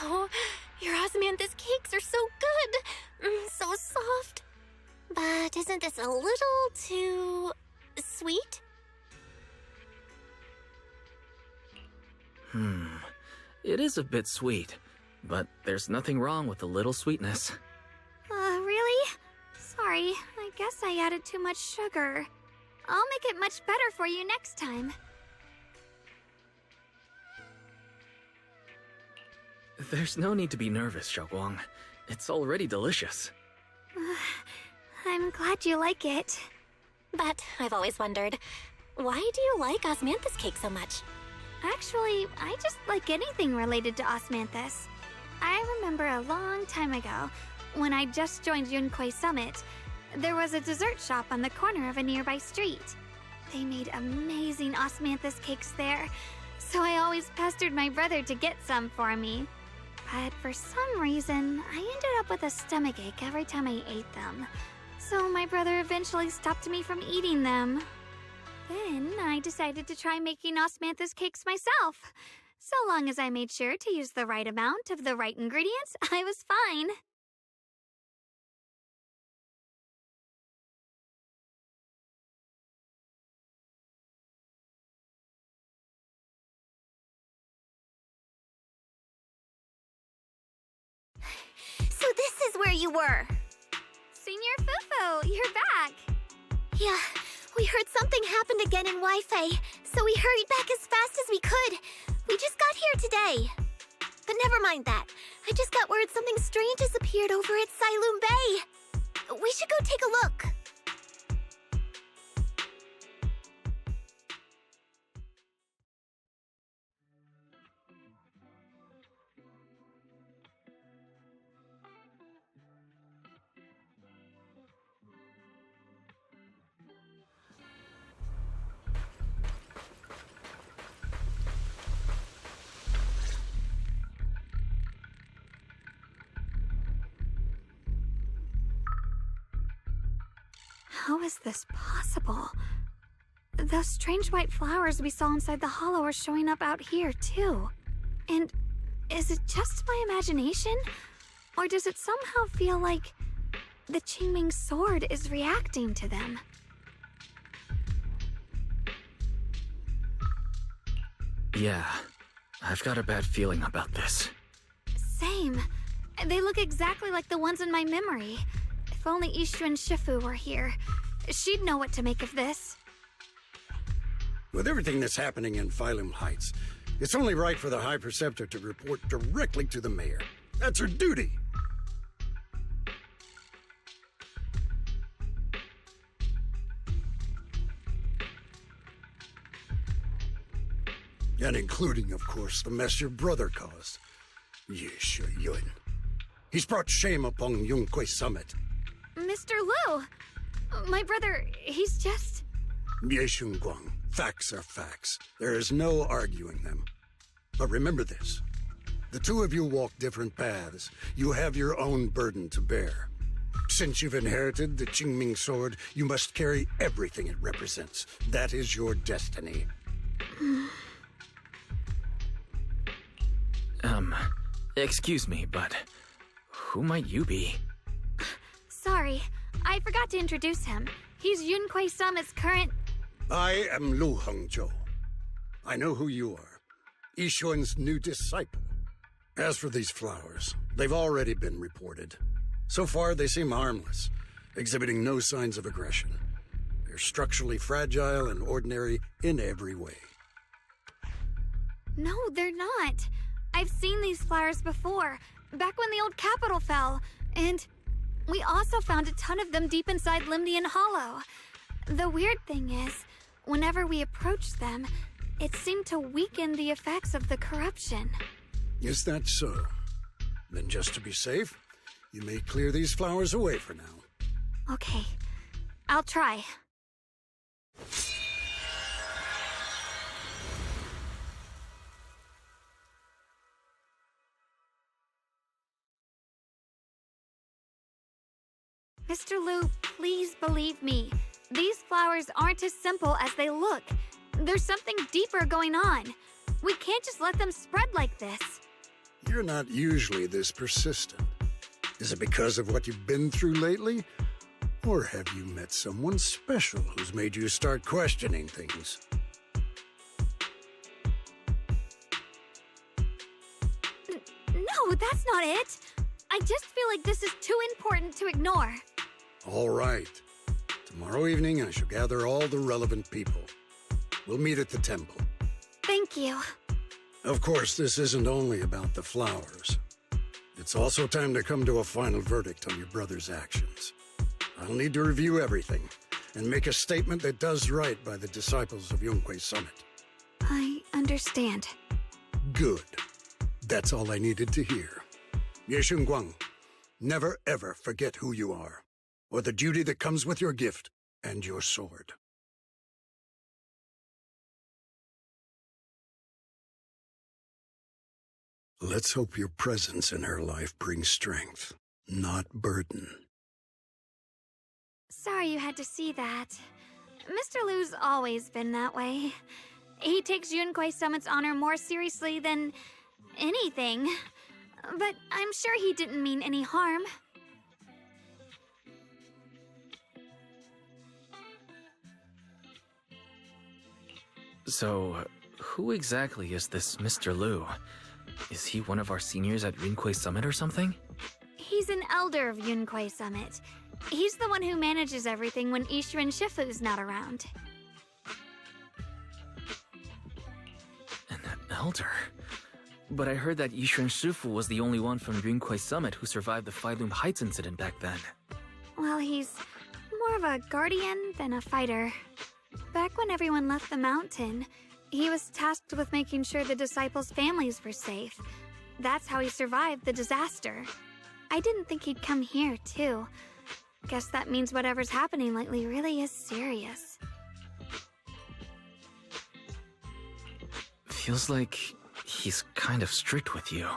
Oh, your osmanthus cakes are so good. So soft. But isn't this a little too sweet? It is a bit sweet, but there's nothing wrong with a little sweetness. Really? Sorry, I guess I added too much sugar. I'll make it much better for you next time. There's no need to be nervous, Xiaoguang. It's already delicious. I'm glad you like it. But I've always wondered, why do you like osmanthus cake so much? Actually, I just like anything related to osmanthus. I remember a long time ago, when I just joined Yunquay Summit, there was a dessert shop on the corner of a nearby street. They made amazing osmanthus cakes there, so I always pestered my brother to get some for me. But for some reason, I ended up with a stomachache every time I ate them. So my brother eventually stopped me from eating them. Then I decided to try making osmanthus cakes myself. So long as I made sure to use the right amount of the right ingredients, I was fine. So this is where you were. Senior Fufu, you're back. Yeah, we heard something happened again in Wi-Fi, so we hurried back as fast as we could. We just got here today. But never mind that. I just got word something strange has appeared over at Siloom Bay. We should go take a look. How is this possible? Those strange white flowers we saw inside the hollow are showing up out here, too. And is it just my imagination? Or does it somehow feel like the Qingming sword is reacting to them? Yeah, I've got a bad feeling about this. Same. They look exactly like the ones in my memory. If only Ishu and Shifu were here, she'd know what to make of this. With everything that's happening in Phylum Heights, it's only right for the High Preceptor to report directly to the mayor. That's her duty. And including, of course, the mess your brother caused. Yeshu Yun. He's brought shame upon Yunquay Summit. Mr. Liu! My brother, he's just... Yeshun Guang, facts are facts. There is no arguing them. But remember this. The two of you walk different paths. You have your own burden to bear. Since you've inherited the Qingming sword, you must carry everything it represents. That is your destiny. Excuse me, but who might you be? Sorry, I forgot to introduce him. He's Yunquay Summit's current... I am Lu Hengzhou. I know who you are. Yixuan's new disciple. As for these flowers, they've already been reported. So far, they seem harmless, exhibiting no signs of aggression. They're structurally fragile and ordinary in every way. No, they're not. I've seen these flowers before, back when the old capital fell, and we also found a ton of them deep inside Limnian Hollow. The weird thing is, whenever we approached them, it seemed to weaken the effects of the corruption. Is that so? Then just to be safe, you may clear these flowers away for now. Okay, I'll try. Mr. Liu, please believe me. These flowers aren't as simple as they look. There's something deeper going on. We can't just let them spread like this. You're not usually this persistent. Is it because of what you've been through lately? Or have you met someone special who's made you start questioning things? No, that's not it. I just feel like this is too important to ignore. All right. Tomorrow evening, I shall gather all the relevant people. We'll meet at the temple. Thank you. Of course, this isn't only about the flowers. It's also time to come to a final verdict on your brother's actions. I'll need to review everything and make a statement that does right by the disciples of Yunquei Summit. I understand. Good. That's all I needed to hear. Yeshun Guang, never ever forget who you are, or the duty that comes with your gift and your sword. Let's hope your presence in her life brings strength, not burden. Sorry you had to see that. Mr. Lu's always been that way. He takes Yunquei Summit's honor more seriously than anything. But I'm sure he didn't mean any harm. So, who exactly is this Mr. Lu? Is he one of our seniors at Yunquei Summit or something? He's an elder of Yunquei Summit. He's the one who manages everything when Ishuan Shifu's not around. An elder? But I heard that Ishuan Shifu was the only one from Yunquei Summit who survived the Phaethon Heights incident back then. Well, he's more of a guardian than a fighter. Back when everyone left the mountain, he was tasked with making sure the disciples' families were safe. That's how he survived the disaster. I didn't think he'd come here, too. Guess that means whatever's happening lately really is serious. Feels like he's kind of strict with you.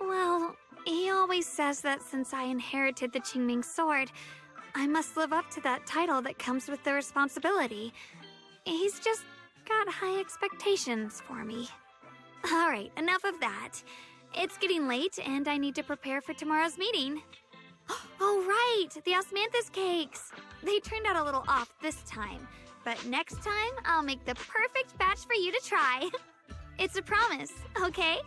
Well, he always says that since I inherited the Qingming sword, I must live up to that title that comes with the responsibility. He's just got high expectations for me. Alright, enough of that. It's getting late and I need to prepare for tomorrow's meeting. Oh right, the osmanthus cakes! They turned out a little off this time, but next time I'll make the perfect batch for you to try. It's a promise, okay?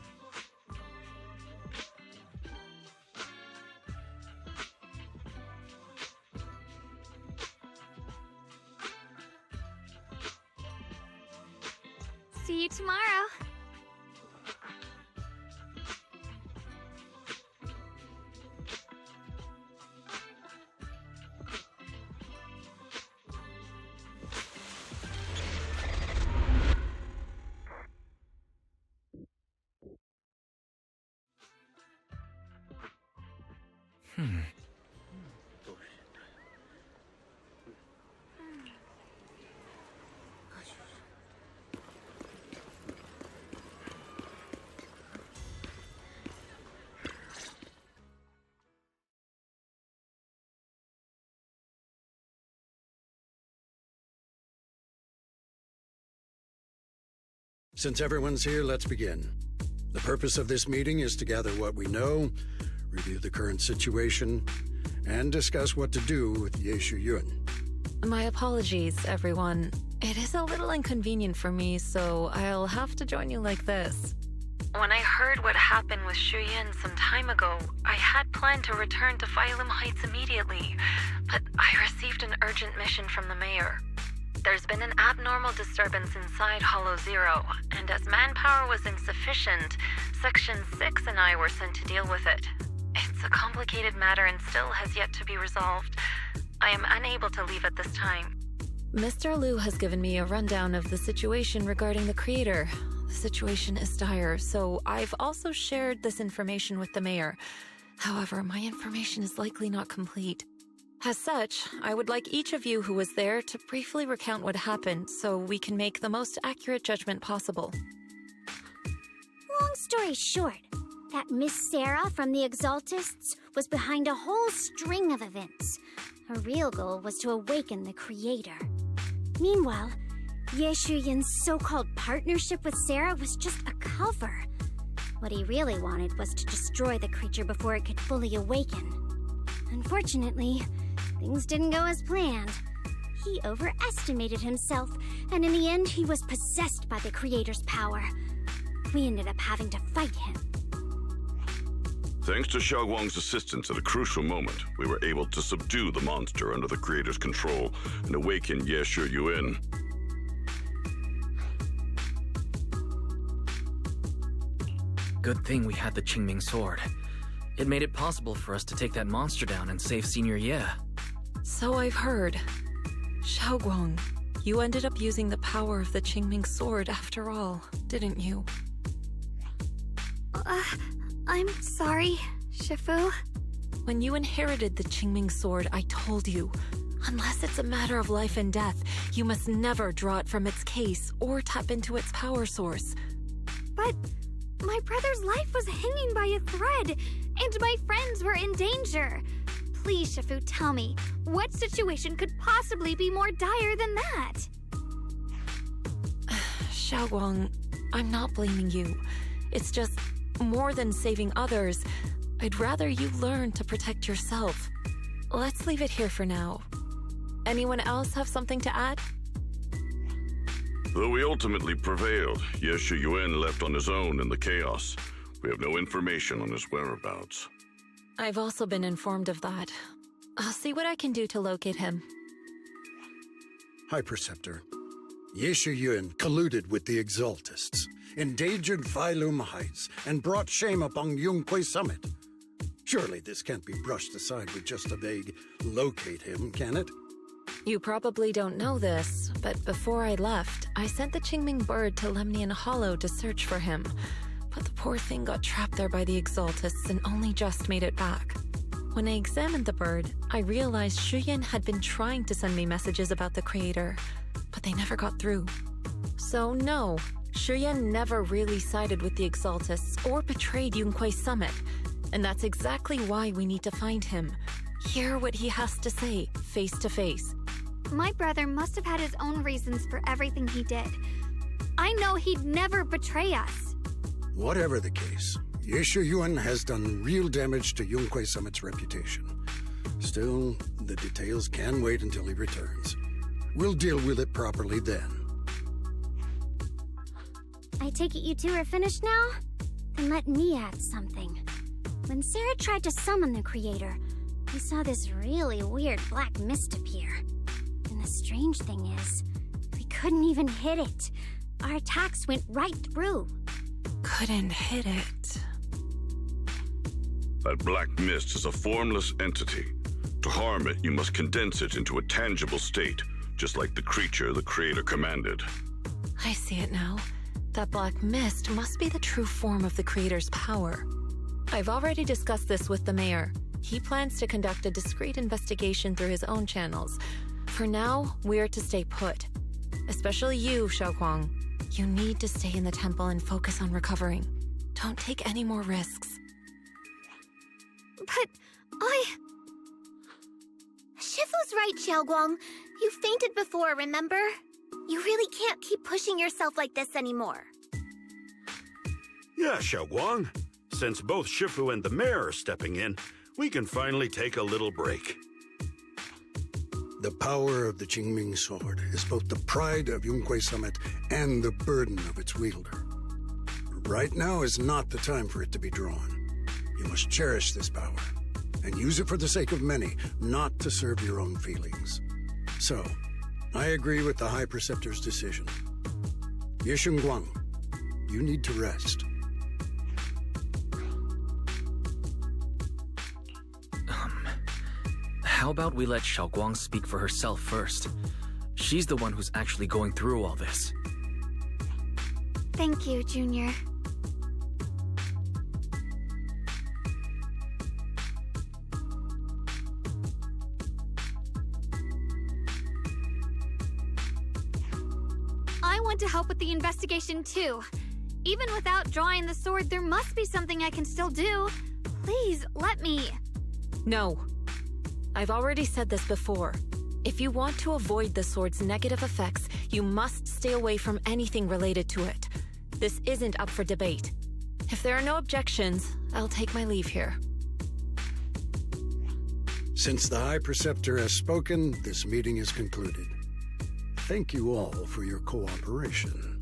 See you tomorrow. Since everyone's here, let's begin. The purpose of this meeting is to gather what we know, review the current situation, and discuss what to do with Yeshu Yun. My apologies, everyone. It is a little inconvenient for me, so I'll have to join you like this. When I heard what happened with Shu Yin some time ago, I had planned to return to Phaethon Heights immediately, but I received an urgent mission from the mayor. There's been an abnormal disturbance inside Hollow Zero, and as manpower was insufficient, Section 6 and I were sent to deal with it. It's a complicated matter and still has yet to be resolved. I am unable to leave at this time. Mr. Lu has given me a rundown of the situation regarding the creator. The situation is dire, so I've also shared this information with the mayor. However, my information is likely not complete. As such, I would like each of you who was there to briefly recount what happened so we can make the most accurate judgment possible. Long story short, that Miss Sarah from the Exaltists was behind a whole string of events. Her real goal was to awaken the creator. Meanwhile, Yeshu Yin's so-called partnership with Sarah was just a cover. What he really wanted was to destroy the creature before it could fully awaken. Unfortunately, things didn't go as planned. He overestimated himself, and in the end, he was possessed by the Creator's power. We ended up having to fight him. Thanks to Xiaoguang's assistance at a crucial moment, we were able to subdue the monster under the Creator's control and awaken Ye Shi Yuan. Good thing we had the Qingming sword. It made it possible for us to take that monster down and save Senior Ye. So I've heard. Xiaoguang, you ended up using the power of the Qingming sword after all, didn't you? I'm sorry, Shifu. When you inherited the Qingming sword, I told you, unless it's a matter of life and death, you must never draw it from its case or tap into its power source. But my brother's life was hanging by a thread, and my friends were in danger. Please, Shifu, tell me, what situation could possibly be more dire than that? Xiaoguang, I'm not blaming you. It's just, more than saving others, I'd rather you learn to protect yourself. Let's leave it here for now. Anyone else have something to add? Though we ultimately prevailed, Ye Shi Yuan left on his own in the chaos. We have no information on his whereabouts. I've also been informed of that. I'll see what I can do to locate him. High Preceptor, Ye Shi Yuan colluded with the Exaltists, endangered Phaethon Heights, and brought shame upon Yunque Summit. Surely this can't be brushed aside with just a vague locate him, can it? You probably don't know this, but before I left, I sent the Qingming bird to Lemnian Hollow to search for him. But the poor thing got trapped there by the Exaltists and only just made it back. When I examined the bird, I realized Shuyan had been trying to send me messages about the Creator, but they never got through. So no, Shuyan never really sided with the Exaltists or betrayed Yunque Summit, and that's exactly why we need to find him. Hear what he has to say, face to face. My brother must have had his own reasons for everything he did. I know he'd never betray us. Whatever the case, Ye Shi Yuan has done real damage to Yunque Summit's reputation. Still, the details can wait until he returns. We'll deal with it properly then. I take it you two are finished now? Then let me add something. When Sarah tried to summon the Creator, we saw this really weird black mist appear. And the strange thing is, we couldn't even hit it. Our attacks went right through. Couldn't hit it. That black mist is a formless entity. To harm it, you must condense it into a tangible state, just like the creature the Creator commanded. I see it now. That black mist must be the true form of the Creator's power. I've already discussed this with the mayor. He plans to conduct a discreet investigation through his own channels. For now, we're to stay put. Especially you, Xiaoguang. You need to stay in the temple and focus on recovering. Don't take any more risks. But Shifu's right, Xiaoguang. You fainted before, remember? You really can't keep pushing yourself like this anymore. Yeah, Xiaoguang. Since both Shifu and the mayor are stepping in, we can finally take a little break. The power of the Qingming sword is both the pride of Yunque Summit and the burden of its wielder. Right now is not the time for it to be drawn. You must cherish this power and use it for the sake of many, not to serve your own feelings. So, I agree with the High Preceptor's decision. Yishunguang, you need to rest. How about we let Xiaoguang speak for herself first? She's the one who's actually going through all this. thank you, Junior. I want to help with the investigation too. Even without drawing the sword, there must be something I can still do. Please, let me. No. I've already said this before. If you want to avoid the sword's negative effects, you must stay away from anything related to it. This isn't up for debate. If there are no objections, I'll take my leave here. Since the High Preceptor has spoken, this meeting is concluded. Thank you all for your cooperation.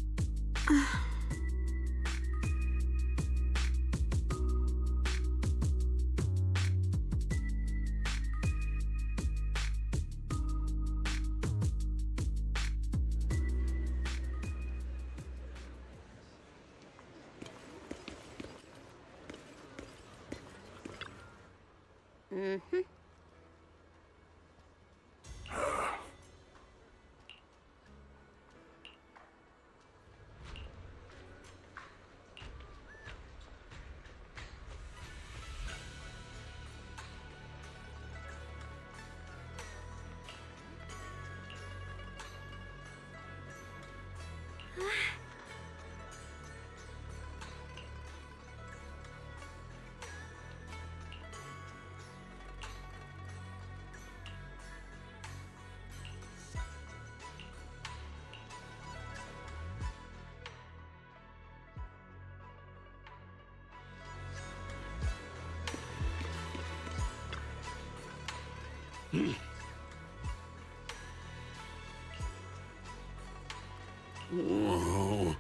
Whoa.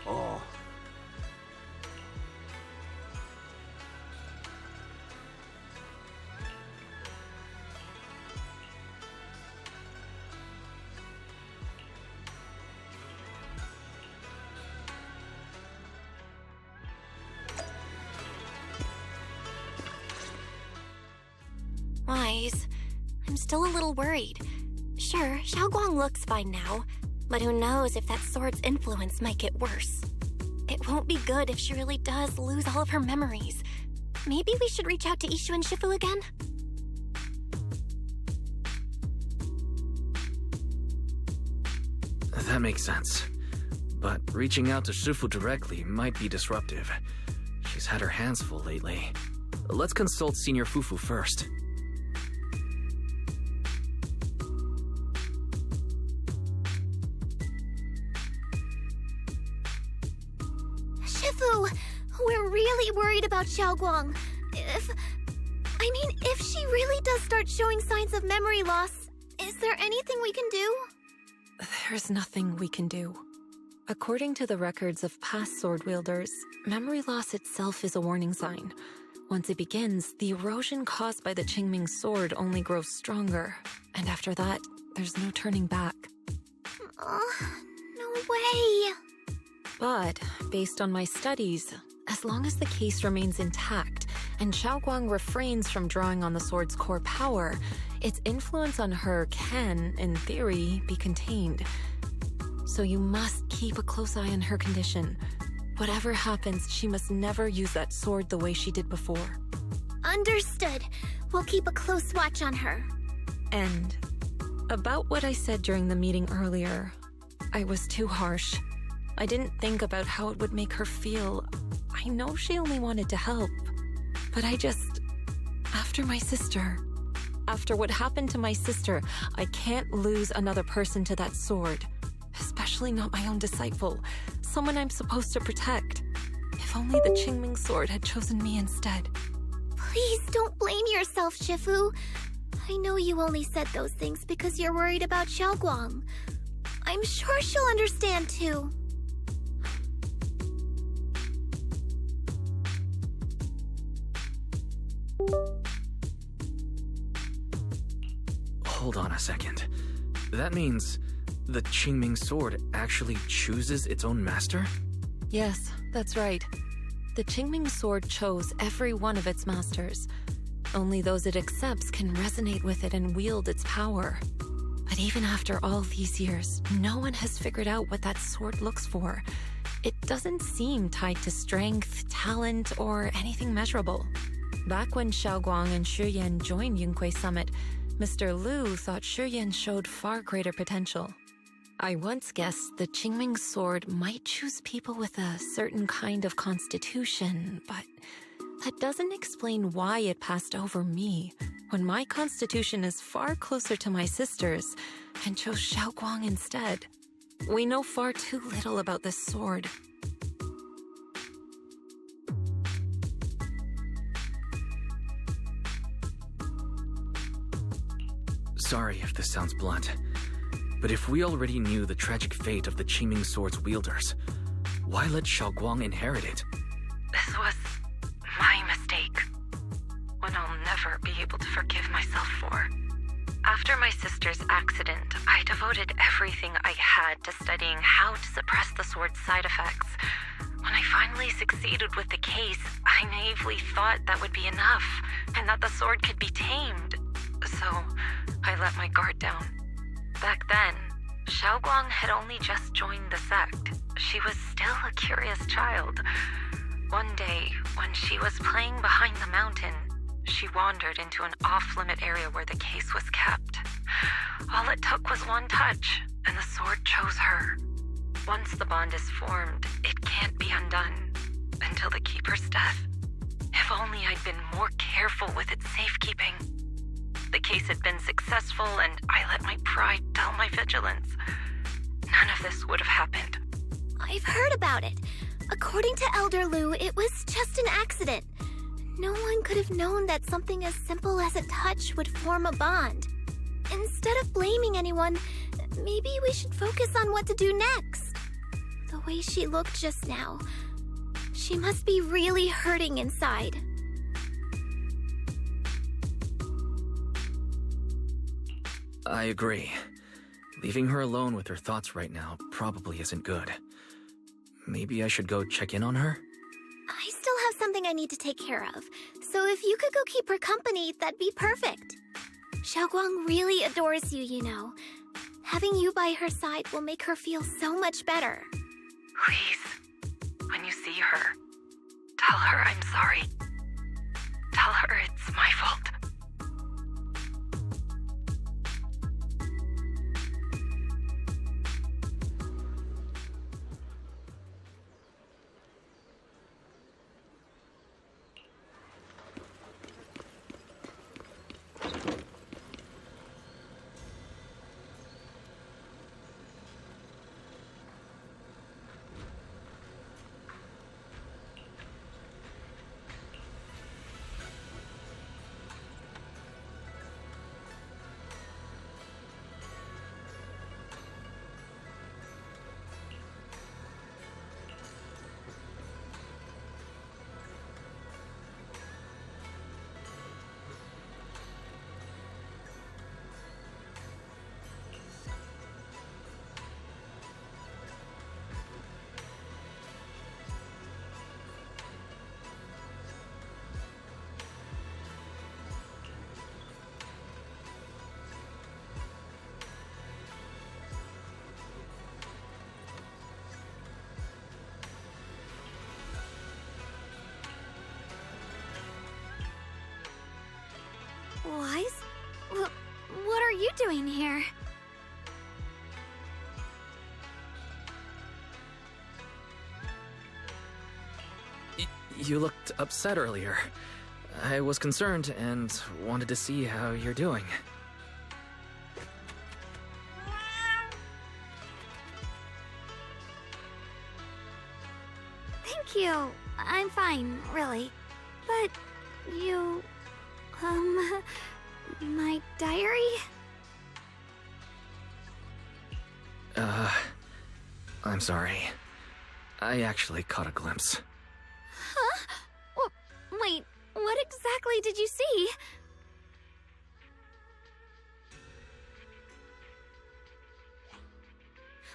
Oh. Wise, I'm still a little worried. Sure, Xiaoguang looks fine now, but who knows if that sword's influence might get worse. It won't be good if she really does lose all of her memories. Maybe we should reach out to Ishu and Shifu again? That makes sense. But reaching out to Shifu directly might be disruptive. She's had her hands full lately. Let's consult Senior Fufu first. Shifu, we're really worried about Xiaoguang. If she really does start showing signs of memory loss, is there anything we can do? There's nothing we can do. According to the records of past sword wielders, memory loss itself is a warning sign. Once it begins, the erosion caused by the Qingming sword only grows stronger, and after that, there's no turning back. No way. But, based on my studies, as long as the case remains intact, and Xiaoguang refrains from drawing on the sword's core power, its influence on her can, in theory, be contained. So you must keep a close eye on her condition. Whatever happens, she must never use that sword the way she did before. Understood. We'll keep a close watch on her. And about what I said during the meeting earlier, I was too harsh. I didn't think about how it would make her feel. I know she only wanted to help. But after my sister, after what happened to my sister, I can't lose another person to that sword. Especially not my own disciple, someone I'm supposed to protect. If only the Qingming sword had chosen me instead. Please don't blame yourself, Shifu. I know you only said those things because you're worried about Xiaoguang. I'm sure she'll understand too. Hold on a second. That means the Qingming sword actually chooses its own master? Yes, that's right. The Qingming sword chose every one of its masters. Only those it accepts can resonate with it and wield its power. But even after all these years, no one has figured out what that sword looks for. It doesn't seem tied to strength, talent, or anything measurable. Back when Xiaoguang and Shiyan joined Yunquei Summit, Mr. Liu thought Shiyan showed far greater potential. I once guessed the Qingming sword might choose people with a certain kind of constitution, but that doesn't explain why it passed over me when my constitution is far closer to my sister's and chose Xiaoguang instead. We know far too little about this sword. Sorry if this sounds blunt, but if we already knew the tragic fate of the Qiming Sword's wielders, why let Xiaoguang inherit it? This was my mistake. One I'll never be able to forgive myself for. After my sister's accident, I devoted everything I had to studying how to suppress the sword's side effects. When I finally succeeded with the case, I naively thought that would be enough, and that the sword could be tamed. So, I let my guard down. Back then, Xiaoguang had only just joined the sect. She was still a curious child. One day, when she was playing behind the mountain, she wandered into an off-limit area where the case was kept. All it took was one touch, and the sword chose her. Once the bond is formed, it can't be undone until the keeper's death. If only I'd been more careful with its safekeeping. The case had been successful, and I let my pride dull my vigilance. None of this would have happened. I've heard about it. According to Elder Lu, it was just an accident. No one could have known that something as simple as a touch would form a bond. Instead of blaming anyone, maybe we should focus on what to do next. The way she looked just now, she must be really hurting inside. I agree. Leaving her alone with her thoughts right now probably isn't good. Maybe I should go check in on her? I still have something I need to take care of, so if you could go keep her company, that'd be perfect. Xiaoguang really adores you, you know. Having you by her side will make her feel so much better. Please, when you see her, tell her I'm sorry. Tell her it's my fault. Wise? What are you doing here? You looked upset earlier. I was concerned and wanted to see how you're doing. Thank you. I'm fine, really. But you... my diary? I'm sorry. I actually caught a glimpse. Huh? Wait, what exactly did you see?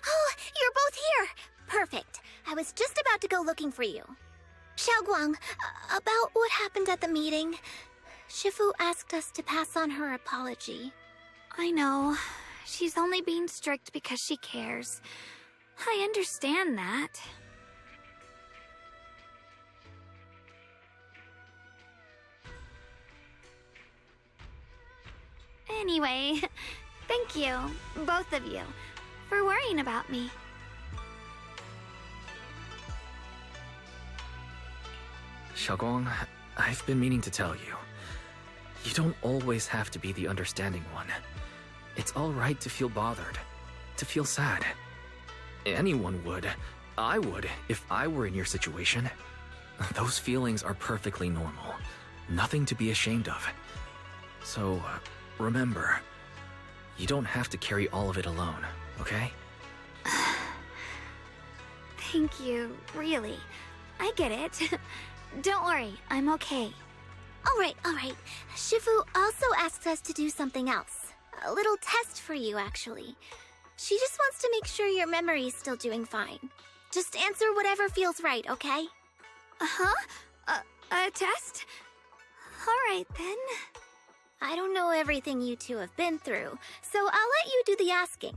Oh, you're both here! Perfect. I was just about to go looking for you. Xiaoguang, about what happened at the meeting. Shifu asked us to pass on her apology. I know. She's only being strict because she cares. I understand that. Anyway, thank you, both of you, for worrying about me. Xiaoguang, I've been meaning to tell you. You don't always have to be the understanding one. It's all right to feel bothered, to feel sad. Anyone would. I would, if I were in your situation. Those feelings are perfectly normal. Nothing to be ashamed of. So, remember, you don't have to carry all of it alone, okay? Thank you, really. I get it. Don't worry, I'm okay. All right. Shifu also asks us to do something else. A little test for you, actually. She just wants to make sure your memory's still doing fine. Just answer whatever feels right, okay? Uh-huh? A test? Alright then. I don't know everything you two have been through, so I'll let you do the asking.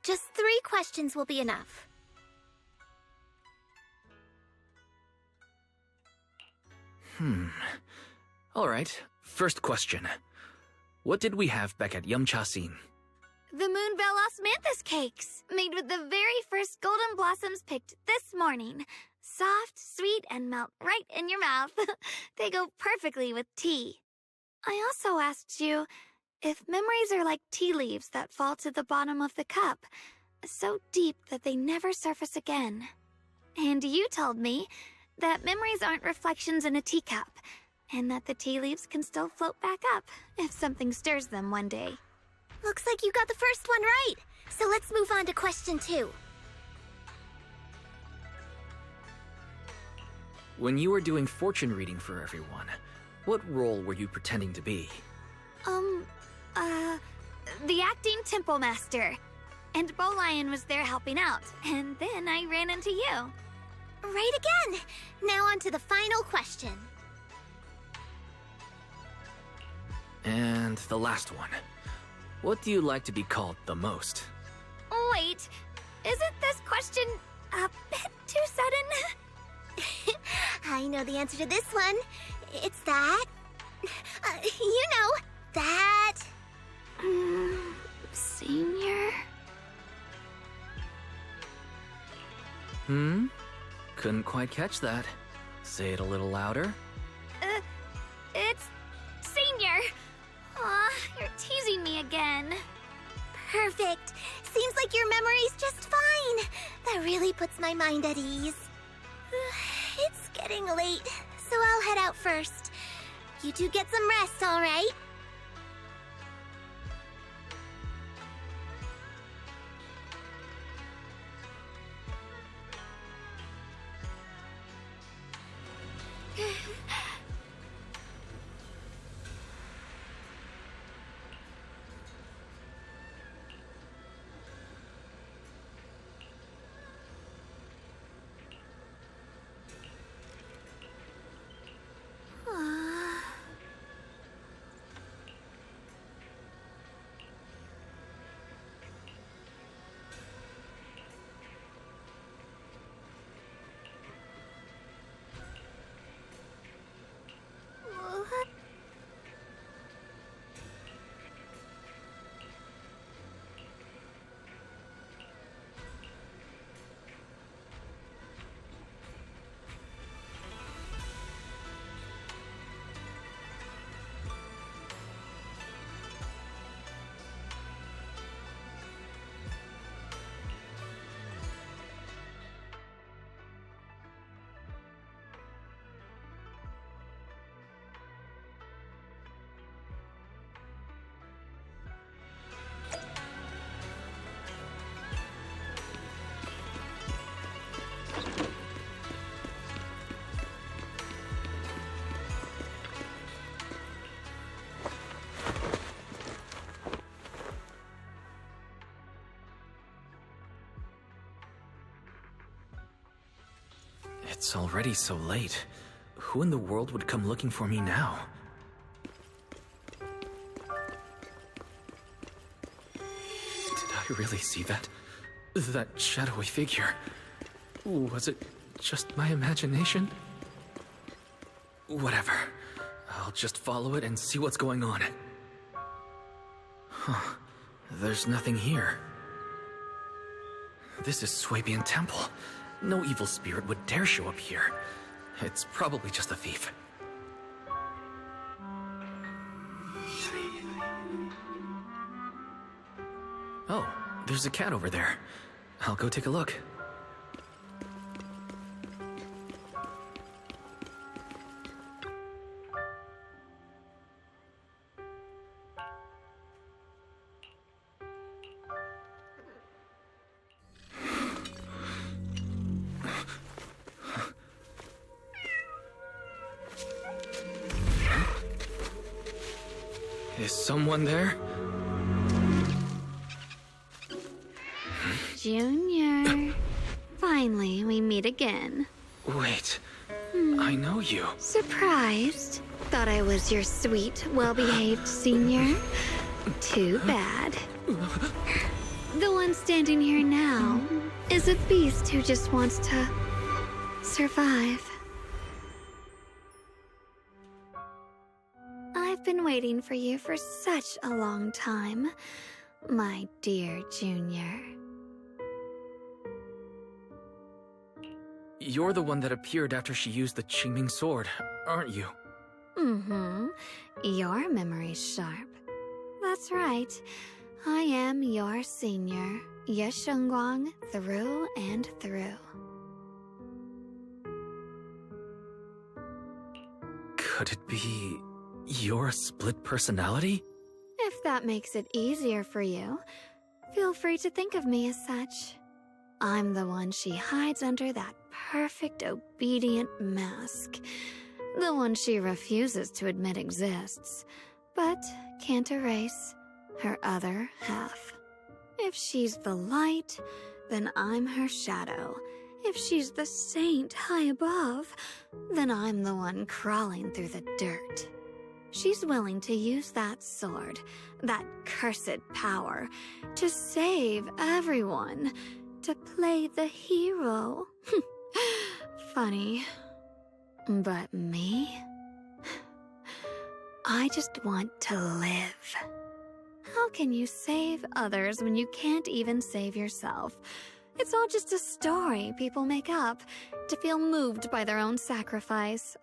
Just 3 questions will be enough. Alright, first question. What did we have back at Yumcha-sin? The Moonbell Osmanthus cakes, made with the very first golden blossoms picked this morning. Soft, sweet, and melt right in your mouth. They go perfectly with tea. I also asked you if memories are like tea leaves that fall to the bottom of the cup, so deep that they never surface again. And you told me that memories aren't reflections in a teacup, and that the tea leaves can still float back up if something stirs them one day. Looks like you got the first one right. So let's move on to question 2. When you were doing fortune reading for everyone, what role were you pretending to be? The acting temple master. And Bow Lion was there helping out, and then I ran into you. Right again! Now on to the final question. And the last one. What do you like to be called the most? Wait, isn't this question a bit too sudden? I know the answer to this one. It's that. You know, that. Senior? Couldn't quite catch that. Say it a little louder. It's Senior. Aw, you're teasing me again. Perfect. Seems like your memory's just fine. That really puts my mind at ease. It's getting late, so I'll head out first. You two get some rest, all right? It's already so late. Who in the world would come looking for me now? Did I really see that? That shadowy figure? Was it just my imagination? Whatever. I'll just follow it and see what's going on. Huh. There's nothing here. This is Swabian Temple. No evil spirit would dare show up here. It's probably just a thief. Oh, there's a cat over there. I'll go take a look. Is someone there? Junior. Finally, we meet again. Wait, I know you. Surprised? Thought I was your sweet, well-behaved senior? Too bad. The one standing here now is a beast who just wants to survive. I've been waiting for you for such a long time, my dear Junior. You're the one that appeared after she used the Qingming sword, aren't you? Mm-hmm. Your memory's sharp. That's right. I am your senior, Yeshengguang, through and through. Could it be your split personality? If that makes it easier for you, feel free to think of me as such. I'm the one she hides under that perfect obedient mask. The one she refuses to admit exists, but can't erase her other half. If she's the light, then I'm her shadow. If she's the saint high above, then I'm the one crawling through the dirt. She's willing to use that sword, that cursed power, to save everyone, to play the hero. Funny. But me? I just want to live. How can you save others when you can't even save yourself? It's all just a story people make up to feel moved by their own sacrifice.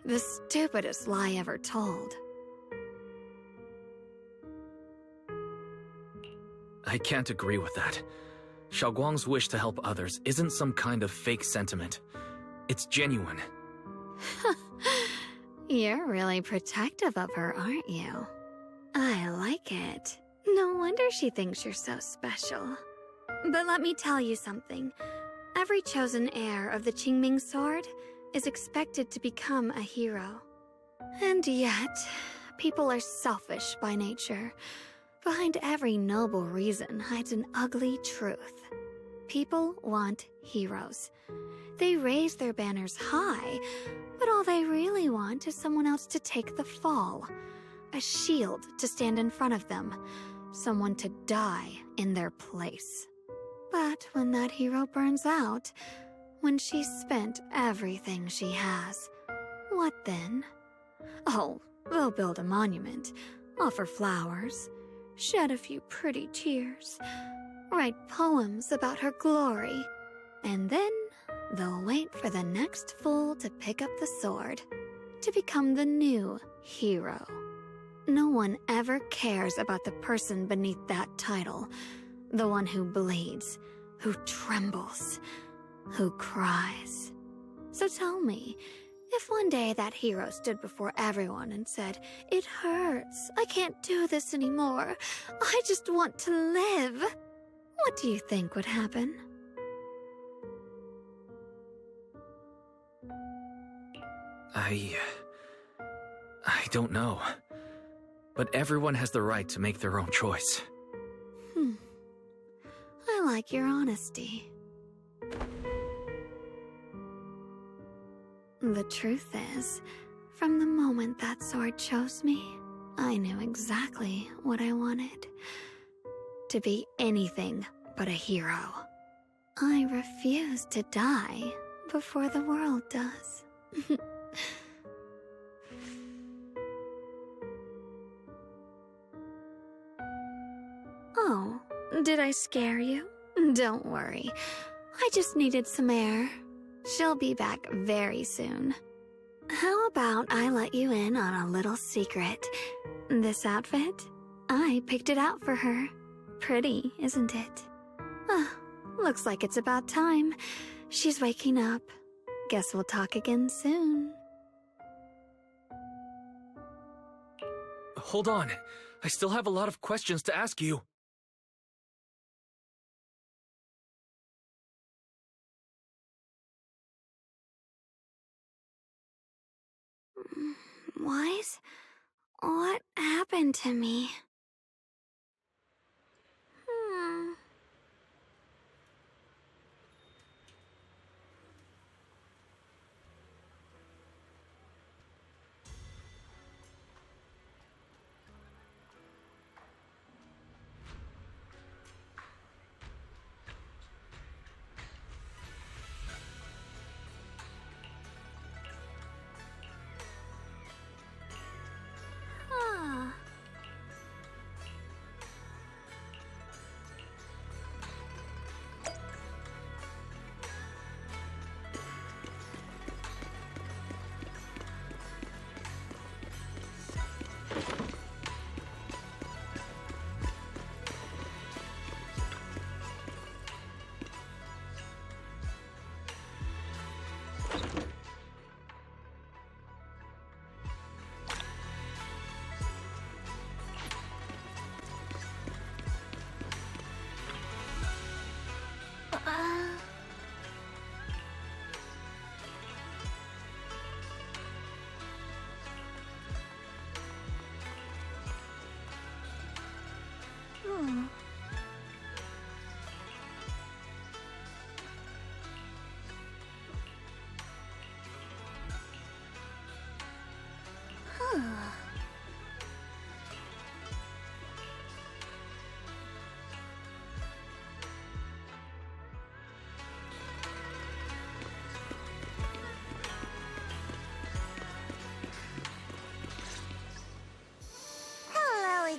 The stupidest lie ever told. I can't agree with that. Xiaoguang's wish to help others isn't some kind of fake sentiment. It's genuine. You're really protective of her, aren't you? I like it. No wonder she thinks you're so special. But let me tell you something. Every chosen heir of the Qingming sword is expected to become a hero. And yet, people are selfish by nature. Behind every noble reason hides an ugly truth. People want heroes. They raise their banners high, but all they really want is someone else to take the fall. A shield to stand in front of them. Someone to die in their place. But when that hero burns out, when she's spent everything she has, what then? Oh, they'll build a monument, offer flowers, shed a few pretty tears, write poems about her glory, and then they'll wait for the next fool to pick up the sword, to become the new hero. No one ever cares about the person beneath that title, the one who bleeds, who trembles, who cries. So tell me, if one day that hero stood before everyone and said, "It hurts, I can't do this anymore, I just want to live," what do you think would happen? I don't know. But everyone has the right to make their own choice. I like your honesty. The truth is, from the moment that sword chose me, I knew exactly what I wanted. To be anything but a hero. I refuse to die before the world does. Oh, did I scare you? Don't worry. I just needed some air. She'll be back very soon. How about I let you in on a little secret? This outfit? I picked it out for her. pretty, isn't it? Looks like it's about time. She's waking up. Guess we'll talk again soon. Hold on. I still have a lot of questions to ask you. Wise? What happened to me?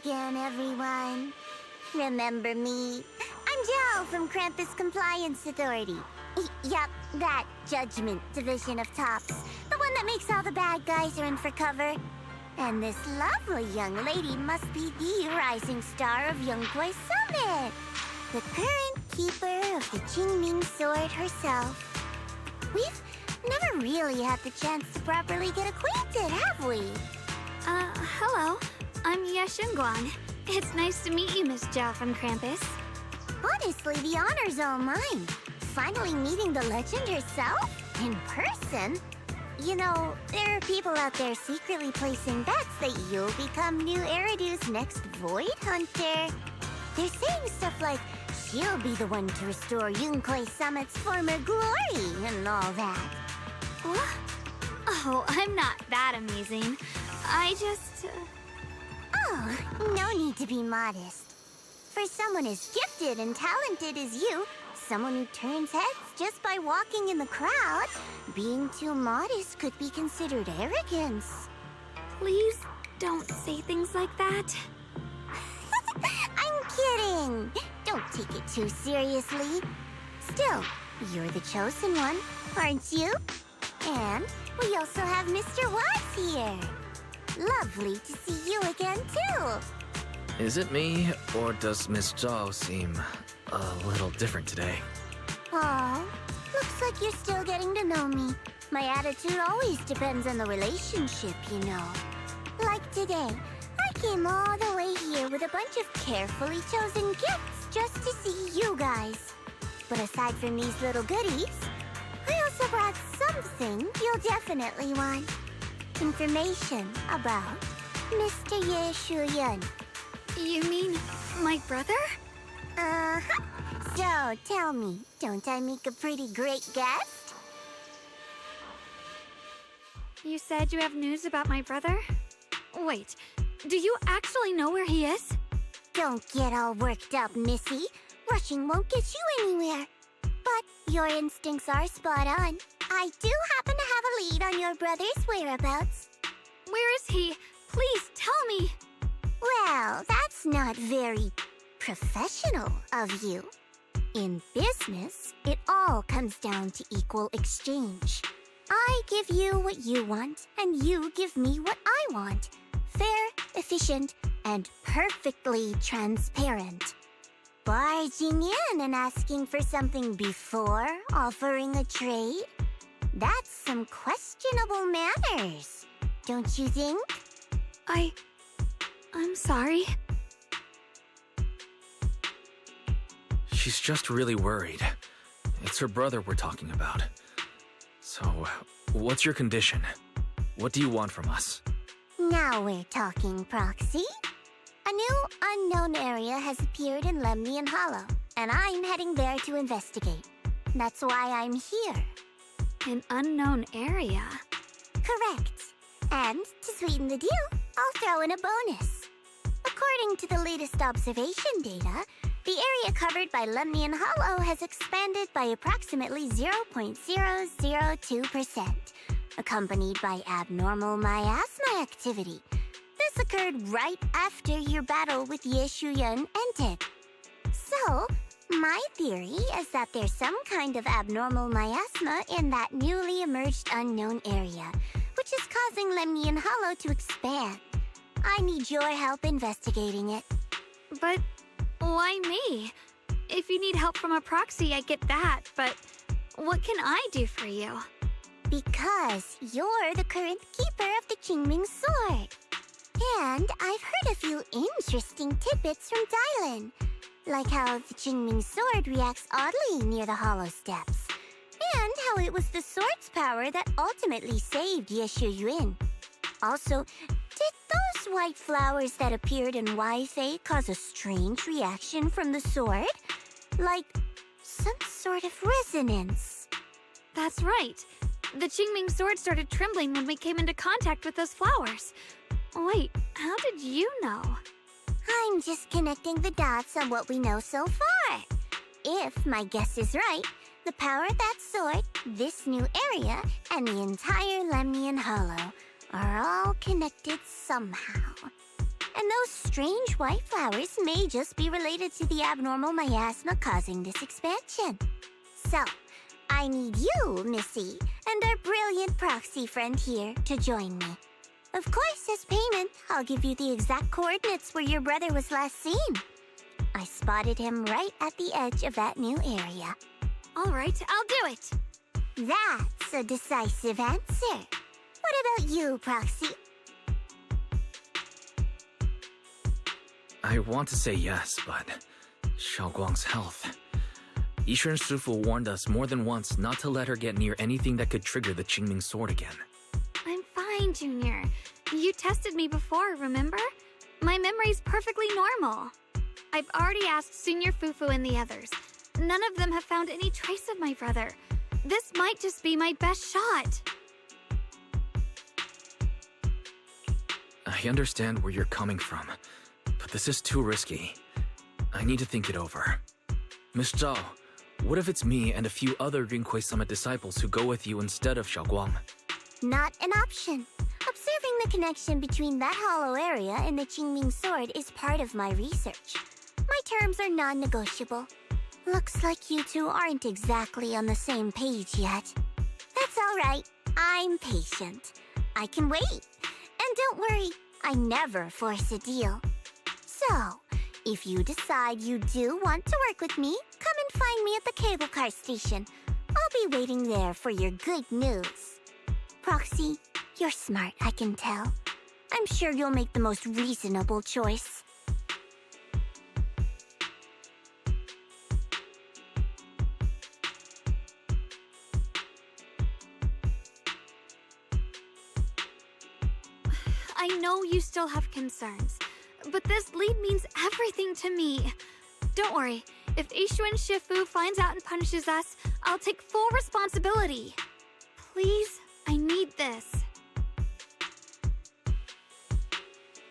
Again, everyone. Remember me? I'm Joe from Krampus Compliance Authority. Yup, that Judgment Division of Tops. The one that makes all the bad guys run for cover. And this lovely young lady must be the rising star of Yunkwei Summit. The current keeper of the Qingming Sword herself. We've never really had the chance to properly get acquainted, have we? Hello. I'm Yeshunguang. It's nice to meet you, Miss Zhao from Krampus. Honestly, the honor's all mine. Finally meeting the legend herself? In person? You know, there are people out there secretly placing bets that you'll become new Eridu's next Void Hunter. They're saying stuff like, she'll be the one to restore Yunkwei Summit's former glory and all that. What? Oh, I'm not that amazing. I just... Oh, no need to be modest. For someone as gifted and talented as you, someone who turns heads just by walking in the crowd, being too modest could be considered arrogance. Please don't say things like that. I'm kidding. Don't take it too seriously. Still, you're the chosen one, aren't you? And we also have Mr. Watts here. Lovely to see you again, too. Is it me, or does Miss Zhao seem a little different today? Aw, looks like you're still getting to know me. My attitude always depends on the relationship, you know. Like today, I came all the way here with a bunch of carefully chosen gifts just to see you guys. But aside from these little goodies, I also brought something you'll definitely want. Information about Mr. Ye Shuyun. You mean my brother? Uh-huh. So, tell me, don't I make a pretty great guest? You said you have news about my brother? Wait, do you actually know where he is? Don't get all worked up, Missy. Rushing won't get you anywhere. But your instincts are spot on. I do happen to have a lead on your brother's whereabouts. Where is he? Please tell me. Well, that's not very professional of you. In business, it all comes down to equal exchange. I give you what you want, and you give me what I want. Fair, efficient, and perfectly transparent. barging in and asking for something before offering a trade? That's some questionable manners, don't you think? I'm sorry. She's just really worried. It's her brother we're talking about. So, what's your condition? What do you want from us? Now we're talking, Proxy. A new unknown area has appeared in Lemnian Hollow, and I'm heading there to investigate. That's why I'm here. An unknown area? Correct. And to sweeten the deal, I'll throw in a bonus. According to the latest observation data, the area covered by Lemnian Hollow has expanded by approximately 0.002%, accompanied by abnormal miasma activity. This occurred right after your battle with Ye Shuyan ended. So, my theory is that there's some kind of abnormal miasma in that newly emerged unknown area, which is causing Lemnian Hollow to expand. I need your help investigating it. But why me? If you need help from a proxy, I get that, but what can I do for you? Because you're the current keeper of the Qingming sword. And I've heard a few interesting tidbits from Dylan, like how the Qingming sword reacts oddly near the hollow steps, and how it was the sword's power that ultimately saved Ye Shuyuan. Also, did those white flowers that appeared in Wi-Fi cause a strange reaction from the sword? Like some sort of resonance. That's right. The Qingming sword started trembling when we came into contact with those flowers. Wait, how did you know? I'm just connecting the dots on what we know so far. If my guess is right, the power of that sword, this new area, and the entire Lemnian Hollow are all connected somehow. And those strange white flowers may just be related to the abnormal miasma causing this expansion. So, I need you, Missy, and our brilliant proxy friend here to join me. Of course, as payment, I'll give you the exact coordinates where your brother was last seen. I spotted him right at the edge of that new area. All right, I'll do it. That's a decisive answer. What about you, Proxy? I want to say yes, but Xiaoguang's health. Yishen Shifu warned us more than once not to let her get near anything that could trigger the Qingming sword again. I'm fine, Junior. You tested me before, remember? My memory's perfectly normal. I've already asked Senior Fufu and the others. None of them have found any trace of my brother. This might just be my best shot. I understand where you're coming from, but this is too risky. I need to think it over. Miss Zhao, what if it's me and a few other Yunquei Summit disciples who go with you instead of Xiaoguang? Not an option. Observing the connection between that hollow area and the Qingming sword is part of my research. My terms are non-negotiable. Looks like you two aren't exactly on the same page yet. That's all right. I'm patient. I can wait. And don't worry, I never force a deal. So, if you decide you do want to work with me, come and find me at the cable car station. I'll be waiting there for your good news. Proxy, you're smart, I can tell. I'm sure you'll make the most reasonable choice. I know you still have concerns, but this lead means everything to me. Don't worry, if Ishuan Shifu finds out and punishes us, I'll take full responsibility. Please, I need this.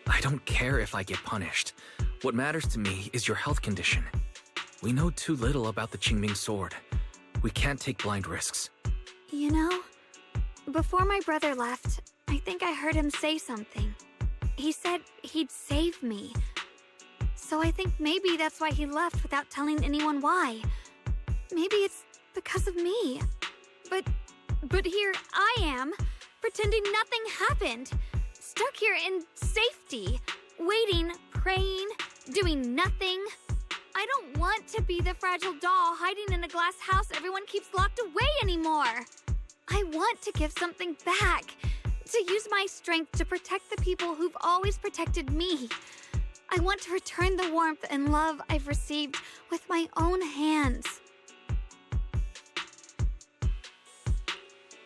I don't care if I get punished. What matters to me is your health condition. We know too little about the Qingming sword. We can't take blind risks. You know, before my brother left, I think I heard him say something. He said he'd save me. So I think maybe that's why he left without telling anyone why. Maybe it's because of me. But here I am, pretending nothing happened. Stuck here in safety, waiting, praying, doing nothing. I don't want want to be the fragile doll hiding in a glass house everyone keeps locked away anymore. I want to give something back, to use my strength to protect the people who've always protected me. I want to return the warmth and love I've received with my own hands.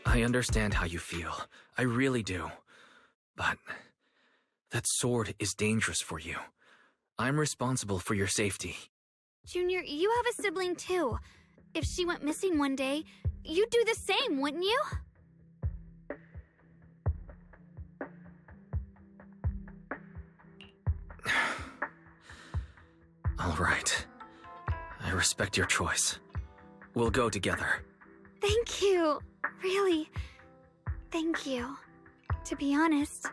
I understand how you feel. I really do. But that sword is dangerous for you. I'm responsible for your safety. Junior, you have a sibling too. If she went missing one day, you'd do the same, wouldn't you? All right. I respect your choice. We'll go together. Thank you. Really, thank you. To be honest,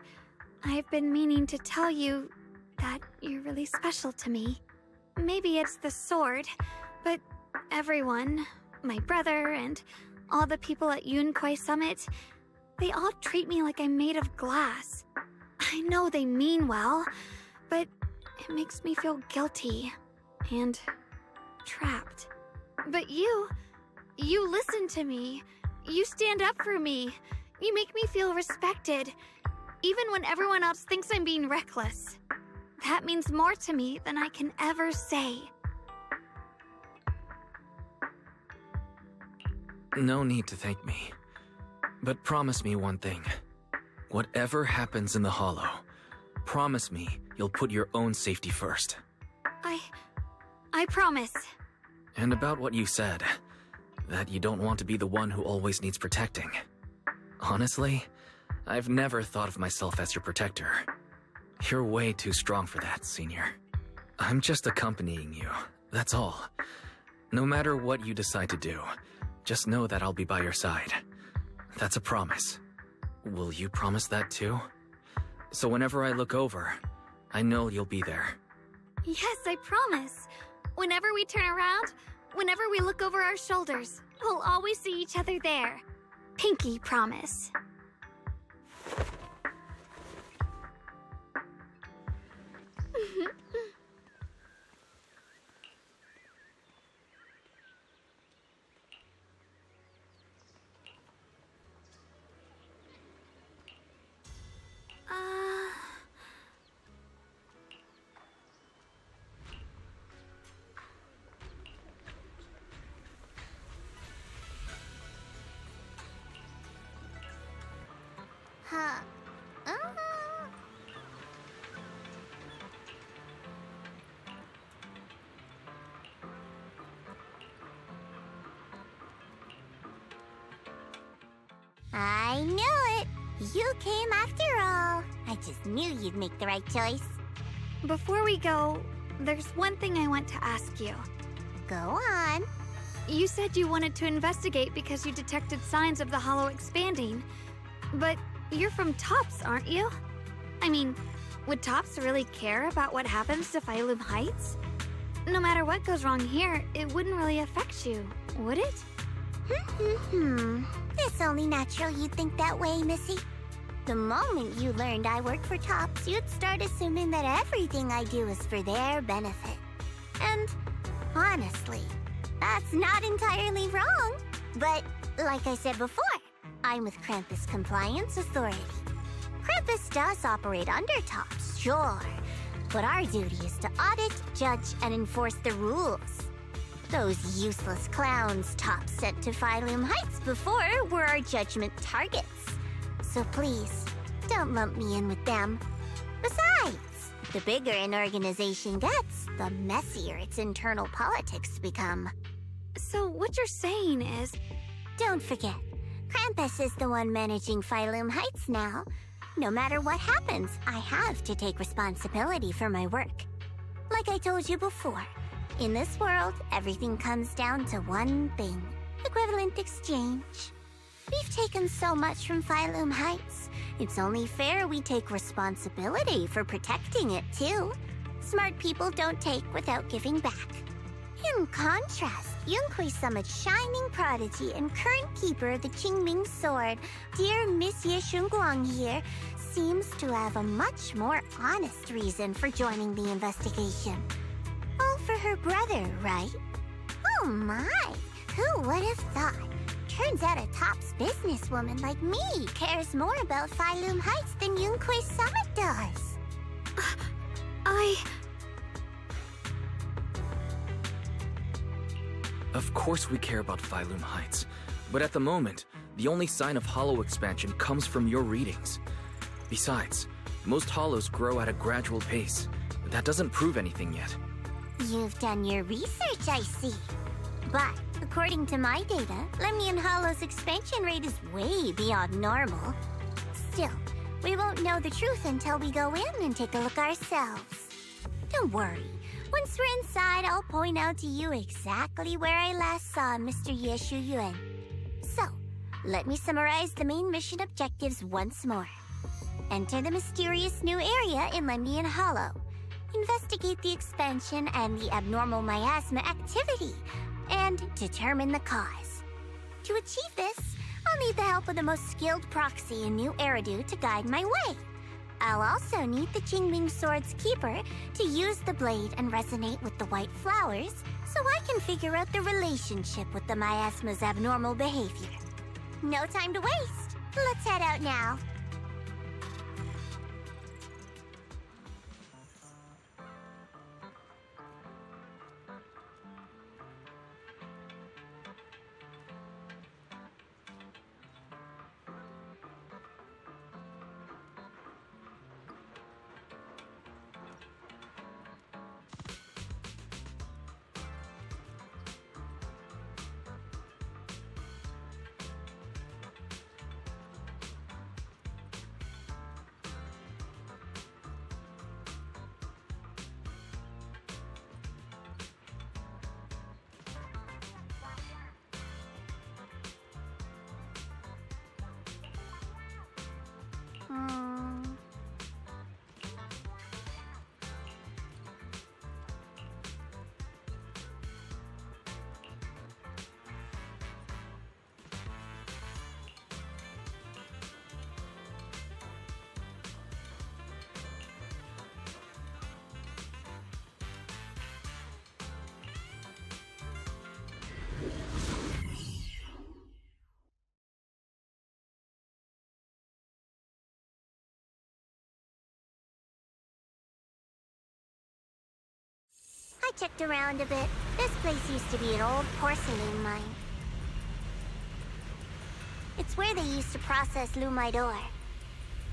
I've been meaning to tell you that you're really special to me. Maybe it's the sword, but everyone, my brother and all the people at Yunquai Summit, they all treat me like I'm made of glass. I know they mean well, but it makes me feel guilty and trapped. But you listen to me. You stand up for me. You make me feel respected, even when everyone else thinks I'm being reckless. That means more to me than I can ever say. No need to thank me. But promise me one thing. Whatever happens in the Hollow, promise me you'll put your own safety first. I promise. And about what you said, that you don't want to be the one who always needs protecting. Honestly, I've never thought of myself as your protector. You're way too strong for that, Senior. I'm just accompanying you, that's all. No matter what you decide to do, just know that I'll be by your side. That's a promise. Will you promise that too? So whenever I look over, I know you'll be there. Yes, I promise. Whenever we turn around, whenever we look over our shoulders, we'll always see each other there. Pinky promise. I knew it! You came after all. I just knew you'd make the right choice. Before we go, there's one thing I want to ask you. Go on. You said you wanted to investigate because you detected signs of the Hollow expanding. But you're from Tops, aren't you? I mean, would Tops really care about what happens to Phaethon Heights? No matter what goes wrong here, it wouldn't really affect you, would it? It's only natural you'd think that way, Missy. The moment you learned I work for Tops, you'd start assuming that everything I do is for their benefit. And honestly, that's not entirely wrong. But like I said before, I'm with Krampus Compliance Authority. Krampus does operate under Tops, sure. But our duty is to audit, judge, and enforce the rules. Those useless clowns Tops sent to Phaethon Heights before were our judgment targets. So please, don't lump me in with them. Besides, the bigger an organization gets, the messier its internal politics become. So what you're saying is... Don't forget, Krampus is the one managing Phaethon Heights now. No matter what happens, I have to take responsibility for my work. Like I told you before, in this world, everything comes down to one thing: equivalent exchange. We've taken so much from Phaethon Heights. It's only fair we take responsibility for protecting it, too. Smart people don't take without giving back. In contrast, Yunquai Summit's shining prodigy and current keeper of the Qingming Sword, dear Monsieur Shunguang here, seems to have a much more honest reason for joining the investigation. All for her brother, right? Oh my, who would have thought? Turns out a tops businesswoman like me cares more about Phylum Heights than Yunquay Summit does. Of course we care about Phylum Heights, but at the moment, the only sign of hollow expansion comes from your readings. Besides, most hollows grow at a gradual pace. That doesn't prove anything yet. You've done your research, I see. But, according to my data, Lemnian Hollow's expansion rate is way beyond normal. Still, we won't know the truth until we go in and take a look ourselves. Don't worry. Once we're inside, I'll point out to you exactly where I last saw Mr. Ye Shuyuan. So, let me summarize the main mission objectives once more. Enter the mysterious new area in Lemnian Hollow. Investigate the expansion and the abnormal miasma activity, and determine the cause. To achieve this, I'll need the help of the most skilled proxy in New Eridu to guide my way. I'll also need the Qingming Sword's keeper to use the blade and resonate with the white flowers so I can figure out the relationship with the miasma's abnormal behavior. No time to waste. Let's head out now. I checked around a bit. This place used to be an old porcelain mine. It's where they used to process lumite ore.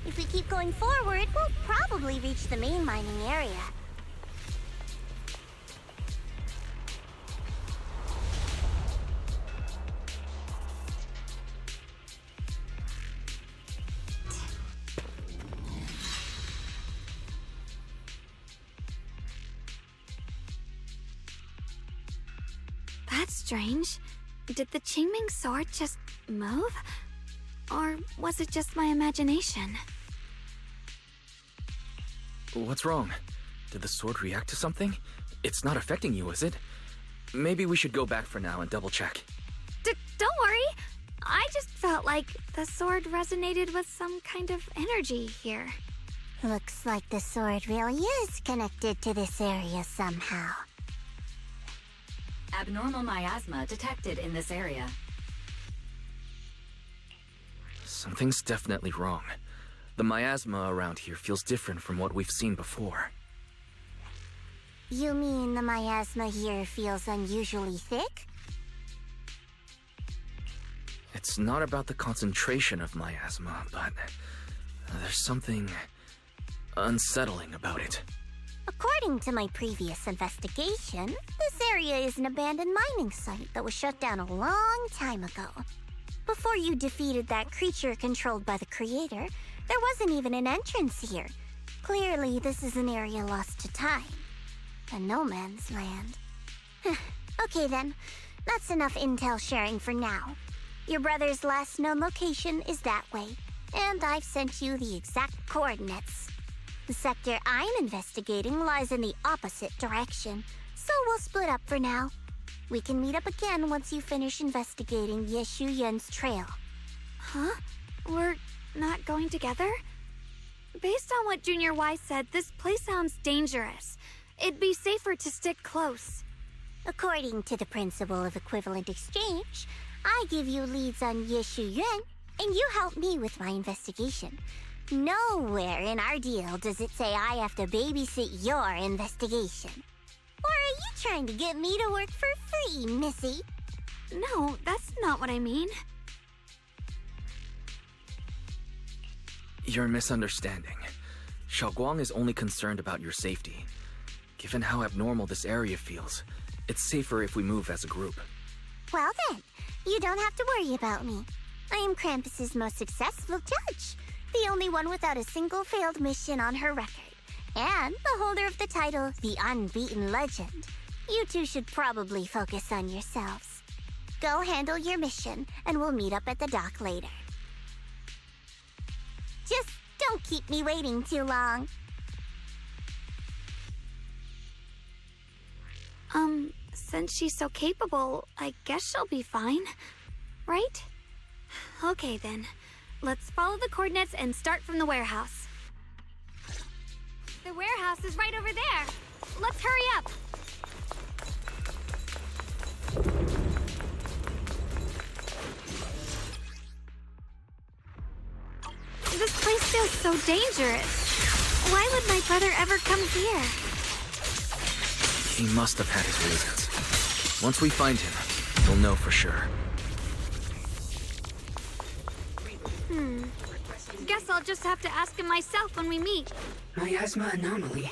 If we keep going forward, we'll probably reach the main mining area. That's strange. Did the Qingming sword just move? Or was it just my imagination? What's wrong? Did the sword react to something? It's not affecting you, is it? Maybe we should go back for now and double check. Don't worry. I just felt like the sword resonated with some kind of energy here. Looks like the sword really is connected to this area somehow. Abnormal miasma detected in this area. Something's definitely wrong. The miasma around here feels different from what we've seen before. You mean the miasma here feels unusually thick? It's not about the concentration of miasma, but there's something unsettling about it. According to my previous investigation, this area is an abandoned mining site that was shut down a long time ago. Before you defeated that creature controlled by the creator, there wasn't even an entrance here. Clearly, this is an area lost to time. A no man's land. Okay then, that's enough intel sharing for now. Your brother's last known location is that way, and I've sent you the exact coordinates. The sector I'm investigating lies in the opposite direction, so we'll split up for now. We can meet up again once you finish investigating Ye Shuyuan's trail. Huh? We're not going together? Based on what Junior Y said, this place sounds dangerous. It'd be safer to stick close. According to the principle of equivalent exchange, I give you leads on Yue, and you help me with my investigation. Nowhere in our deal does it say I have to babysit your investigation. Or are you trying to get me to work for free, Missy? No, that's not what I mean. You're misunderstanding. Xiaoguang is only concerned about your safety. Given how abnormal this area feels, it's safer if we move as a group. Well then, you don't have to worry about me. I am Krampus's most successful judge, the only one without a single failed mission on her record, and the holder of the title, the Unbeaten Legend. You two should probably focus on yourselves. Go handle your mission, and we'll meet up at the dock later. Just don't keep me waiting too long. Since she's so capable, I guess she'll be fine, right? Okay then, let's follow the coordinates and start from the warehouse. The warehouse is right over there. Let's hurry up. This place feels so dangerous. Why would my brother ever come here? He must have had his reasons. Once we find him, we'll know for sure. Guess I'll just have to ask him myself when we meet. Miasma anomaly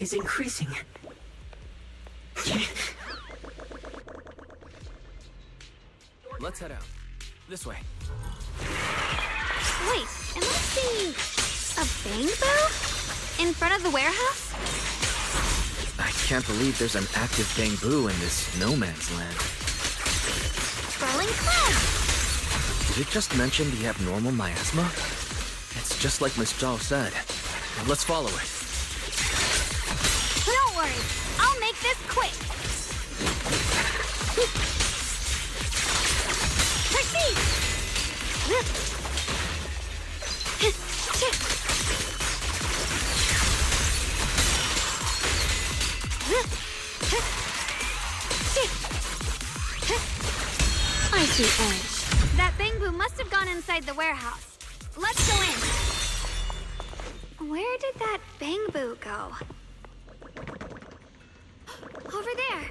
is increasing. Let's head out. This way. Wait, am I seeing a bamboo? In front of the warehouse? I can't believe there's an active bamboo in this no man's land. Rolling clouds! Did it just mention the abnormal miasma? It's just like Miss Zhao said. Let's follow it. Don't worry, I'll make this quick. Proceed! I see orange. That bamboo must have gone inside the warehouse. Let's go in. Where did that bamboo go? Over there.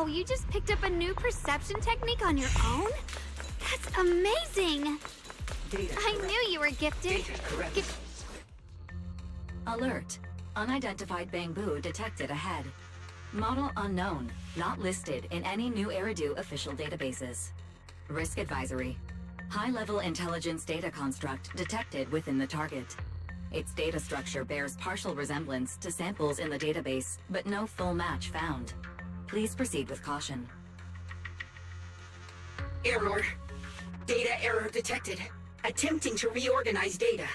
You just picked up a new perception technique on your own? That's amazing! I knew you were gifted. Alert. Unidentified bamboo detected ahead. Model unknown, not listed in any new Eridu official databases. Risk advisory. High-level intelligence data construct detected within the target. Its data structure bears partial resemblance to samples in the database, but no full match found. Please proceed with caution. Error. Data error detected. Attempting to reorganize data.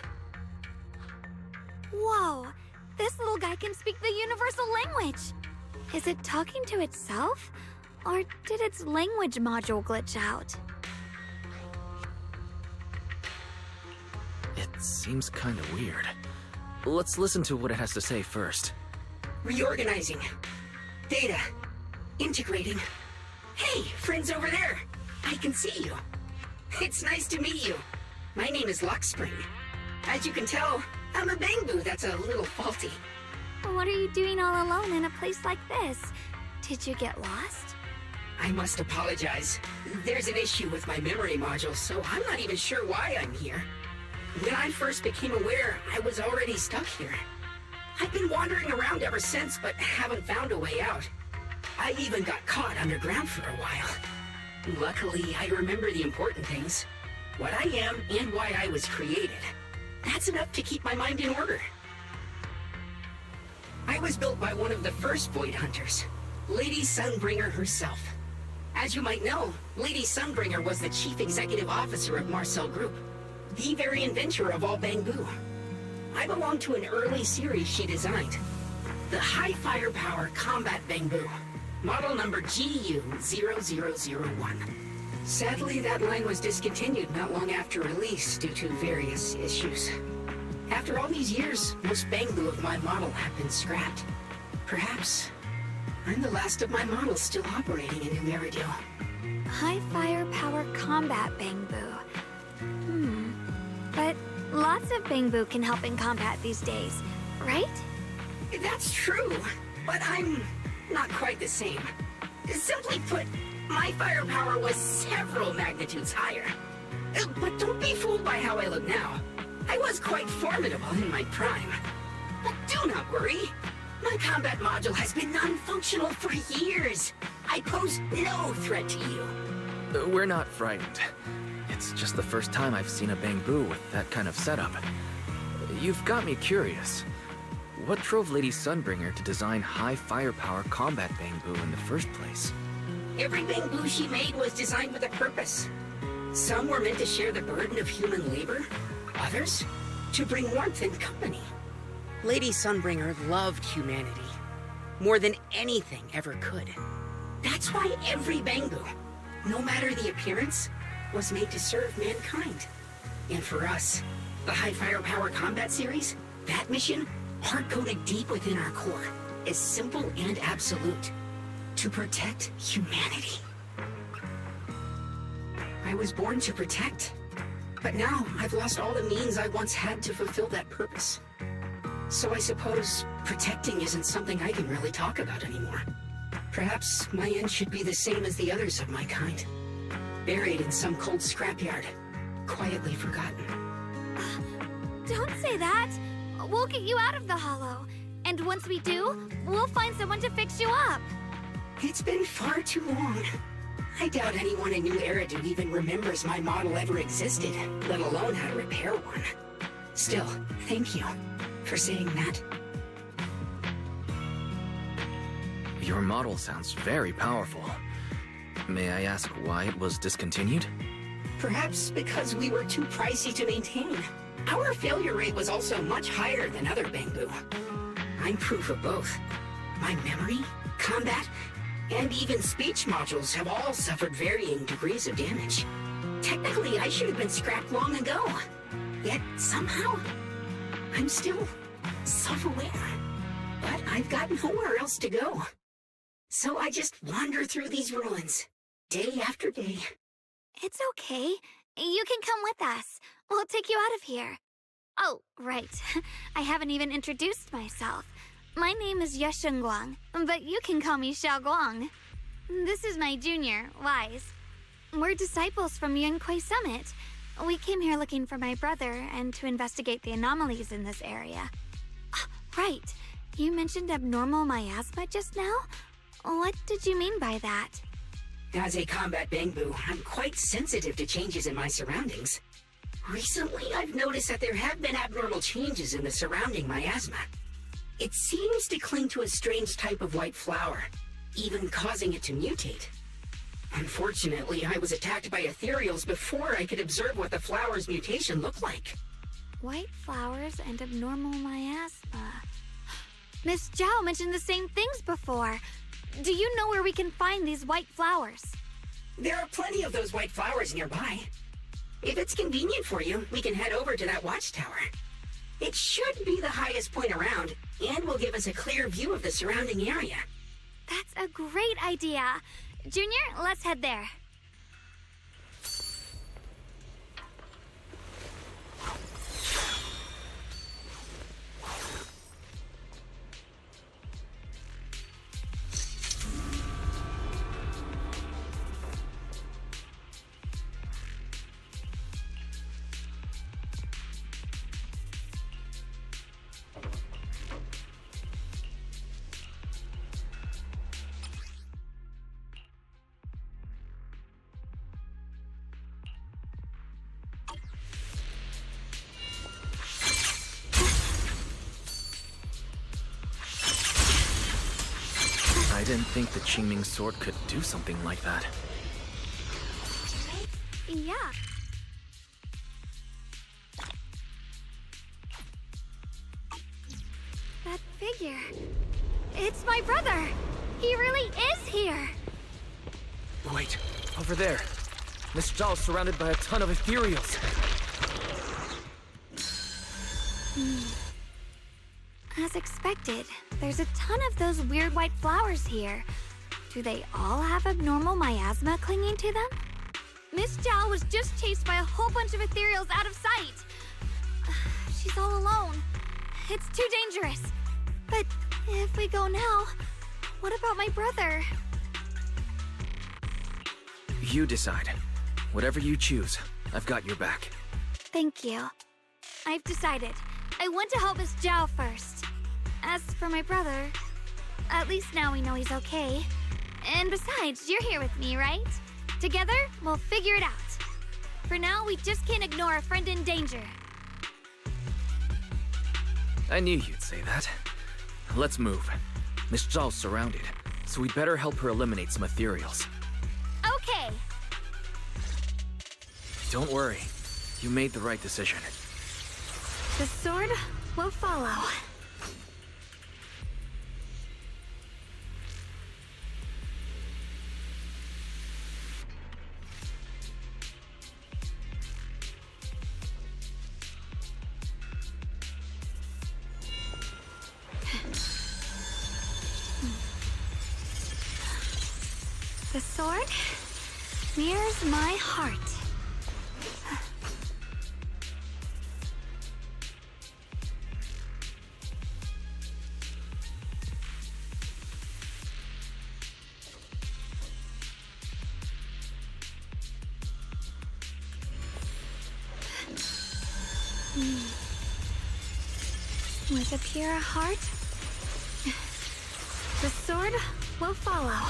Whoa! This little guy can speak the universal language! Is it talking to itself? Or did its language module glitch out? It seems kinda weird. Let's listen to what it has to say first. Reorganizing. Data. Integrating. Hey, friends over there! I can see you. It's nice to meet you. My name is Luckspring. As you can tell, I'm a bamboo that's a little faulty. What are you doing all alone in a place like this? Did you get lost? I must apologize. There's an issue with my memory module, so I'm not even sure why I'm here. When I first became aware, I was already stuck here. I've been wandering around ever since, but haven't found a way out. I even got caught underground for a while. Luckily, I remember the important things. What I am and why I was created. that's enough to keep my mind in order. I was built by one of the first Void Hunters, Lady Sunbringer herself. As you might know, Lady Sunbringer was the chief executive officer of Marcel Group, the very inventor of all Bangbu. I belong to an early series she designed, the High Firepower Combat Bangbu, model number GU0001. Sadly, that line was discontinued not long after release due to various issues. After all these years, most Bangbu of my model have been scrapped. Perhaps I'm the last of my models still operating in New Eridu. High firepower combat Bangbu. But lots of Bangbu can help in combat these days, right? That's true, but I'm not quite the same. Simply put, my firepower was several magnitudes higher. But don't be fooled by how I look now. I was quite formidable in my prime. But do not worry. My combat module has been non-functional for years. I pose no threat to you. We're not frightened. It's just the first time I've seen a Bangbu with that kind of setup. You've got me curious. What drove Lady Sunbringer to design high firepower combat Bangbu in the first place? Every Bangbu she made was designed with a purpose. Some were meant to share the burden of human labor. Others, to bring warmth and company. Lady Sunbringer loved humanity more than anything ever could. That's why every Bangbu, no matter the appearance, was made to serve mankind. And for us, the High Firepower Combat Series, that mission, hard-coded deep within our core, is simple and absolute. To protect humanity. I was born to protect, but now I've lost all the means I once had to fulfill that purpose. So I suppose protecting isn't something I can really talk about anymore. Perhaps my end should be the same as the others of my kind. Buried in some cold scrapyard, quietly forgotten. Don't say that. We'll get you out of the hollow. And once we do, we'll find someone to fix you up. It's been far too long. I doubt anyone in New Eridu even remembers my model ever existed, let alone how to repair one. Still, thank you for saying that. Your model sounds very powerful. May I ask why it was discontinued? Perhaps because we were too pricey to maintain. Our failure rate was also much higher than other Bangbu. I'm proof of both. My memory, combat, and even speech modules have all suffered varying degrees of damage. Technically, I should have been scrapped long ago. Yet, somehow, I'm still self-aware. But I've got nowhere else to go. So I just wander through these ruins, day after day. It's okay. You can come with us. We'll take you out of here. Oh, right. I haven't even introduced myself. My name is Guang, but you can call me Guang. This is my junior, Wise. We're disciples from Yunquay Summit. We came here looking for my brother and to investigate the anomalies in this area. Right. You mentioned abnormal miasma just now? What did you mean by that? As a combat Bangbu, I'm quite sensitive to changes in my surroundings. Recently, I've noticed that there have been abnormal changes in the surrounding miasma. It seems to cling to a strange type of white flower, even causing it to mutate. Unfortunately, I was attacked by ethereals before I could observe what the flower's mutation looked like. White flowers and abnormal miasma. Miss Zhao mentioned the same things before. Do you know where we can find these white flowers? There are plenty of those white flowers nearby. If it's convenient for you, we can head over to that watchtower. It should be the highest point around, and will give us a clear view of the surrounding area. That's a great idea. Junior, let's head there. didn't think the Qingming sword could do something like that. Yeah. That figure. It's my brother! He really is here! Wait, over there. Miss Zhao's surrounded by a ton of ethereals. As expected, there's a ton of those weird white flowers here. Do they all have abnormal miasma clinging to them? Miss Zhao was just chased by a whole bunch of ethereals out of sight. She's all alone. It's too dangerous. But if we go now, what about my brother? You decide. Whatever you choose, I've got your back. Thank you. I've decided. I want to help Miss Zhao first. As for my brother, at least now we know he's okay. And besides, you're here with me, right? Together, we'll figure it out. For now, we just can't ignore a friend in danger. I knew you'd say that. Let's move. Miss Zhao's surrounded, so we'd better help her eliminate some ethereals. Okay. Don't worry. You made the right decision. The sword will follow. The sword mirrors my heart. With a pure heart, the sword will follow.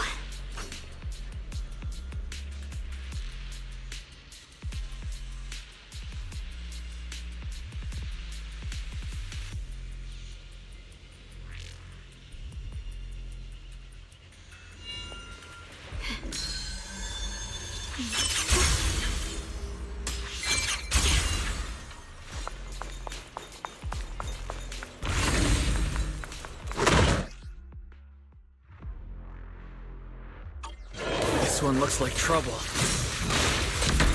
This one looks like trouble.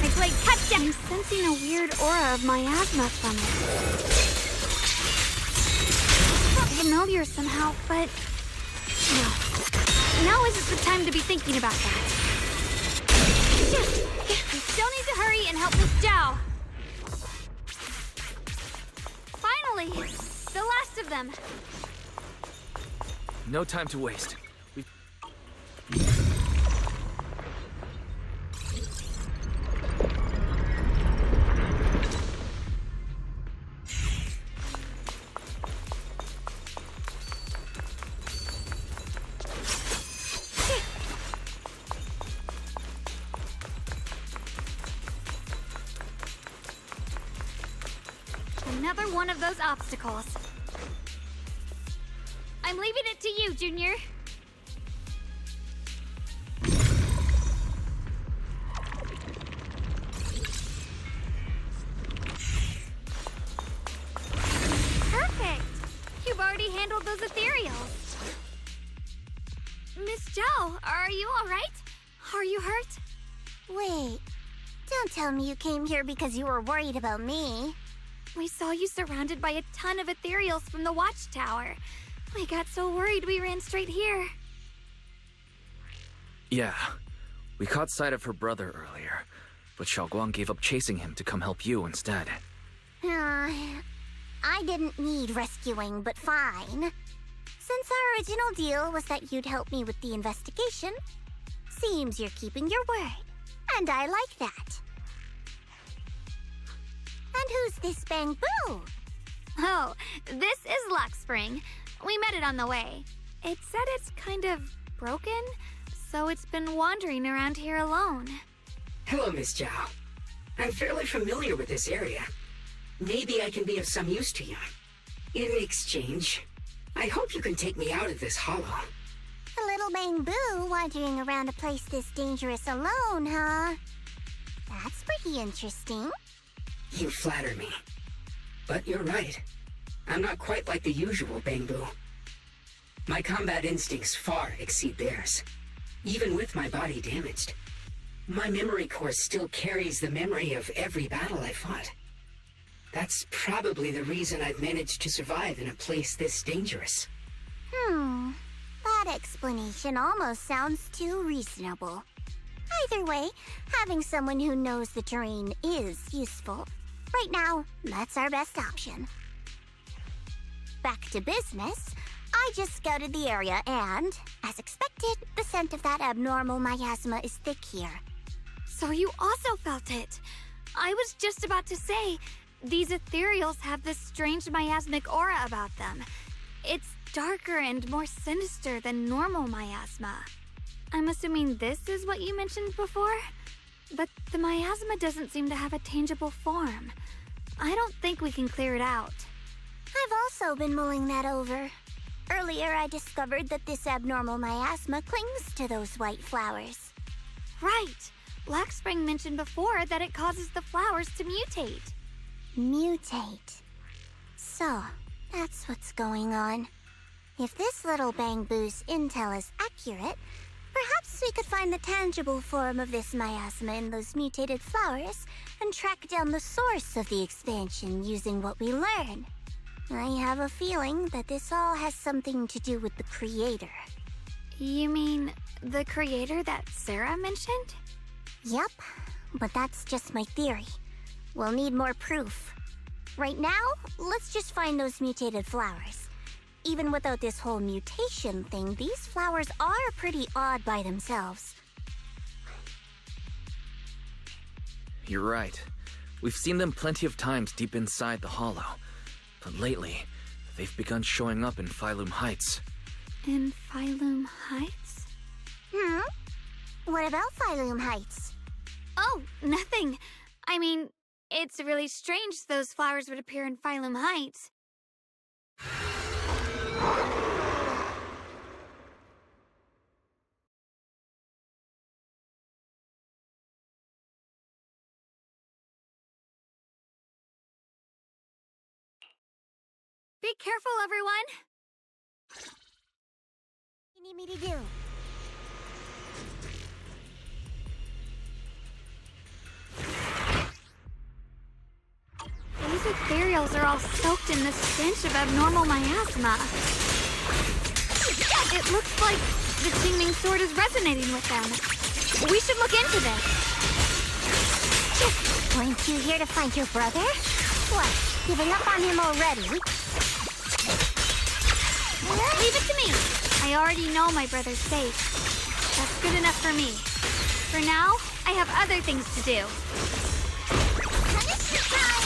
I played catch-up. I'm sensing a weird aura of miasma from it. It felt familiar somehow, but no. Now isn't the time to be thinking about that. Shit! We still need to hurry and help Miss Zhao. Finally, the last of them. No time to waste. Another one of those obstacles. I'm leaving it to you, Junior. Perfect! You've already handled those ethereals. Miss Zhao, are you all right? Are you hurt? Wait, don't tell me you came here because you were worried about me. We saw you surrounded by a ton of ethereals from the watchtower. We got so worried we ran straight here. Yeah, we caught sight of her brother earlier, but Xiaoguang gave up chasing him to come help you instead. I didn't need rescuing, but fine. Since our original deal was that you'd help me with the investigation, seems you're keeping your word, and I like that. And who's this Bamboo? Oh, this is Luckspring. We met it on the way. It said it's kind of broken, so it's been wandering around here alone. Hello, Miss Zhao. I'm fairly familiar with this area. Maybe I can be of some use to you. In exchange, I hope you can take me out of this hollow. A little little bamboo wandering around a place this dangerous alone, huh? That's pretty interesting. You flatter me. But you're right. I'm not quite like the usual bamboo. My combat instincts far exceed theirs. Even with my body damaged, my memory core still carries the memory of every battle I fought. That's probably the reason I've managed to survive in a place this dangerous. That explanation almost sounds too reasonable. Either way, having someone who knows the terrain is useful. Right now, that's our best option. Back to business. I just scouted the area and, as expected, the scent of that abnormal miasma is thick here. So you also felt it. I was just about to say, these ethereals have this strange miasmic aura about them. It's darker and more sinister than normal miasma. I'm assuming this is what you mentioned before? But the miasma doesn't seem to have a tangible form. I don't think we can clear it out. I've also been mulling that over. Earlier, I discovered that this abnormal miasma clings to those white flowers. Right. Black Spring mentioned before that it causes the flowers to mutate. Mutate. So, that's what's going on. If this little bamboo's intel is accurate, perhaps we could find the tangible form of this miasma in those mutated flowers and track down the source of the expansion using what we learn. I have a feeling that this all has something to do with the creator. You mean the creator that Sarah mentioned? Yep, but that's just my theory. We'll need more proof. Right now, let's just find those mutated flowers. Even without this whole mutation thing, these flowers are pretty odd by themselves. You're right. We've seen them plenty of times deep inside the hollow. But lately, they've begun showing up in Phylum Heights. In Phylum Heights? What about Phylum Heights? Oh, nothing. I mean, it's really strange those flowers would appear in Phylum Heights. Be careful, everyone! What do you need me to do? These ethereals are all soaked in the stench of abnormal miasma. It looks like the Qingming sword is resonating with them. We should look into this. Weren't you here to find your brother? What, giving up on him already? Leave it to me. I already know my brother's safe. That's good enough for me. For now, I have other things to do. Punishment time!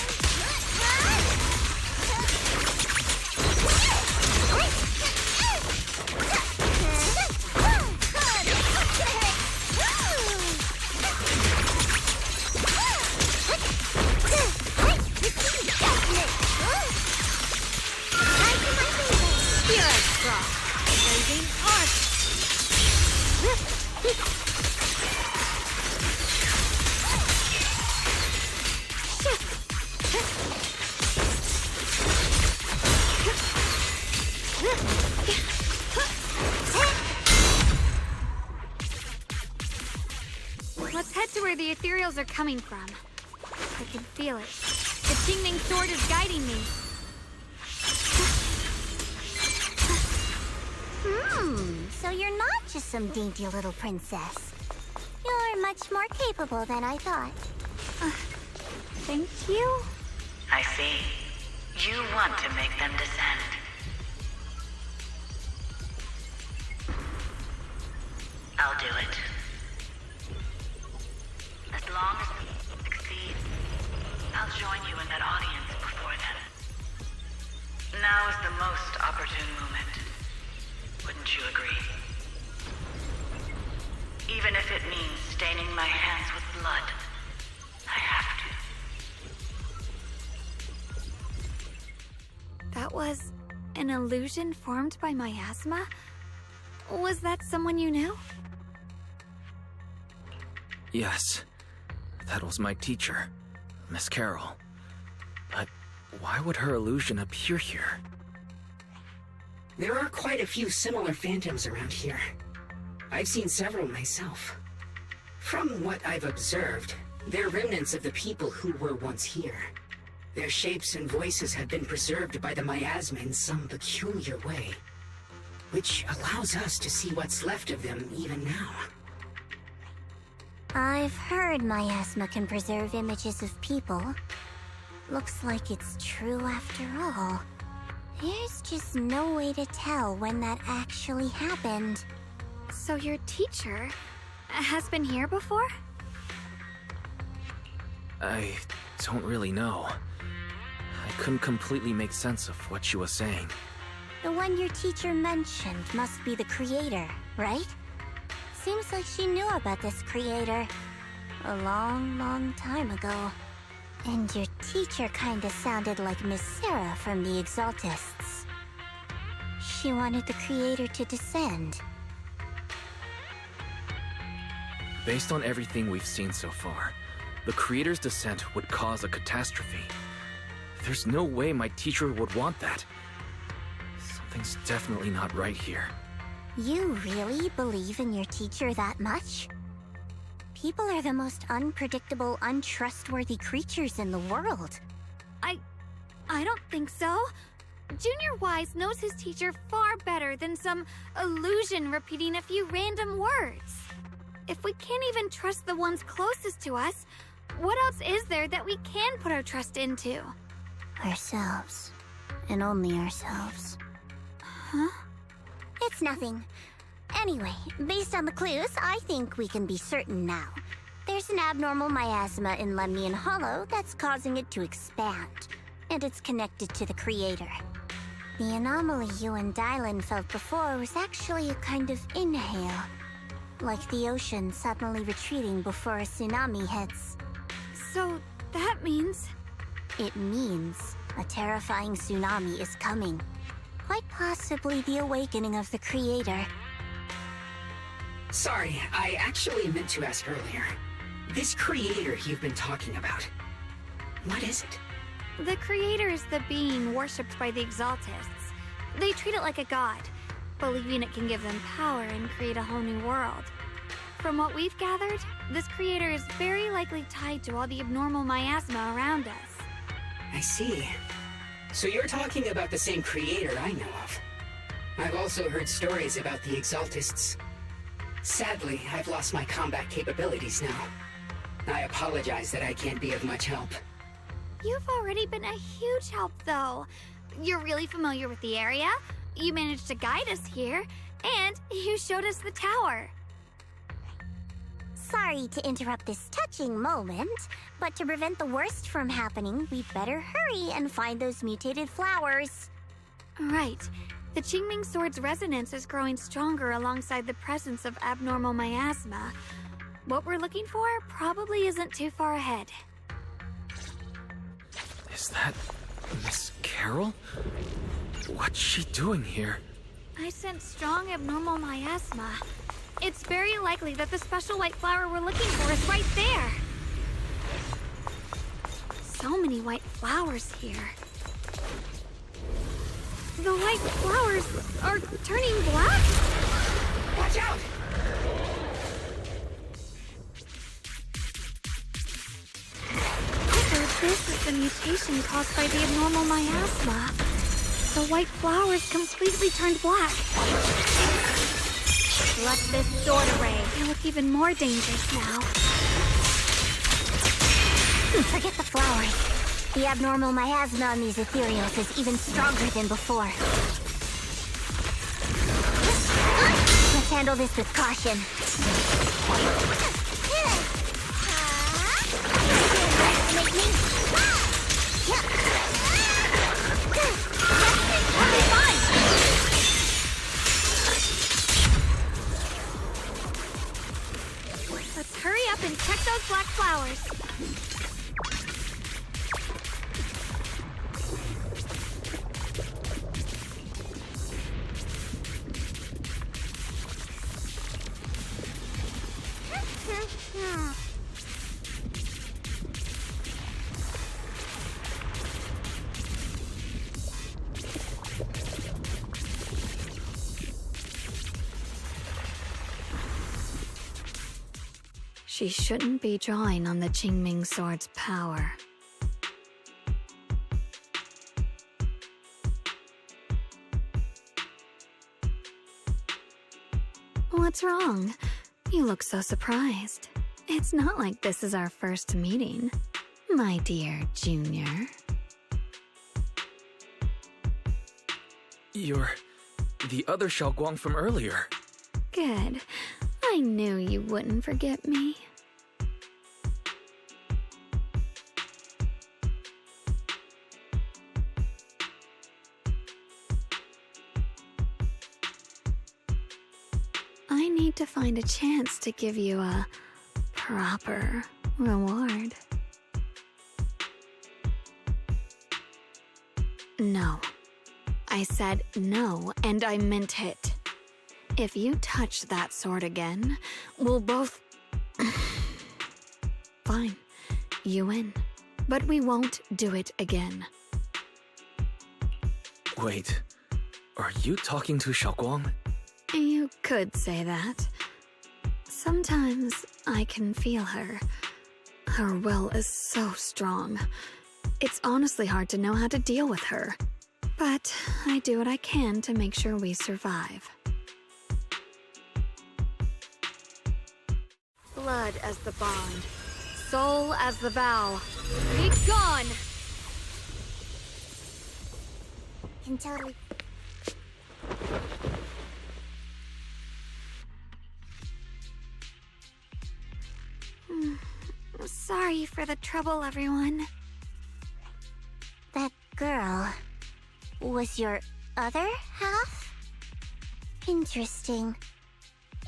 Let's head to where the ethereals are coming from. I can feel it. The Qingming sword is guiding me. So you're not just some dainty little princess. You're much more capable than I thought. Thank you. I see. You want to make them descend. I'll do it. As long as you succeed, I'll join you in that audience before then. Now is the most opportune moment. Wouldn't you agree? Even if it means staining my hands with blood, I have to. That was an illusion formed by miasma? Was that someone you knew? Yes. That was my teacher, Miss Carol. But why would her illusion appear here? There are quite a few similar phantoms around here. I've seen several myself. From what I've observed, they're remnants of the people who were once here. Their shapes and voices have been preserved by the miasma in some peculiar way, which allows us to see what's left of them even now. I've heard miasma can preserve images of people. Looks like it's true after all. There's just no way to tell when that actually happened. So your teacher has been here before? I don't really know. I couldn't completely make sense of what she was saying. The one your teacher mentioned must be the creator, right? Seems like she knew about this creator a long, long time ago. And your teacher kinda sounded like Miss Sarah from the Exaltists. She wanted the creator to descend. Based on everything we've seen so far, the creator's descent would cause a catastrophe. There's no way my teacher would want that. Something's definitely not right here. You really believe in your teacher that much? People are the most unpredictable, untrustworthy creatures in the world. I don't think so. Junior Wise knows his teacher far better than some illusion repeating a few random words. If we can't even trust the ones closest to us, what else is there that we can put our trust into? Ourselves. And only ourselves. Huh? It's nothing. Anyway, based on the clues, I think we can be certain now. There's an abnormal miasma in Lemnian Hollow that's causing it to expand, and it's connected to the creator. The anomaly you and Dylan felt before was actually a kind of inhale, like the ocean suddenly retreating before a tsunami hits. So that means... It means a terrifying tsunami is coming. Quite possibly the awakening of the creator. Sorry, I actually meant to ask earlier. This creator you've been talking about, what is it? The creator is the being worshipped by the Exaltists. They treat it like a god, believing it can give them power and create a whole new world. From what we've gathered, this creator is very likely tied to all the abnormal miasma around us. I see. So you're talking about the same creator I know of. I've also heard stories about the Exaltists. Sadly, I've lost my combat capabilities now. I apologize that I can't be of much help. You've already been a huge help, though. You're really familiar with the area, you managed to guide us here, and you showed us the tower. Sorry to interrupt this touching moment, but to prevent the worst from happening, we'd better hurry and find those mutated flowers. Right. The Qingming Sword's resonance is growing stronger alongside the presence of abnormal miasma. What we're looking for probably isn't too far ahead. Is that Miss Carol? What's she doing here? I sense strong abnormal miasma. It's very likely that the special white flower we're looking for is right there. So many white flowers here. The white flowers are turning black? Watch out! So this is the mutation caused by the abnormal miasma. The white flowers completely turned black. Let this sword array. They look even more dangerous now. Forget the flowers. The abnormal miasma on these ethereals is even stronger than before. Let's handle this with caution. Make me... Let's hurry up and check those black flowers. She shouldn't be drawing on the Qingming sword's power. What's wrong? You look so surprised. It's not like this is our first meeting, my dear Junior. You're the other Xiaoguang from earlier. Good. I knew you wouldn't forget me. I need to find a chance to give you a proper reward. No. I said no, and I meant it. If you touch that sword again, we'll both... Fine. You win. But we won't do it again. Wait, are you talking to Xiaoguang? You could say that. Sometimes I can feel her. Her will is so strong. It's honestly hard to know how to deal with her. But I do what I can to make sure we survive. Blood as the bond, soul as the vow. Be gone! Can totally. Sorry for the trouble, everyone. That girl was your other half? Interesting.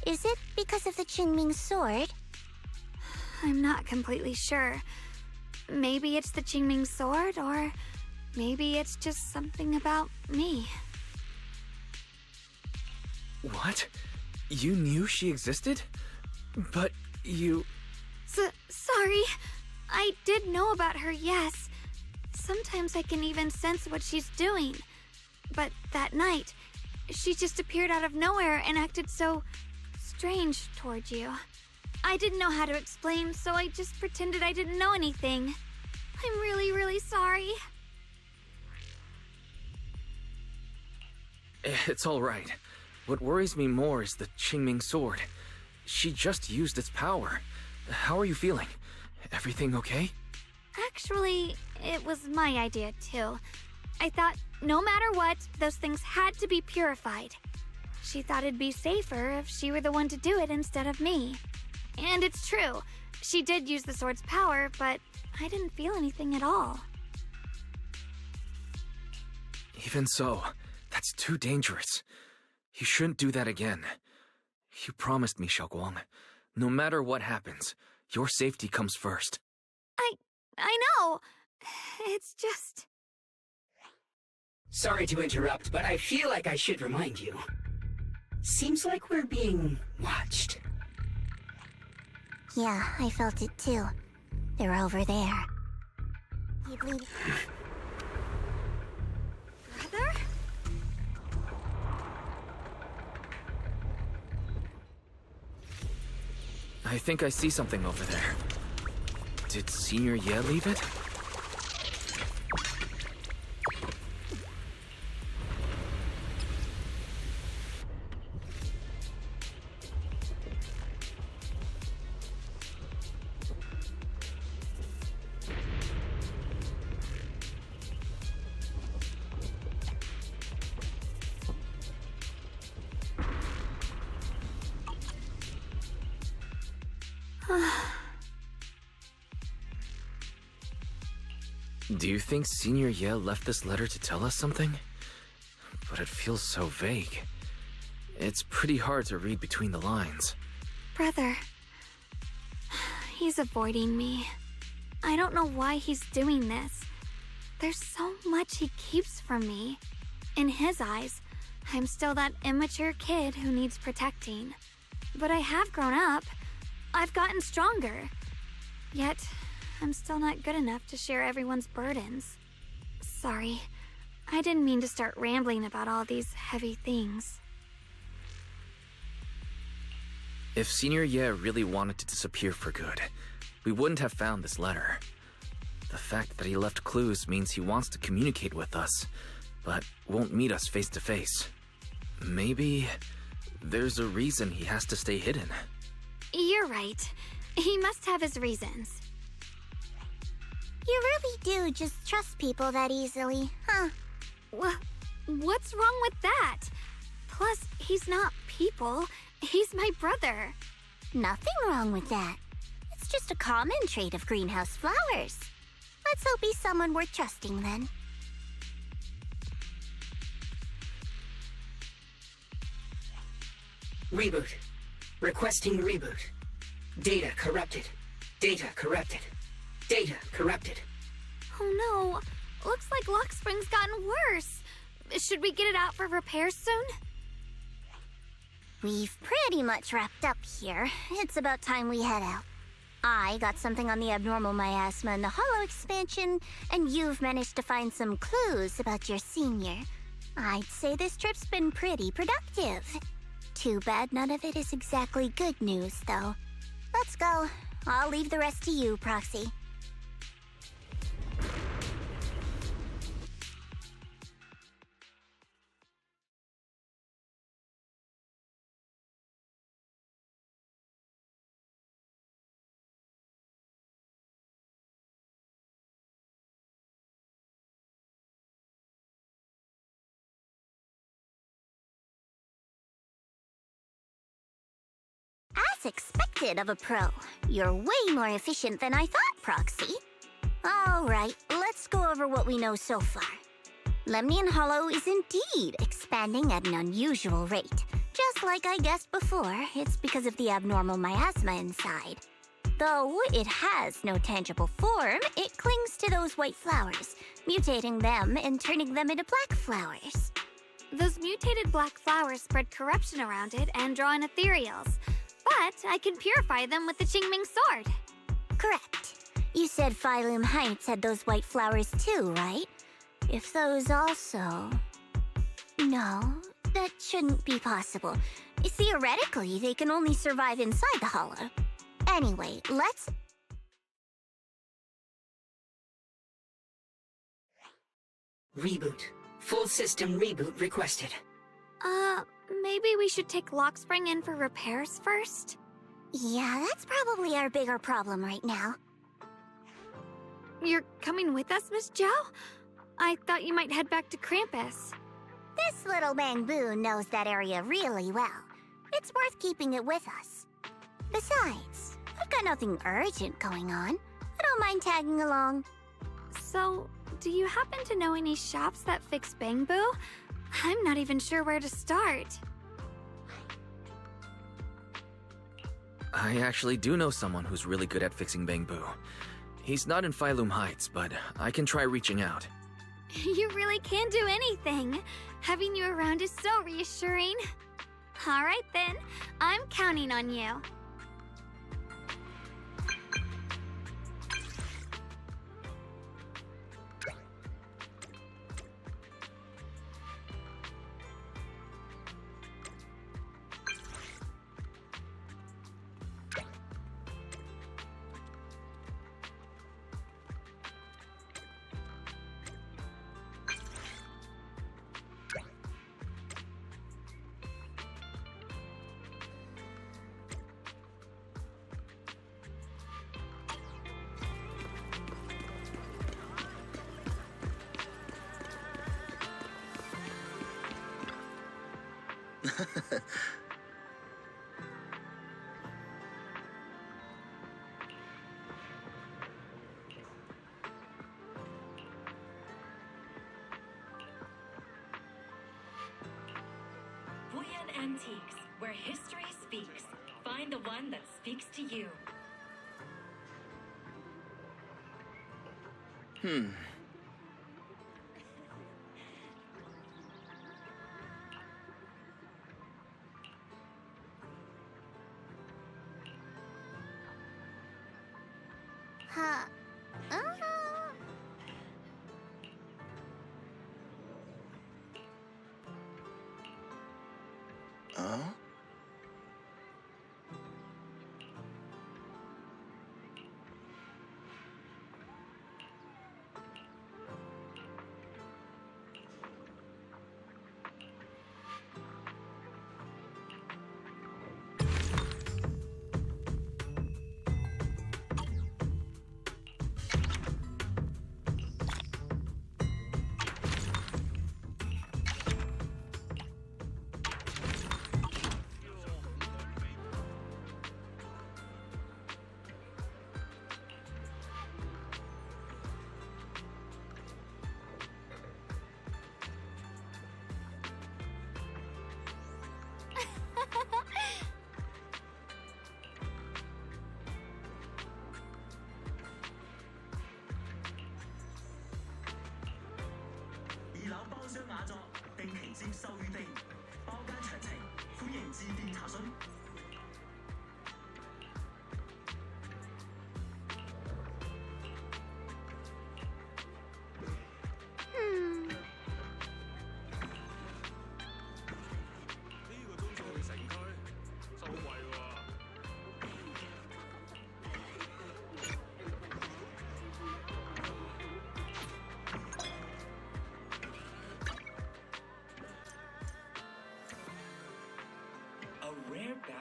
Is it because of the Qingming sword? I'm not completely sure. Maybe it's the Qingming sword, or maybe it's just something about me. What? You knew she existed? But you... Sorry. I did know about her, yes. Sometimes I can even sense what she's doing. But that night, she just appeared out of nowhere and acted so strange toward you. I didn't know how to explain, so I just pretended I didn't know anything. I'm really, really sorry. It's all right. What worries me more is the Qingming sword. She just used its power. How are you feeling? Everything okay? Actually, it was my idea too. I thought no matter what, those things had to be purified. She thought it'd be safer if she were the one to do it instead of me. And it's true. She did use the sword's power, but I didn't feel anything at all. Even so, that's too dangerous. You shouldn't do that again. You promised me, Xiaoguang. No matter what happens, your safety comes first. I know. It's just... Sorry to interrupt, but I feel like I should remind you. Seems like we're being watched. Yeah, I felt it too. They're over there. Brother? I think I see something over there. Did Senior Ye leave it? Do you think Senior Ye left this letter to tell us something? But it feels so vague. It's pretty hard to read between the lines. Brother. He's avoiding me. I don't know why he's doing this. There's so much he keeps from me. In his eyes, I'm still that immature kid who needs protecting. But I have grown up. I've gotten stronger. Yet, I'm still not good enough to share everyone's burdens. Sorry. I didn't mean to start rambling about all these heavy things. If Senior Ye really wanted to disappear for good, we wouldn't have found this letter. The fact that he left clues means he wants to communicate with us, but won't meet us face to face. Maybe there's a reason he has to stay hidden. You're right. He must have his reasons. You really do just trust people that easily, huh? What's wrong with that? Plus, he's not people. He's my brother. Nothing wrong with that. It's just a common trait of greenhouse flowers. Let's hope he's someone worth trusting then. Reboot. Requesting reboot. Data corrupted. Data corrupted. Data corrupted. Oh no. Looks like Lock Spring's gotten worse. Should we get it out for repairs soon? We've pretty much wrapped up here. It's about time we head out. I got something on the abnormal miasma and the hollow expansion, and you've managed to find some clues about your senior. I'd say this trip's been pretty productive. Too bad none of it is exactly good news, though. Let's go. I'll leave the rest to you, Proxy. As expected of a pro, you're way more efficient than I thought, Proxy. Alright, let's go over what we know so far. Lemnian Hollow is indeed expanding at an unusual rate. Just like I guessed before, it's because of the abnormal miasma inside. Though it has no tangible form, it clings to those white flowers, mutating them and turning them into black flowers. Those mutated black flowers spread corruption around it and draw in ethereals. But I can purify them with the Qingming sword. Correct. You said Phylum Heights had those white flowers too, right? If those also... No, that shouldn't be possible. Theoretically, they can only survive inside the hollow. Anyway, let's... Reboot. Full system reboot requested. Maybe we should take Lock Spring in for repairs first? Yeah, that's probably our bigger problem right now. You're coming with us, Miss Zhao? I thought you might head back to Krampus. This little bamboo knows that area really well. It's worth keeping it with us. Besides, I've got nothing urgent going on. I don't mind tagging along. So, do you happen to know any shops that fix bamboo? I'm not even sure where to start. I actually do know someone who's really good at fixing bamboo. He's not in Phylum Heights, but I can try reaching out. You really can do anything. Having you around is so reassuring. All right then, I'm counting on you. Antiques, where history speaks. Find the one that speaks to you. Huh.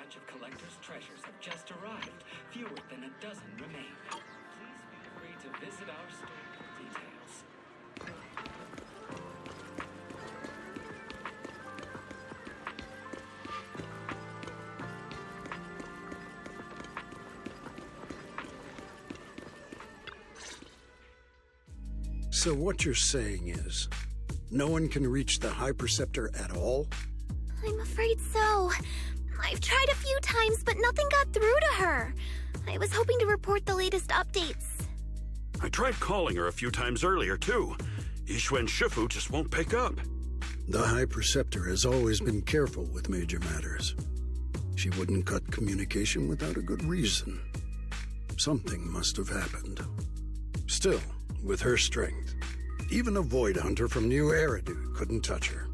batch of collector's treasures have just arrived. Fewer than a dozen remain. Please feel free to visit our store for details. So what you're saying is, no one can reach the High Preceptor at all? I'm afraid so. I've tried a few times, but nothing got through to her. I was hoping to report the latest updates. I tried calling her a few times earlier, too. Yixuan Shifu just won't pick up. The High Preceptor has always been careful with major matters. She wouldn't cut communication without a good reason. Something must have happened. Still, with her strength, even a Void Hunter from New Eridu couldn't touch her.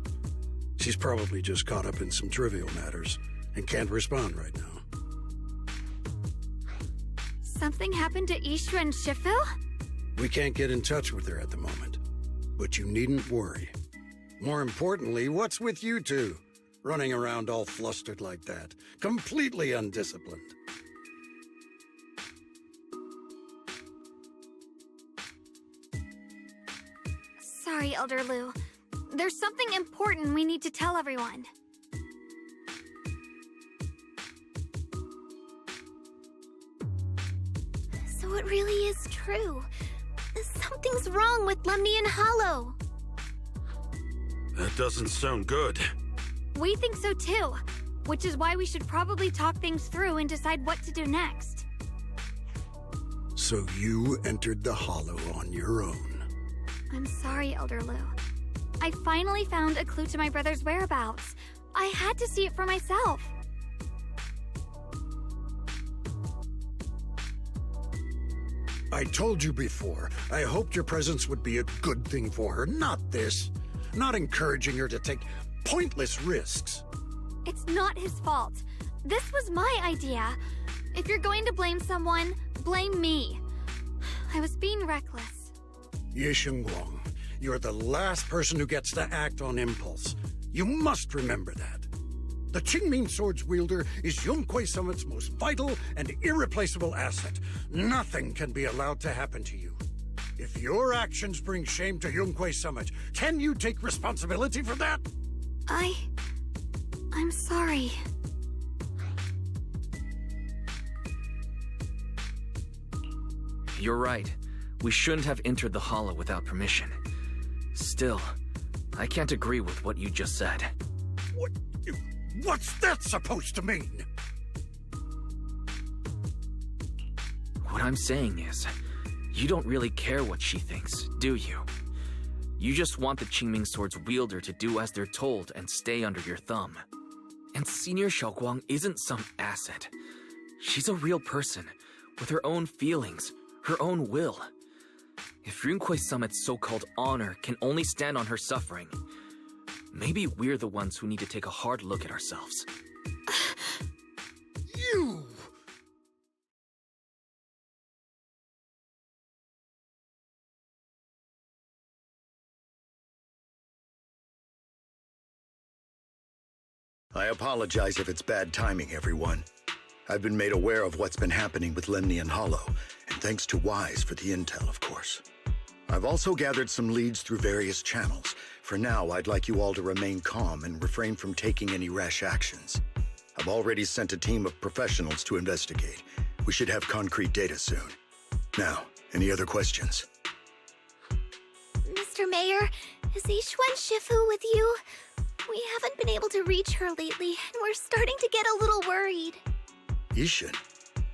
She's probably just caught up in some trivial matters and can't respond right now. Something happened to Yixuan Shifu? We can't get in touch with her at the moment, but you needn't worry. More importantly, what's with you two? Running around all flustered like that, completely undisciplined. Sorry, Elder Lu. There's something important we need to tell everyone. So it really is true. Something's wrong with Lemnian Hollow. That doesn't sound good. We think so too, which is why we should probably talk things through and decide what to do next. So you entered the Hollow on your own. I'm sorry, Elder Lu. I finally found a clue to my brother's whereabouts. I had to see it for myself. I told you before, I hoped your presence would be a good thing for her, not this. Not encouraging her to take pointless risks. It's not his fault. This was my idea. If you're going to blame someone, blame me. I was being reckless. Ye Shengguang, you're the last person who gets to act on impulse. You must remember that. The Qingming Sword's wielder is Yunquei Summit's most vital and irreplaceable asset. Nothing can be allowed to happen to you. If your actions bring shame to Yunquei Summit, can you take responsibility for that? I'm sorry. You're right. We shouldn't have entered the Hollow without permission. Still, I can't agree with what you just said. What's that supposed to mean? What I'm saying is, you don't really care what she thinks, do you? You just want the Qingming Sword's wielder to do as they're told and stay under your thumb. And Senior Xiaoguang isn't some asset. She's a real person, with her own feelings, her own will. If Yunquei Summit's so-called honor can only stand on her suffering, maybe we're the ones who need to take a hard look at ourselves. You! I apologize if it's bad timing, everyone. I've been made aware of what's been happening with Lemnian Hollow, and thanks to Wise for the intel, of course. I've also gathered some leads through various channels. For now, I'd like you all to remain calm and refrain from taking any rash actions. I've already sent a team of professionals to investigate. We should have concrete data soon. Now, any other questions? Mr. Mayor, is Yixuan Shifu with you? We haven't been able to reach her lately, and we're starting to get a little worried. Yixuan?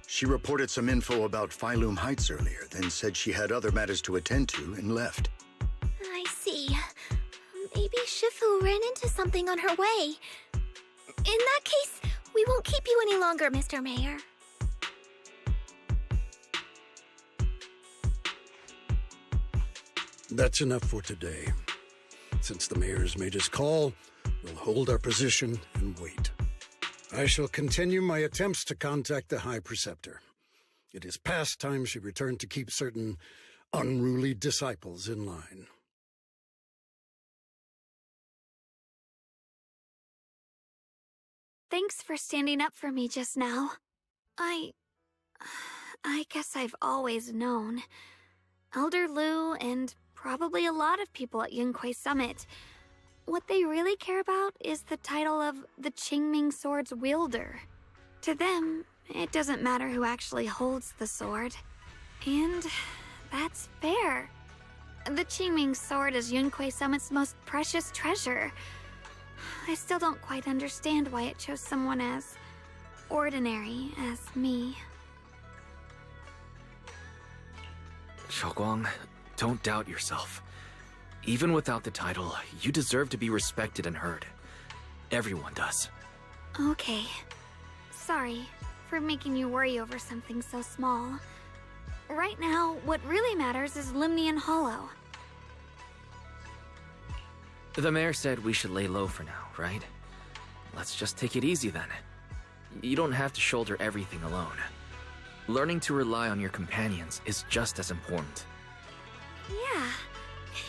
She reported some info about Phylum Heights earlier, then said she had other matters to attend to and left. I see. Maybe Shifu ran into something on her way. In that case, we won't keep you any longer, Mr. Mayor. That's enough for today. Since the mayor's made his call, we'll hold our position and wait. I shall continue my attempts to contact the High Preceptor. It is past time she returned to keep certain unruly disciples in line. thanks for standing up for me just now. I guess I've always known. Elder Lu and probably a lot of people at Yunquay Summit, what they really care about is the title of the Qingming Sword's wielder. To them, it doesn't matter who actually holds the sword. And that's fair. The Qingming Sword is Yunquay Summit's most precious treasure. I still don't quite understand why it chose someone as ordinary as me. Xiaoguang, don't doubt yourself. Even without the title, you deserve to be respected and heard. Everyone does. Okay. Sorry for making you worry over something so small. Right now, what really matters is Limnian Hollow. The mayor said we should lay low for now, right? Let's just take it easy then. You don't have to shoulder everything alone. Learning to rely on your companions is just as important. Yeah,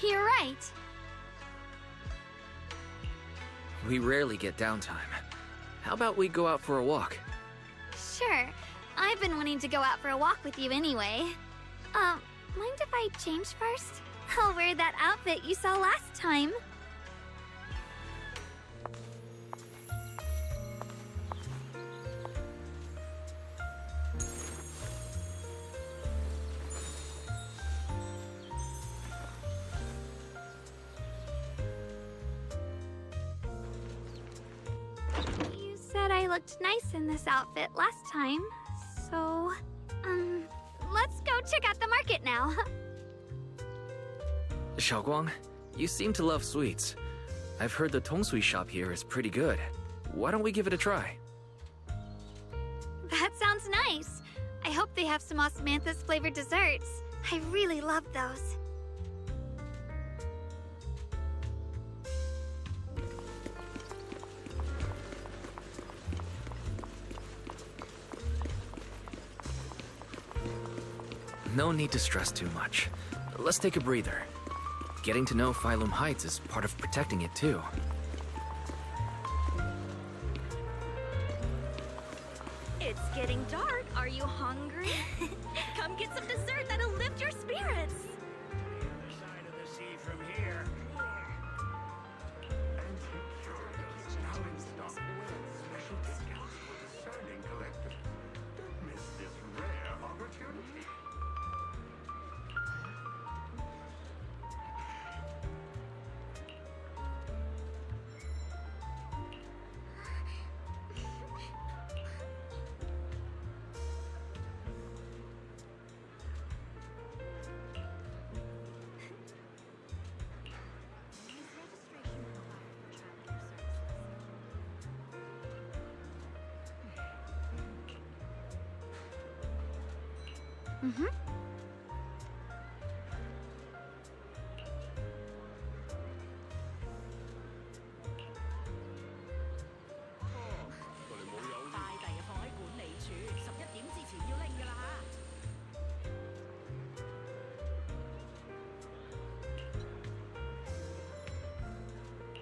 you're right. We rarely get downtime. How about we go out for a walk? Sure. I've been wanting to go out for a walk with you anyway. Mind if I change first? I'll wear that outfit you saw last time. You said I looked nice in this outfit last time, so, let's go check out the market now. Xiaoguang, you seem to love sweets. I've heard the Tongsui shop here is pretty good. Why don't we give it a try? That sounds nice. I hope they have some osmanthus-flavored desserts. I really love those. No need to stress too much. Let's take a breather. Getting to know Phylum Heights is part of protecting it too. It's getting dark. Are you hungry? Come get some dessert that'll lift your spirits. Side of the sea from here. Don't miss this rare opportunity. Mm-hmm.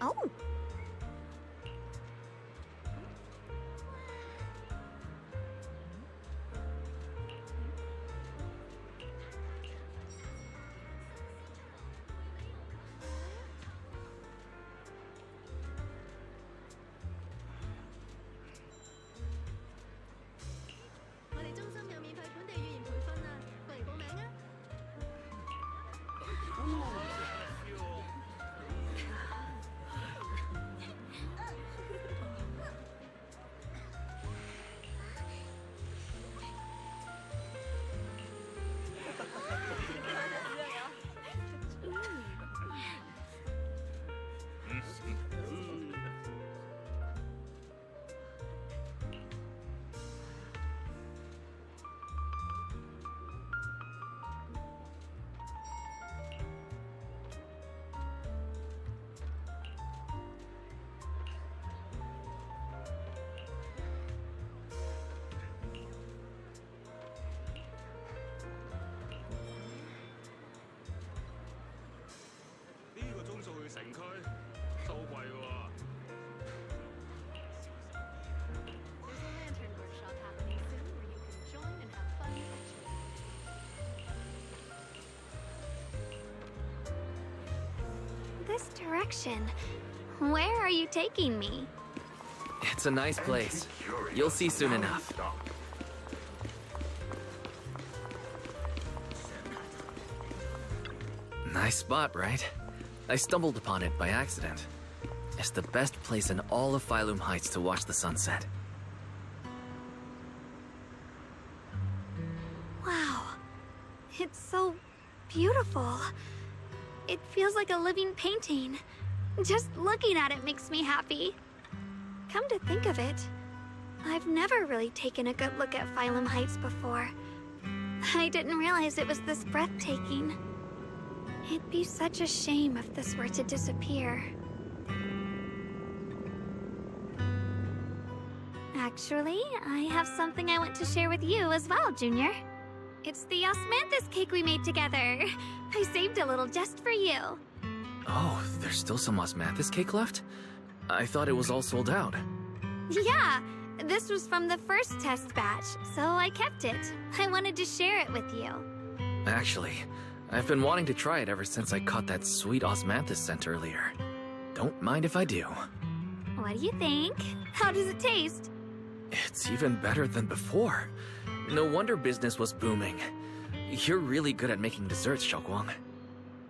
Oh. this direction. Where are you taking me? It's a nice place. You'll see soon enough. Nice spot, right? I stumbled upon it by accident. It's the best place in all of Phylum Heights to watch the sunset. Wow. It's so beautiful. It feels like a living painting. Just looking at it makes me happy. Come to think of it, I've never really taken a good look at Phylum Heights before. I didn't realize it was this breathtaking. It'd be such a shame if this were to disappear. Actually, I have something I want to share with you as well, Junior. It's the osmanthus cake we made together. I saved a little just for you. Oh, there's still some osmanthus cake left? I thought it was all sold out. Yeah, this was from the first test batch, so I kept it. I wanted to share it with you. Actually, I've been wanting to try it ever since I caught that sweet osmanthus scent earlier. Don't mind if I do. What do you think? How does it taste? It's even better than before. No wonder business was booming. You're really good at making desserts, Xiaoguang.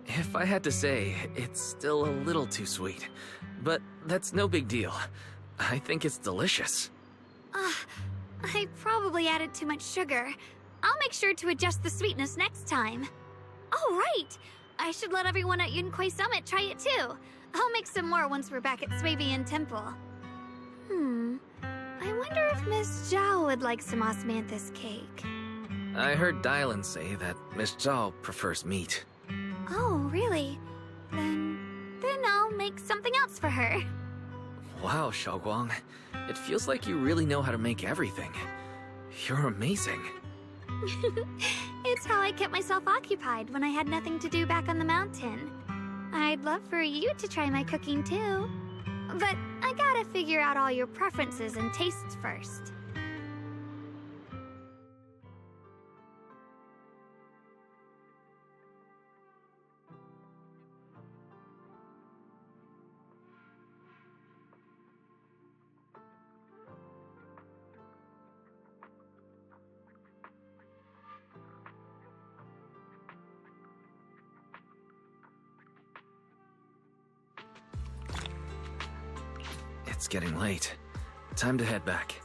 If I had to say, it's still a little too sweet. But that's no big deal. I think it's delicious. I probably added too much sugar. I'll make sure to adjust the sweetness next time. Oh, right! I should let everyone at Yunquay Summit try it too. I'll make some more once we're back at Swabian Temple. I wonder if Miss Zhao would like some osmanthus cake. I heard Dylan say that Miss Zhao prefers meat. Oh, really? Then I'll make something else for her. Wow, Xiaoguang. It feels like you really know how to make everything. You're amazing. It's how I kept myself occupied when I had nothing to do back on the mountain. I'd love for you to try my cooking too. But I gotta figure out all your preferences and tastes first. It's getting late. Time to head back.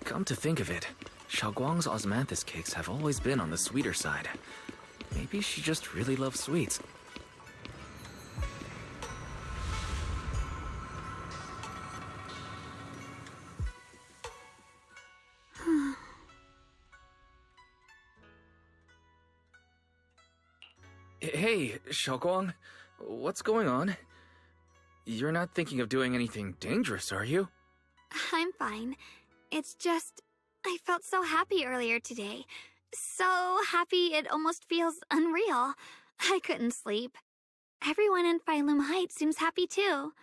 Come to think of it, Xiaoguang's osmanthus cakes have always been on the sweeter side. Maybe she just really loves sweets. Hey, Xiaoguang. What's going on? You're not thinking of doing anything dangerous, are you? I'm fine. It's just, I felt so happy earlier today. So happy it almost feels unreal. I couldn't sleep. Everyone in Phylum Heights seems happy too.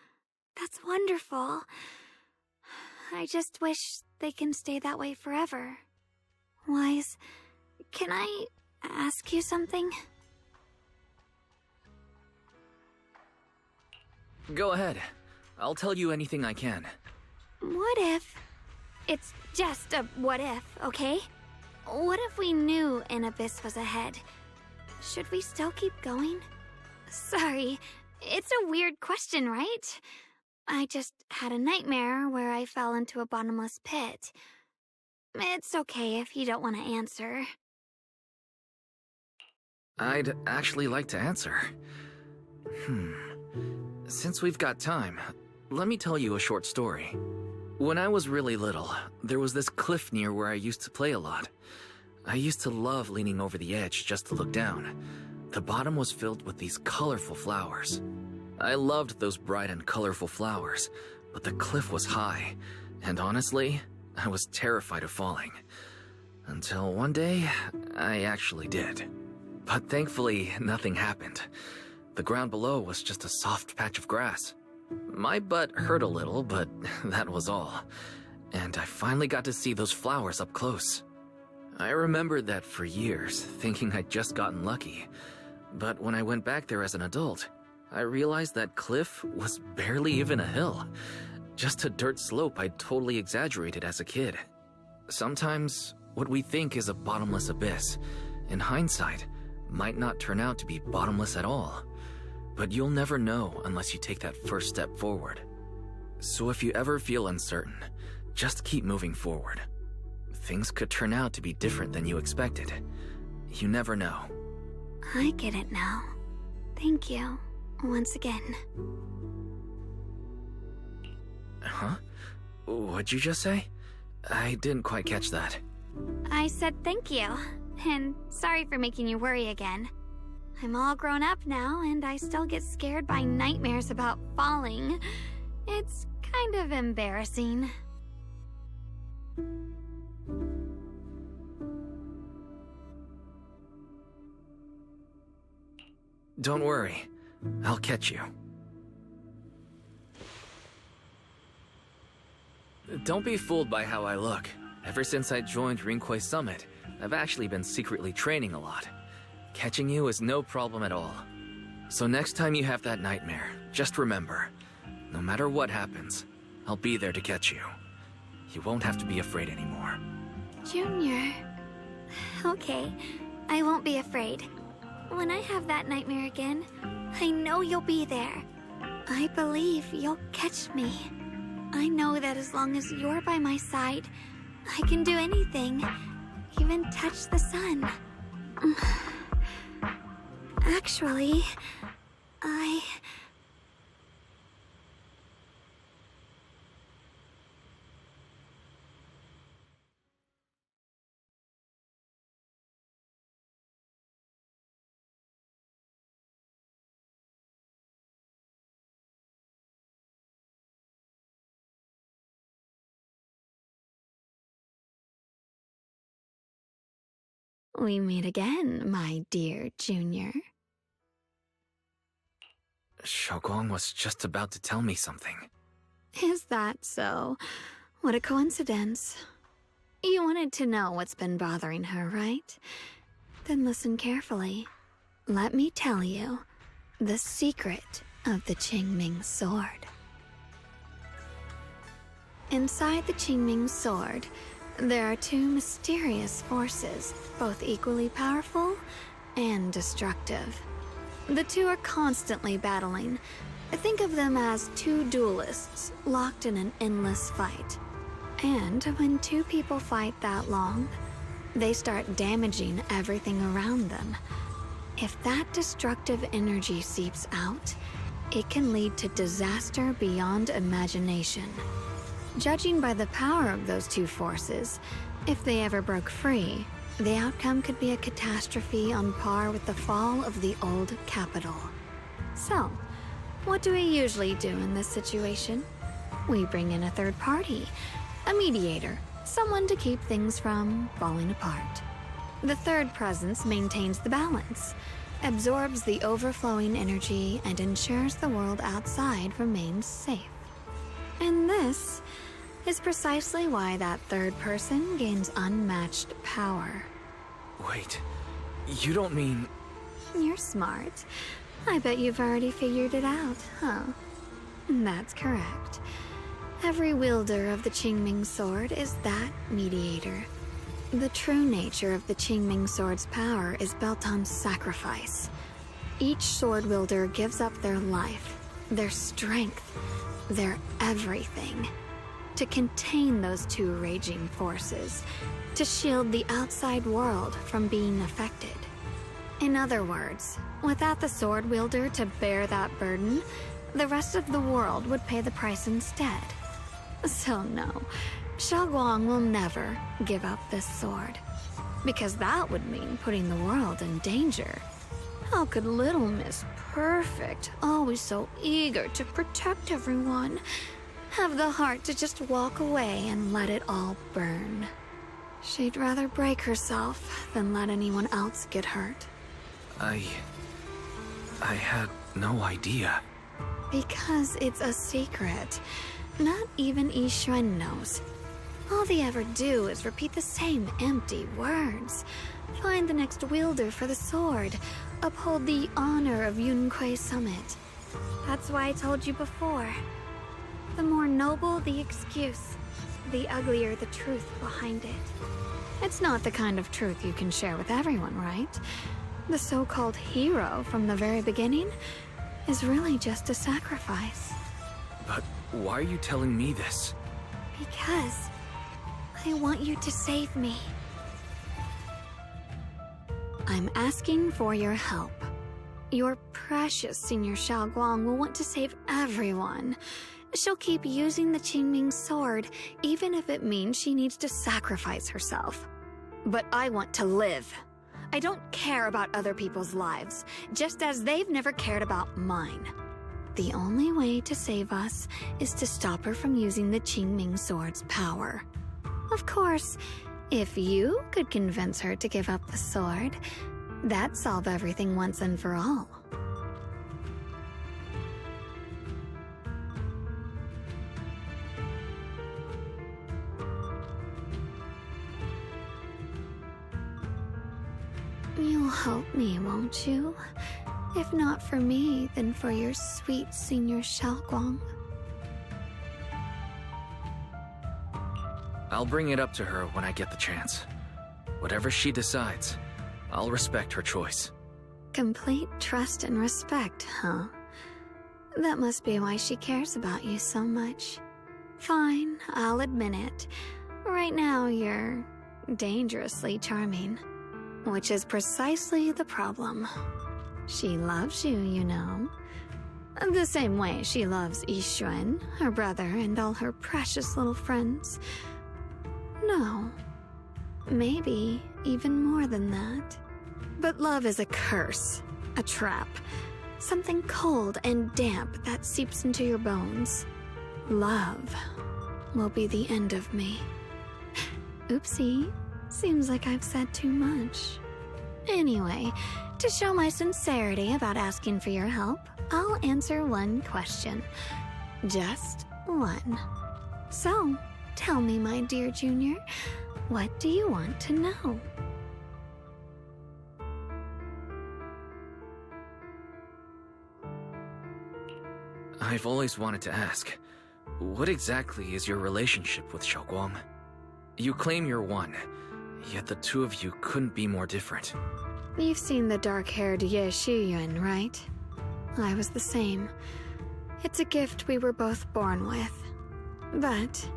That's wonderful. I just wish they can stay that way forever. Wise, can I ask you something? Go ahead. I'll tell you anything I can. What if... It's just a what if, okay? What if we knew an abyss was ahead? Should we still keep going? Sorry, it's a weird question, right? I just had a nightmare where I fell into a bottomless pit. It's okay if you don't want to answer. I'd actually like to answer. Since we've got time, let me tell you a short story. When I was really little, there was this cliff near where I used to play a lot. I used to love leaning over the edge just to look down. The bottom was filled with these colorful flowers. I loved those bright and colorful flowers, but the cliff was high, and honestly, I was terrified of falling. Until one day, I actually did. But thankfully, nothing happened. The ground below was just a soft patch of grass. My butt hurt a little, but that was all. And I finally got to see those flowers up close. I remembered that for years, thinking I'd just gotten lucky. But when I went back there as an adult, I realized that cliff was barely even a hill. Just a dirt slope I'd totally exaggerated as a kid. Sometimes, what we think is a bottomless abyss, in hindsight, might not turn out to be bottomless at all. But you'll never know unless you take that first step forward. So if you ever feel uncertain, just keep moving forward. Things could turn out to be different than you expected. You never know. I get it now. Thank you, once again. Huh? What'd you just say? I didn't quite catch that. I said thank you, and sorry for making you worry again. I'm all grown up now, and I still get scared by nightmares about falling. It's kind of embarrassing. Don't worry. I'll catch you. Don't be fooled by how I look. Ever since I joined Rinkway Summit, I've actually been secretly training a lot. Catching you is no problem at all. So next time you have that nightmare, just remember, no matter what happens, I'll be there to catch you. You won't have to be afraid anymore. Junior. Okay, I won't be afraid. When I have that nightmare again, I know you'll be there. I believe you'll catch me. I know that as long as you're by my side, I can do anything, even touch the sun. Actually, we meet again, my dear Junior. Xiaoguang was just about to tell me something. Is that so? What a coincidence. You wanted to know what's been bothering her, right? Then listen carefully. Let me tell you the secret of the Qingming sword. Inside the Qingming sword, there are two mysterious forces, both equally powerful and destructive. The two are constantly battling. Think of them as two duelists locked in an endless fight. And when two people fight that long, they start damaging everything around them. If that destructive energy seeps out, it can lead to disaster beyond imagination. Judging by the power of those two forces, if they ever broke free, the outcome could be a catastrophe on par with the fall of the old capital. So, what do we usually do in this situation? We bring in a third party, a mediator, someone to keep things from falling apart. The third presence maintains the balance, absorbs the overflowing energy, and ensures the world outside remains safe. And this is precisely why that third person gains unmatched power. Wait, you don't mean... You're smart. I bet you've already figured it out, huh? That's correct. Every wielder of the Qingming sword is that mediator. The true nature of the Qingming sword's power is built on sacrifice. Each sword wielder gives up their life, their strength, their everything, to contain those two raging forces, to shield the outside world from being affected. In other words, without the sword wielder to bear that burden, the rest of the world would pay the price instead. So no, Xiaoguang will never give up this sword, because that would mean putting the world in danger. How could little Miss Perfect, always so eager to protect everyone, have the heart to just walk away and let it all burn? She'd rather break herself than let anyone else get hurt. I had no idea. Because it's a secret. Not even Yixuan knows. All they ever do is repeat the same empty words. Find the next wielder for the sword. uphold the honor of Yunquei Summit. That's why I told you before. The more noble the excuse, the uglier the truth behind it. It's not the kind of truth you can share with everyone, right? The so-called hero from the very beginning is really just a sacrifice. But why are you telling me this? Because I want you to save me. I'm asking for your help. Your precious Senior Xiaoguang will want to save everyone. She'll keep using the Qingming sword, even if it means she needs to sacrifice herself. But I want to live. I don't care about other people's lives, just as they've never cared about mine. The only way to save us is to stop her from using the Qingming sword's power. Of course, if you could convince her to give up the sword, that'd solve everything once and for all. You'll help me, won't you? If not for me, then for your sweet Senior Xiaoguang. I'll bring it up to her when I get the chance. Whatever she decides, I'll respect her choice. Complete trust and respect, huh? That must be why she cares about you so much. Fine, I'll admit it. Right now, you're dangerously charming. Which is precisely the problem. She loves you, you know. The same way she loves Yixuan, her brother, and all her precious little friends. No. Maybe even more than that. But love is a curse, a trap. Something cold and damp that seeps into your bones. Love will be the end of me. Oopsie. Seems like I've said too much. Anyway, to show my sincerity about asking for your help, I'll answer one question. Just one. So, tell me, my dear Junior, what do you want to know? I've always wanted to ask, what exactly is your relationship with Xiaoguang? You claim you're one, yet the two of you couldn't be more different. You've seen the dark-haired Ye Shiyuan, right? I was the same. It's a gift we were both born with. But,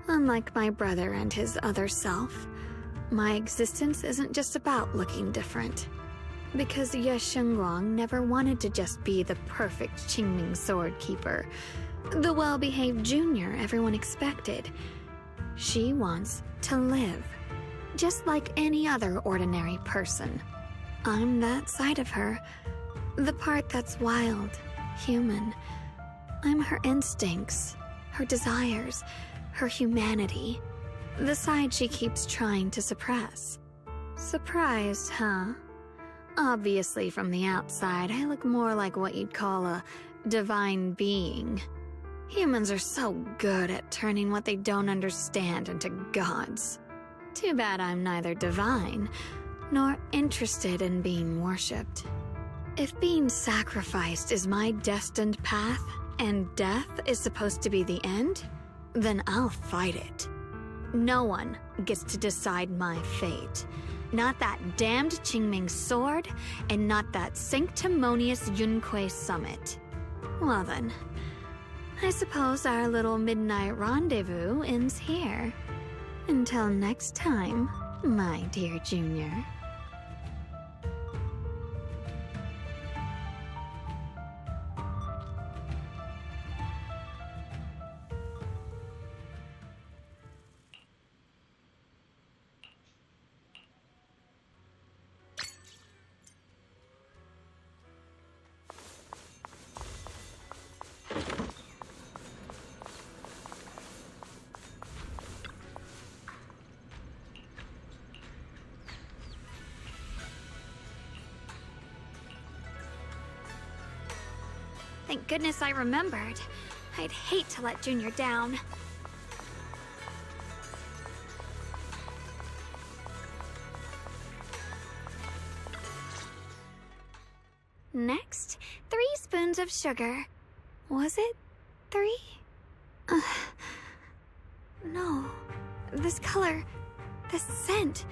unlike my brother and his other self, my existence isn't just about looking different. Because Ye Shengguang never wanted to just be the perfect Qingming sword keeper, the well-behaved junior everyone expected. She wants to live, just like any other ordinary person. I'm that side of her, the part that's wild, human. I'm her instincts, her desires, her humanity, the side she keeps trying to suppress. Surprised, huh? Obviously, from the outside, I look more like what you'd call a divine being. Humans are so good at turning what they don't understand into gods. Too bad I'm neither divine, nor interested in being worshipped. If being sacrificed is my destined path, and death is supposed to be the end, then I'll fight it. No one gets to decide my fate. Not that damned Qingming sword, and not that sanctimonious Yunquei Summit. Well then, I suppose our little midnight rendezvous ends here. Until next time, my dear Junior. Thank goodness I remembered. I'd hate to let Junior down. Next, 3 spoons of sugar. Was it 3? No. This color, this scent,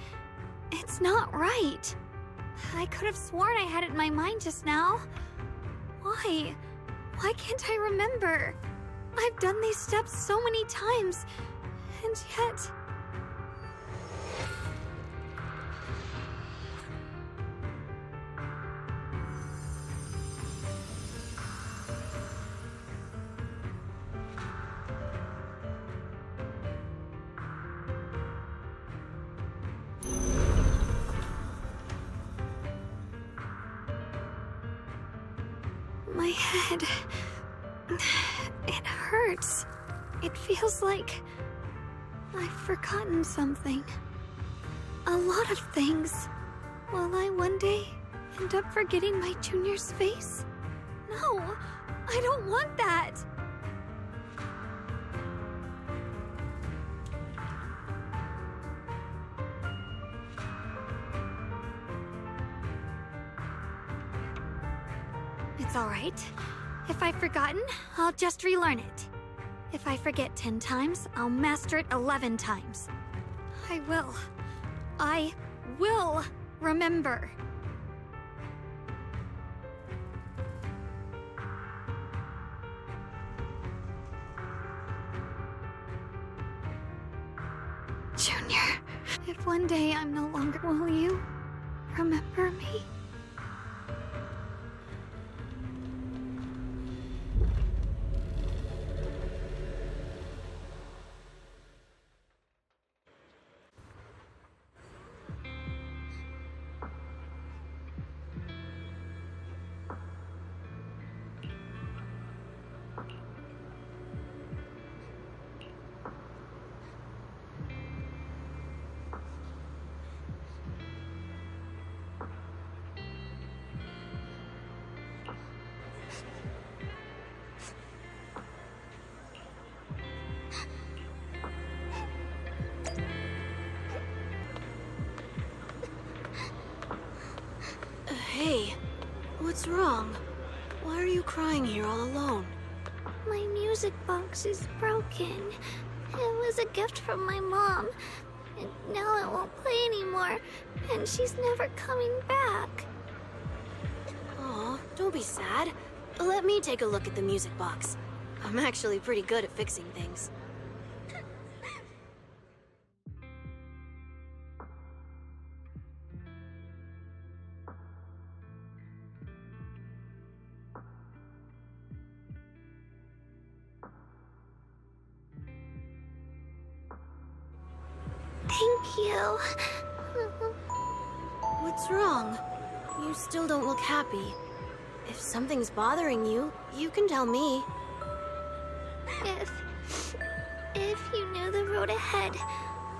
it's not right. I could have sworn I had it in my mind just now. Why? Why can't I remember? I've done these steps so many times, and yet... My head... it hurts. It feels like... I've forgotten something. A lot of things. Will I one day end up forgetting my junior's face? No, I don't want that. It's all right. If I've forgotten, I'll just relearn it. If I forget 10 times, I'll master it 11 times. I will remember. Junior, if one day I'm no longer, will you remember me? Hey, what's wrong? Why are you crying here all alone? My music box is broken. It was a gift from my mom. And now it won't play anymore. And she's never coming back. Aw, don't be sad. Let me take a look at the music box. I'm actually pretty good at fixing things. Thank you. What's wrong? You still don't look happy. If something's bothering you, you can tell me. If you knew the road ahead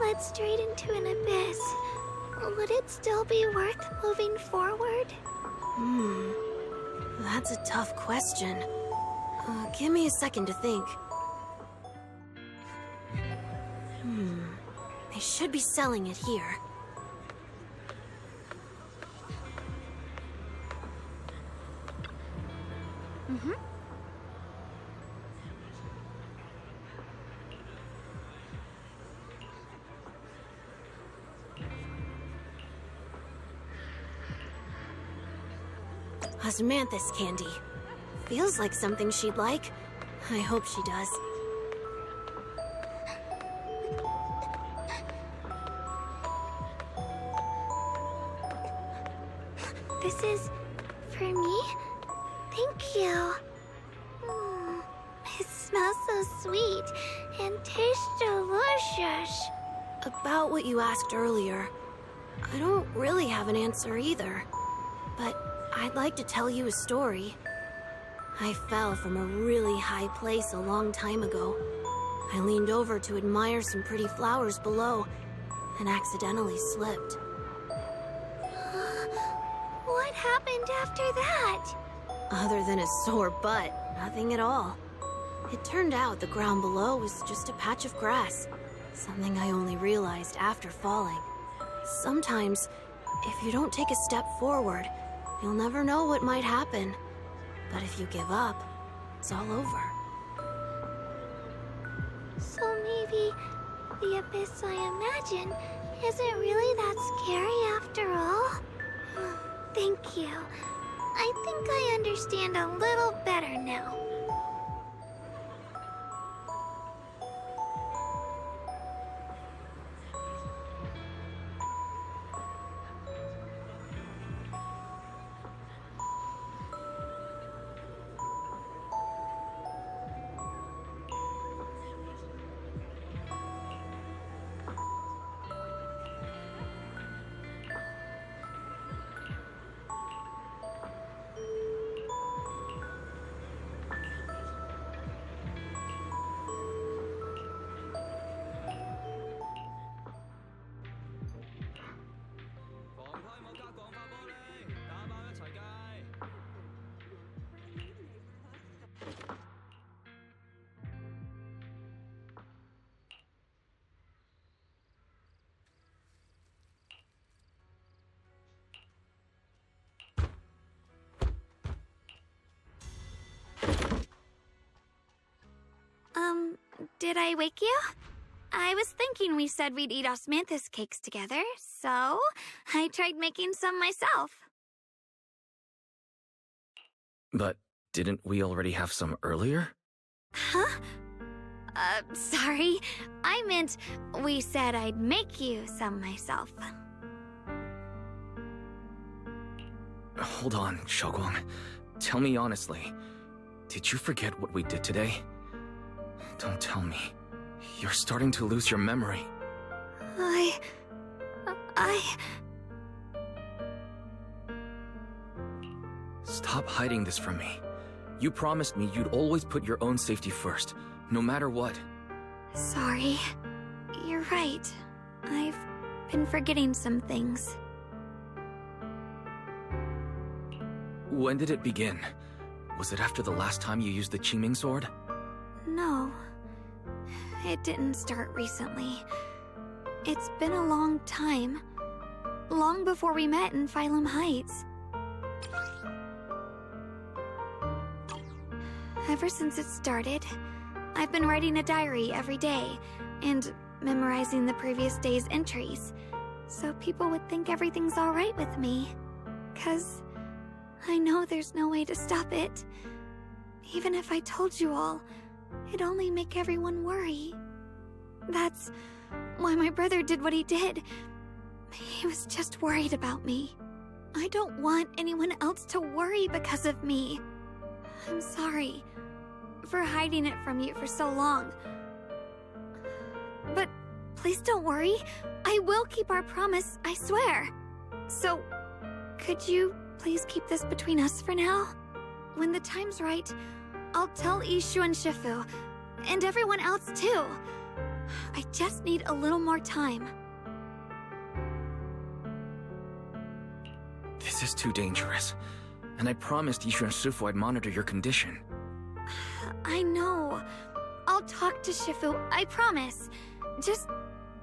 led straight into an abyss, would it still be worth moving forward? That's a tough question. Give me a second to think. They should be selling it here. Osmanthus candy. Feels like something she'd like. I hope she does. This is for me? Thank you. It smells so sweet and tastes delicious. About what you asked earlier, I don't really have an answer either. But I'd like to tell you a story. I fell from a really high place a long time ago. I leaned over to admire some pretty flowers below and accidentally slipped. What happened after that? Other than a sore butt, nothing at all. It turned out the ground below was just a patch of grass, something I only realized after falling. Sometimes, if you don't take a step forward, You'll never know what might happen. But if you give up, it's all over. So maybe the abyss I imagine isn't really that scary after all? Thank you. I think I understand a little better now. Did I wake you? I was thinking we said we'd eat osmanthus cakes together, so I tried making some myself. But didn't we already have some earlier? Huh? Sorry. I meant we said I'd make you some myself. Hold on, Xiaoguang. Tell me honestly, did you forget what we did today? Don't tell me. You're starting to lose your memory. Stop hiding this from me. You promised me you'd always put your own safety first, no matter what. Sorry. You're right. I've been forgetting some things. When did it begin? Was it after the last time you used the Qingming sword? No. It didn't start recently. It's been a long time. Long before we met in Phylum Heights. Ever since it started, I've been writing a diary every day and memorizing the previous day's entries, so people would think everything's alright with me. 'Cause I know there's no way to stop it. Even if I told you all, it'd only make everyone worry. That's why my brother did what he did. He was just worried about me. I don't want anyone else to worry because of me. I'm sorry for hiding it from you for so long. But please don't worry. I will keep our promise, I swear. So, could you please keep this between us for now? When the time's right, I'll tell Ishu and Shifu, and everyone else too. I just need a little more time. This is too dangerous. And I promised Ishu and Shifu I'd monitor your condition. I know. I'll talk to Shifu, I promise. Just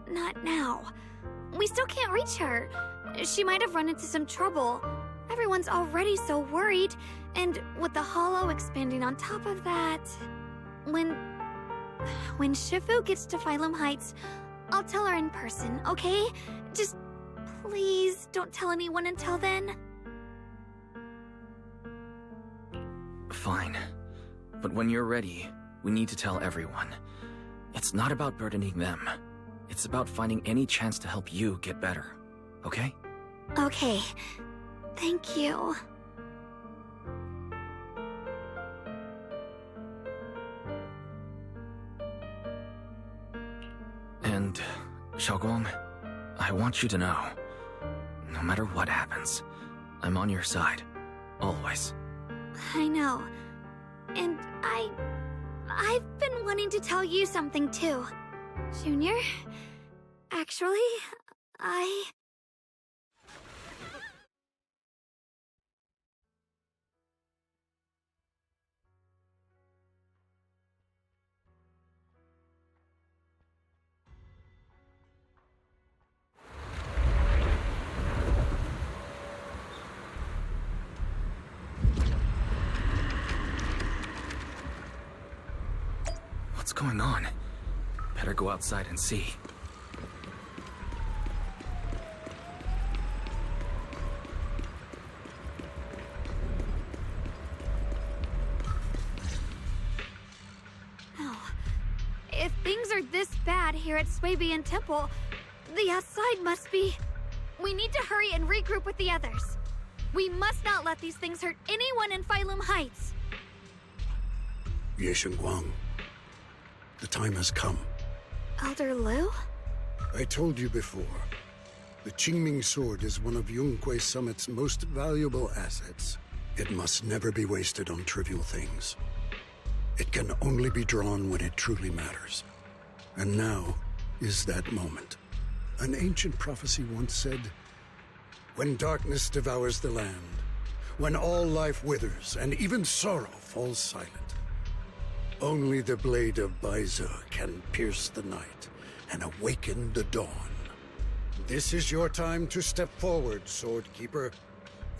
not now. We still can't reach her. She might have run into some trouble. Everyone's already so worried, and with the hollow expanding on top of that... When Shifu gets to Phylum Heights, I'll tell her in person, okay? Just please don't tell anyone until then. Fine. But when you're ready, we need to tell everyone. It's not about burdening them. It's about finding any chance to help you get better. Okay? Okay. Thank you. And, Xiaoguang, I want you to know, no matter what happens, I'm on your side. Always. I know. And I've been wanting to tell you something too. Junior, actually, What's going on? Better go outside and see. If things are this bad here at Swabian Temple, the outside must be... We need to hurry and regroup with the others. We must not let these things hurt anyone in Phylum Heights. Ye Guang, the time has come. Elder Liu? I told you before, the Qingming sword is one of Yunquay Summit's most valuable assets. It must never be wasted on trivial things. It can only be drawn when it truly matters. And now is that moment. An ancient prophecy once said, when darkness devours the land, when all life withers and even sorrow falls silent, only the blade of Baize can pierce the night and awaken the dawn. This is your time to step forward, Sword Keeper.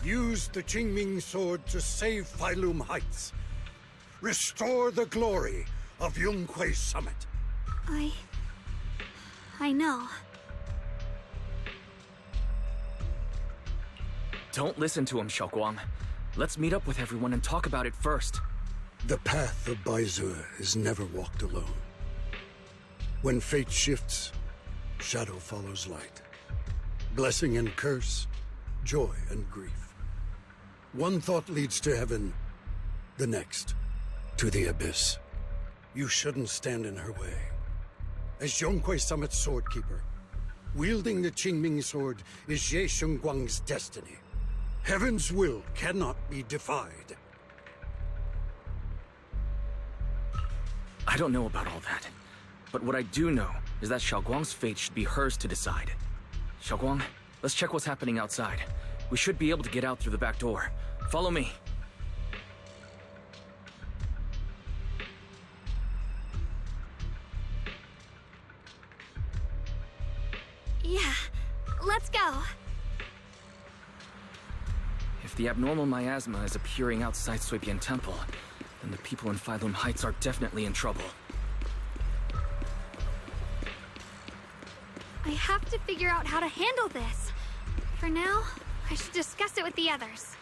Use the Qingming sword to save Phylum Heights. Restore the glory of Yunquay Summit. I know. Don't listen to him, Xiaoguang. Let's meet up with everyone and talk about it first. The path of Baize is never walked alone. When fate shifts, shadow follows light. Blessing and curse, joy and grief. One thought leads to heaven, the next to the abyss. You shouldn't stand in her way. As Yunquay Summit's sword keeper, wielding the Qingming sword is Ye Guang's destiny. Heaven's will cannot be defied. I don't know about all that, but what I do know is that Xiaoguang's fate should be hers to decide. Xiaoguang, let's check what's happening outside. We should be able to get out through the back door. Follow me. Yeah, let's go. If the abnormal miasma is appearing outside Swabian Temple, then the people in Phylum Heights are definitely in trouble. I have to figure out how to handle this. For now, I should discuss it with the others.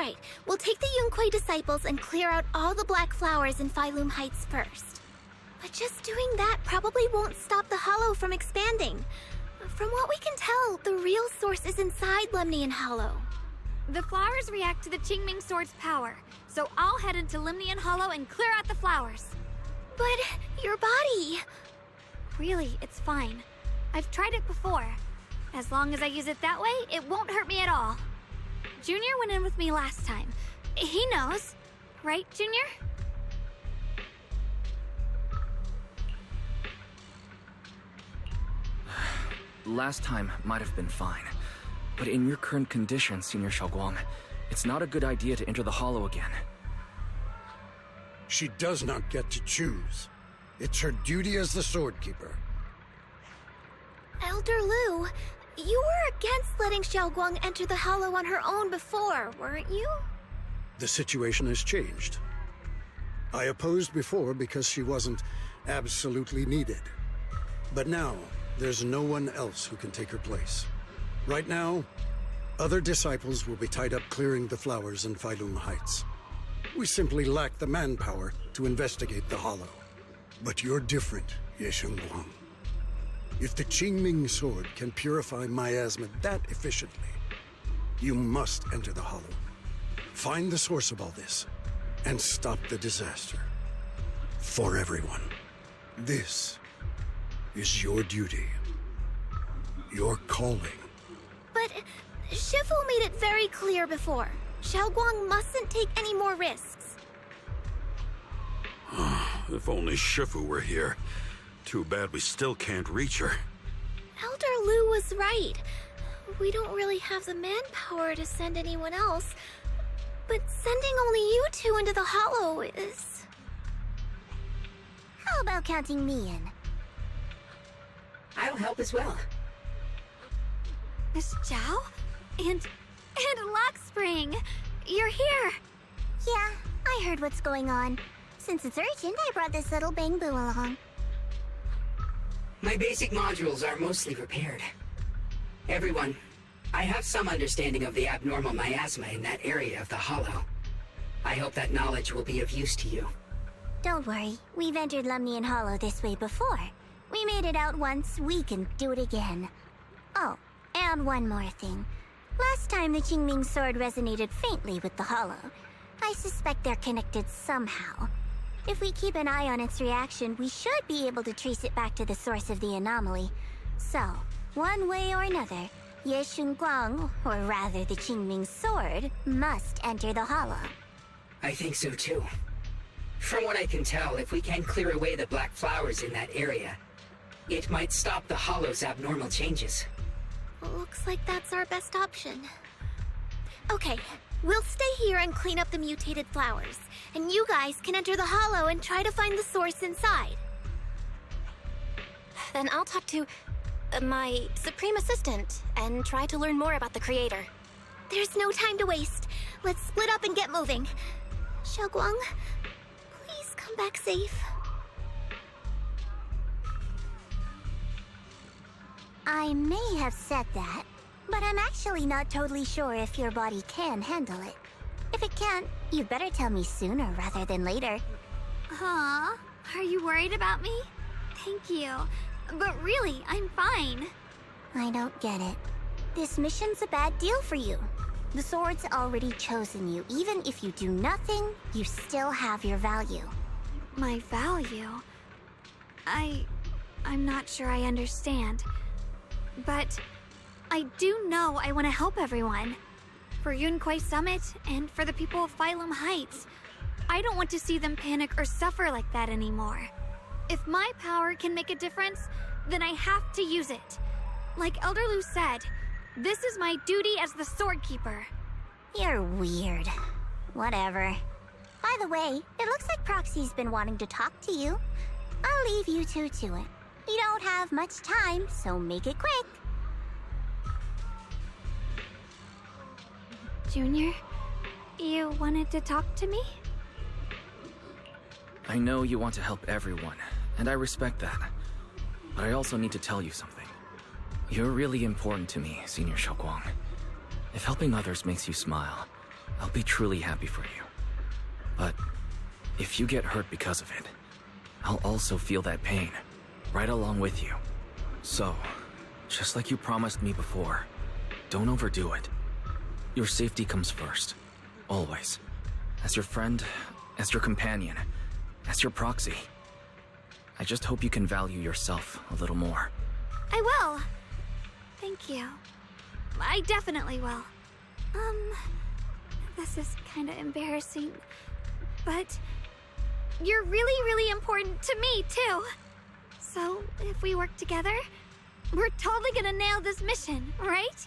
Alright, we'll take the Yunquei disciples and clear out all the black flowers in Phylum Heights first. But just doing that probably won't stop the Hollow from expanding. From what we can tell, the real source is inside Lemnian Hollow. The flowers react to the Qingming Sword's power, so I'll head into Lemnian Hollow and clear out the flowers. But your body... Really, it's fine. I've tried it before. As long as I use it that way, it won't hurt me at all. Junior went in with me last time. He knows. Right, Junior? Last time might have been fine. But in your current condition, Senior Xiaoguang, it's not a good idea to enter the Hollow again. She does not get to choose. It's her duty as the Sword Keeper. Elder Lu, you were against letting Xiaoguang enter the Hollow on her own before, weren't you? The situation has changed. I opposed before because she wasn't absolutely needed. But now, there's no one else who can take her place. Right now, other disciples will be tied up clearing the flowers in Phylum Heights. We simply lack the manpower to investigate the Hollow. But you're different, Ye Shengguang. If the Qingming Sword can purify miasma that efficiently, you must enter the Hollow. Find the source of all this, and stop the disaster. For everyone. This is your duty. Your calling. But Shifu made it very clear before. Xiaoguang mustn't take any more risks. If only Shifu were here. Too bad we still can't reach her. Elder Lu was right. We don't really have the manpower to send anyone else. But sending only you two into the Hollow is... How about counting me in? I'll help as well. Miss Zhao? And Lockspring! You're here! Yeah, I heard what's going on. Since it's urgent, I brought this little bamboo along. My basic modules are mostly repaired. Everyone, I have some understanding of the abnormal miasma in that area of the Hollow. I hope that knowledge will be of use to you. Don't worry, we've entered Lemnian Hollow this way before. We made it out once, we can do it again. Oh, and one more thing. Last time the Qingming Sword resonated faintly with the Hollow. I suspect they're connected somehow. If we keep an eye on its reaction, we should be able to trace it back to the source of the anomaly. So, one way or another, Ye Shengguang, or rather the Qingming Sword, must enter the Hollow. I think so too. From what I can tell, if we can clear away the black flowers in that area, it might stop the Hollow's abnormal changes. Looks like that's our best option. Okay, we'll stay here and clean up the mutated flowers, and you guys can enter the Hollow and try to find the source inside. Then I'll talk to my Supreme Assistant and try to learn more about the Creator. There's no time to waste. Let's split up and get moving. Xiaoguang, please come back safe. I may have said that, but I'm actually not totally sure if your body can handle it. If it can't, you'd better tell me sooner rather than later. Aw, are you worried about me? Thank you. But really, I'm fine. I don't get it. This mission's a bad deal for you. The sword's already chosen you. Even if you do nothing, you still have your value. My value? I'm not sure I understand. But I do know I want to help everyone. For Yunquei Summit and for the people of Phylum Heights. I don't want to see them panic or suffer like that anymore. If my power can make a difference, then I have to use it. Like Elder Lu said, this is my duty as the Sword Keeper. You're weird. Whatever. By the way, it looks like Proxy's been wanting to talk to you. I'll leave you two to it. You don't have much time, so make it quick. Junior, you wanted to talk to me? I know you want to help everyone, and I respect that. But I also need to tell you something. You're really important to me, Senior Xiaoguang. If helping others makes you smile, I'll be truly happy for you. But if you get hurt because of it, I'll also feel that pain, right along with you. So, just like you promised me before, don't overdo it. Your safety comes first, always. As your friend, as your companion, as your proxy. I just hope you can value yourself a little more. I will. Thank you. I definitely will. This is kinda embarrassing, but you're really, really important to me, too. So, if we work together, we're totally gonna nail this mission, right?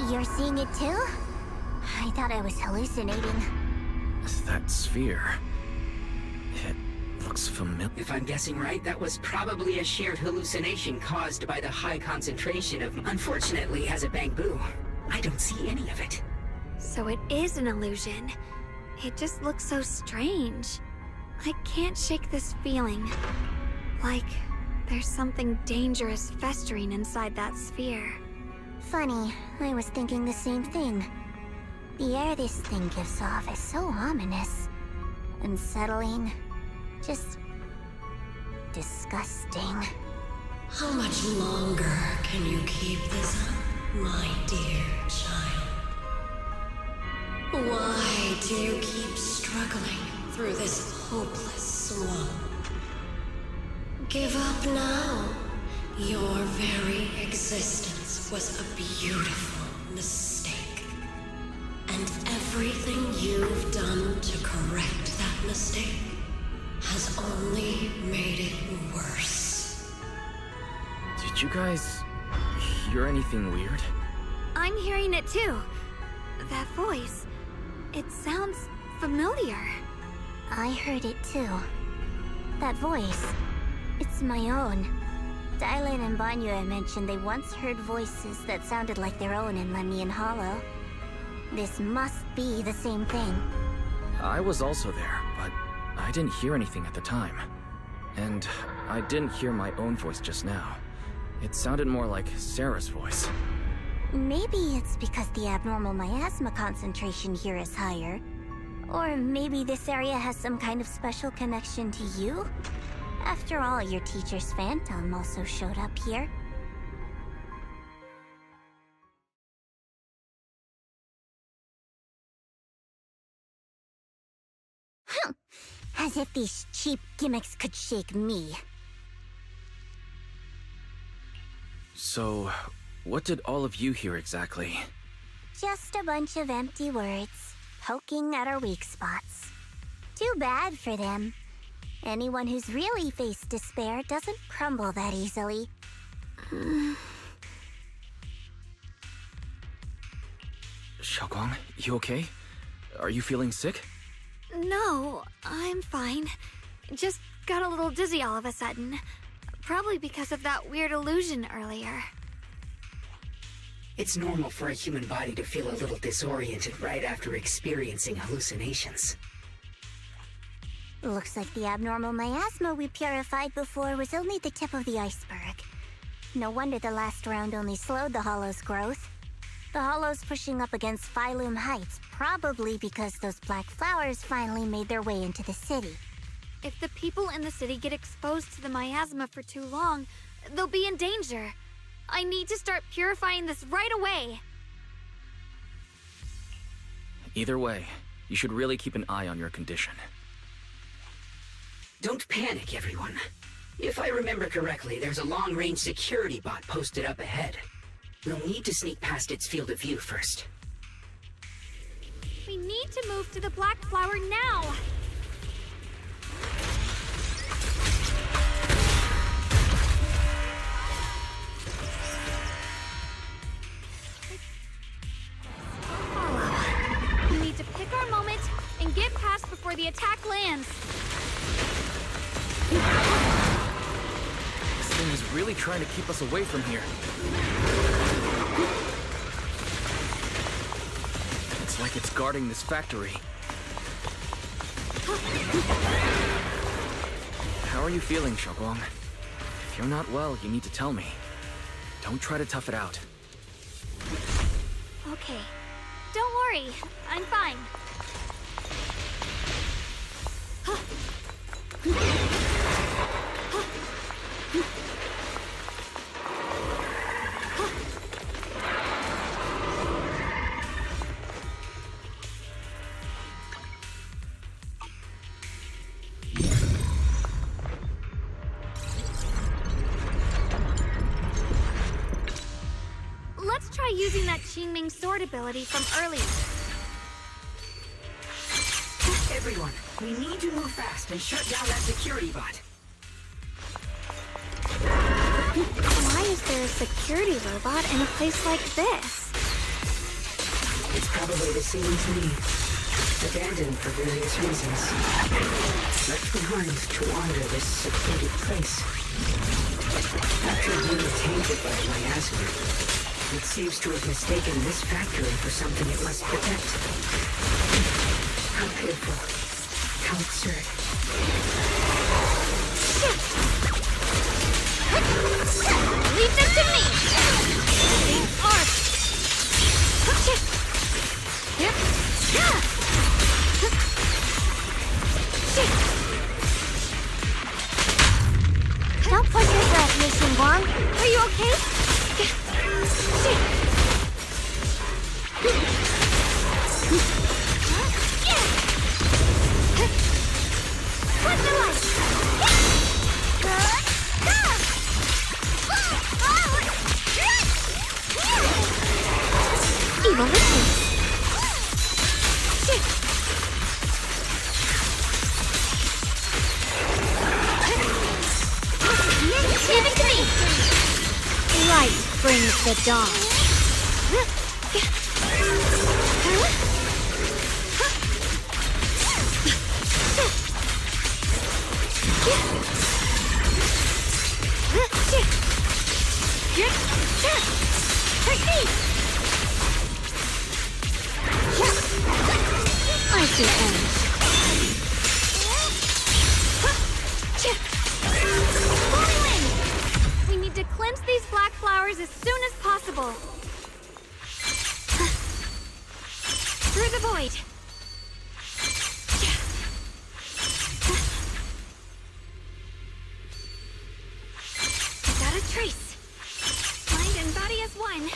You're seeing it too? I thought I was hallucinating. That sphere... it looks familiar. If I'm guessing right, that was probably a shared hallucination caused by the high concentration of... Unfortunately, as a bamboo, I don't see any of it. So it is an illusion. It just looks so strange. I can't shake this feeling. Like there's something dangerous festering inside that sphere. Funny, I was thinking the same thing. The air this thing gives off is so ominous. Unsettling. Just... disgusting. How much longer can you keep this up, my dear child? Why do you keep struggling through this hopeless swamp? Give up now. Your very existence was a beautiful mistake. And everything you've done to correct that mistake has only made it worse. Did you guys hear anything weird? I'm hearing it too. That voice. It sounds familiar. I heard it too. That voice. It's my own. Dylan and Banya mentioned they once heard voices that sounded like their own in Lemnian Hollow. This must be the same thing. I was also there, but I didn't hear anything at the time. And I didn't hear my own voice just now. It sounded more like Sarah's voice. Maybe it's because the abnormal miasma concentration here is higher. Or maybe this area has some kind of special connection to you? After all, your teacher's Phaethon also showed up here. As if these cheap gimmicks could shake me. So, what did all of you hear exactly? Just a bunch of empty words, poking at our weak spots. Too bad for them. Anyone who's really faced despair doesn't crumble that easily. Xiaoguang, you okay? Are you feeling sick? No, I'm fine. Just got a little dizzy all of a sudden. Probably because of that weird illusion earlier. It's normal for a human body to feel a little disoriented right after experiencing hallucinations. Looks like the abnormal miasma we purified before was only the tip of the iceberg. No wonder the last round only slowed the Hollow's growth. The Hollow's pushing up against Phylum Heights, probably because those black flowers finally made their way into the city. If the people in the city get exposed to the miasma for too long, they'll be in danger. I need to start purifying this right away. Either way, you should really keep an eye on your condition. Don't panic, everyone. If I remember correctly, there's a long-range security bot posted up ahead. We'll need to sneak past its field of view first. We need to move to the black flower now! We need to pick our moment and get past before the attack lands. This thing is really trying to keep us away from here. It's like it's guarding this factory. How are you feeling, Xiaoguang? If you're not well, you need to tell me. Don't try to tough it out. Okay. Don't worry. I'm fine. Let's try using that Qingming sword ability from earlier. Everyone, we need to move fast and shut down that security bot. Why is there a security robot in a place like this? It's probably the same thing. Abandoned for various reasons. Left behind to wander this secluded place. After being tainted by miasma, it seems to have mistaken this factory for something it must protect. How pitiful. How absurd. Leave them to me! They are... Don't push yourself, Miss Wang. Are you okay? What's the light? Evil witness. Give it to me! Light brings the dawn. I see end. We need to cleanse these black flowers as soon as possible. Through the void. Got a trace. Mind and body as one.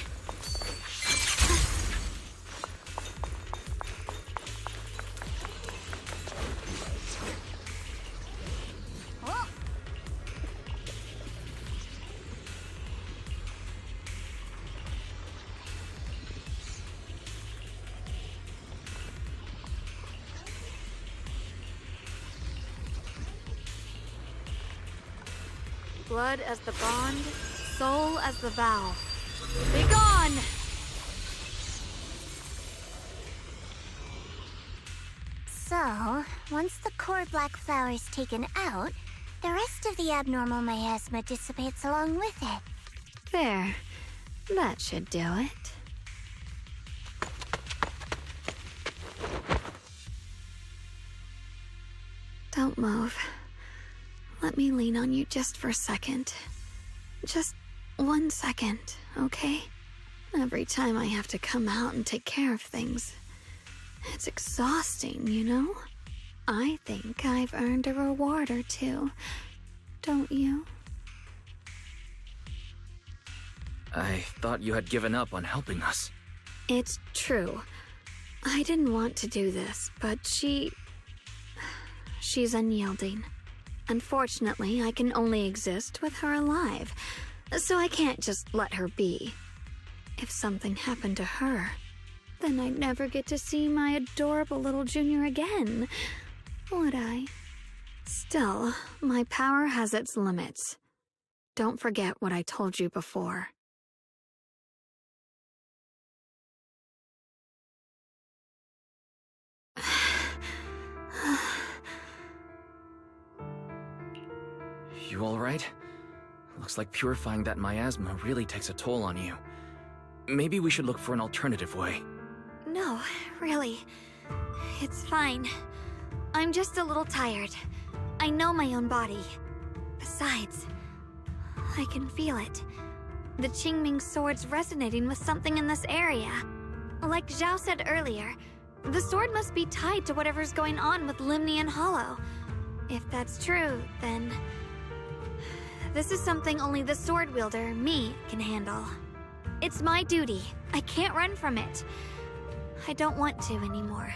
Blood as the bond, soul as the vow. Be gone! So, once the core black flower is taken out, the rest of the abnormal miasma dissipates along with it. There. That should do it. Don't move. Let me lean on you just for a second. Just 1 second, okay? Every time I have to come out and take care of things, it's exhausting, you know? I think I've earned a reward or two, don't you? I thought you had given up on helping us. It's true. I didn't want to do this, but she's unyielding. Unfortunately, I can only exist with her alive, so I can't just let her be. If something happened to her, then I'd never get to see my adorable little Junior again, would I? Still, my power has its limits. Don't forget what I told you before. You alright? Looks like purifying that miasma really takes a toll on you. Maybe we should look for an alternative way. No, really. It's fine. I'm just a little tired. I know my own body. Besides, I can feel it. The Qingming sword's resonating with something in this area. Like Zhao said earlier, the sword must be tied to whatever's going on with Limnian Hollow. If that's true, then this is something only the sword wielder, me, can handle. It's my duty. I can't run from it. I don't want to anymore.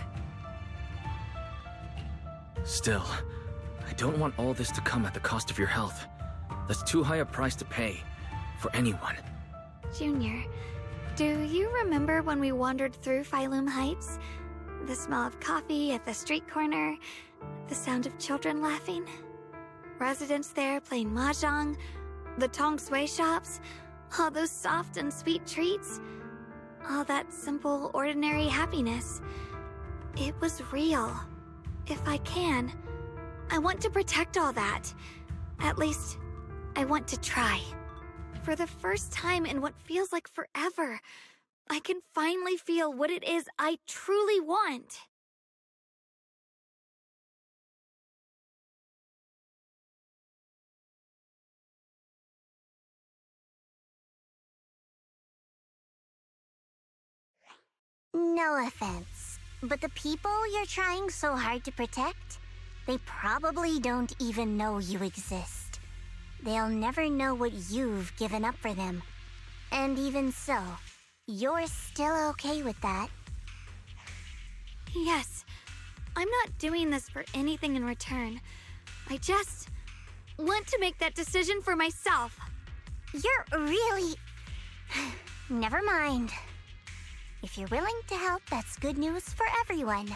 Still, I don't want all this to come at the cost of your health. That's too high a price to pay. For anyone. Junior, do you remember when we wandered through Phylum Heights? The smell of coffee at the street corner, the sound of children laughing? Residents there playing mahjong, the Tong Sui shops, all those soft and sweet treats, all that simple, ordinary happiness. It was real. If I can, I want to protect all that. At least, I want to try. For the first time in what feels like forever, I can finally feel what it is I truly want. No offense, but the people you're trying so hard to protect, they probably don't even know you exist. They'll never know what you've given up for them. And even so, you're still okay with that. Yes, I'm not doing this for anything in return. I just want to make that decision for myself. You're really... Never mind. If you're willing to help, that's good news for everyone.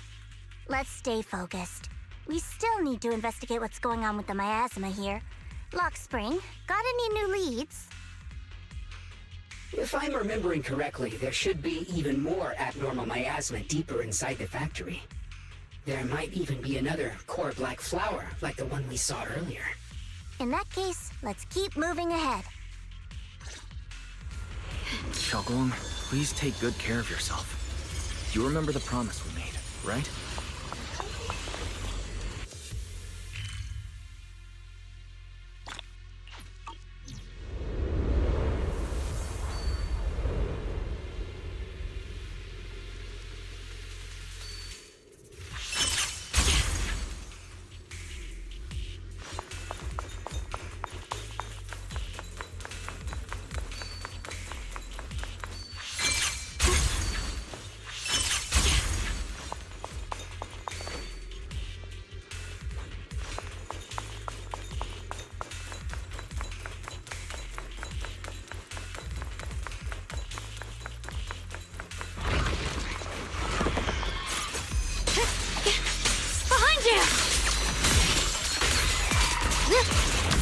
Let's stay focused. We still need to investigate what's going on with the miasma here. Lock Spring, got any new leads? If I'm remembering correctly, there should be even more abnormal miasma deeper inside the factory. There might even be another core black flower, like the one we saw earlier. In that case, let's keep moving ahead. Xiaoguang, please take good care of yourself. You remember the promise we made, right?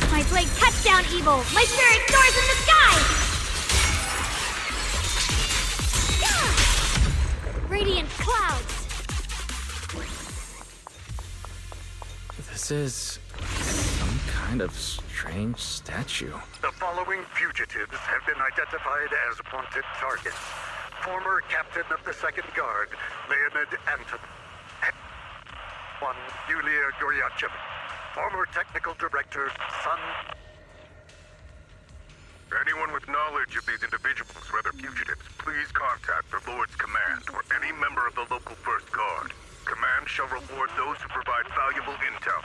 My blade cuts down evil! My spirit soars in the sky! Radiant clouds! This is some kind of strange statue. The following fugitives have been identified as wanted targets. Former captain of the Second Guard, Leonid Anton. One, Yulia Goryachev. Former technical director, Sun. Anyone with knowledge of these individuals, whether fugitives, please contact the Lord's Command or any member of the local First Guard. Command shall reward those who provide valuable intel.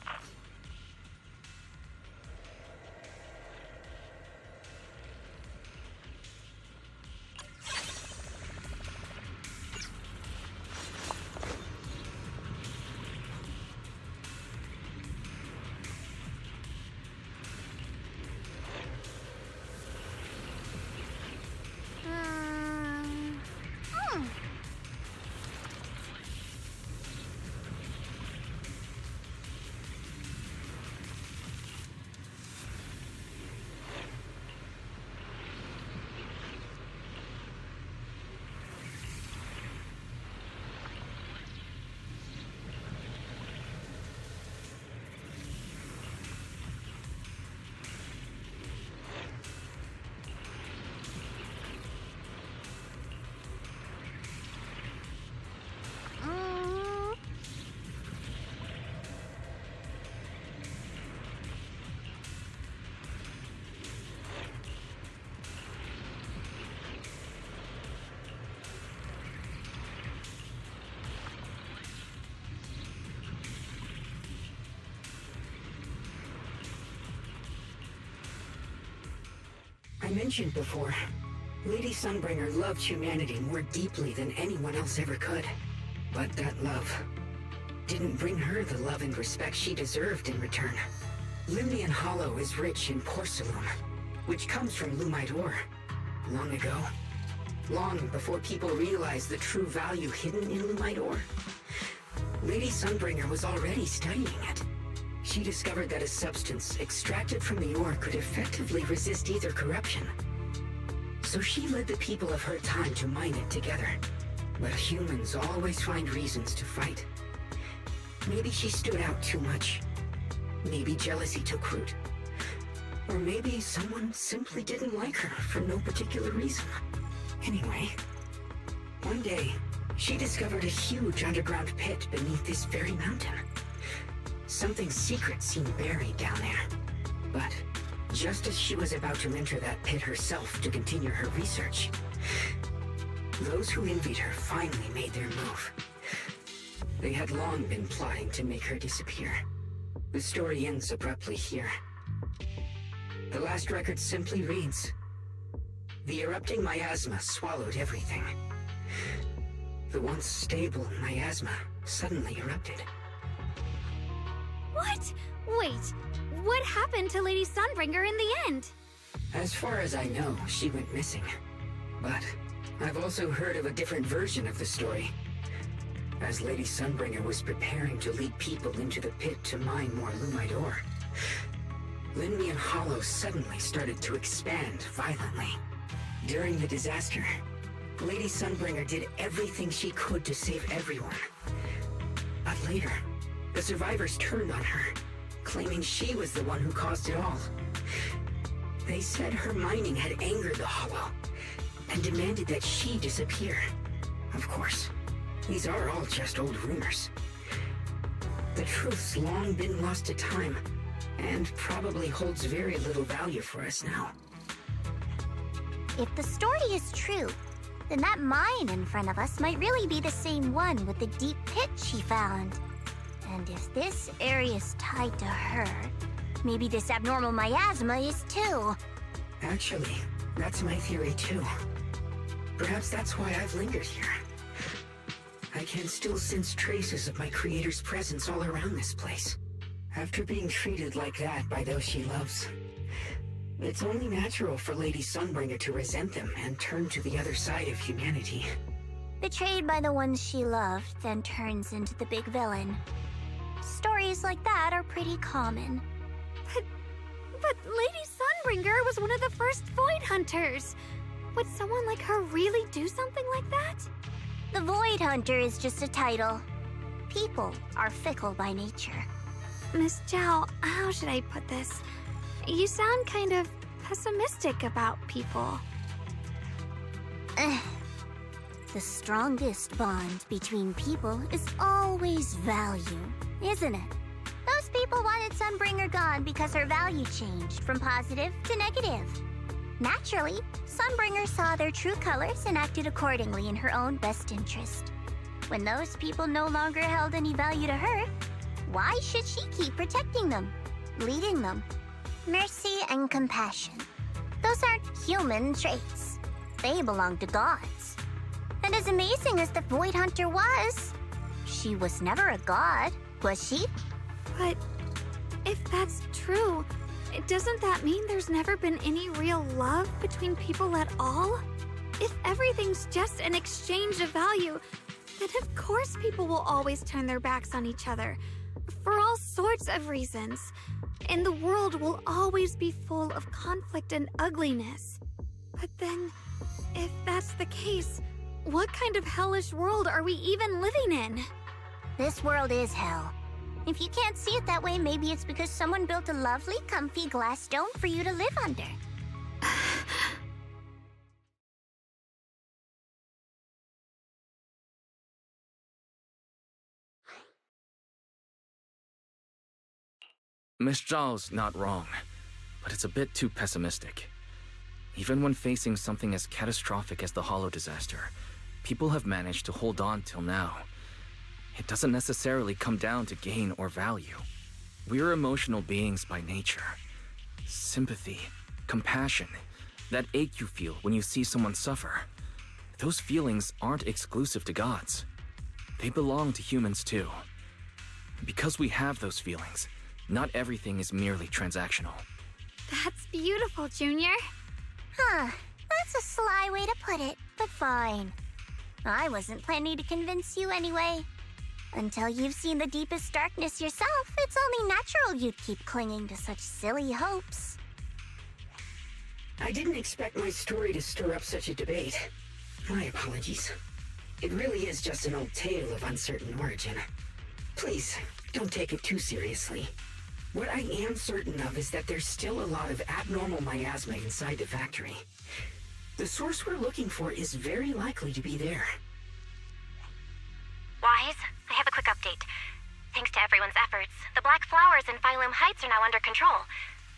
mentioned before, Lady Sunbringer loved humanity more deeply than anyone else ever could. But that love didn't bring her the love and respect she deserved in return. Limnian Hollow is rich in porcelain, which comes from Lumite ore. Long ago, long before people realized the true value hidden in Lumite ore, Lady Sunbringer was already studying it. She discovered that a substance extracted from the ore could effectively resist either corruption. So she led the people of her time to mine it together. But humans always find reasons to fight. Maybe she stood out too much. Maybe jealousy took root. Or maybe someone simply didn't like her for no particular reason. Anyway, one day, she discovered a huge underground pit beneath this very mountain. Something secret seemed buried down there. But just as she was about to enter that pit herself to continue her research, those who envied her finally made their move. They had long been plotting to make her disappear. The story ends abruptly here. The last record simply reads, "The erupting miasma swallowed everything." The once stable miasma suddenly erupted. What? Wait, what happened to Lady Sunbringer in the end? As far as I know, she went missing. But I've also heard of a different version of the story. As Lady Sunbringer was preparing to lead people into the pit to mine more Lumite ore, Limnian Hollow suddenly started to expand violently. During the disaster, Lady Sunbringer did everything she could to save everyone. But later, the survivors turned on her, claiming she was the one who caused it all. They said her mining had angered the Hollow, and demanded that she disappear. Of course, these are all just old rumors. The truth's long been lost to time, and probably holds very little value for us now. If the story is true, then that mine in front of us might really be the same one with the deep pit she found. And if this area is tied to her, maybe this abnormal miasma is too. Actually, that's my theory too. Perhaps that's why I've lingered here. I can still sense traces of my creator's presence all around this place. After being treated like that by those she loves, it's only natural for Lady Sunbringer to resent them and turn to the other side of humanity. Betrayed by the ones she loved, then turns into the big villain. Stories like that are pretty common. But Lady Sunbringer was one of the first Void Hunters. Would someone like her really do something like that? The Void Hunter is just a title. People are fickle by nature. Miss Zhao, how should I put this? You sound kind of pessimistic about people. The strongest bond between people is always value, isn't it? Those people wanted Sunbringer gone because her value changed from positive to negative. Naturally, Sunbringer saw their true colors and acted accordingly in her own best interest. When those people no longer held any value to her, why should she keep protecting them, leading them? Mercy and compassion. Those aren't human traits. They belong to gods. And as amazing as the Void Hunter was, she was never a god, was she? But if that's true, doesn't that mean there's never been any real love between people at all? If everything's just an exchange of value, then of course people will always turn their backs on each other, for all sorts of reasons. And the world will always be full of conflict and ugliness. But then, if that's the case, what kind of hellish world are we even living in? This world is hell. If you can't see it that way, maybe it's because someone built a lovely, comfy glass dome for you to live under. Miss Zhao's not wrong, but it's a bit too pessimistic. Even when facing something as catastrophic as the Hollow disaster, people have managed to hold on till now. It doesn't necessarily come down to gain or value. We're emotional beings by nature. Sympathy, compassion, That ache you feel when you see someone suffer. Those feelings aren't exclusive to gods. They belong to humans too. Because we have those feelings, not everything is merely transactional. That's beautiful, Junior. Huh. That's a sly way to put it, but fine. I wasn't planning to convince you anyway. Until you've seen the deepest darkness yourself, it's only natural you'd keep clinging to such silly hopes. I didn't expect my story to stir up such a debate. My apologies. It really is just an old tale of uncertain origin. Please, don't take it too seriously. What I am certain of is that there's still a lot of abnormal miasma inside the factory. The source we're looking for is very likely to be there. Wise, I have a quick update. Thanks to everyone's efforts, the Black Flowers in Phylum Heights are now under control.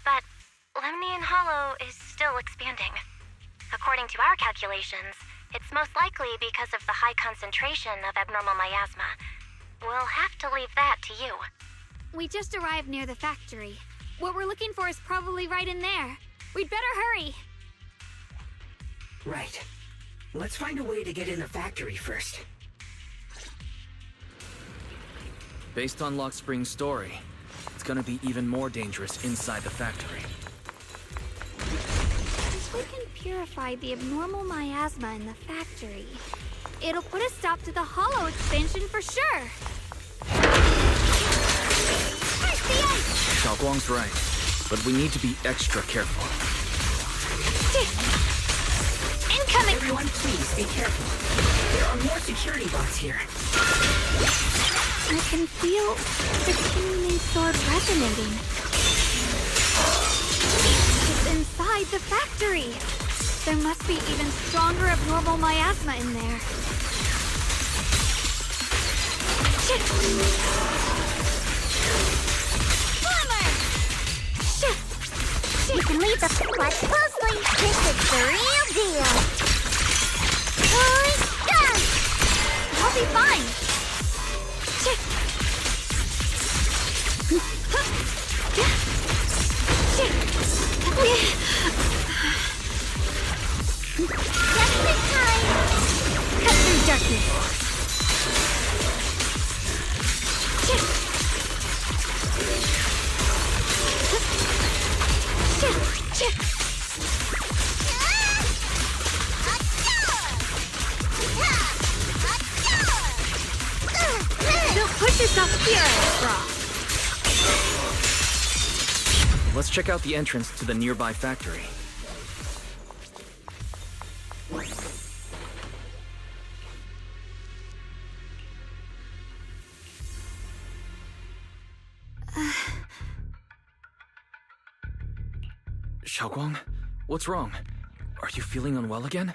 But Lemnian Hollow is still expanding. According to our calculations, it's most likely because of the high concentration of abnormal miasma. We'll have to leave that to you. We just arrived near the factory. What we're looking for is probably right in there. We'd better hurry. Right. Let's find a way to get in the factory first. Based on Lock Spring's story, it's gonna be even more dangerous inside the factory. If we can purify the abnormal miasma in the factory, it'll put a stop to the Hollow expansion for sure. Xiaoguang's right, but we need to be extra careful. Incoming! Everyone, please be careful. There are more security bots here. I can feel the Qingming sword resonating. It's inside the factory. There must be even stronger abnormal miasma in there. Shit! You can leave the watch closely. This is the real deal. Done! I'll be fine. Just in time. Cut through darkness. Don't push yourself here, Frost. Let's check out the entrance to the nearby factory. Xiaoguang, what's wrong? Are you feeling unwell again?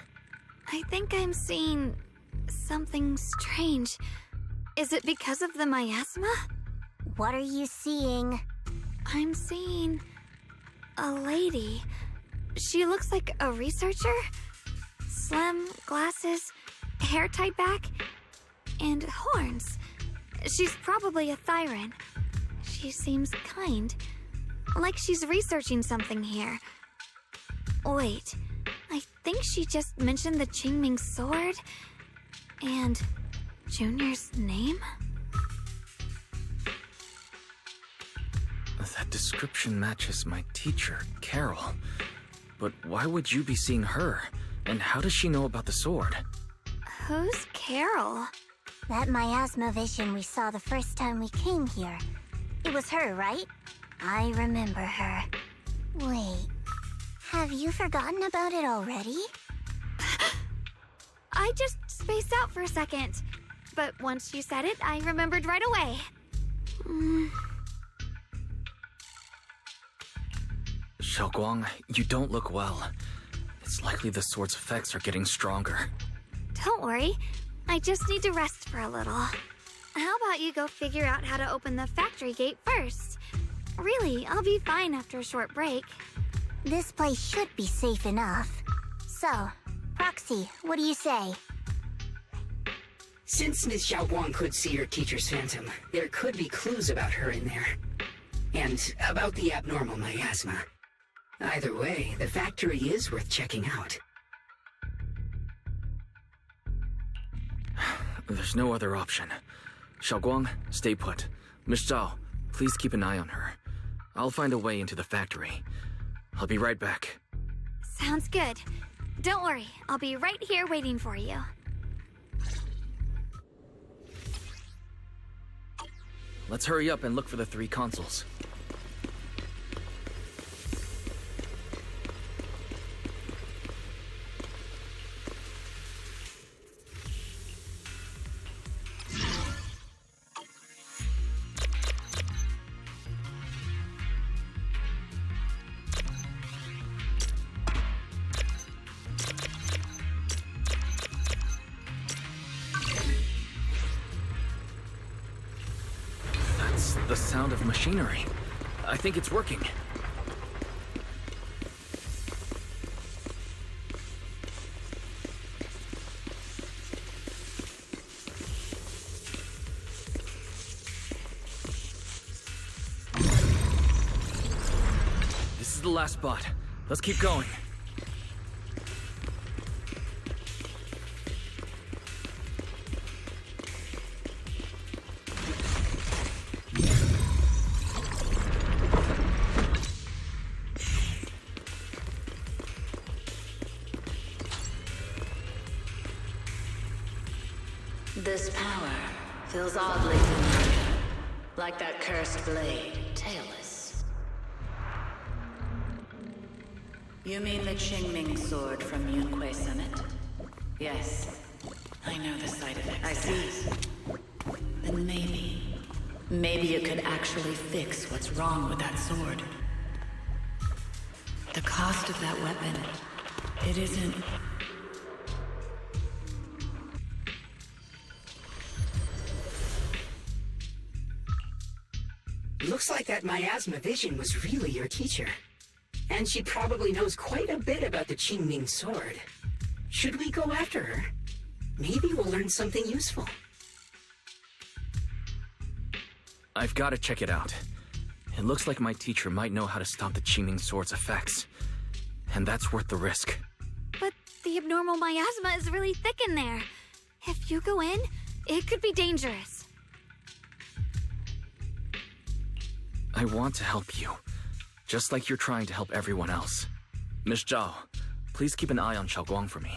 I think I'm seeing something strange. Is it because of the miasma? What are you seeing? I'm seeing a lady. She looks like a researcher. Slim, glasses, hair tied back, and horns. She's probably a Thyran. She seems kind, like she's researching something here. Wait, I think she just mentioned the Qingming sword and Junior's name? That description matches my teacher, Carol. But why would you be seeing her? And how does she know about the sword? Who's Carol? That miasma vision we saw the first time we came here. It was her, right? I remember her. Wait, have you forgotten about it already? I just spaced out for a second. But once you said it, I remembered right away. Xiaoguang, you don't look well. It's likely the sword's effects are getting stronger. Don't worry. I just need to rest for a little. How about you go figure out how to open the factory gate first? Really, I'll be fine after a short break. This place should be safe enough. So, Proxy, what do you say? Since Ms. Xiaoguang could see her teacher's phantom, there could be clues about her in there. And about the abnormal miasma. Either way, the factory is worth checking out. There's no other option. Xiaoguang, stay put. Miss Zhao, please keep an eye on her. I'll find a way into the factory. I'll be right back. Sounds good. Don't worry, I'll be right here waiting for you. Let's hurry up and look for the 3 consoles. The sound of machinery. I think it's working. This is the last spot. Let's keep going. This power feels oddly familiar, like that cursed blade, tailless. You mean the Qingming sword from Yunquei Summit? Yes, I know the side effects. I see. Then maybe you could actually fix what's wrong with that sword. The cost of that weapon, it isn't... Looks like that miasma vision was really your teacher. And she probably knows quite a bit about the Qingming sword. Should we go after her? Maybe we'll learn something useful. I've got to check it out. It looks like my teacher might know how to stop the Qingming sword's effects. And that's worth the risk. But the abnormal miasma is really thick in there. If you go in, it could be dangerous. I want to help you, just like you're trying to help everyone else. Miss Zhao, please keep an eye on Xiaoguang for me.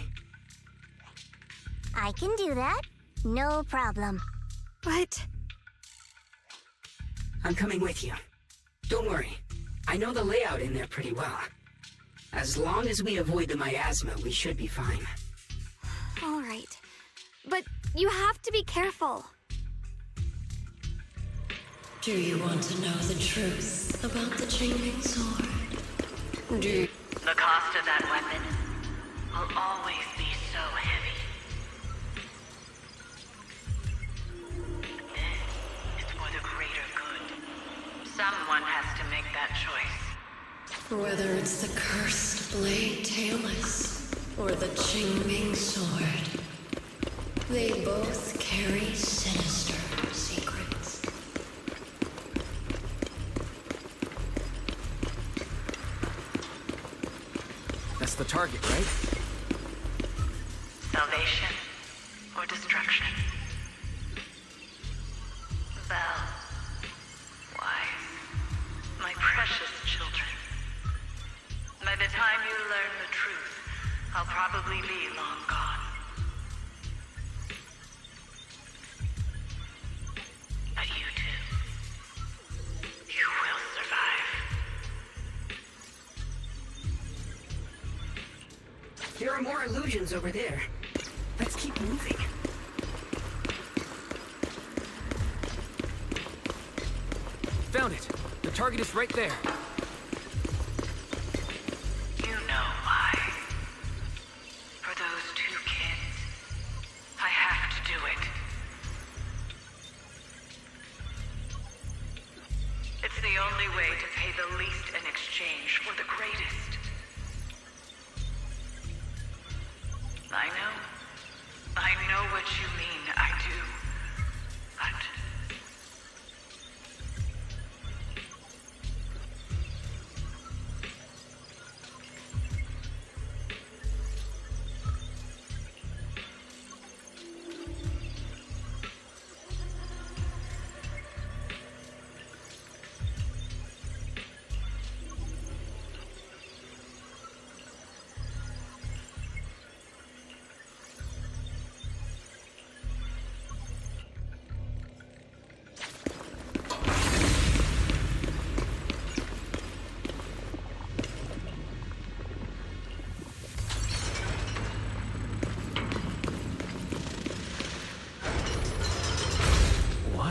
I can do that. No problem. But... I'm coming with you. Don't worry. I know the layout in there pretty well. As long as we avoid the miasma, we should be fine. All right. But you have to be careful. Do you want to know the truth about the Qingming sword? The cost of that weapon will always be so heavy. This is for the greater good. Someone has to make that choice. Whether it's the cursed blade tailless or the Qingming sword, they both carry sinister secrets. That's the target, right? Salvation or destruction? Belle, Wise, my precious children. By the time you learn the truth, I'll probably be long gone. But you two, you will survive. There are more illusions over there. Let's keep moving. Found it! The target is right there. You know why. For those 2 kids, I have to do it. It's the only way to pay the least in exchange for the greatest. I know what you mean, I do. But...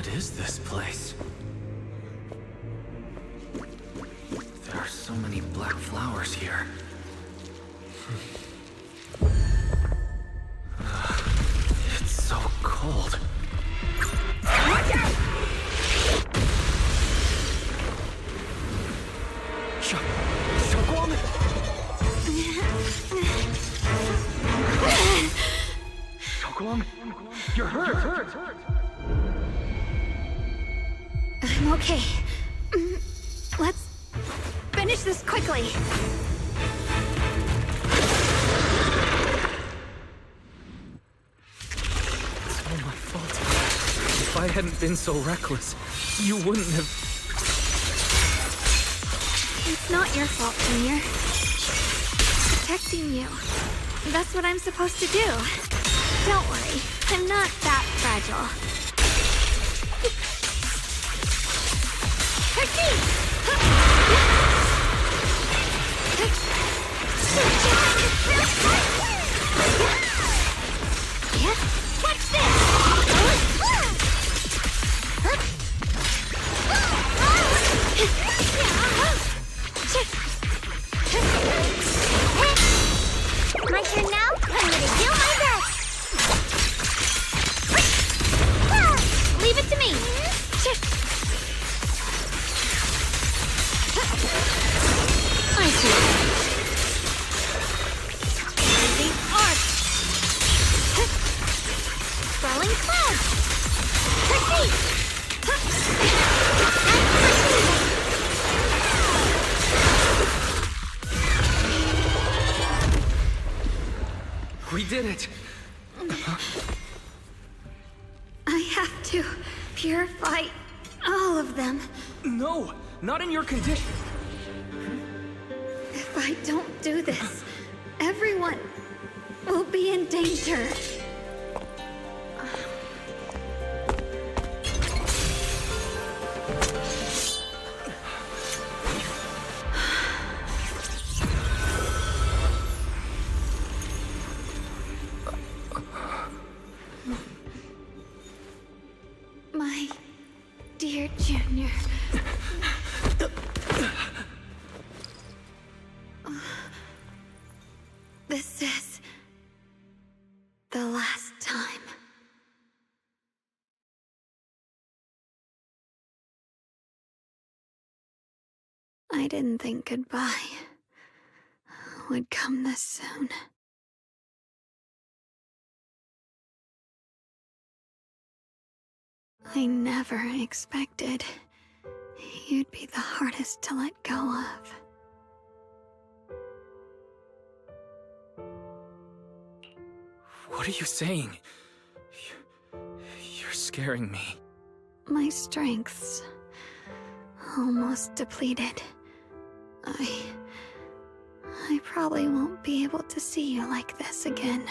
What is this place? There are so many black flowers here. It's so cold. Watch out! Xiaoguang, you're hurt. I'm okay. Let's finish this quickly. It's all my fault. If I hadn't been so reckless, you wouldn't have... It's not your fault, Junior. Protecting you. That's what I'm supposed to do. Don't worry, I'm not that fragile. Yeah, watch this! My turn now? I'm gonna do my best! Leave it to me! I see. Using arc! Swirling clouds! Proceed! We did it! I have to purify all of them. No! Not in your condition! If I don't do this, everyone will be in danger. My dear Junior. This is the last time. I didn't think goodbye would come this soon. I never expected you'd be the hardest to let go of. What are you saying? You're scaring me. My strength's almost depleted. I probably won't be able to see you like this again.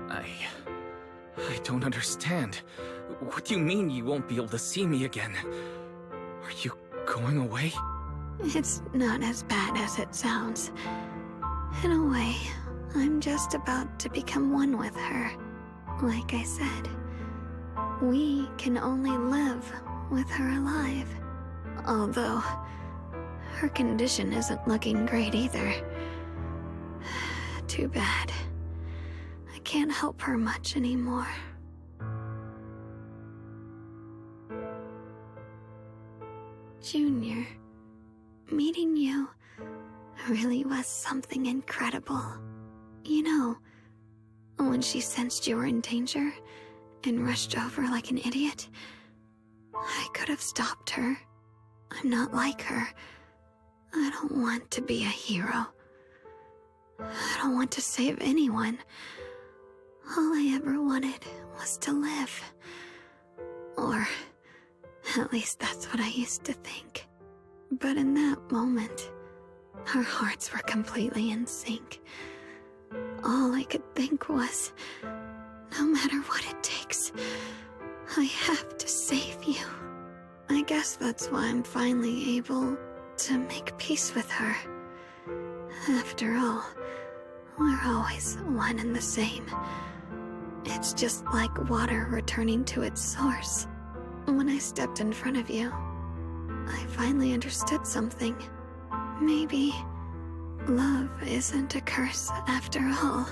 I don't understand. What do you mean you won't be able to see me again? Are you going away? It's not as bad as it sounds. In a way, I'm just about to become one with her. Like I said, we can only live with her alive. Although, her condition isn't looking great either. Too bad. I can't help her much anymore. Junior, meeting you really was something incredible. You know, when she sensed you were in danger and rushed over like an idiot, I could have stopped her. I'm not like her. I don't want to be a hero. I don't want to save anyone. All I ever wanted was to live. Or, at least that's what I used to think. But in that moment, our hearts were completely in sync. All I could think was, no matter what it takes, I have to save you. I guess that's why I'm finally able to make peace with her. After all, we're always one and the same. It's just like water returning to its source. When I stepped in front of you, I finally understood something. Maybe love isn't a curse after all.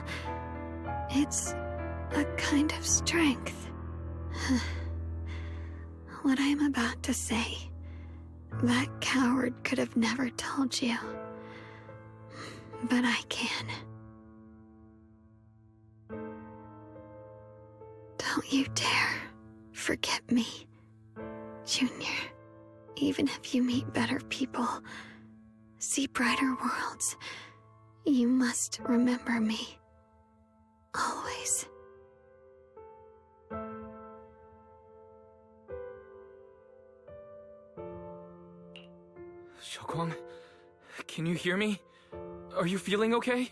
It's a kind of strength. What I'm about to say, that coward could have never told you. But I can. Don't you dare forget me, Junior. Even if you meet better people, see brighter worlds, you must remember me. Always. Xiaoguang, can you hear me? Are you feeling okay?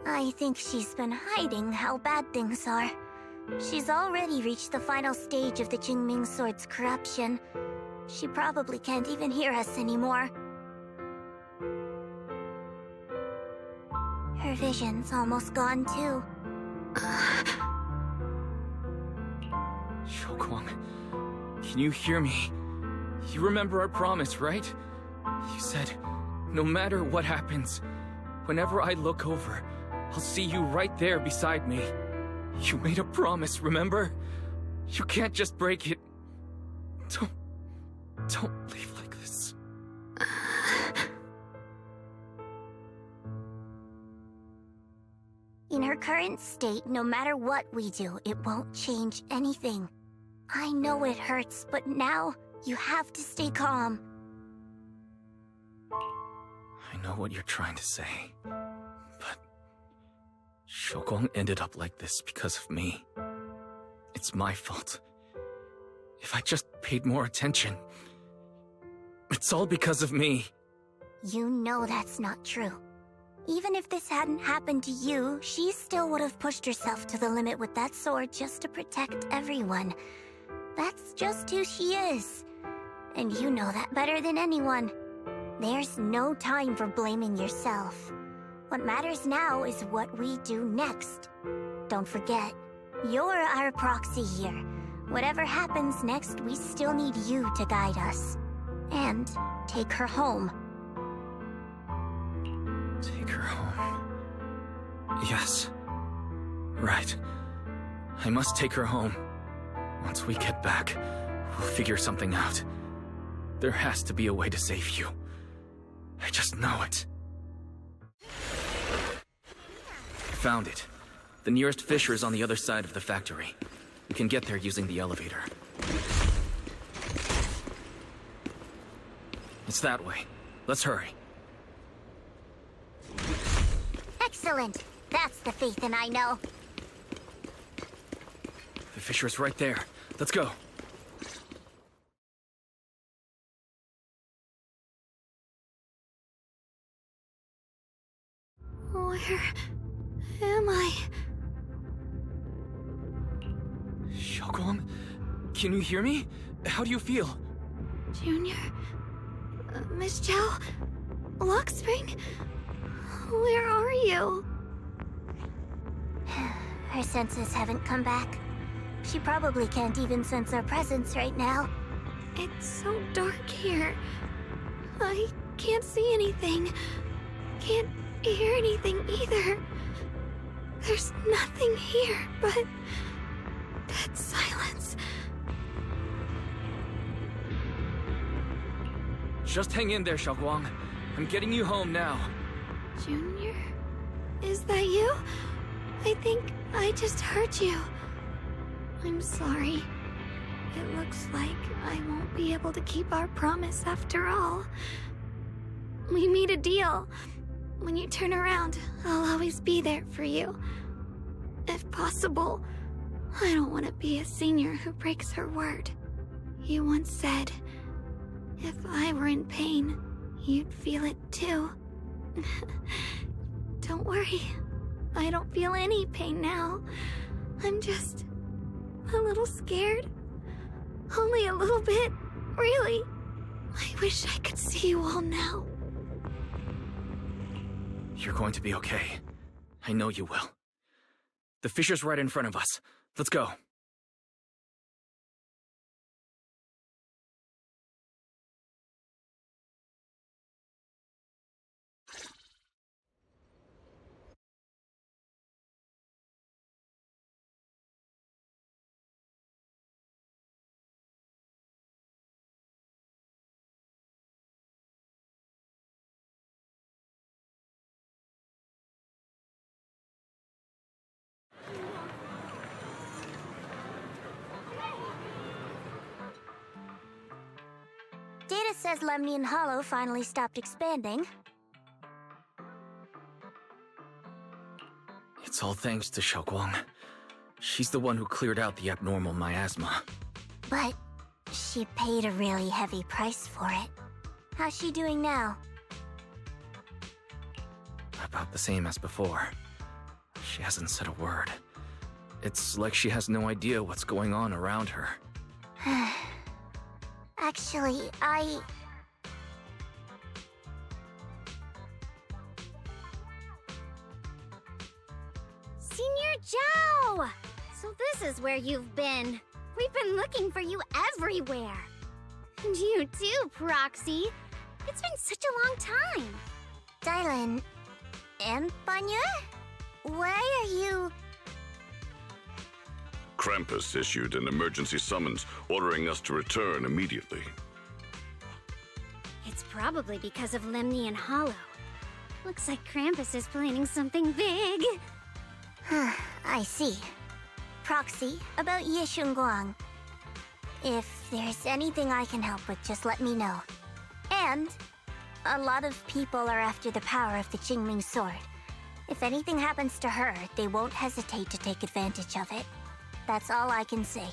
I think she's been hiding how bad things are. She's already reached the final stage of the Qingming Sword's corruption. She probably can't even hear us anymore. Her vision's almost gone too. Xiaoguang, can you hear me? You remember our promise, right? You said, no matter what happens, whenever I look over, I'll see you right there beside me. You made a promise, remember? You can't just break it. Don't leave like this. In her current state, no matter what we do, it won't change anything. I know it hurts, but now you have to stay calm. I know what you're trying to say, but Xiaoguang ended up like this because of me. It's my fault. If I just paid more attention, it's all because of me. You know that's not true. Even if this hadn't happened to you, she still would have pushed herself to the limit with that sword just to protect everyone. That's just who she is. And you know that better than anyone. There's no time for blaming yourself. What matters now is what we do next. Don't forget, you're our proxy here. Whatever happens next, we still need you to guide us. And take her home. Take her home. Yes. Right. I must take her home. Once we get back, we'll figure something out. There has to be a way to save you. I just know it. Found it. The nearest fissure is on the other side of the factory. We can get there using the elevator. It's that way. Let's hurry. Excellent. That's the Phaethon I know. The fissure's right there. Let's go. Where am I? Xiaoguang, can you hear me? How do you feel? Junior? Miss Chow? Lockspring? Where are you? Her senses haven't come back. She probably can't even sense our presence right now. It's so dark here. I can't see anything. Can't hear anything either. There's nothing here but dead silence. Just hang in there, Xiaoguang. I'm getting you home now. Junior? Is that you? I think I just heard you. I'm sorry. It looks like I won't be able to keep our promise after all. We made a deal. When you turn around, I'll always be there for you. If possible, I don't want to be a senior who breaks her word. You once said, if I were in pain, you'd feel it too. Don't worry. I don't feel any pain now. I'm just a little scared. Only a little bit, really. I wish I could see you all now. You're going to be okay. I know you will. The fissure's right in front of us. Let's go. Data says Lemnian Hollow finally stopped expanding. It's all thanks to Xiaoguang. She's the one who cleared out the abnormal miasma. But she paid a really heavy price for it. How's she doing now? About the same as before. She hasn't said a word. It's like she has no idea what's going on around her. Actually, Senior Zhao! So this is where you've been. We've been looking for you everywhere. And you too, Proxy. It's been such a long time. Dylan and Banya? Why are you... Krampus issued an emergency summons ordering us to return immediately. It's probably because of Lemnian Hollow. Looks like Krampus is planning something big. I see. Proxy, about Yishunguang. If there's anything I can help with, just let me know. And a lot of people are after the power of the Qingming sword. If anything happens to her, they won't hesitate to take advantage of it. That's all I can say.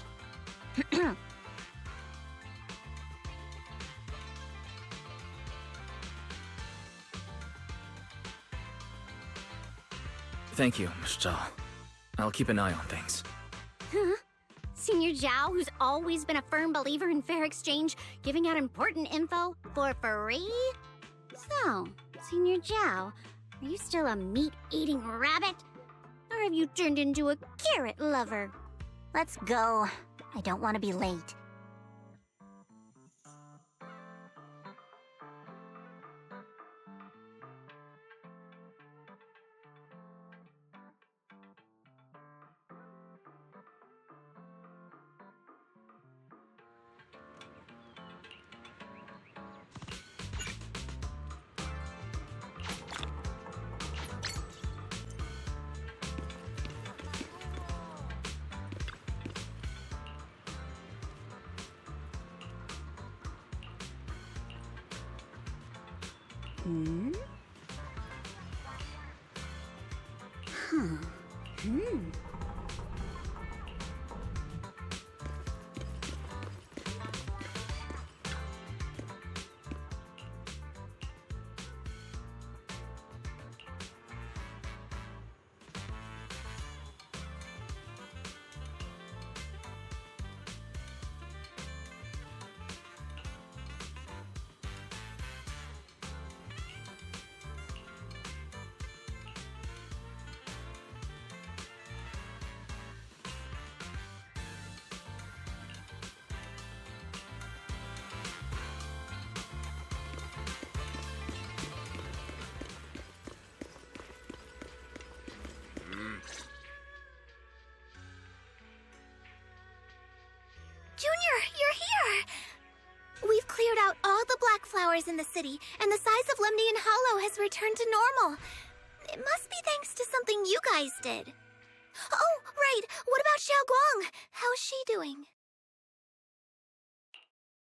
Thank you, Miss Zhao. I'll keep an eye on things. Huh? Senior Zhao, who's always been a firm believer in fair exchange, giving out important info for free? So, Senior Zhao, are you still a meat-eating rabbit? Or have you turned into a carrot lover? Let's go. I don't want to be late. Junior, you're here! We've cleared out all the black flowers in the city, and the size of Lemnian Hollow has returned to normal. It must be thanks to something you guys did. Oh, right! What about Xiaoguang? How's she doing?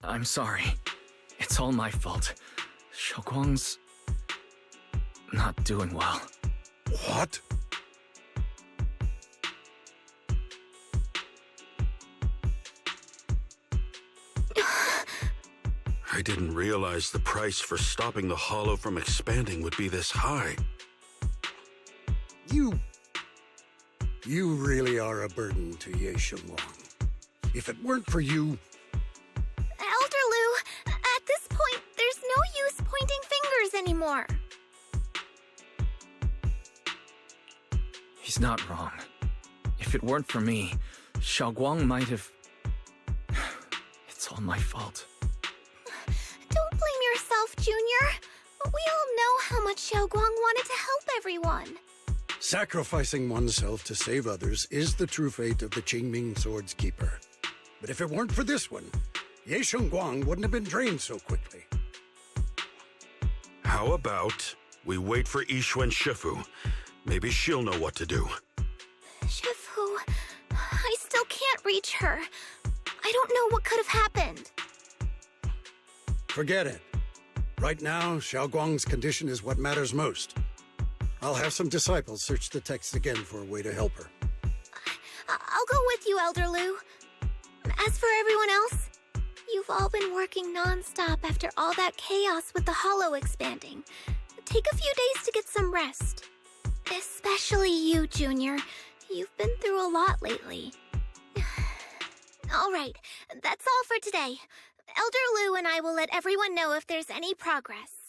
I'm sorry. It's all my fault. Xiaoguang's not doing well. What? I didn't realize the price for stopping the Hollow from expanding would be this high. You really are a burden to Ye Shengwang. If it weren't for you... Elder Lu, at this point, there's no use pointing fingers anymore. He's not wrong. If it weren't for me, Xiaoguang might have... It's all my fault. Don't blame yourself, Junior. We all know how much Xiaoguang wanted to help everyone. Sacrificing oneself to save others is the true fate of the Qingming Sword's keeper. But if it weren't for this one, Ye Shengguang wouldn't have been drained so quickly. How about we wait for Yixuan Shifu? Maybe she'll know what to do. Shifu, I still can't reach her. I don't know what could have happened. Forget it. Right now, Xiaoguang's condition is what matters most. I'll have some disciples search the text again for a way to help her. I'll go with you, Elder Lu. As for everyone else, you've all been working non-stop after all that chaos with the hollow expanding. Take a few days to get some rest. Especially you, Junior. You've been through a lot lately. All right, that's all for today. Elder Lu and I will let everyone know if there's any progress.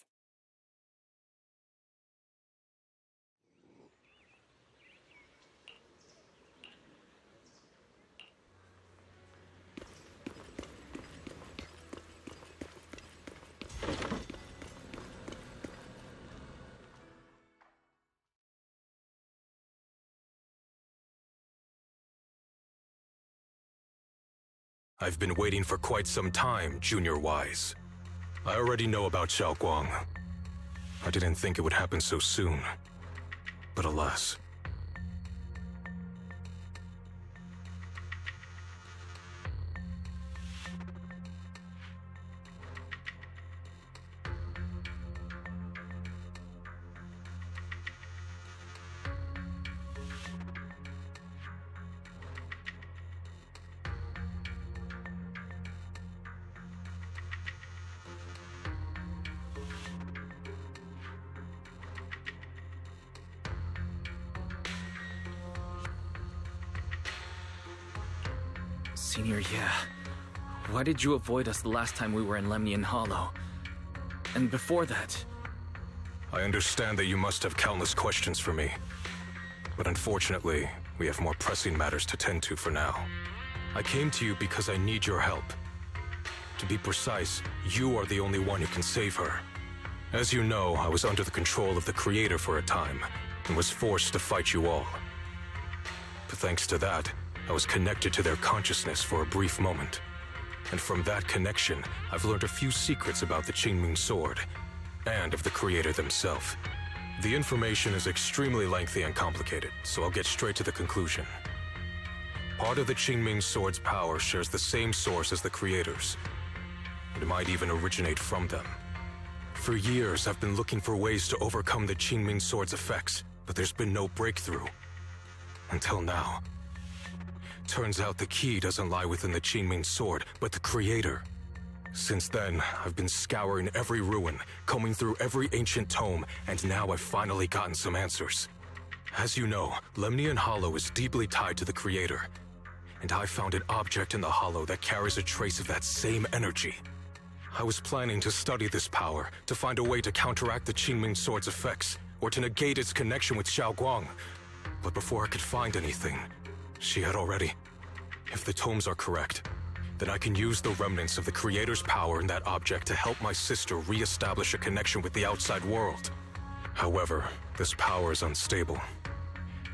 I've been waiting for quite some time, Junior Wise. I already know about Xiaoguang. I didn't think it would happen so soon. But alas. Senior, yeah. Why did you avoid us the last time we were in Lemnian Hollow? And before that... I understand that you must have countless questions for me. But unfortunately, we have more pressing matters to tend to for now. I came to you because I need your help. To be precise, you are the only one who can save her. As you know, I was under the control of the Creator for a time, and was forced to fight you all. But thanks to that, I was connected to their consciousness for a brief moment. And from that connection, I've learned a few secrets about the Qingming Sword, and of the Creator themselves. The information is extremely lengthy and complicated, so I'll get straight to the conclusion. Part of the Qingming Sword's power shares the same source as the Creator's. It might even originate from them. For years, I've been looking for ways to overcome the Qingming Sword's effects, but there's been no breakthrough. Until now. Turns out the key doesn't lie within the Qingming Sword, but the Creator. Since then, I've been scouring every ruin, combing through every ancient tome, and now I've finally gotten some answers. As you know, Lemnian Hollow is deeply tied to the Creator, and I found an object in the Hollow that carries a trace of that same energy. I was planning to study this power, to find a way to counteract the Qingming Sword's effects, or to negate its connection with Xiaoguang. But before I could find anything, she had already. If the tomes are correct, then I can use the remnants of the Creator's power in that object to help my sister re-establish a connection with the outside world. However, this power is unstable.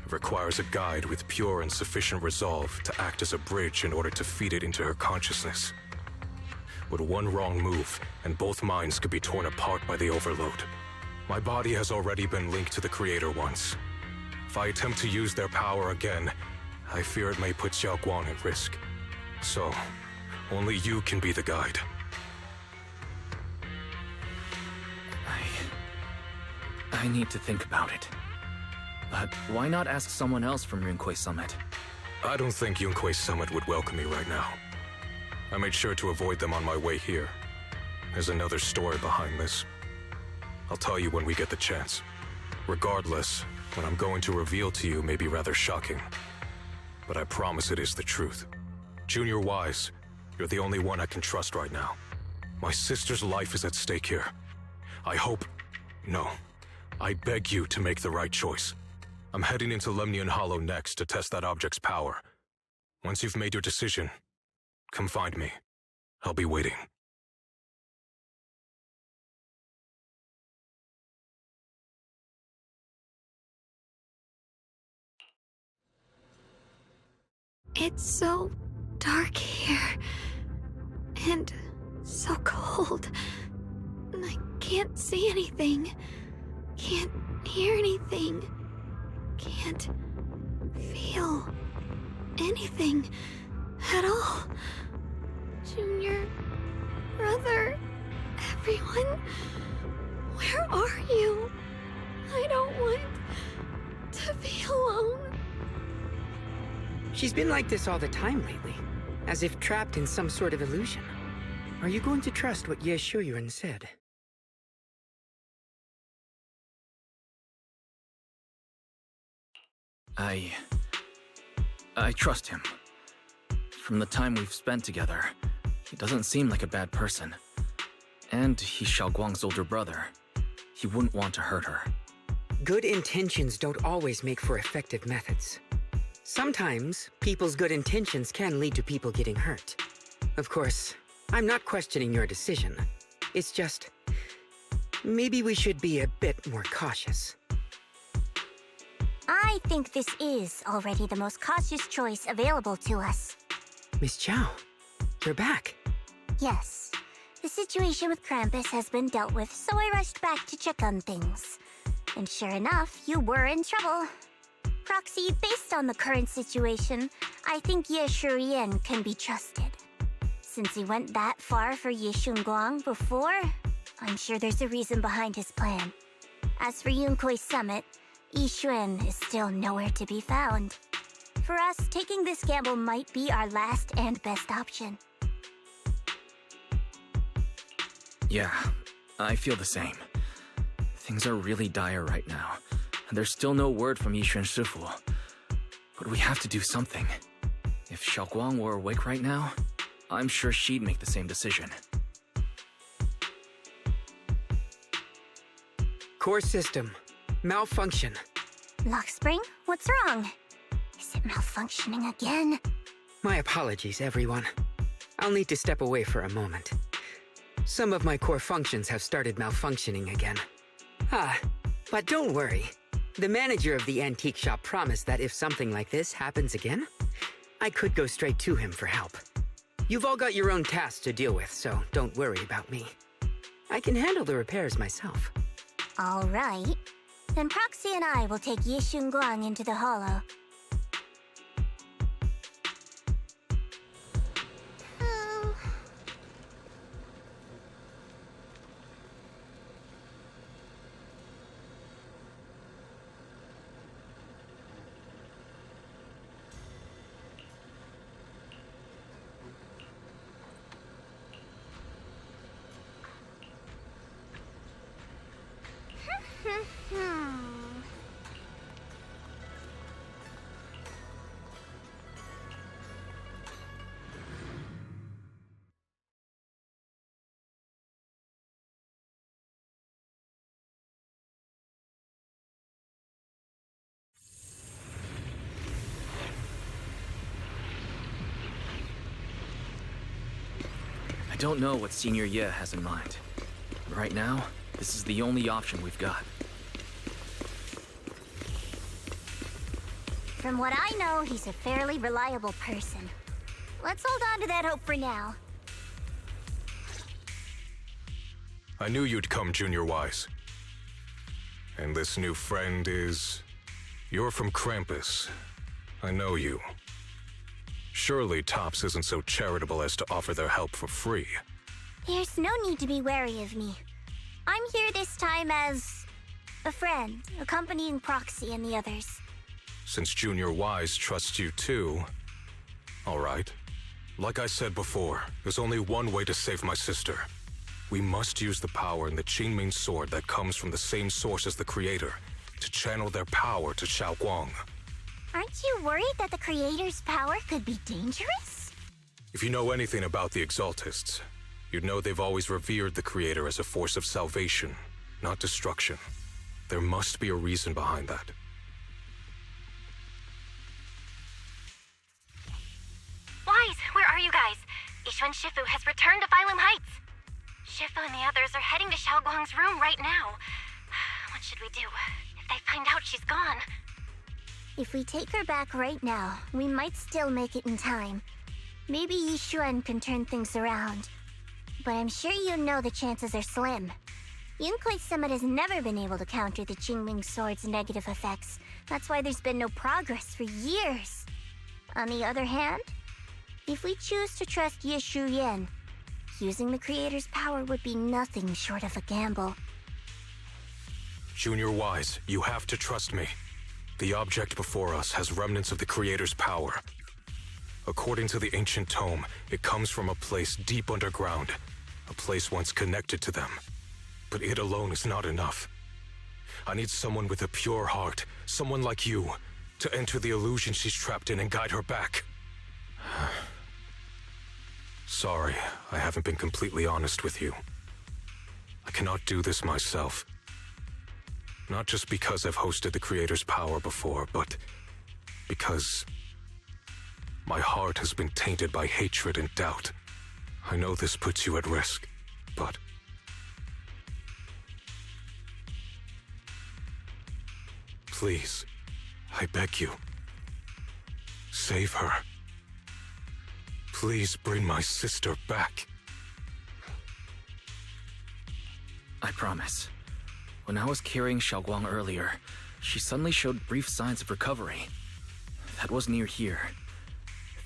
It requires a guide with pure and sufficient resolve to act as a bridge in order to feed it into her consciousness. With one wrong move, and both minds could be torn apart by the overload. My body has already been linked to the Creator once. If I attempt to use their power again, I fear it may put Xiaoguang at risk. So, only you can be the guide. I need to think about it. But why not ask someone else from Yunquei Summit? I don't think Yunquei Summit would welcome me right now. I made sure to avoid them on my way here. There's another story behind this. I'll tell you when we get the chance. Regardless, what I'm going to reveal to you may be rather shocking. But I promise it is the truth. Junior Wise, you're the only one I can trust right now. My sister's life is at stake here. I hope... No. I beg you to make the right choice. I'm heading into Lemnian Hollow next to test that object's power. Once you've made your decision, come find me. I'll be waiting. It's so dark here. And so cold. I can't see anything. Can't hear anything. Can't feel anything at all. Junior, brother, everyone, where are you? I don't want to be alone. She's been like this all the time lately, as if trapped in some sort of illusion. Are you going to trust what Ye Shuyuan said? I trust him. From the time we've spent together, he doesn't seem like a bad person. And he's Xiaoguang's older brother. He wouldn't want to hurt her. Good intentions don't always make for effective methods. Sometimes, people's good intentions can lead to people getting hurt. Of course, I'm not questioning your decision. It's just, maybe we should be a bit more cautious. I think this is already the most cautious choice available to us. Miss Chow, you're back. Yes. The situation with Krampus has been dealt with, so I rushed back to check on things. And sure enough, you were in trouble. Proxy, based on the current situation, I think Ye Shuyuan can be trusted. Since he went that far for Ye Shunguang before, I'm sure there's a reason behind his plan. As for Yunkuei Summit, Yixuan is still nowhere to be found. For us, taking this gamble might be our last and best option. Yeah, I feel the same. Things are really dire right now, and there's still no word from Yixuan Shifu. But we have to do something. If Xiaoguang were awake right now, I'm sure she'd make the same decision. Core system. Malfunction. Lock spring? What's wrong? Is it malfunctioning again? My apologies, everyone. I'll need to step away for a moment. Some of my core functions have started malfunctioning again. But don't worry. The manager of the antique shop promised that if something like this happens again, I could go straight to him for help. You've all got your own tasks to deal with, so don't worry about me. I can handle the repairs myself. All right. Then Proxy and I will take Ye Shunguang into the hollow. I don't know what Senior Ye has in mind. Right now, this is the only option we've got. From what I know, he's a fairly reliable person. Let's hold on to that hope for now. I knew you'd come, Junior Wise. And this new friend is... You're from Krampus. I know you. Surely Tops isn't so charitable as to offer their help for free. There's no need to be wary of me. I'm here this time as... a friend, accompanying Proxy and the others. Since Junior Wise trusts you too... All right. Like I said before, there's only one way to save my sister. We must use the power in the Qingming sword that comes from the same source as the Creator to channel their power to Xiaoguang. Aren't you worried that the Creator's power could be dangerous? If you know anything about the Exaltists, you'd know they've always revered the Creator as a force of salvation, not destruction. There must be a reason behind that. and Shifu has returned to Phylum Heights. Shifu and the others are heading to Xiaoguang's room right now. What should we do if they find out she's gone? If we take her back right now, we might still make it in time. Maybe Yixuan can turn things around. But I'm sure you know the chances are slim. Yunkuei Summit has never been able to counter the Qingming Sword's negative effects. That's why there's been no progress for years. On the other hand, if we choose to trust Ye Shuyan, using the Creator's power would be nothing short of a gamble. Junior Wise, you have to trust me. The object before us has remnants of the Creator's power. According to the ancient tome, it comes from a place deep underground, a place once connected to them. But it alone is not enough. I need someone with a pure heart, someone like you, to enter the illusion she's trapped in and guide her back. Sorry, I haven't been completely honest with you. I cannot do this myself. Not just because I've hosted the Creator's power before, but because my heart has been tainted by hatred and doubt. I know this puts you at risk, but please, I beg you, save her. Please bring my sister back. I promise. When I was carrying Xiaoguang earlier, she suddenly showed brief signs of recovery. That was near here.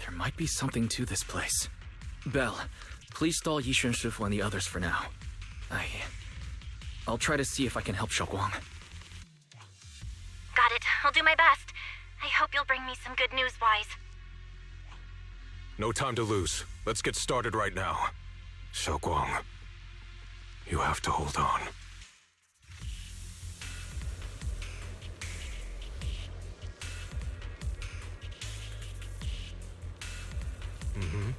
There might be something to this place. Belle, please stall Yixuan Shifu and the others for now. I'll try to see if I can help Xiaoguang. Got it. I'll do my best. I hope you'll bring me some good news, Wise. No time to lose. Let's get started right now. Xiaoguang, you have to hold on. Mm-hmm.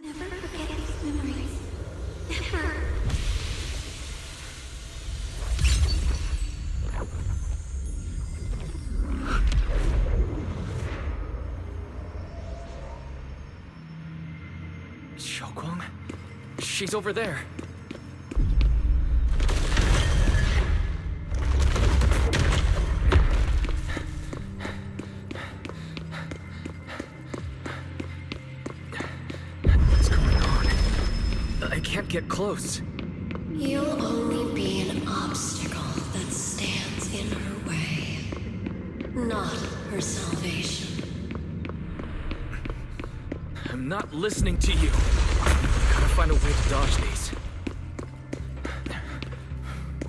Never forget these memories. Never. Xiaoguang? She's over there. Can't get close. You'll only be an obstacle that stands in her way, not her salvation. I'm not listening to you. Gotta find a way to dodge these.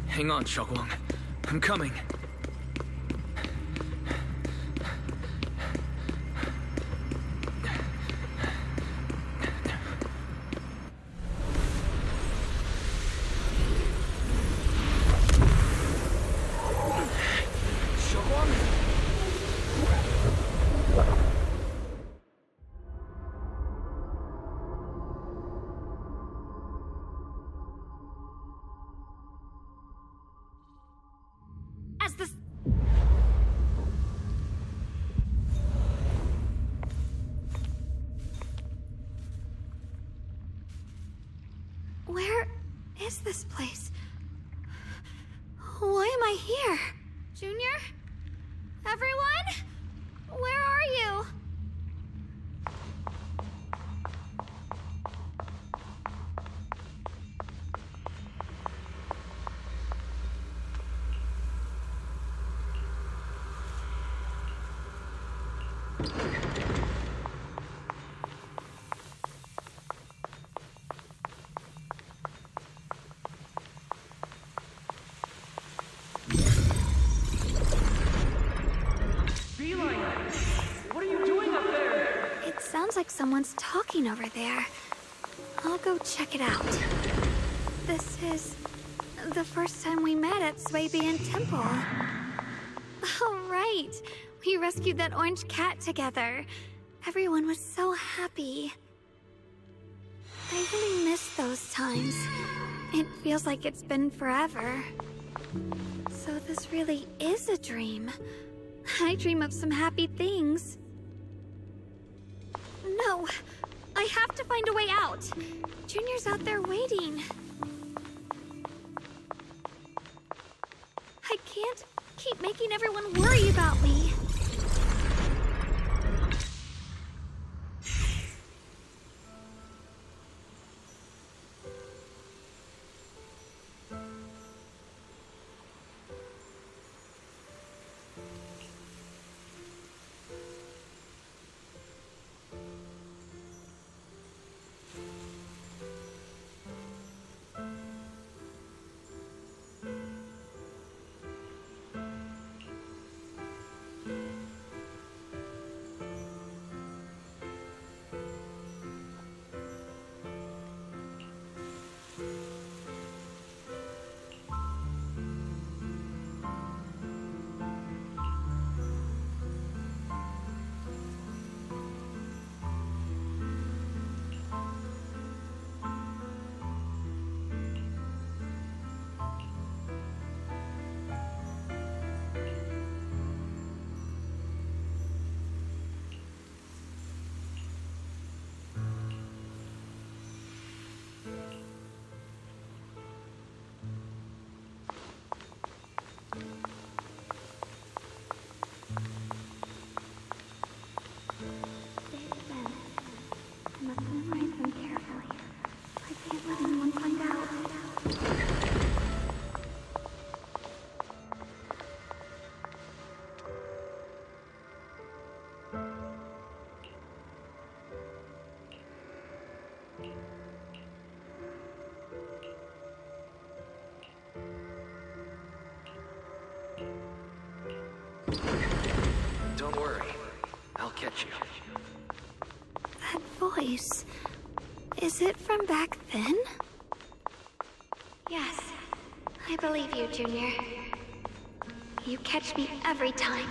Hang on, Xiaoguang. I'm coming. Where is this place? Why am I here? Junior? Everyone? Where are you? What are you doing up there? It sounds like someone's talking over there. I'll go check it out. This is the first time we met at Swabian Temple. Oh, right. We rescued that orange cat together. Everyone was so happy. I really miss those times. It feels like it's been forever. So this really is a dream. I dream of some happy things. No! I have to find a way out! Junior's out there waiting. I can't keep making everyone worry about me. Don't worry. I'll catch you. That voice... is it from back then? Yes. I believe you, Junior. You catch me every time.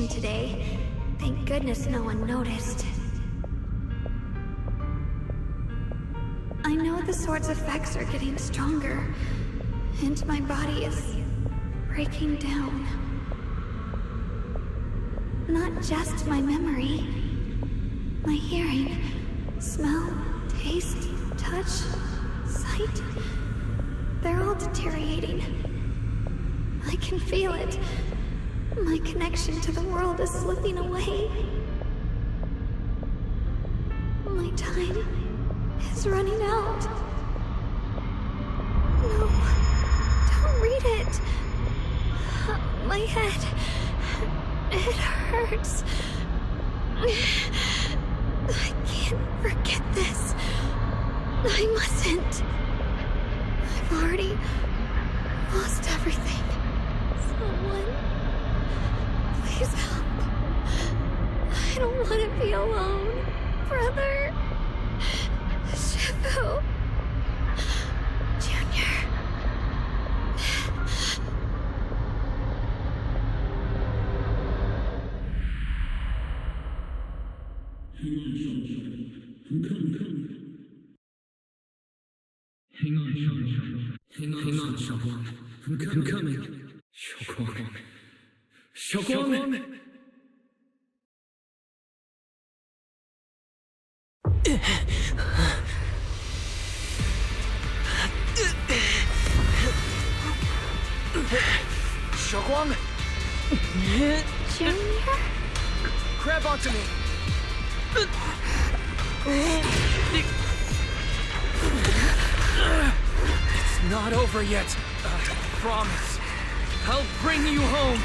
Today. Thank goodness no one noticed. I know the sword's effects are getting stronger, and my body is breaking down. Not just my memory, my hearing, smell, taste, touch, sight. They're all deteriorating. I can feel it. My connection to the world is slipping away. My time is running out. No, don't read it. My head, it hurts. I can't forget this. I mustn't. I've already lost everything. Someone... please help. I don't want to be alone. Brother. Shifu. Junior. Hang on, Xiaoguang. I'm coming. Xiaoguang. Xiaoguang! Junior? Grab onto me! It's not over yet. Promise. I'll bring you home.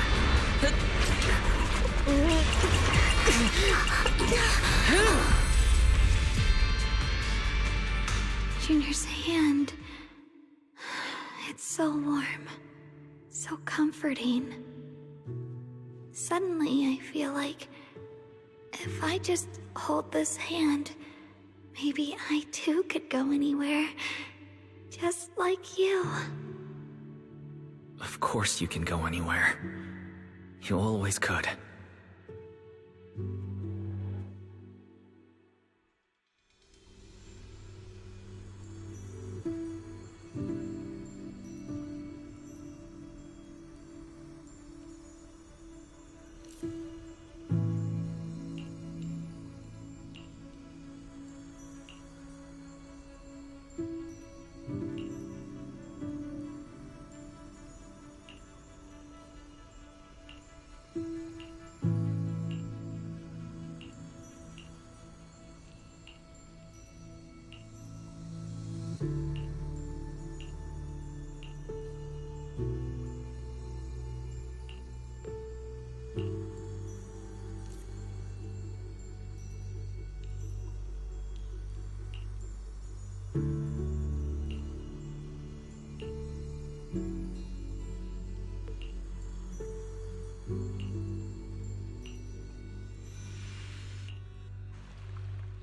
Junior's hand. It's so warm. So comforting. Suddenly, I feel like if I just hold this hand, maybe I too could go anywhere. Just like you. Of course you can go anywhere. You always could.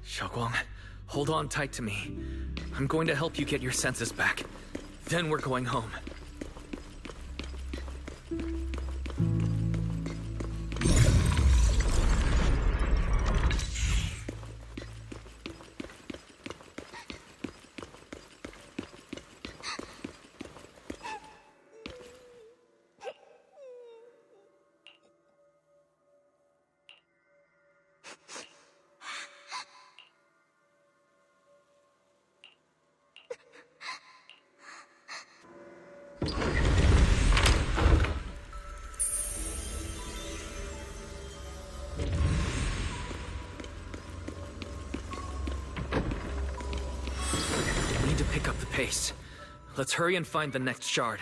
Xiaoguang, hold on tight to me. I'm going to help you get your senses back. Then we're going home. Pace. Let's hurry and find the next shard.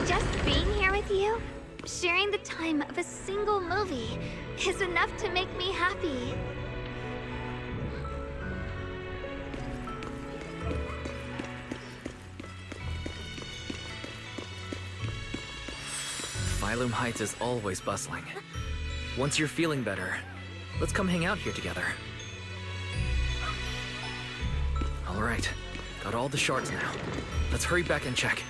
Just being here with you, sharing the time of a single movie, is enough to make me happy. Phylum Heights is always bustling. Once you're feeling better, let's come hang out here together. All right, got all the shards now. Let's hurry back and check.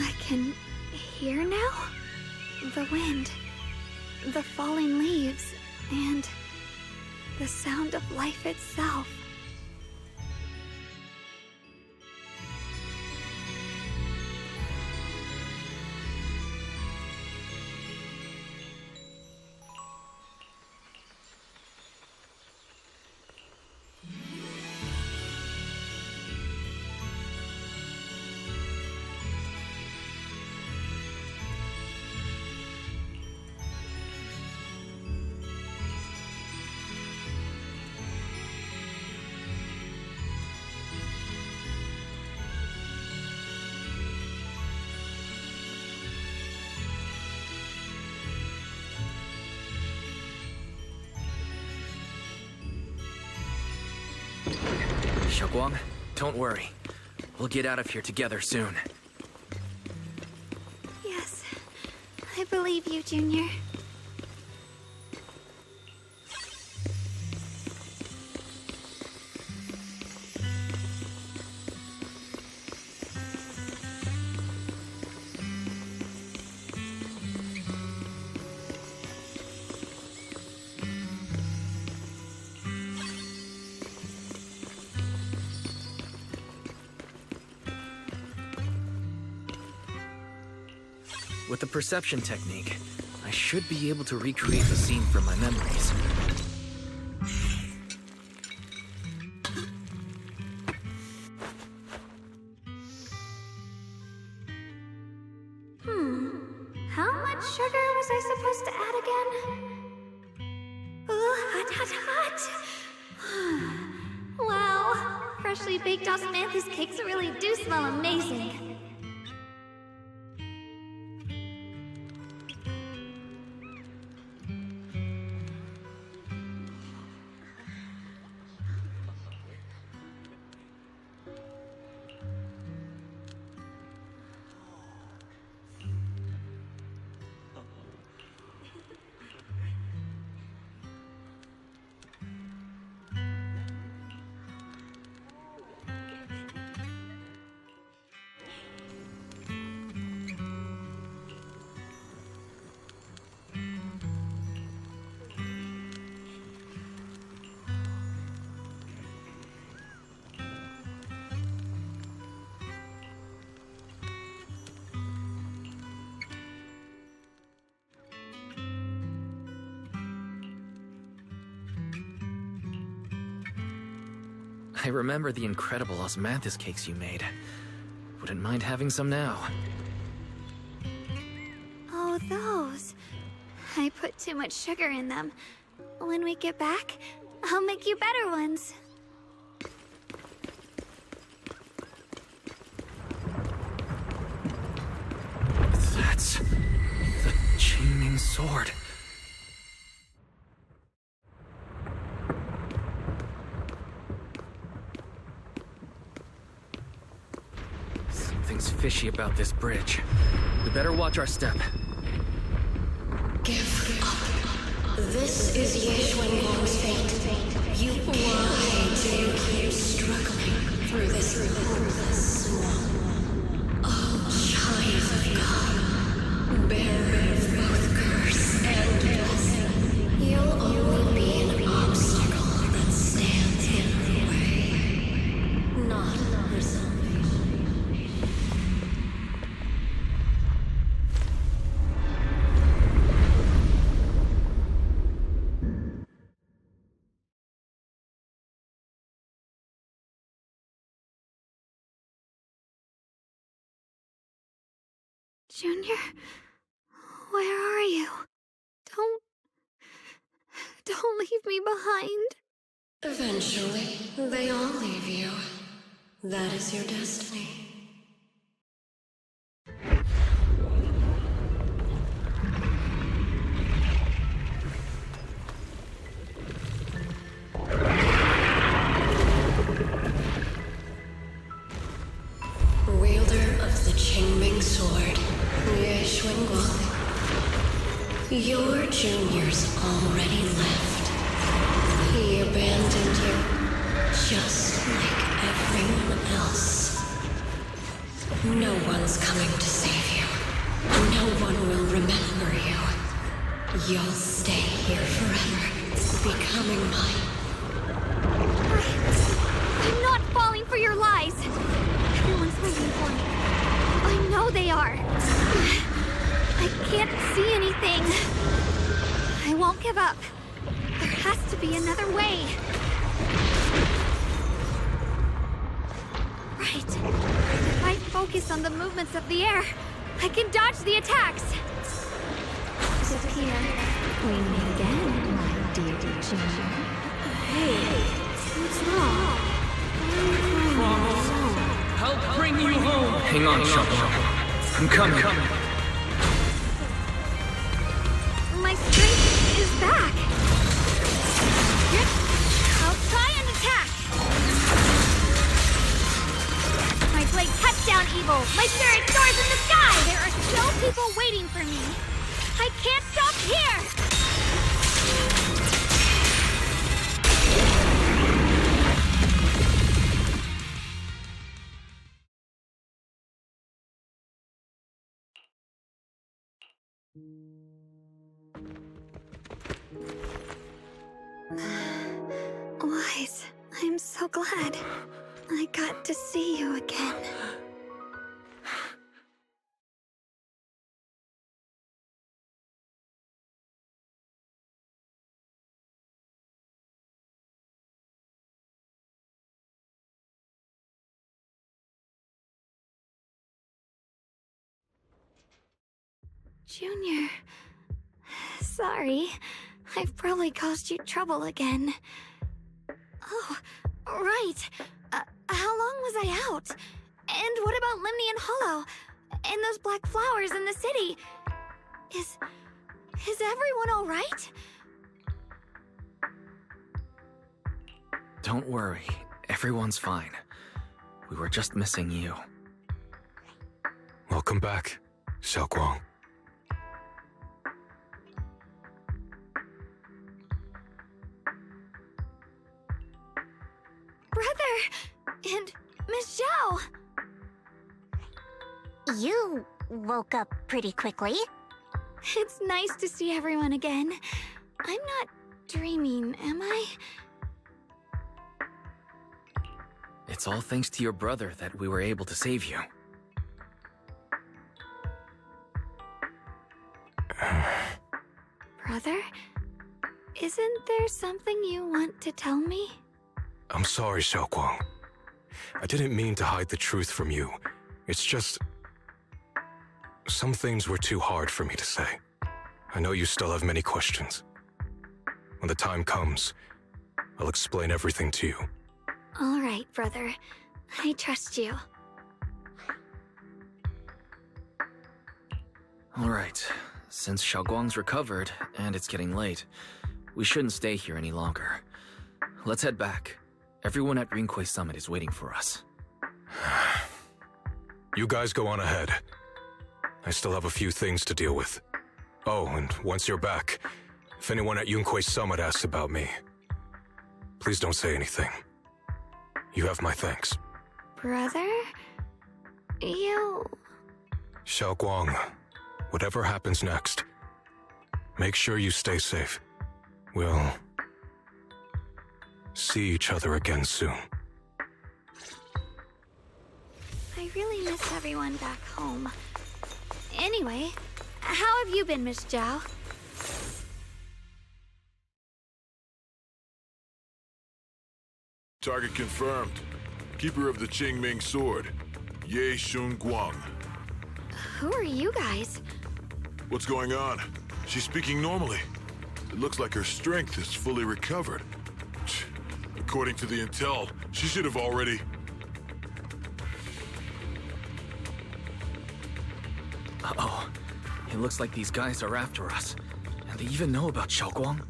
I can hear now? The wind, the falling leaves, and the sound of life itself. Xiaoguang, don't worry. We'll get out of here together soon. Yes, I believe you, Junior. With the perception technique, I should be able to recreate the scene from my memories. How much sugar was I supposed to add again? Hot, hot, hot! Wow, freshly baked osmanthus cakes really do smell amazing. I remember the incredible osmanthus cakes you made. Wouldn't mind having some now. Oh, those. I put too much sugar in them. When we get back, I'll make you better ones. That's the Qingming sword. Something's fishy about this bridge. We better watch our step. Give up. This is Yeshuan's fate. You, why do you keep struggling through this hopeless swamp? Oh, child of God, bearer of both curse and blessing, you'll only be an obstacle that stands in the way, not a salvation. Junior, where are you? Don't leave me behind. Eventually, they all leave you. That is your destiny. Wielder of the Qingming sword, Yeshuan, your junior's already left. He abandoned you, just like everyone else. No one's coming to save you. No one will remember you. You'll stay here forever, becoming mine. I'm not falling for your lies. Everyone's waiting for me. I know they are. I can't see anything. I won't give up. There has to be another way. Right. If I focus on the movements of the air, I can dodge the attacks. Disappear. We meet again, my dear Junior. Hey, what's wrong? I'll bring you home. Hang on, Xiaoguang. I'm coming. My strength is back. I'll try and attack. Wise, I'm so glad I got to see you again. Junior, sorry. I've probably caused you trouble again. Oh, right. How long was I out? And what about Limnian Hollow? And those black flowers in the city? Is everyone all right? Don't worry. Everyone's fine. We were just missing you. Welcome back, Xiaoguang. Brother! And Miss Zhao! You woke up pretty quickly. It's nice to see everyone again. I'm not dreaming, am I? It's all thanks to your brother that we were able to save you. Brother? Isn't there something you want to tell me? I'm sorry, Xiaoguang. I didn't mean to hide the truth from you. It's just... some things were too hard for me to say. I know you still have many questions. When the time comes, I'll explain everything to you. All right, brother. I trust you. All right. Since Xiaoguang's recovered, and it's getting late, we shouldn't stay here any longer. Let's head back. Everyone at Rinquay Summit is waiting for us. You guys go on ahead. I still have a few things to deal with. Oh, and once you're back, if anyone at Yunquay Summit asks about me, please don't say anything. You have my thanks. Brother? You... Xiaoguang, whatever happens next, make sure you stay safe. We'll see each other again soon. I really miss everyone back home. Anyway, how have you been, Miss Zhao? Target confirmed. Keeper of the Qingming Sword, Ye Shunguang. Who are you guys? What's going on? She's speaking normally. It looks like her strength is fully recovered. According to the intel, she should have already... Uh-oh. It looks like these guys are after us. And they even know about Xiaoguang.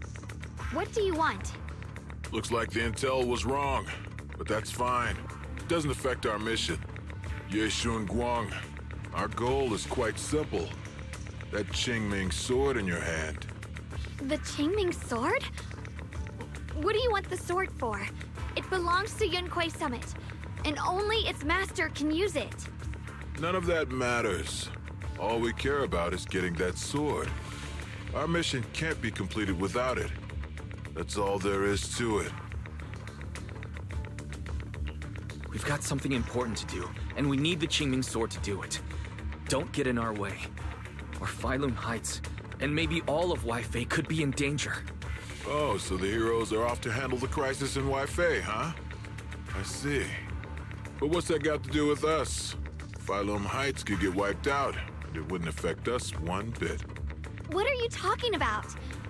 What do you want? Looks like the intel was wrong, but that's fine. It doesn't affect our mission. Ye Shunguang, our goal is quite simple. That Qingming sword in your hand. The Qingming sword? What do you want the sword for? It belongs to Yunquay Summit, and only its master can use it. None of that matters. All we care about is getting that sword. Our mission can't be completed without it. That's all there is to it. We've got something important to do, and we need the Qingming sword to do it. Don't get in our way. Or Phaethon Heights, and maybe all of Waifei could be in danger. Oh, so the heroes are off to handle the crisis in Waifei, huh? I see. But what's that got to do with us? Phaethon Heights could get wiped out, and it wouldn't affect us one bit. What are you talking about?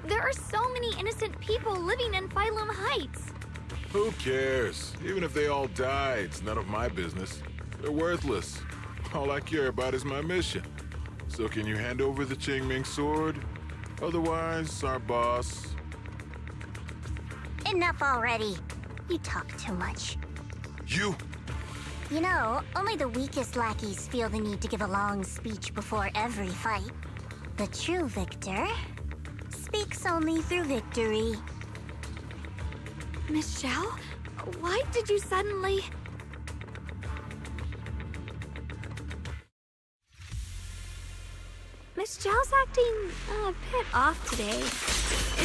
There are so many innocent people living in Phaethon Heights. Who cares? Even if they all die, it's none of my business. They're worthless. All I care about is my mission. So can you hand over the Qingming sword? Otherwise, our boss... Enough already. You talk too much. You? You know, only the weakest lackeys feel the need to give a long speech before every fight. The true victor speaks only through victory. Miss Zhao? Why did you suddenly... Miss Miss Zhao's acting a bit off today.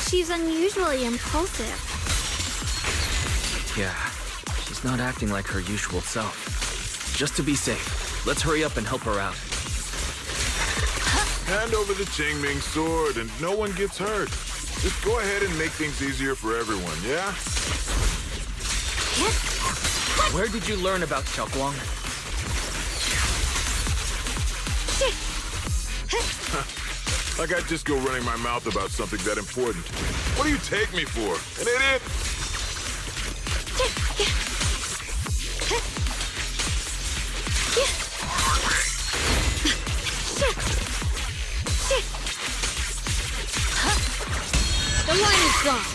She's unusually impulsive. Yeah, she's not acting like her usual self. Just to be safe, let's hurry up and help her out. Hand over the Qingming sword and no one gets hurt. Just go ahead and make things easier for everyone, yeah? Where did you learn about Xiaoguang? Like I'd just go running my mouth about something that important. What do you take me for? An idiot? The line is gone.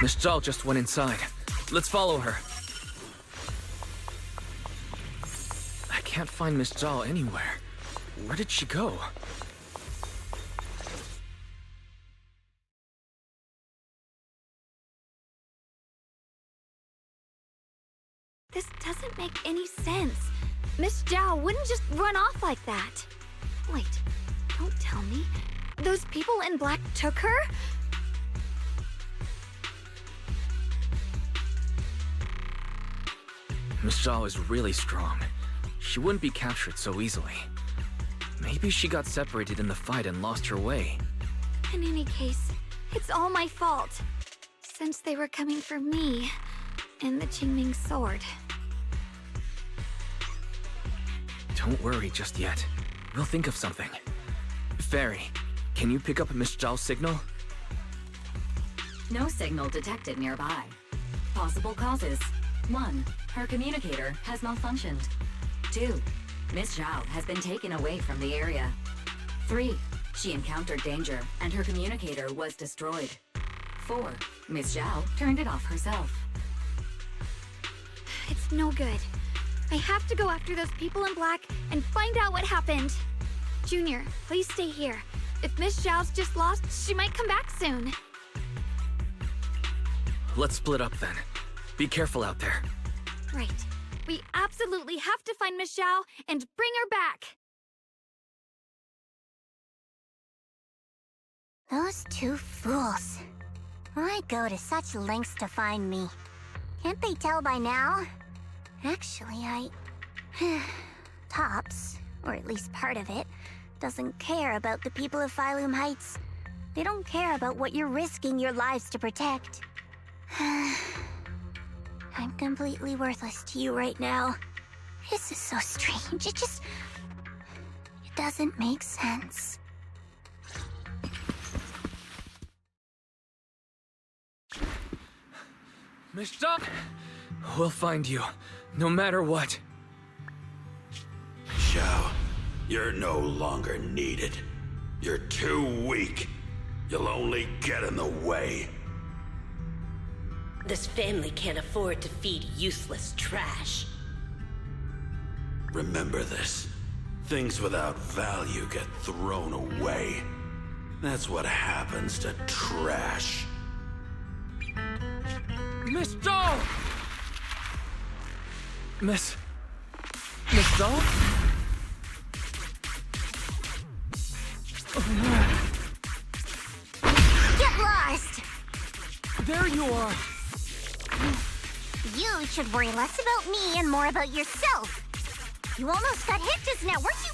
Miss Zhao just went inside. Let's follow her. I can't find Miss Zhao anywhere. Where did she go? This doesn't make any sense. Miss Zhao wouldn't just run off like that. Wait, don't tell me. Those people in black took her? Miss Zhao is really strong. She wouldn't be captured so easily. Maybe she got separated in the fight and lost her way. In any case, it's all my fault. Since they were coming for me and the Qingming sword. Don't worry just yet. We'll think of something. Fairy, can you pick up Miss Zhao's signal? No signal detected nearby. Possible causes. 1. Her communicator has malfunctioned. 2. Miss Zhao has been taken away from the area. 3. She encountered danger and her communicator was destroyed. 4. Miss Zhao turned it off herself. It's no good. I have to go after those people in black and find out what happened. Junior, please stay here. If Miss Zhao's just lost, she might come back soon. Let's split up then. Be careful out there. Right. We absolutely have to find Miss Zhao and bring her back. Those two fools. Why go to such lengths to find me? Can't they tell by now? Actually, Tops, or at least part of it, doesn't care about the people of Phylum Heights. They don't care about what you're risking your lives to protect. I'm completely worthless to you right now. This is so strange. It doesn't make sense. Miss Zhao! We'll find you, no matter what. Zhao, you're no longer needed. You're too weak. You'll only get in the way. This family can't afford to feed useless trash. Remember this. Things without value get thrown away. That's what happens to trash. Miss Zhao! Miss Zhao? Get lost! There you are! You should worry less about me and more about yourself. You almost got hit just now, weren't you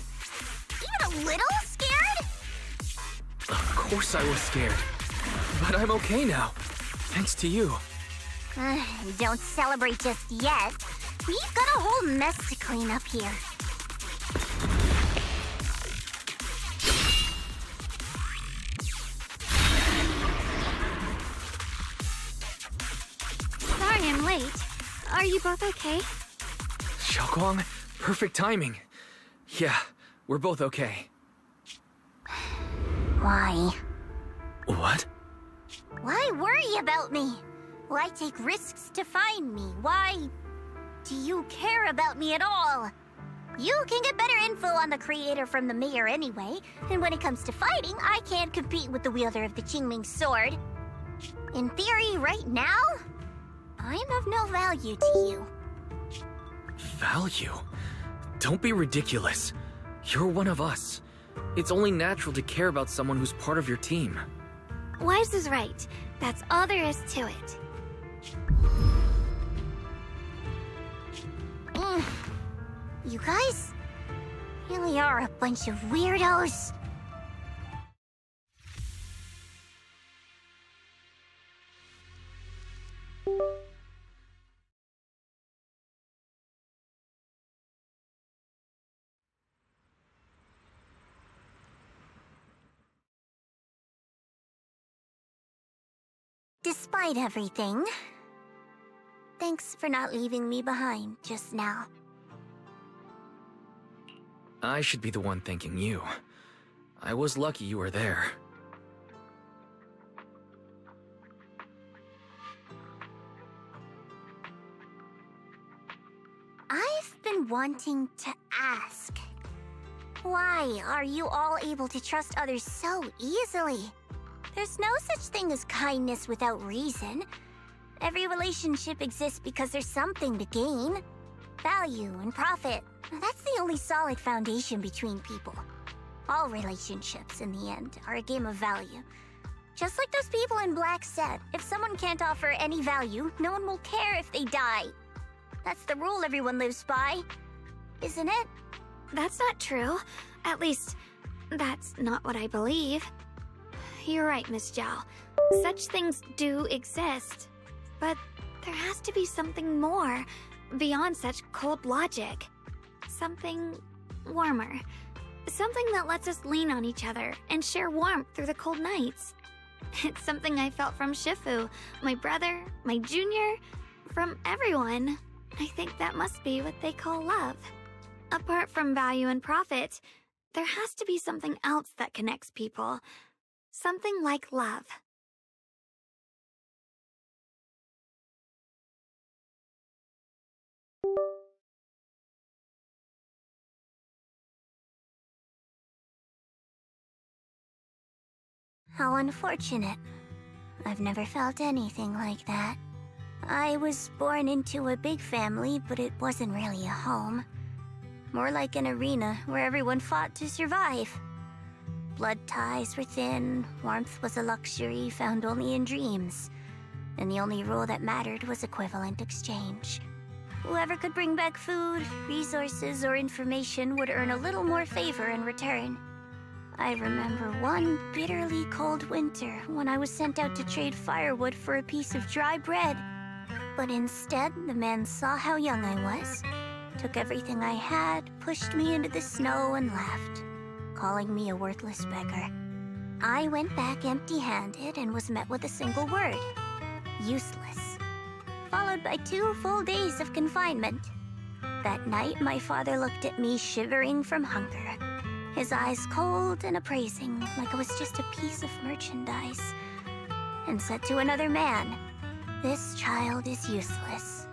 even a little scared? Of course I was scared. But I'm okay now. Thanks to you. Don't celebrate just yet. We've got a whole mess to clean up here. Sorry I'm late. Are you both okay? Xiaoguang, perfect timing. Yeah, we're both okay. Why? What? Why worry about me? Why take risks to find me? Why do you care about me at all? You can get better info on the creator from the mayor anyway, and when it comes to fighting, I can't compete with the wielder of the Qingming sword. In theory, right now, I'm of no value to you. Value? Don't be ridiculous. You're one of us. It's only natural to care about someone who's part of your team. Wise is right. That's all there is to it. You guys really are a bunch of weirdos. Despite everything, thanks for not leaving me behind just now. I should be the one thanking you. I was lucky you were there. I've been wanting to ask, why are you all able to trust others so easily? There's no such thing as kindness without reason. Every relationship exists because there's something to gain. Value and profit. That's the only solid foundation between people. All relationships, in the end, are a game of value. Just like those people in Black said, if someone can't offer any value, no one will care if they die. That's the rule everyone lives by, isn't it? That's not true. At least, that's not what I believe. You're right, Miss Zhao. Such things do exist. But there has to be something more, beyond such cold logic. Something warmer. Something that lets us lean on each other and share warmth through the cold nights. It's something I felt from Shifu, my brother, my junior, from everyone. I think that must be what they call love. Apart from value and profit, there has to be something else that connects people. Something like love. How unfortunate. I've never felt anything like that. I was born into a big family, but it wasn't really a home. More like an arena where everyone fought to survive. Blood ties were thin, warmth was a luxury found only in dreams, and the only rule that mattered was equivalent exchange. Whoever could bring back food, resources, or information would earn a little more favor in return. I remember one bitterly cold winter when I was sent out to trade firewood for a piece of dry bread. But instead, the man saw how young I was, took everything I had, pushed me into the snow, and left, calling me a worthless beggar. I went back empty-handed and was met with a single word: useless. Followed by 2 full days of confinement. That night, my father looked at me shivering from hunger, his eyes cold and appraising, like I was just a piece of merchandise, and said to another man, "This child is useless.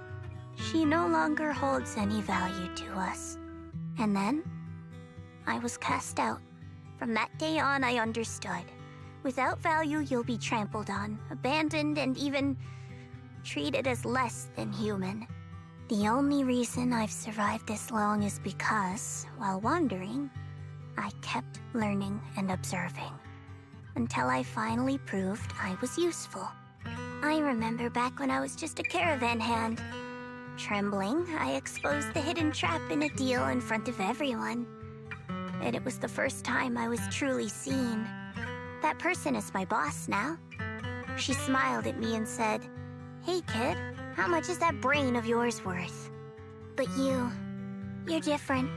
She no longer holds any value to us." And then, I was cast out. From that day on, I understood. Without value, you'll be trampled on, abandoned, and even treated as less than human. The only reason I've survived this long is because, while wandering, I kept learning and observing, until I finally proved I was useful. I remember back when I was just a caravan hand. Trembling, I exposed the hidden trap in a deal in front of everyone. And it was the first time I was truly seen. That person is my boss now. She smiled at me and said, "Hey kid, how much is that brain of yours worth?" But you're different.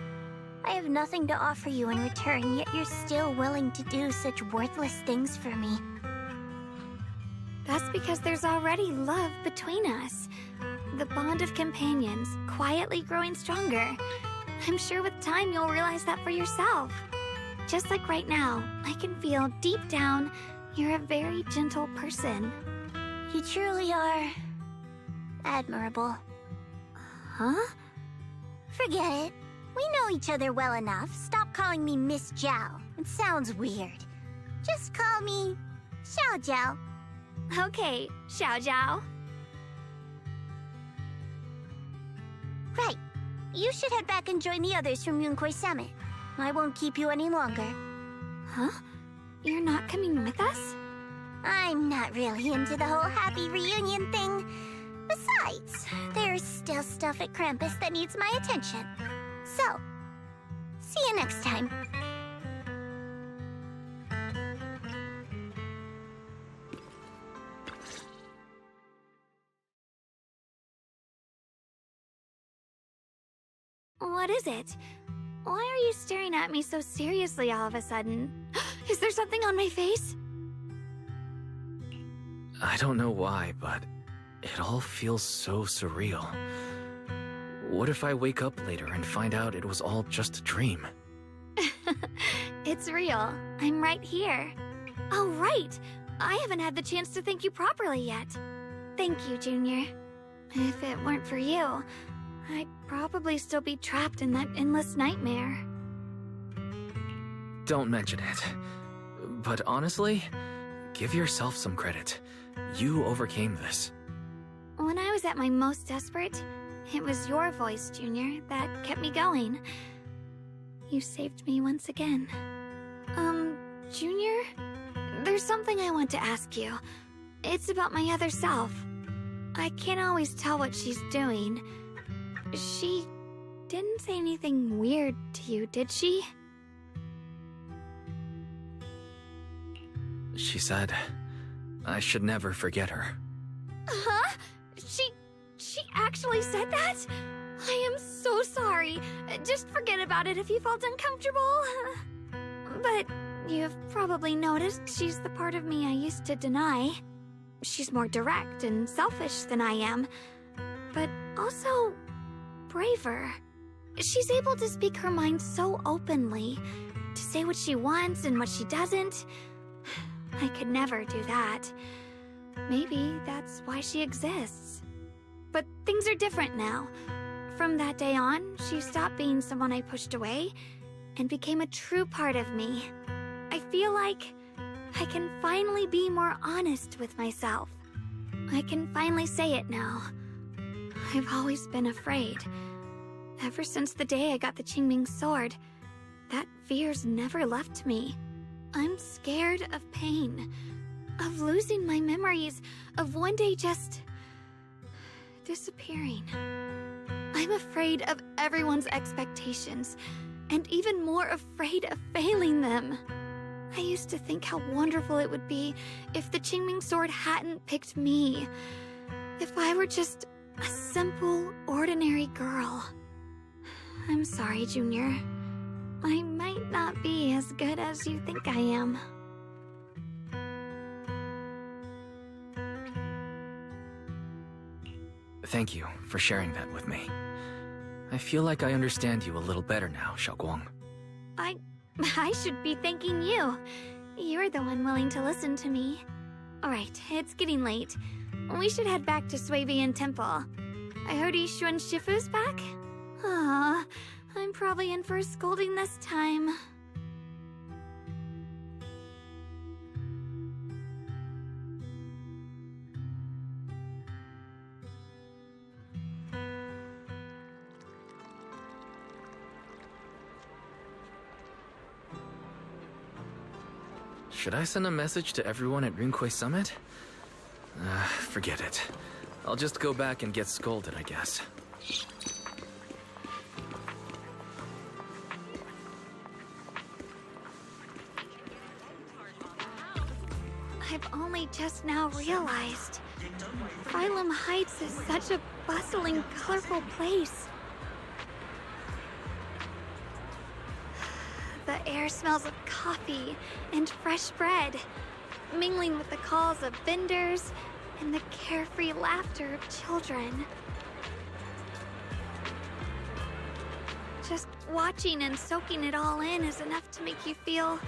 I have nothing to offer you in return, yet you're still willing to do such worthless things for me. That's because there's already love between us. The bond of companions, quietly growing stronger. I'm sure with time you'll realize that for yourself. Just like right now, I can feel deep down you're a very gentle person. You truly are admirable. Huh? Forget it. We know each other well enough. Stop calling me Miss Zhao. It sounds weird. Just call me Xiao Zhao. Okay, Xiao Zhao. Right. you should head back and join the others from Yunquay Summit. I won't keep you any longer. Huh? You're not coming with us? I'm not really into the whole happy reunion thing. Besides, there's still stuff at Krampus that needs my attention. So, see you next time. What is it? Why are you staring at me so seriously all of a sudden? Is there something on my face? I don't know why, but it all feels so surreal. What if I wake up later and find out it was all just a dream? It's real. I'm right here. Oh, right! I haven't had the chance to thank you properly yet. Thank you, Junior. If it weren't for you, I'd probably still be trapped in that endless nightmare. Don't mention it. But honestly, give yourself some credit. You overcame this. When I was at my most desperate, it was your voice, Junior, that kept me going. You saved me once again. Junior? There's something I want to ask you. It's about my other self. I can't always tell what she's doing. She didn't say anything weird to you, did she? She said I should never forget her. Huh? She actually said that? I am so sorry. Just forget about it if you felt uncomfortable. But you've probably noticed she's the part of me I used to deny. She's more direct and selfish than I am, but also braver. She's able to speak her mind so openly, to say what she wants and what she doesn't. I could never do that. Maybe that's why she exists. But things are different now. From that day on, she stopped being someone I pushed away and became a true part of me. I feel like I can finally be more honest with myself. I can finally say it now. I've always been afraid. Ever since the day I got the Qingming sword, that fear's never left me. I'm scared of pain, of losing my memories, of one day just disappearing. I'm afraid of everyone's expectations, and even more afraid of failing them. I used to think how wonderful it would be if the Qingming sword hadn't picked me. If I were just a simple, ordinary girl. I'm sorry, Junior. I might not be as good as you think I am. Thank you for sharing that with me. I feel like I understand you a little better now, Xiaoguang. I should be thanking you. You're the one willing to listen to me. Alright, it's getting late. We should head back to Suivian Temple. I heard Yishuan Shifu's back? Aw, I'm probably in for a scolding this time. Should I send a message to everyone at Yunquay Summit? Forget it. I'll just go back and get scolded, I guess. I've only just now realized. Phylum Heights is such a bustling, colorful place. The air smells of coffee and fresh bread, mingling with the calls of vendors and the carefree laughter of children. Just watching and soaking it all in is enough to make you feel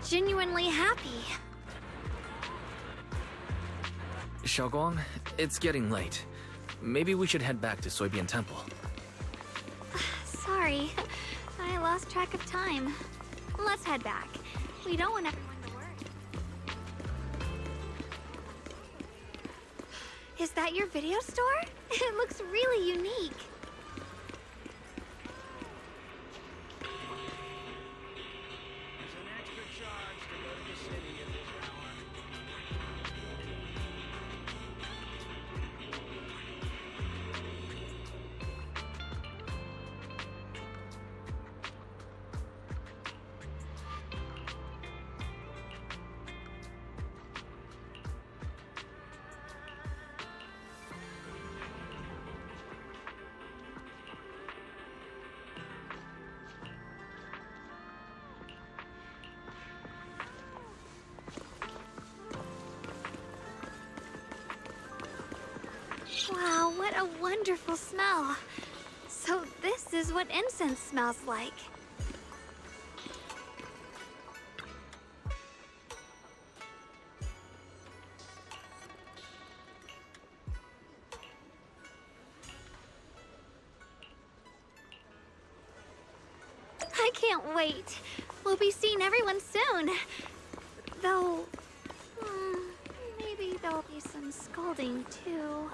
genuinely happy. Xiaoguang, it's getting late. Maybe we should head back to Suivian Temple. Sorry, I lost track of time. Let's head back. We don't want everyone to worry. Is that your video store? It looks really unique. Wow, what a wonderful smell. So this is what incense smells like. I can't wait. We'll be seeing everyone soon. Though, maybe there'll be some scolding too.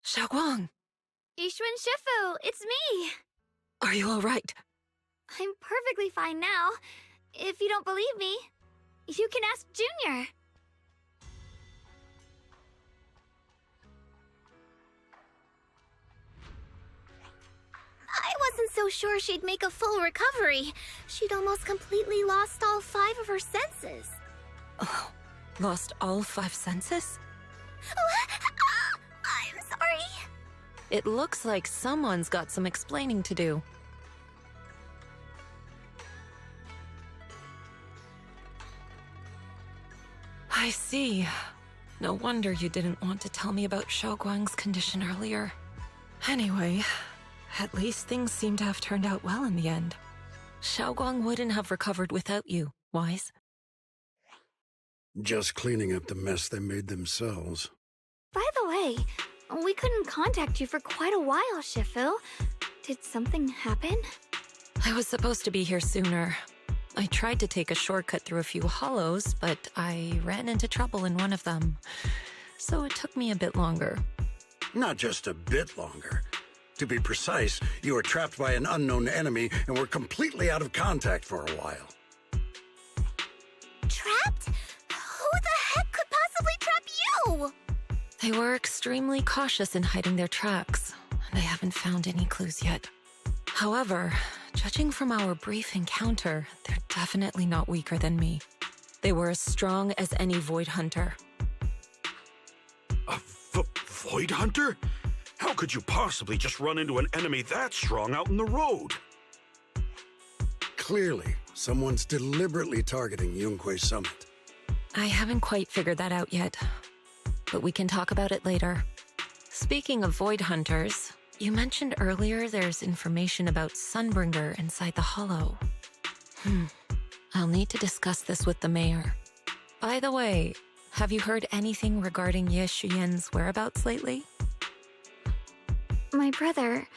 Xiaoguang! Yixuan Shifu, it's me! Are you alright? I'm perfectly fine now. If you don't believe me, you can ask Junior. I wasn't so sure she'd make a full recovery. She'd almost completely lost all 5 of her senses. Oh, lost all 5 senses? I'm sorry. It looks like someone's got some explaining to do. I see. No wonder you didn't want to tell me about Xiaoguang's condition earlier. Anyway, at least things seem to have turned out well in the end. Xiaoguang wouldn't have recovered without you, Wise. Just cleaning up the mess they made themselves. By the way, we couldn't contact you for quite a while, Shifu. Did something happen? I was supposed to be here sooner. I tried to take a shortcut through a few hollows, but I ran into trouble in one of them. So it took me a bit longer. Not just a bit longer. To be precise, you were trapped by an unknown enemy and were completely out of contact for a while. Trapped? Who the heck could possibly trap you? They were extremely cautious in hiding their tracks, and I haven't found any clues yet. However, judging from our brief encounter, they're definitely not weaker than me. They were as strong as any Void Hunter. A Void Hunter? How could you possibly just run into an enemy that strong out in the road? Clearly, someone's deliberately targeting Yunquei Summit. I haven't quite figured that out yet, but we can talk about it later. Speaking of Void Hunters, you mentioned earlier there's information about Sunbringer inside the hollow. I'll need to discuss this with the mayor. By the way, have you heard anything regarding Ye Shuyen's whereabouts lately? My brother...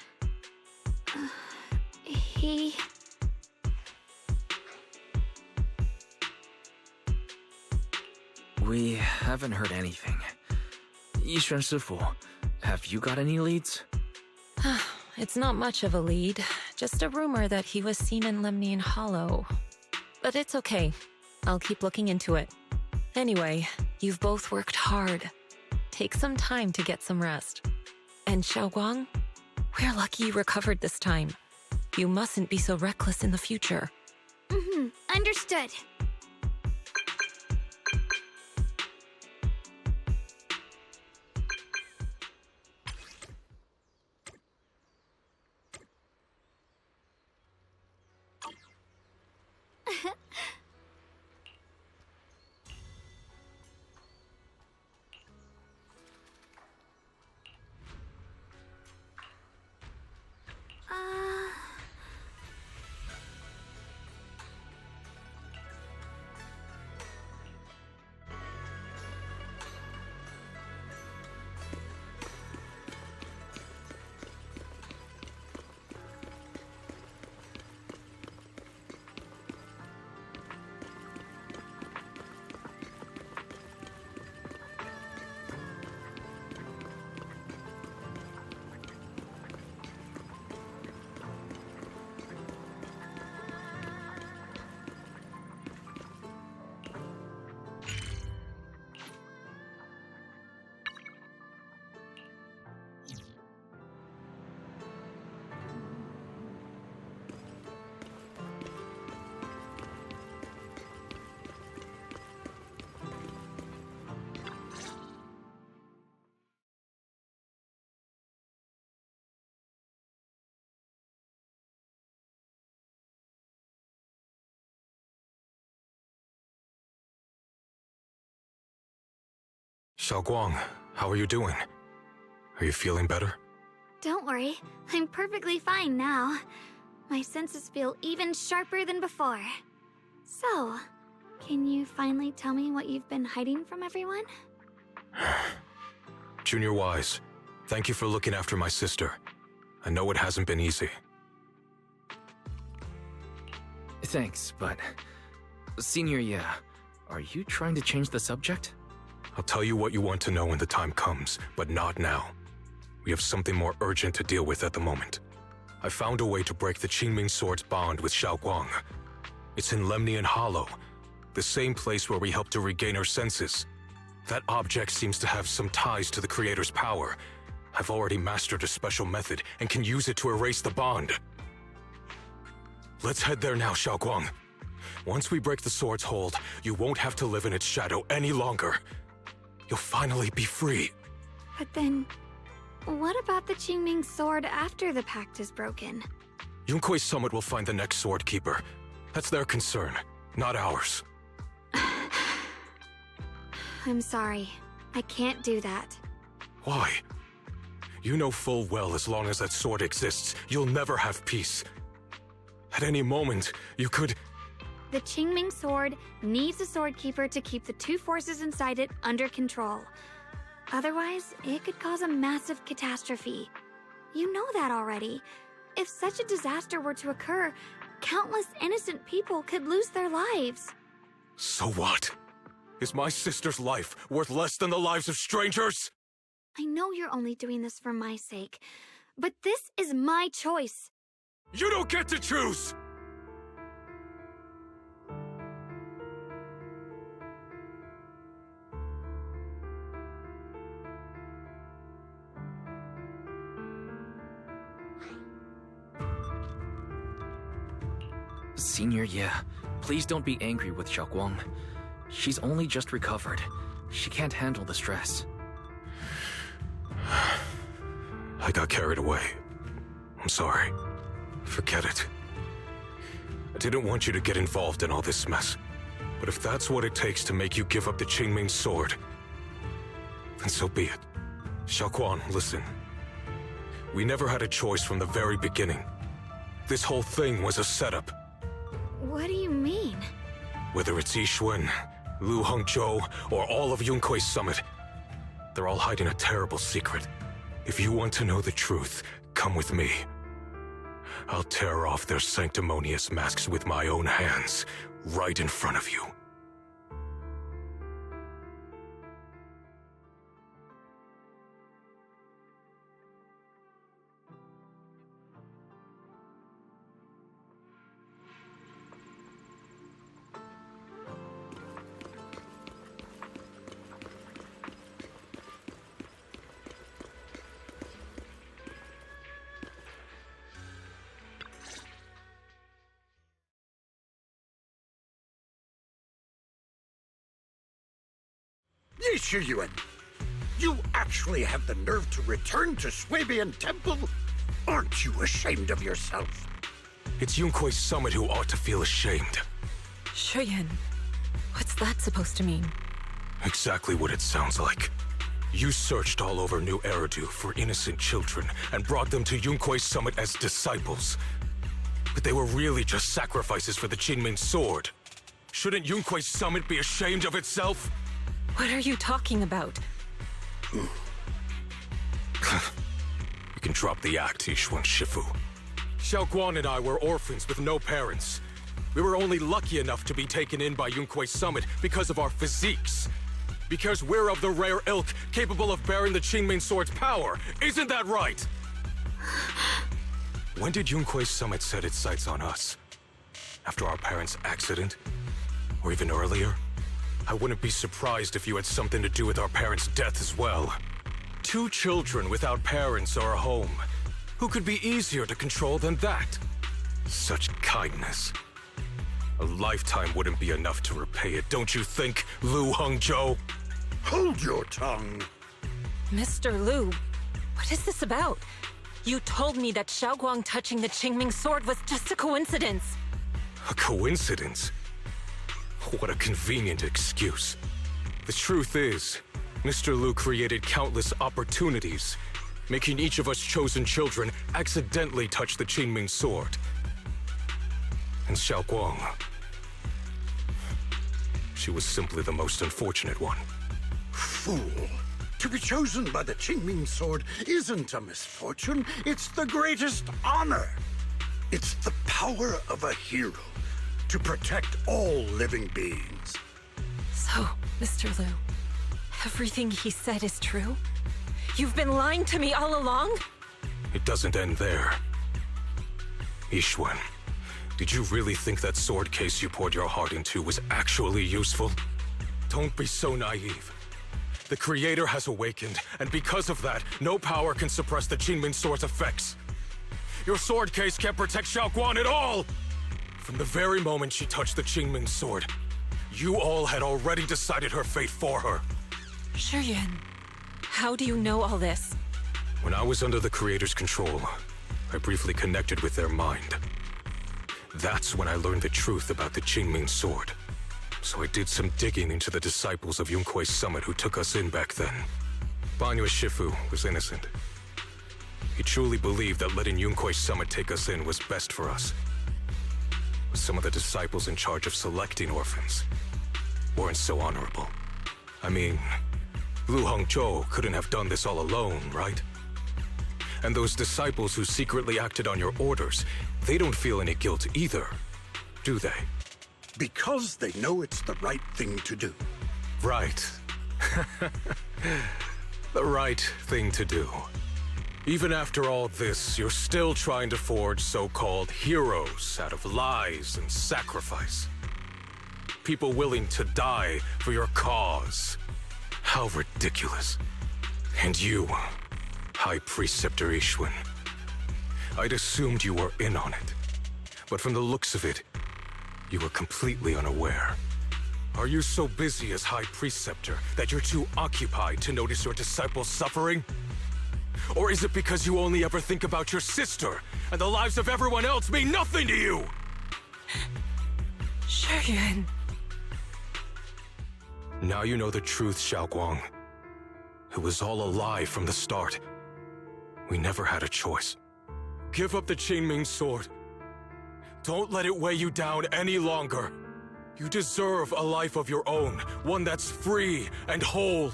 he... We haven't heard anything. Yixuan Shifu, have you got any leads? It's not much of a lead, just a rumor that he was seen in Lemnian Hollow. But it's okay. I'll keep looking into it. Anyway, you've both worked hard. Take some time to get some rest. And Xiaoguang, we're lucky you recovered this time. You mustn't be so reckless in the future. Understood. Xiaoguang, how are you doing? Are you feeling better? Don't worry, I'm perfectly fine now. My senses feel even sharper than before. So, can you finally tell me what you've been hiding from everyone? Junior Wise, thank you for looking after my sister. I know it hasn't been easy. Thanks, but... Senior, yeah. Are you trying to change the subject? I'll tell you what you want to know when the time comes, but not now. We have something more urgent to deal with at the moment. I found a way to break the Qingming Sword's bond with Xiaoguang. It's in Lemnian Hollow, the same place where we helped to regain her senses. That object seems to have some ties to the Creator's power. I've already mastered a special method and can use it to erase the bond. Let's head there now, Xiaoguang. Once we break the sword's hold, you won't have to live in its shadow any longer. You'll finally be free. But then, what about the Qingming Sword after the pact is broken? Yunkui's summit will find the next sword keeper. That's their concern, not ours. I'm sorry. I can't do that. Why? You know full well as long as that sword exists, you'll never have peace. At any moment, you could... The Qingming Sword needs a sword keeper to keep the two forces inside it under control. Otherwise, it could cause a massive catastrophe. You know that already. If such a disaster were to occur, countless innocent people could lose their lives. So what? Is my sister's life worth less than the lives of strangers? I know you're only doing this for my sake, but this is my choice. You don't get to choose! Senior, yeah. Please don't be angry with Xiaoguang. She's only just recovered. She can't handle the stress. I got carried away. I'm sorry. Forget it. I didn't want you to get involved in all this mess. But if that's what it takes to make you give up the Qingming Sword, then so be it. Xiaoguang, listen. We never had a choice from the very beginning. This whole thing was a setup. What do you mean? Whether it's Yixuan, Lu Hongzhou, or all of Yunkui's summit, they're all hiding a terrible secret. If you want to know the truth, come with me. I'll tear off their sanctimonious masks with my own hands, right in front of you. Yixuan, you actually have the nerve to return to Swabian Temple? Aren't you ashamed of yourself? It's Yunkui's summit who ought to feel ashamed. Shuyan, what's that supposed to mean? Exactly what it sounds like. You searched all over New Eridu for innocent children and brought them to Yunkui's summit as disciples. But they were really just sacrifices for the Qingming Sword. Shouldn't Yunkui's summit be ashamed of itself? What are you talking about? You can drop the act, Yixuan Shifu. Xiaoguang and I were orphans with no parents. We were only lucky enough to be taken in by Yunkui's summit because of our physiques. Because we're of the rare ilk capable of bearing the Qingming Sword's power. Isn't that right? When did Yunkui's summit set its sights on us? After our parents' accident? Or even earlier? I wouldn't be surprised if you had something to do with our parents' death as well. 2 children without parents or a home. Who could be easier to control than that? Such kindness. A lifetime wouldn't be enough to repay it, don't you think, Lu Hongzhou? Hold your tongue. Mr. Lu, what is this about? You told me that Xiaoguang touching the Qingming Sword was just a coincidence. A coincidence? What a convenient excuse. The truth is, Mr. Liu created countless opportunities, making each of us chosen children accidentally touch the Qingming sword. And Xiao Guang, she was simply the most unfortunate one. Fool! To be chosen by the Qingming sword isn't a misfortune, it's the greatest honor. It's the power of a hero to protect all living beings. So, Mr. Liu, everything he said is true? You've been lying to me all along? It doesn't end there. Yixuan, did you really think that sword case you poured your heart into was actually useful? Don't be so naive. The Creator has awakened, and because of that, no power can suppress the Qingming sword's effects. Your sword case can't protect Xiao Guan at all! From the very moment she touched the Qingming sword, you all had already decided her fate for her. Shuyuan, how do you know all this? When I was under the Creator's control, I briefly connected with their mind. That's when I learned the truth about the Qingming sword. So I did some digging into the disciples of Yunkui's summit who took us in back then. Banyue Shifu was innocent. He truly believed that letting Yunkui's summit take us in was best for us. But some of the disciples in charge of selecting orphans weren't so honorable. I mean, Lu Hongzhou couldn't have done this all alone, right? And those disciples who secretly acted on your orders, they don't feel any guilt either, do they? Because they know it's the right thing to do. Right. The right thing to do. Even after all this, you're still trying to forge so-called heroes out of lies and sacrifice. People willing to die for your cause. How ridiculous. And you, High Preceptor Yixuan. I'd assumed you were in on it. But from the looks of it, you were completely unaware. Are you so busy as High Preceptor that you're too occupied to notice your disciples suffering? Or is it because you only ever think about your sister, and the lives of everyone else mean nothing to you? Shuyuan. Now you know the truth, Xiao Guang. It was all a lie from the start. We never had a choice. Give up the Qingming sword. Don't let it weigh you down any longer. You deserve a life of your own, one that's free and whole.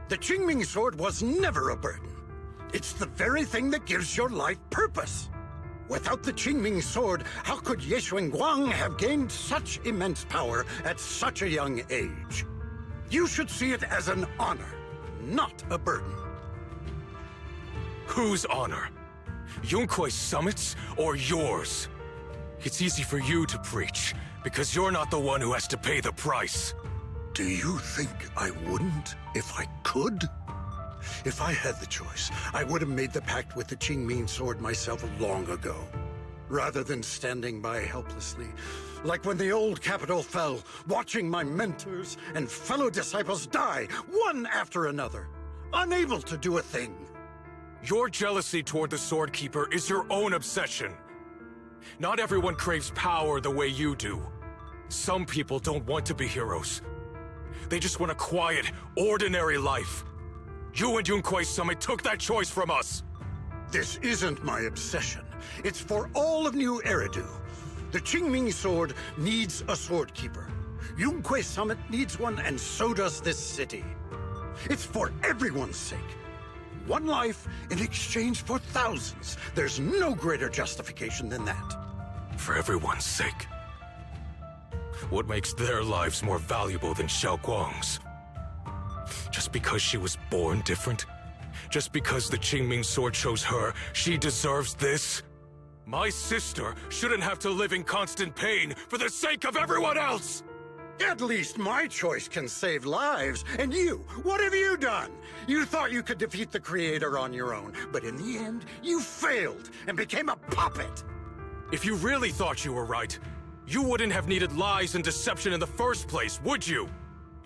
The Qingming sword was never a burden. It's the very thing that gives your life purpose. Without the Qingming sword, how could Yixuan Guang have gained such immense power at such a young age? You should see it as an honor, not a burden. Whose honor? Yunkui's summit's or yours? It's easy for you to preach, because you're not the one who has to pay the price. Do you think I wouldn't if I could? If I had the choice, I would have made the pact with the Qingming sword myself long ago, rather than standing by helplessly, like when the old capital fell, watching my mentors and fellow disciples die, one after another, unable to do a thing. Your jealousy toward the Sword Keeper is your own obsession. Not everyone craves power the way you do. Some people don't want to be heroes. They just want a quiet, ordinary life. You and Yunkui's summit took that choice from us. This isn't my obsession. It's for all of New Eridu. The Qingming sword needs a sword keeper. Yunkui's summit needs one, and so does this city. It's for everyone's sake. One life in exchange for thousands. There's no greater justification than that. For everyone's sake. What makes their lives more valuable than Xiao Guang's? Just because she was born different? Just because the Qingming sword chose her, she deserves this? My sister shouldn't have to live in constant pain for the sake of everyone else! At least my choice can save lives. And you, what have you done? You thought you could defeat the Creator on your own, but in the end, you failed and became a puppet. If you really thought you were right, you wouldn't have needed lies and deception in the first place, would you?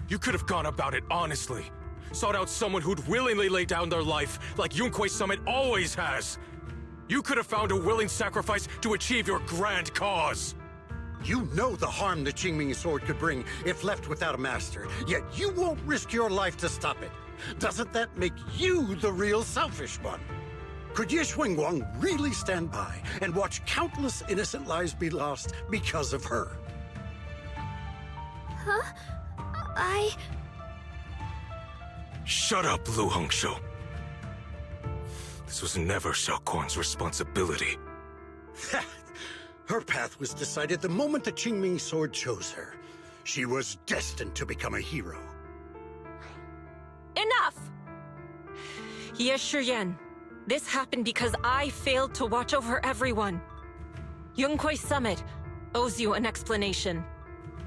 You could have gone about it honestly. Sought out someone who'd willingly lay down their life, like Yunkui's summit always has. You could have found a willing sacrifice to achieve your grand cause. You know the harm the Qingming sword could bring if left without a master, yet you won't risk your life to stop it. Doesn't that make you the real selfish one? Could Ye Xuanguang really stand by and watch countless innocent lives be lost because of her? Huh? Shut up, Lu Hongshou. This was never Xiaoguang's responsibility. Her path was decided the moment the Qingming sword chose her. She was destined to become a hero. Enough! Ye Shiyan, this happened because I failed to watch over everyone. Yunquay Summit owes you an explanation.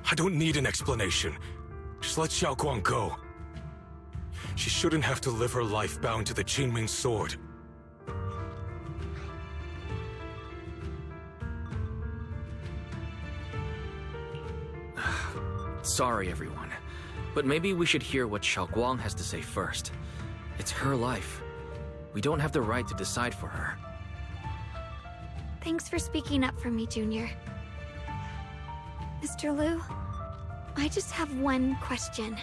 I don't need an explanation. Just let Xiaoguang go. She shouldn't have to live her life bound to the Qingming sword. Sorry, everyone. But maybe we should hear what Xiaoguang has to say first. It's her life. We don't have the right to decide for her. Thanks for speaking up for me, Junior. Mr. Liu, I just have one question.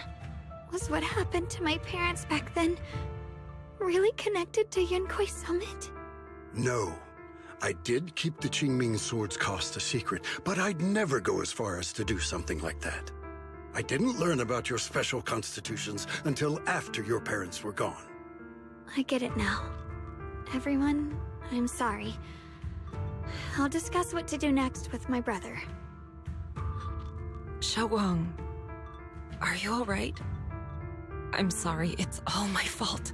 Was what happened to my parents back then really connected to Yunquay Summit? No. I did keep the Qingming sword's cost a secret, but I'd never go as far as to do something like that. I didn't learn about your special constitutions until after your parents were gone. I get it now. Everyone, I'm sorry. I'll discuss what to do next with my brother. Xiaoguang, are you all right? I'm sorry, it's all my fault.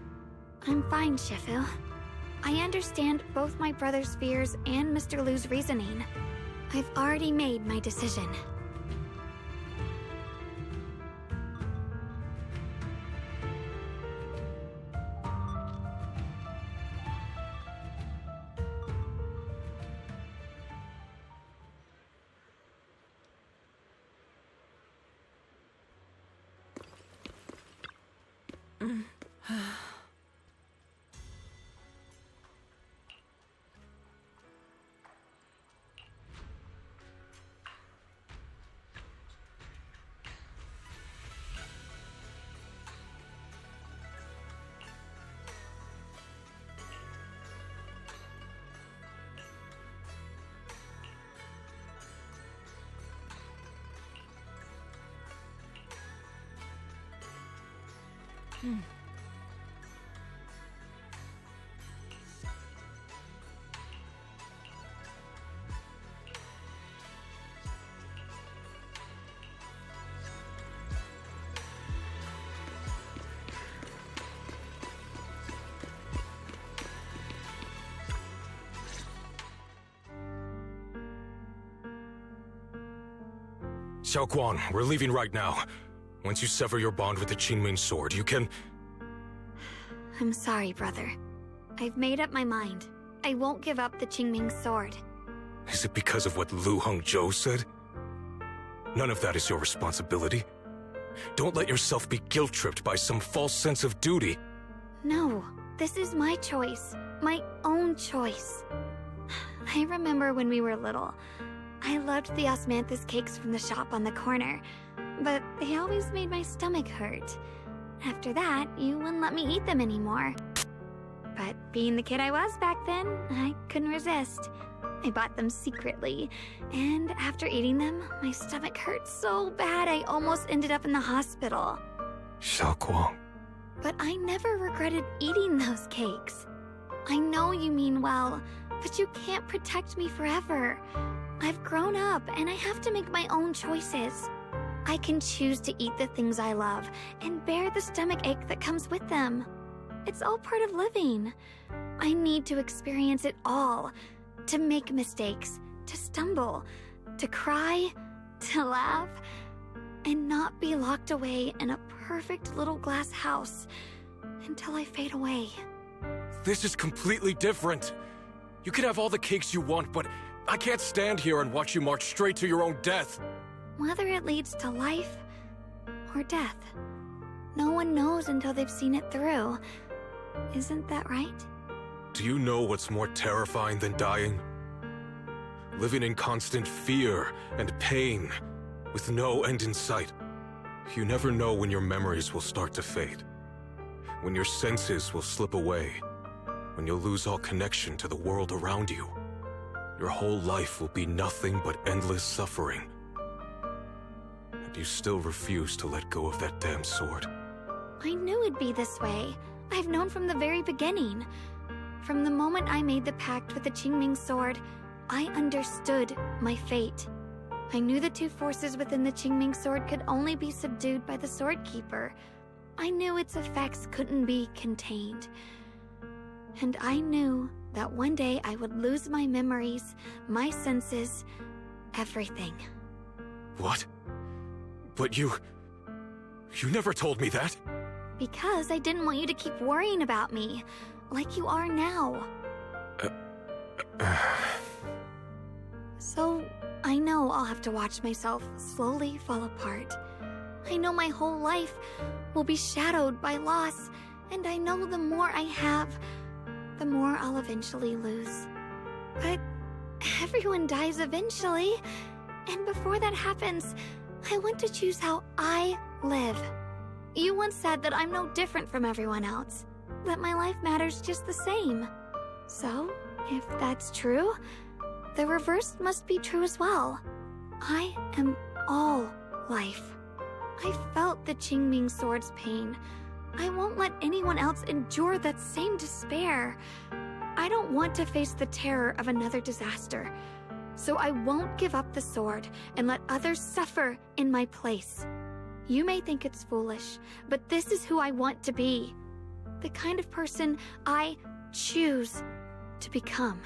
I'm fine, Shifu. I understand both my brother's fears and Mr. Liu's reasoning. I've already made my decision. Xiaoguang, we're leaving right now. Once you sever your bond with the Qingming sword, you can... I'm sorry, brother. I've made up my mind. I won't give up the Qingming sword. Is it because of what Lu Hongzhou said? None of that is your responsibility. Don't let yourself be guilt-tripped by some false sense of duty. No, this is my choice. My own choice. I remember when we were little. I loved the osmanthus cakes from the shop on the corner, but they always made my stomach hurt. After that, you wouldn't let me eat them anymore. But being the kid I was back then, I couldn't resist. I bought them secretly, and after eating them, my stomach hurt so bad I almost ended up in the hospital. Xiaoguang. But I never regretted eating those cakes. I know you mean well, but you can't protect me forever. I've grown up, and I have to make my own choices. I can choose to eat the things I love, and bear the stomach ache that comes with them. It's all part of living. I need to experience it all. To make mistakes, to stumble, to cry, to laugh, and not be locked away in a perfect little glass house until I fade away. This is completely different. You can have all the cakes you want, but I can't stand here and watch you march straight to your own death. Whether it leads to life or death, no one knows until they've seen it through. Isn't that right? Do you know what's more terrifying than dying? living in constant fear and pain, with no end in sight. You never know when your memories will start to fade, when your senses will slip away, when you'll lose all connection to the world around you. Your whole life will be nothing but endless suffering. And you still refuse to let go of that damn sword. I knew it'd be this way. I've known from the very beginning. From the moment I made the pact with the Qingming sword, I understood my fate. I knew the two forces within the Qingming sword could only be subdued by the Sword Keeper. I knew its effects couldn't be contained. And I knew that one day I would lose my memories, my senses, everything. What? But you never told me that. Because I didn't want you to keep worrying about me, like you are now. So, I know I'll have to watch myself slowly fall apart. I know my whole life will be shadowed by loss, and I know the more I have, the more I'll eventually lose. But everyone dies eventually, and before that happens, I want to choose how I live. You once said that I'm no different from everyone else, that my life matters just the same. So, if that's true, the reverse must be true as well. I am all life. I felt the Qingming sword's pain. I won't let anyone else endure that same despair. I don't want to face the terror of another disaster. So I won't give up the sword and let others suffer in my place. You may think it's foolish, but this is who I want to be. The kind of person I choose to become.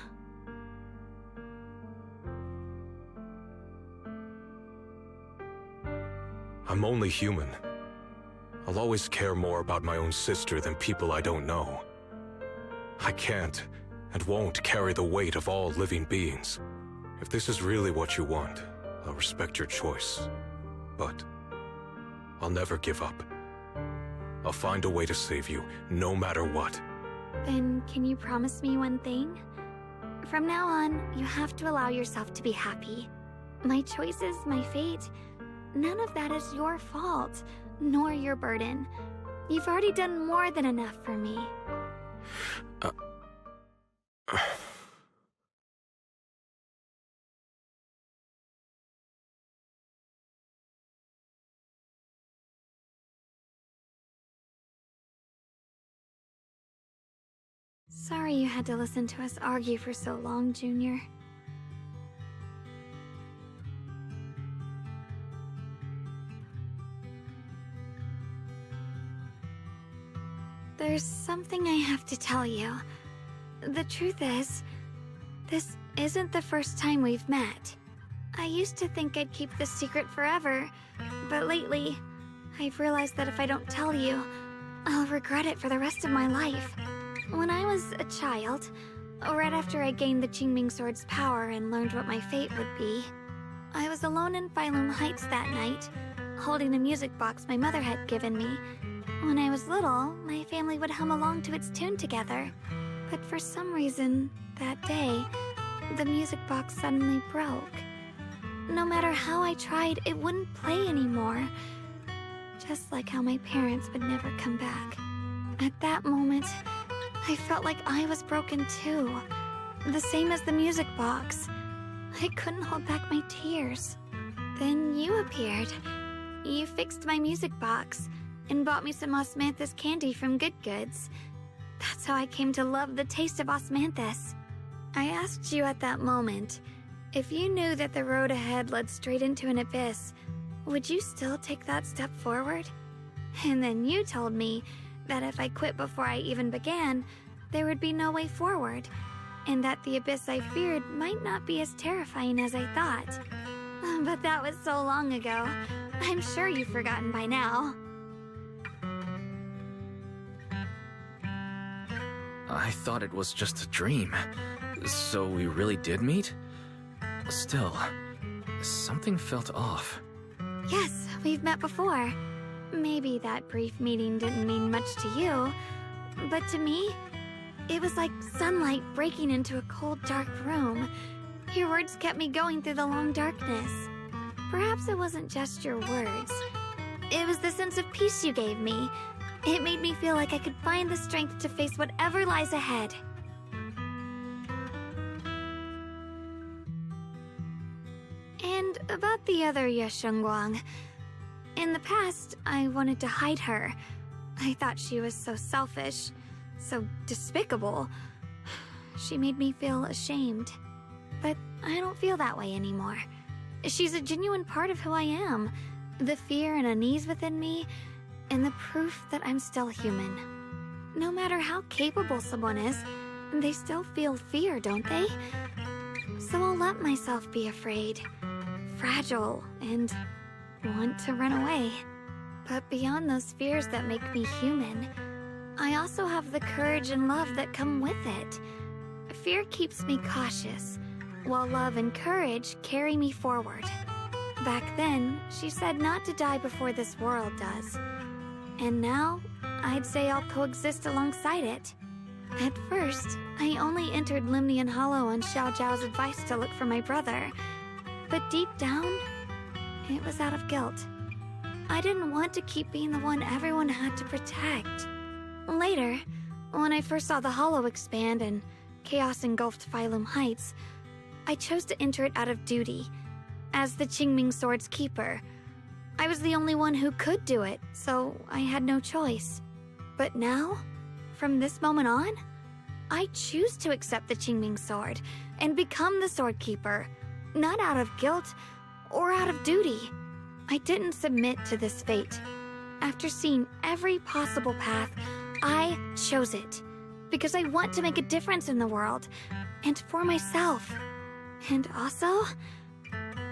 I'm only human. I'll always care more about my own sister than people I don't know. I can't and won't carry the weight of all living beings. If this is really what you want, I'll respect your choice. But I'll never give up. I'll find a way to save you, no matter what. Then can you promise me one thing? From now on, you have to allow yourself to be happy. My choices, my fate, none of that is your fault, nor your burden. You've already done more than enough for me. Sorry you had to listen to us argue for so long, Junior. There's something I have to tell you. The truth is, this isn't the first time we've met. I used to think I'd keep this secret forever, but lately, I've realized that if I don't tell you, I'll regret it for the rest of my life. When I was a child, right after I gained the Qingming sword's power and learned what my fate would be, I was alone in Phaethon Heights that night, holding a music box my mother had given me. When I was little, my family would hum along to its tune together. But for some reason, that day, the music box suddenly broke. No matter how I tried, it wouldn't play anymore. Just like how my parents would never come back. At that moment, I felt like I was broken too. The same as the music box. I couldn't hold back my tears. Then you appeared. You fixed my music box and bought me some osmanthus candy from Good Goods. That's how I came to love the taste of osmanthus. I asked you at that moment, if you knew that the road ahead led straight into an abyss, would you still take that step forward? And then you told me that if I quit before I even began, there would be no way forward, and that the abyss I feared might not be as terrifying as I thought. But that was so long ago. I'm sure you've forgotten by now. I thought it was just a dream. So we really did meet? Still, something felt off. Yes, we've met before. Maybe that brief meeting didn't mean much to you, but to me, it was like sunlight breaking into a cold, dark room. Your words kept me going through the long darkness. Perhaps it wasn't just your words. It was the sense of peace you gave me. It made me feel like I could find the strength to face whatever lies ahead. And about the other Yeshengguang. In the past, I wanted to hide her. I thought she was so selfish, so despicable. She made me feel ashamed. But I don't feel that way anymore. She's a genuine part of who I am. The fear and unease within me, and the proof that I'm still human. No matter how capable someone is, they still feel fear, don't they? So I'll let myself be afraid, fragile, and want to run away. But beyond those fears that make me human, I also have the courage and love that come with it. Fear keeps me cautious, while love and courage carry me forward. Back then, she said not to die before this world does. And now, I'd say I'll coexist alongside it. At first, I only entered Lemnian Hollow on Xiao Zhao's advice to look for my brother. But deep down, it was out of guilt. I didn't want to keep being the one everyone had to protect. Later, when I first saw the Hollow expand and chaos engulfed Phylum Heights, I chose to enter it out of duty. As the Qingming Sword's keeper, I was the only one who could do it, so I had no choice. But now, from this moment on, I choose to accept the Qingming Sword and become the Sword Keeper, not out of guilt or out of duty. I didn't submit to this fate. After seeing every possible path, I chose it because I want to make a difference in the world and for myself. And also,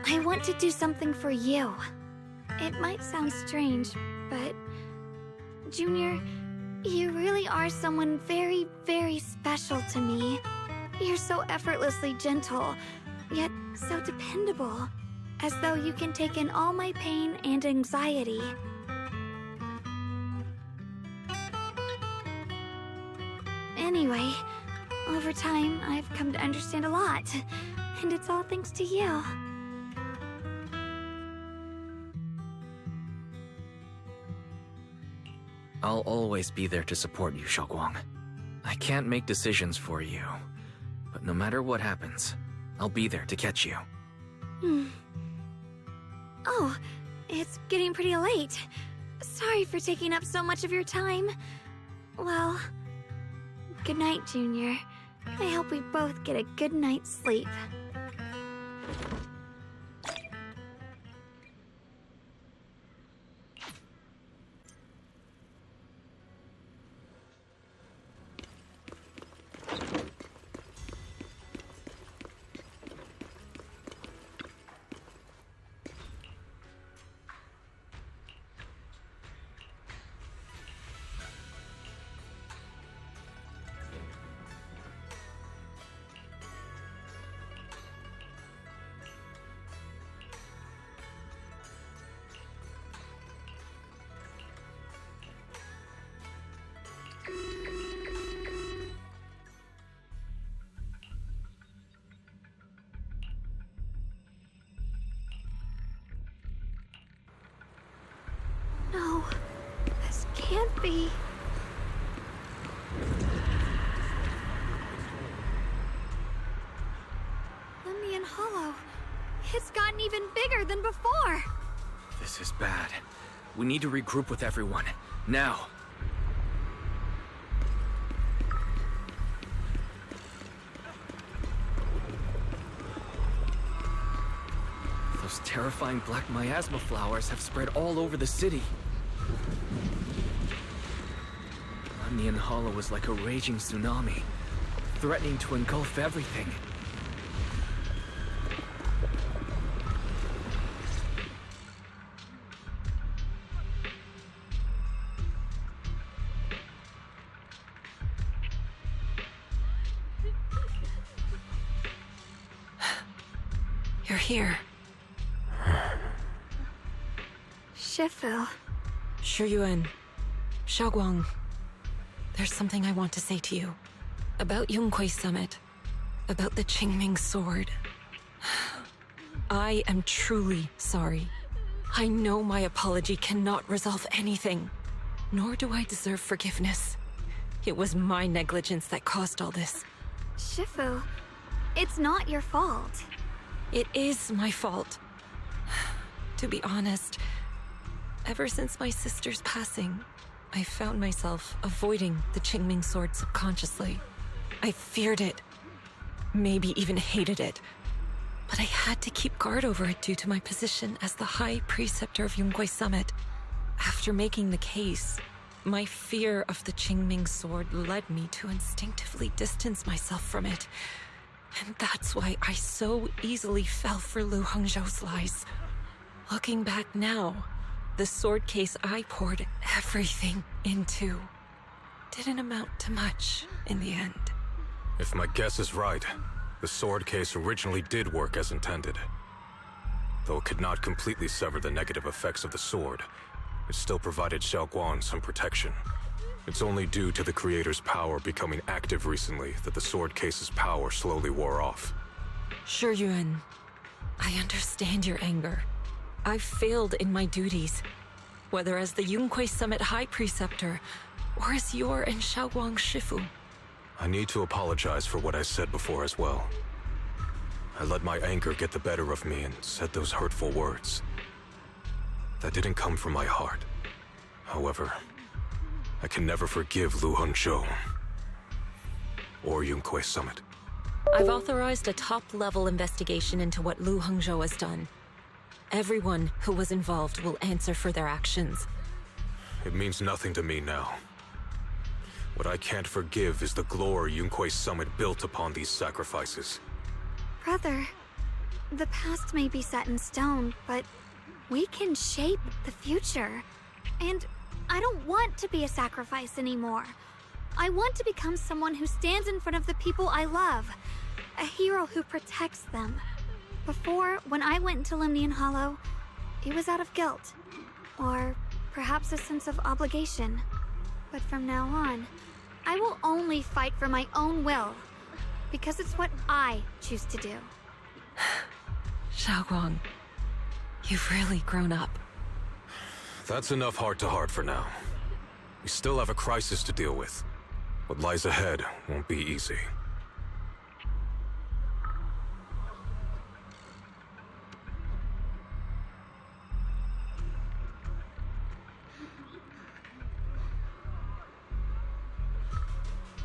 I want to do something for you. It might sound strange, but Junior, you really are someone very, very special to me. You're so effortlessly gentle, yet so dependable, as though you can take in all my pain and anxiety. Anyway, over time, I've come to understand a lot, and it's all thanks to you. I'll always be there to support you, Xiaoguang. I can't make decisions for you, but no matter what happens, I'll be there to catch you. Oh, it's getting pretty late. Sorry for taking up so much of your time. Well, good night, Junior. I hope we both get a good night's sleep. No, this can't be. Lemnian Hollow. It's gotten even bigger than before. This is bad. We need to regroup with everyone. Now. Those terrifying black miasma flowers have spread all over the city. Lemnian Hollow is like a raging tsunami, threatening to engulf everything. You're here. Shifu. Shiyuan. Xiaoguang. There's something I want to say to you. About Yunque's summit. About the Qingming sword. I am truly sorry. I know my apology cannot resolve anything, nor do I deserve forgiveness. It was my negligence that caused all this. Shifu, it's not your fault. It is my fault. To be honest, ever since my sister's passing, I found myself avoiding the Qingming sword subconsciously. I feared it, maybe even hated it, but I had to keep guard over it due to my position as the High Preceptor of Yunquay Summit. After making the case, my fear of the Qingming sword led me to instinctively distance myself from it. And that's why I so easily fell for Lu Hongzhou's lies. Looking back now, the sword case I poured everything into didn't amount to much in the end. If my guess is right, the sword case originally did work as intended. Though it could not completely sever the negative effects of the sword, it still provided Xiaoguang some protection. It's only due to the creator's power becoming active recently that the sword case's power slowly wore off. Shi Yuan, I understand your anger. I've failed in my duties, whether as the Yunquay Summit High Preceptor or as your and Xiaoguang's Shifu. I need to apologize for what I said before as well. I let my anger get the better of me and said those hurtful words. That didn't come from my heart. However, I can never forgive Lu Hongzhou or Yunquay Summit. I've authorized a top-level investigation into what Lu Hongzhou has done. Everyone who was involved will answer for their actions. It means nothing to me now. What I can't forgive is the glory Yunquay Summit built upon these sacrifices. Brother, the past may be set in stone, but we can shape the future. And I don't want to be a sacrifice anymore. I want to become someone who stands in front of the people I love. A hero who protects them. Before, when I went into Lemnian Hollow, it was out of guilt. Or perhaps a sense of obligation. But from now on, I will only fight for my own will. Because it's what I choose to do. Xiaoguang, you've really grown up. That's enough heart-to-heart for now. We still have a crisis to deal with. What lies ahead won't be easy.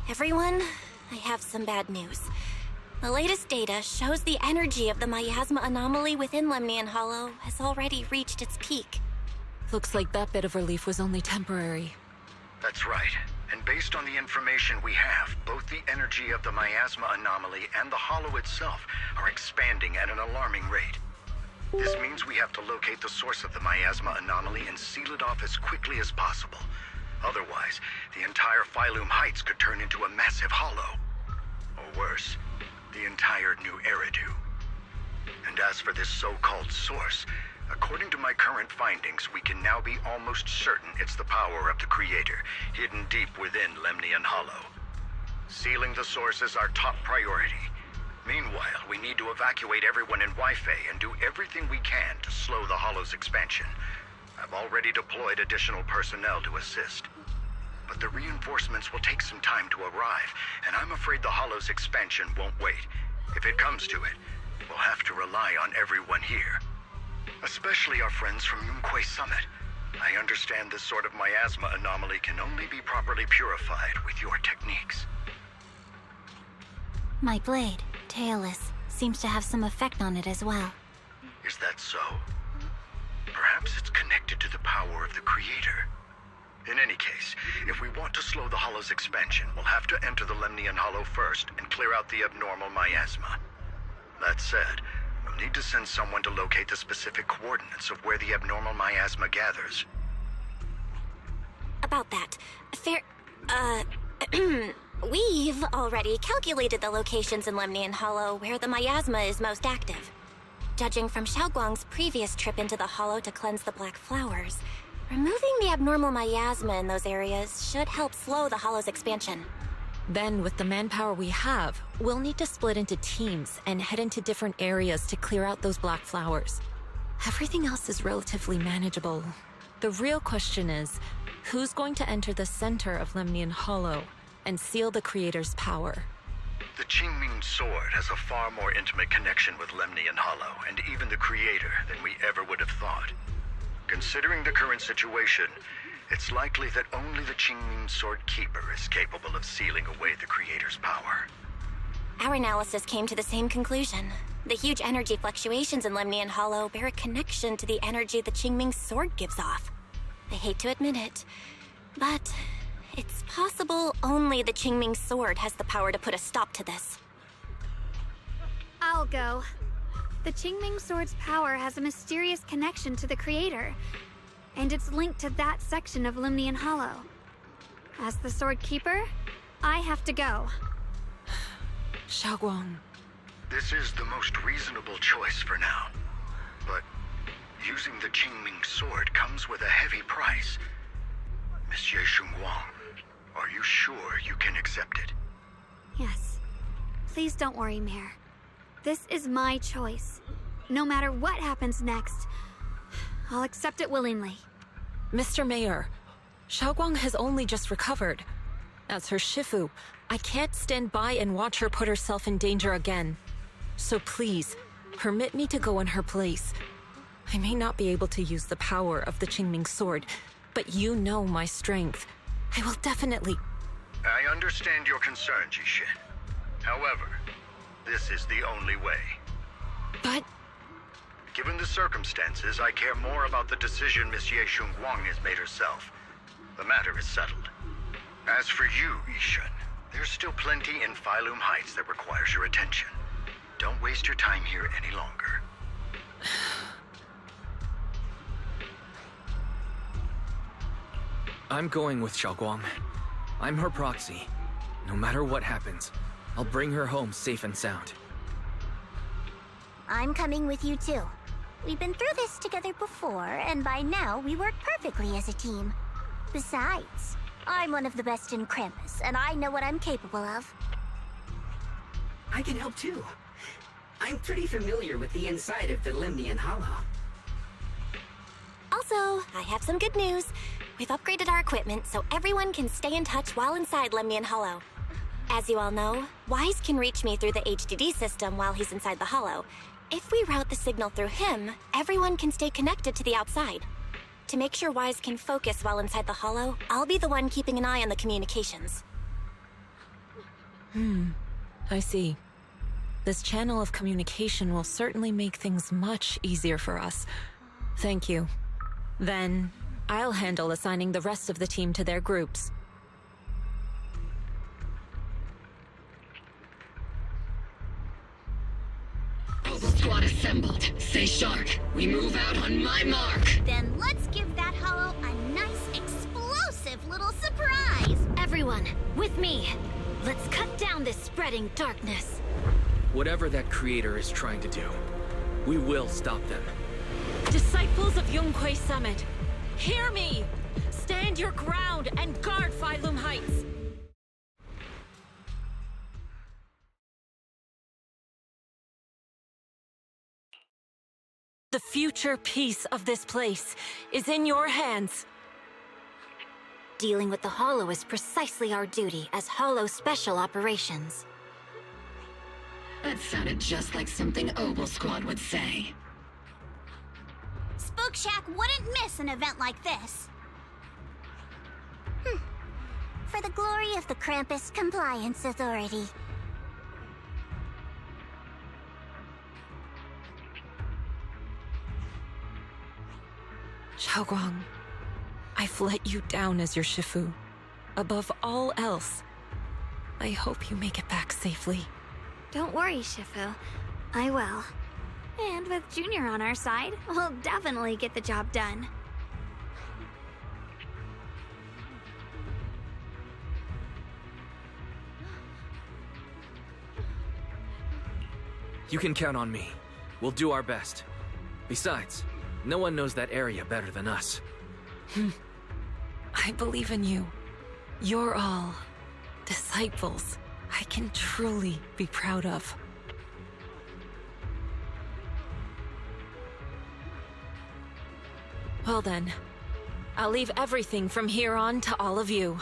Everyone, I have some bad news. The latest data shows the energy of the miasma anomaly within Lemnian Hollow has already reached its peak. Looks like that bit of relief was only temporary. That's right. And based on the information we have, both the energy of the miasma anomaly and the hollow itself are expanding at an alarming rate. This means we have to locate the source of the miasma anomaly and seal it off as quickly as possible. Otherwise, the entire Phylum Heights could turn into a massive hollow. Or worse, the entire new Eridu. And as for this so-called source, according to my current findings, we can now be almost certain it's the power of the Creator, hidden deep within Lemnian Hollow. Sealing the source is our top priority. Meanwhile, we need to evacuate everyone in Wi-Fi and do everything we can to slow the Hollow's expansion. I've already deployed additional personnel to assist. But the reinforcements will take some time to arrive, and I'm afraid the Hollow's expansion won't wait. If it comes to it, we'll have to rely on everyone here. Especially our friends from Yunquay Summit. I understand this sort of miasma anomaly can only be properly purified with your techniques. My blade, Tailless, seems to have some effect on it as well. Is that so? Perhaps it's connected to the power of the Creator. In any case, if we want to slow the Hollow's expansion, we'll have to enter the Lemnian Hollow first and clear out the abnormal miasma. That said, we'll need to send someone to locate the specific coordinates of where the abnormal miasma gathers. About that, we've already calculated the locations in Lemnian Hollow where the miasma is most active. Judging from Xiaoguang's previous trip into the Hollow to cleanse the black flowers, removing the abnormal miasma in those areas should help slow the Hollow's expansion. Then, with the manpower we have, we'll need to split into teams and head into different areas to clear out those black flowers. Everything else is relatively manageable. The real question is, who's going to enter the center of Lemnian Hollow and seal the Creator's power? The Qingming Sword has a far more intimate connection with Lemnian Hollow and even the Creator than we ever would have thought. Considering the current situation, it's likely that only the Qingming Sword Keeper is capable of sealing away the Creator's power. Our analysis came to the same conclusion. The huge energy fluctuations in Lemnian Hollow bear a connection to the energy the Qingming Sword gives off. I hate to admit it, but it's possible only the Qingming Sword has the power to put a stop to this. I'll go. The Qingming Sword's power has a mysterious connection to the Creator, and it's linked to that section of Lemnian Hollow. As the Sword Keeper, I have to go. Xiaoguang. This is the most reasonable choice for now. But using the Qingming Sword comes with a heavy price. Monsieur Shunguang, are you sure you can accept it? Yes. Please don't worry, Mayor. This is my choice. No matter what happens next, I'll accept it willingly. Mr. Mayor, Xiaoguang has only just recovered. As her Shifu, I can't stand by and watch her put herself in danger again. So please, permit me to go in her place. I may not be able to use the power of the Qingming Sword, but you know my strength. I will definitely... I understand your concern, Jishin. However, this is the only way. But... Given the circumstances, I care more about the decision Miss Ye Shunguang has made herself. The matter is settled. As for you, Yishun, there's still plenty in Phylum Heights that requires your attention. Don't waste your time here any longer. I'm going with Xiaoguang. I'm her proxy. No matter what happens, I'll bring her home safe and sound. I'm coming with you too. We've been through this together before, and by now we work perfectly as a team. Besides, I'm one of the best in Krampus, and I know what I'm capable of. I can help too. I'm pretty familiar with the inside of the Lemnian Hollow. Also, I have some good news. We've upgraded our equipment so everyone can stay in touch while inside Lemnian Hollow. As you all know, Wise can reach me through the HDD system while he's inside the Hollow. If we route the signal through him, everyone can stay connected to the outside. To make sure Wise can focus while inside the Hollow, I'll be the one keeping an eye on the communications. I see. This channel of communication will certainly make things much easier for us. Thank you. Then, I'll handle assigning the rest of the team to their groups. All the squad assembled. Stay sharp. We move out on my mark. Then let's give that hollow a nice, explosive little surprise! Everyone, with me. Let's cut down this spreading darkness. Whatever that creator is trying to do, we will stop them. Disciples of Yunquei Summit, hear me! Stand your ground and guard Phylum Heights! The future peace of this place is in your hands. Dealing with the Hollow is precisely our duty as Hollow Special Operations. That sounded just like something Obel Squad would say. Spook Shack wouldn't miss an event like this. For the glory of the Krampus Compliance Authority. Xiaoguang, I've let you down as your Shifu. Above all else, I hope you make it back safely. Don't worry, Shifu. I will. And with Junior on our side, we'll definitely get the job done. You can count on me. We'll do our best. Besides, no one knows that area better than us. I believe in you. You're all disciples I can truly be proud of. Well then, I'll leave everything from here on to all of you.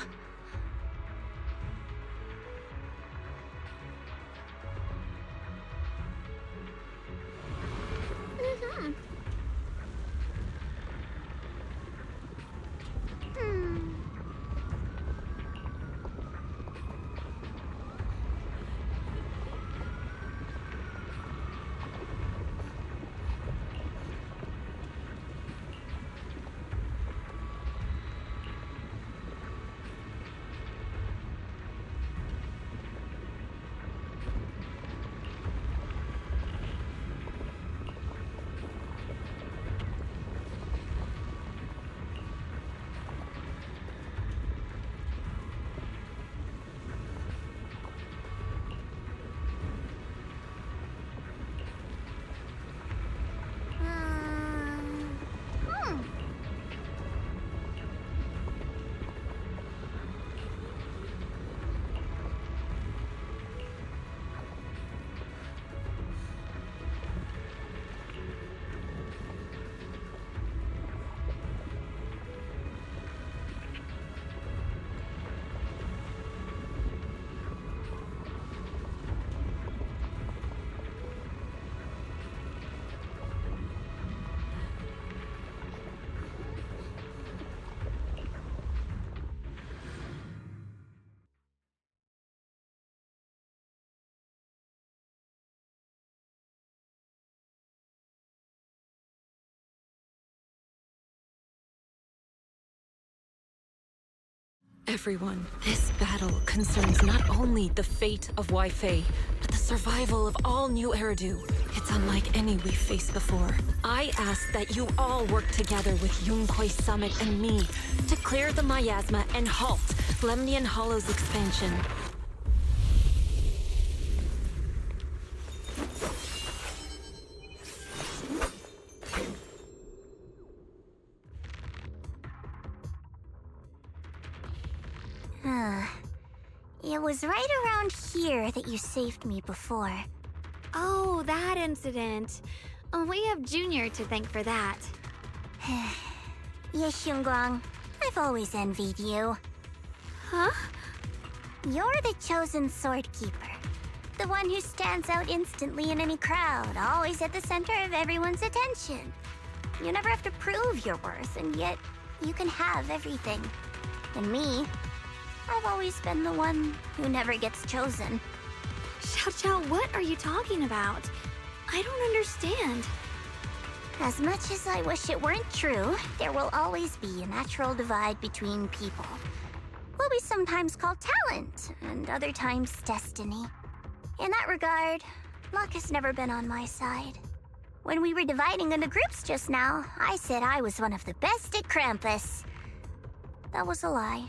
Everyone, this battle concerns not only the fate of Wi-Fi, but the survival of all new Eridu. It's unlike any we've faced before. I ask that you all work together with Yunquay Summit and me to clear the miasma and halt Lemnian Hollow's expansion. It was right around here that you saved me before. Oh, that incident. We have Junior to thank for that. Yes, Xingguang. I've always envied you. Huh? You're the chosen sword keeper. The one who stands out instantly in any crowd, always at the center of everyone's attention. You never have to prove your worth, and yet you can have everything. And me, I've always been the one who never gets chosen. Xiao, what are you talking about? I don't understand. As much as I wish it weren't true, there will always be a natural divide between people. What we sometimes call talent, and other times destiny. In that regard, luck has never been on my side. When we were dividing into groups just now, I said I was one of the best at Krampus. That was a lie.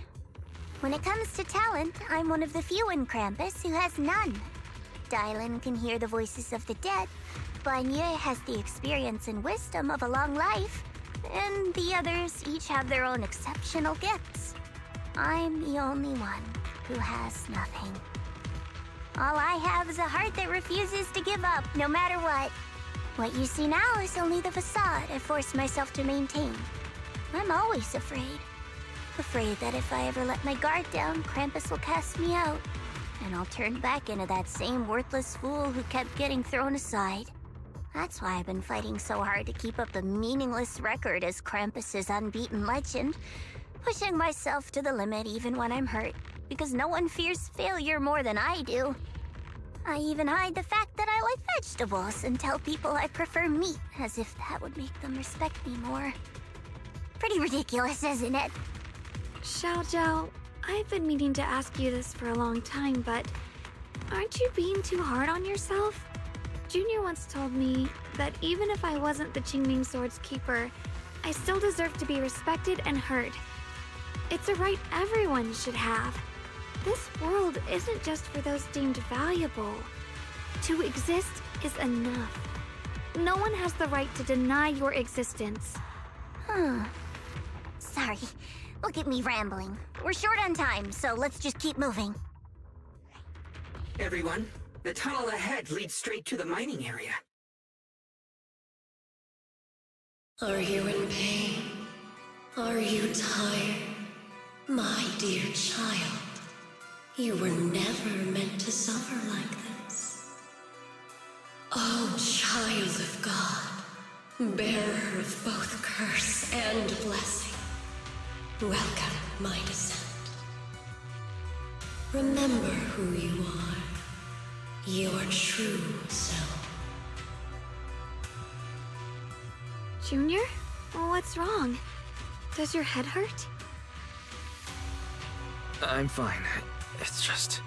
When it comes to talent, I'm one of the few in Krampus who has none. Dylan can hear the voices of the dead, Banya has the experience and wisdom of a long life, and the others each have their own exceptional gifts. I'm the only one who has nothing. All I have is a heart that refuses to give up, no matter what. What you see now is only the facade I forced myself to maintain. I'm always afraid. Afraid that if I ever let my guard down, Krampus will cast me out, and I'll turn back into that same worthless fool who kept getting thrown aside. That's why I've been fighting so hard to keep up the meaningless record as Krampus's unbeaten legend, pushing myself to the limit even when I'm hurt, because no one fears failure more than I do. I even hide the fact that I like vegetables and tell people I prefer meat, as if that would make them respect me more. Pretty ridiculous, isn't it? Xiao, I've been meaning to ask you this for a long time, but aren't you being too hard on yourself? Junior once told me that even if I wasn't the Qingming Sword's keeper, I still deserve to be respected and heard. It's a right everyone should have. This world isn't just for those deemed valuable. To exist is enough. No one has the right to deny your existence. Sorry. Look at me rambling. We're short on time, so let's just keep moving. Everyone, the tunnel ahead leads straight to the mining area. Are you in pain? Are you tired? My dear child, you were never meant to suffer like this. Oh, child of God, bearer of both curse and blessing, welcome my descent. Remember who you are, your true self. Junior? What's wrong? Does your head hurt? I'm fine. It's just...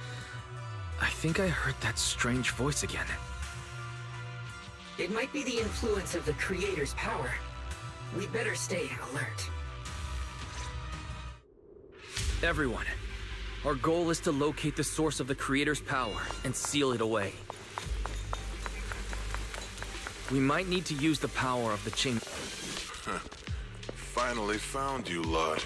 I think I heard that strange voice again. It might be the influence of the Creator's power. We'd better stay alert. Everyone, our goal is to locate the source of the Creator's power and seal it away. We might need to use the power of the Qing... Finally found you, lot.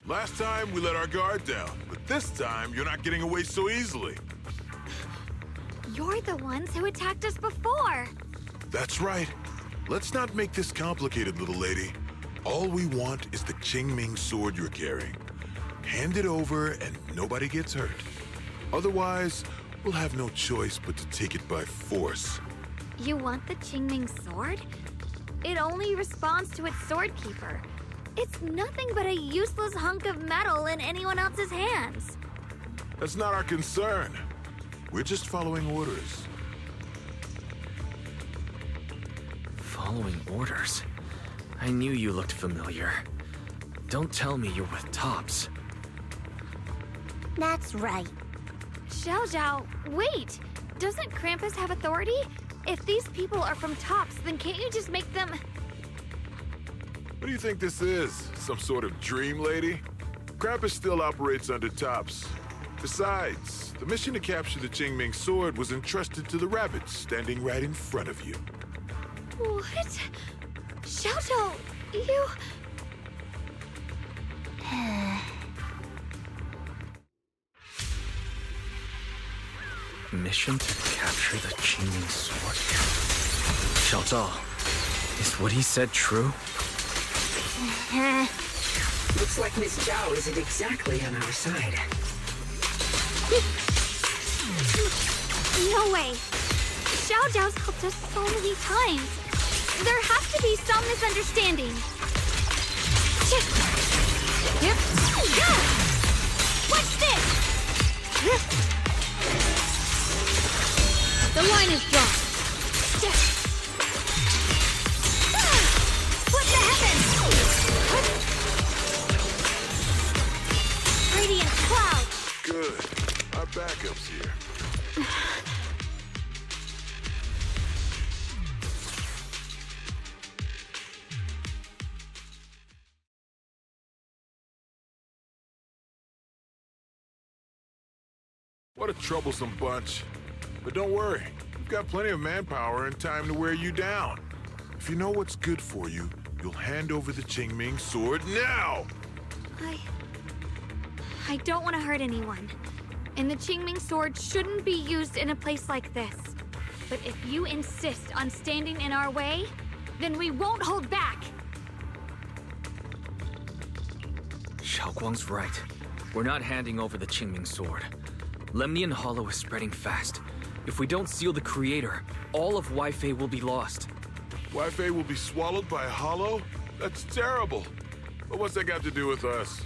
Last time, we let our guard down, but this time, you're not getting away so easily. You're the ones who attacked us before! That's right. Let's not make this complicated, little lady. All we want is the Qingming sword you're carrying. Hand it over and nobody gets hurt. Otherwise, we'll have no choice but to take it by force. You want the Qingming sword? It only responds to its sword keeper. It's nothing but a useless hunk of metal in anyone else's hands. That's not our concern. We're just following orders. Following orders? I knew you looked familiar. Don't tell me you're with Tops. That's right. Xiao Zhao, wait! Doesn't Krampus have authority? If these people are from Tops, then can't you just make them... What do you think this is? Some sort of dream lady? Krampus still operates under Tops. Besides, the mission to capture the Qingming sword was entrusted to the rabbits standing right in front of you. What? Xiao Zhao, you... Mission to capture the Qingming sword. Xiao Zhao, is what he said true? Looks like Miss Zhao isn't exactly on our side. No way! Xiao Zhao's helped us so many times. There has to be some misunderstanding. What's this? The line is drawn. What the heavens? Radiant cloud. Good. Our backup's here. What a troublesome bunch. But don't worry, we've got plenty of manpower and time to wear you down. If you know what's good for you, you'll hand over the Qingming sword now! I don't want to hurt anyone. And the Qingming sword shouldn't be used in a place like this. But if you insist on standing in our way, then we won't hold back! Xiaoguang's right. We're not handing over the Qingming sword. Lemnian Hollow is spreading fast. If we don't seal the Creator, all of Wi-Fi will be lost. Wi-Fi will be swallowed by a hollow? That's terrible. But what's that got to do with us?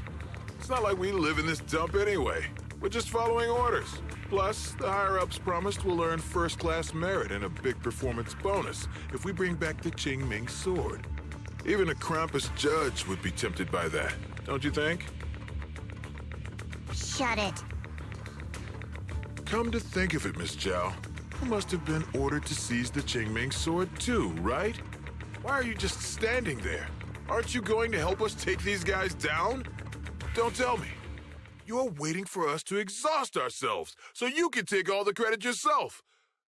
It's not like we live in this dump anyway. We're just following orders. Plus, the higher-ups promised we'll earn first-class merit and a big performance bonus if we bring back the Qingming sword. Even a Krampus judge would be tempted by that, don't you think? Shut it. Come to think of it, Miss Zhao, you must have been ordered to seize the Qingming sword too, right? Why are you just standing there? Aren't you going to help us take these guys down? Don't tell me. You're waiting for us to exhaust ourselves so you can take all the credit yourself.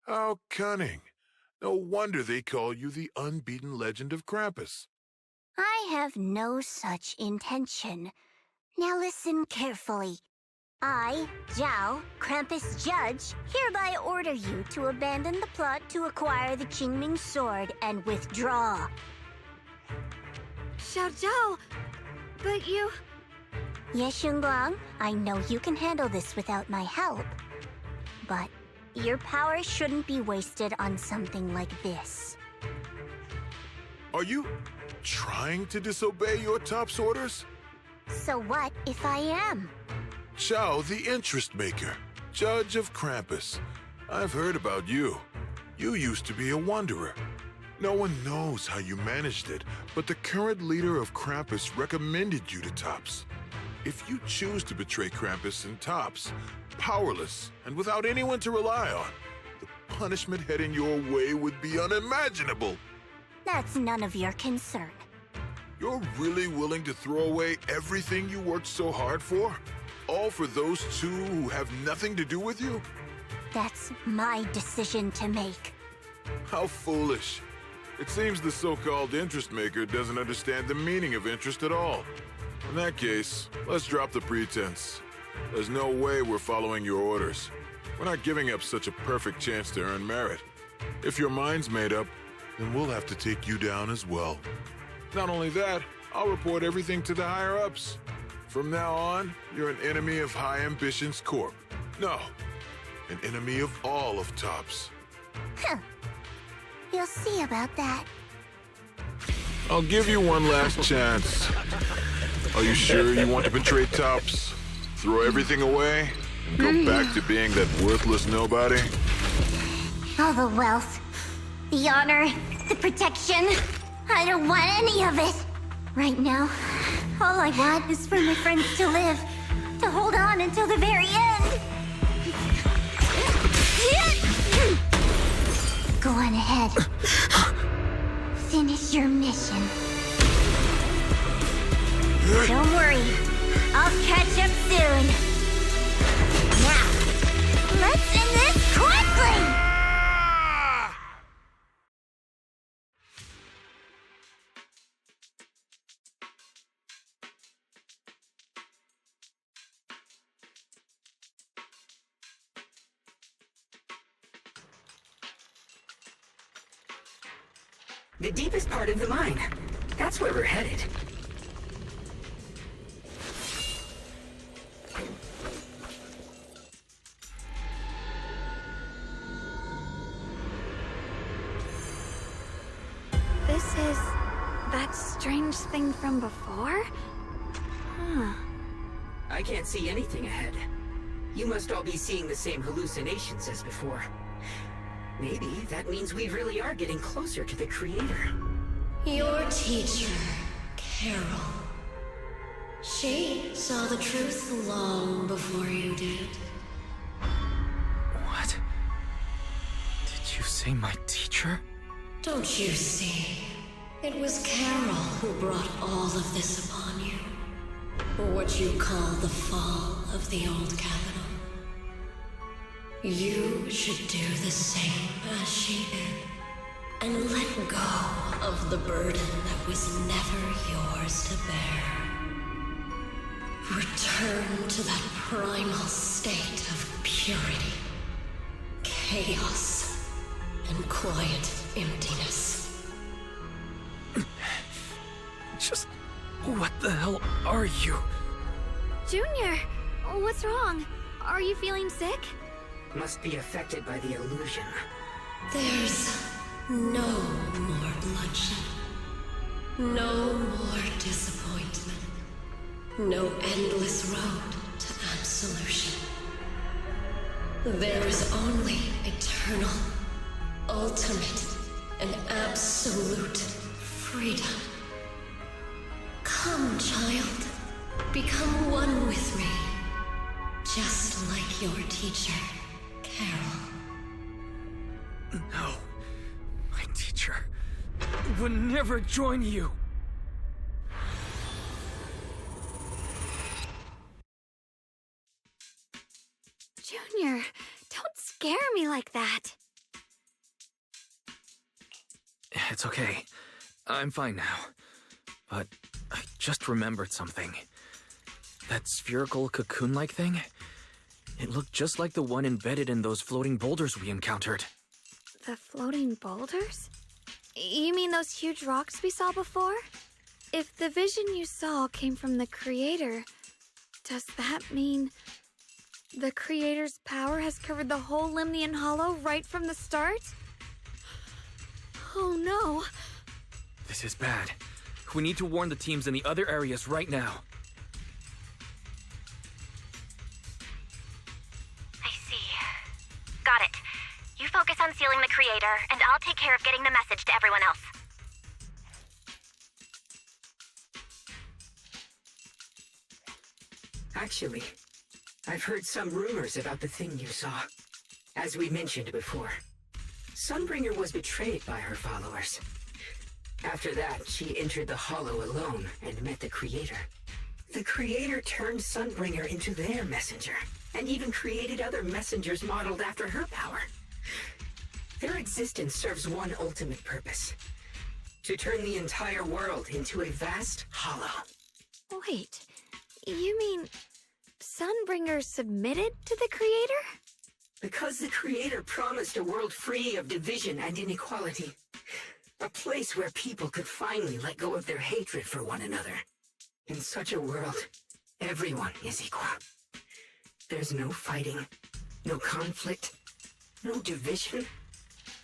How cunning. No wonder they call you the unbeaten legend of Krampus. I have no such intention. Now listen carefully. I, Zhao, Krampus Judge, hereby order you to abandon the plot to acquire the Qingming sword and withdraw. Xiao Zhao, but you... Ye Shengguang, I know you can handle this without my help. But your power shouldn't be wasted on something like this. Are you trying to disobey your top's orders? So what if I am? Xiao, the interest maker, judge of Krampus. I've heard about you. You used to be a wanderer. No one knows how you managed it, but the current leader of Krampus recommended you to Tops. If you choose to betray Krampus and Tops, powerless and without anyone to rely on, the punishment heading your way would be unimaginable. That's none of your concern. You're really willing to throw away everything you worked so hard for? All for those two who have nothing to do with you? That's my decision to make. How foolish. It seems the so-called interest maker doesn't understand the meaning of interest at all. In that case, let's drop the pretense. There's no way we're following your orders. We're not giving up such a perfect chance to earn merit. If your mind's made up, then we'll have to take you down as well. Not only that, I'll report everything to the higher-ups. From now on, you're an enemy of High Ambitions Corp. No, an enemy of all of Tops. Huh. You'll see about that. I'll give you one last chance. Are you sure you want to betray Tops? Throw everything away and go back to being that worthless nobody? All the wealth, the honor, the protection. I don't want any of it. Right now, all I want is for my friends to live, to hold on until the very end. Go on ahead. Finish your mission. Don't worry, I'll catch up soon. Now, let's end this quickly! The deepest part of the mine. That's where we're headed. This is that strange thing from before? Huh. I can't see anything ahead. You must all be seeing the same hallucinations as before. Maybe that means we really are getting closer to the creator. Your teacher, Carol. She saw the truth long before you did. What? Did you say my teacher? Don't you see? It was Carol who brought all of this upon you. What you call the fall of the old capital. You should do the same as she did, and let go of the burden that was never yours to bear. Return to that primal state of purity, chaos, and quiet emptiness. Just what the hell are you? Junior, what's wrong? Are you feeling sick? Must be affected by the illusion. There's no more bloodshed. No more disappointment. No endless road to absolution. There is only eternal, ultimate, and absolute freedom. Come, child. Become one with me. Just like your teacher, Carol. No. My teacher would never join you. Junior, don't scare me like that. It's okay. I'm fine now. But I just remembered something. That spherical cocoon-like thing? It looked just like the one embedded in those floating boulders we encountered. The floating boulders? You mean those huge rocks we saw before? If the vision you saw came from the Creator, does that mean the Creator's power has covered the whole Lemnian Hollow right from the start? Oh no. This is bad. We need to warn the teams in the other areas right now. I see. Got it. You focus on sealing the Creator, and I'll take care of getting the message to everyone else. Actually, I've heard some rumors about the thing you saw. As we mentioned before, Sunbringer was betrayed by her followers. After that, she entered the Hollow alone and met the Creator. The Creator turned Sunbringer into their messenger, and even created other messengers modeled after her power. Their existence serves one ultimate purpose: to turn the entire world into a vast hollow. Wait, you mean Sunbringer submitted to the Creator? Because the Creator promised a world free of division and inequality. A place where people could finally let go of their hatred for one another. In such a world, everyone is equal. There's no fighting, no conflict, no division,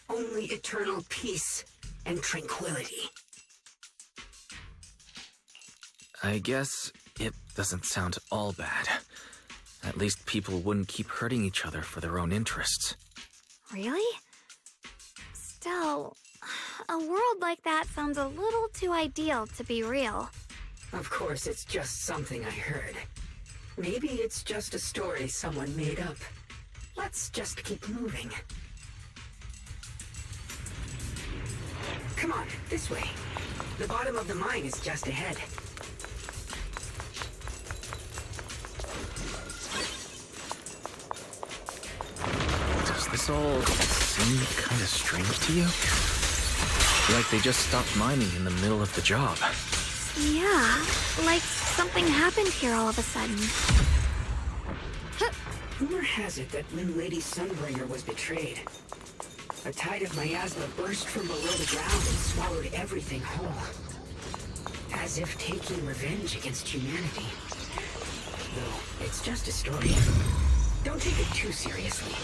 only eternal peace and tranquility. I guess it doesn't sound all bad. At least people wouldn't keep hurting each other for their own interests. Really? Still, a world like that sounds a little too ideal to be real. Of course, it's just something I heard. Maybe it's just a story someone made up. Let's just keep moving. Come on, this way. The bottom of the mine is just ahead. Does this all seem kind of strange to you? Like they just stopped mining in the middle of the job. Yeah, like something happened here all of a sudden. Rumor has it that when Lady Sunbringer was betrayed, a tide of miasma burst from below the ground and swallowed everything whole. As if taking revenge against humanity. Though, it's just a story. Don't take it too seriously.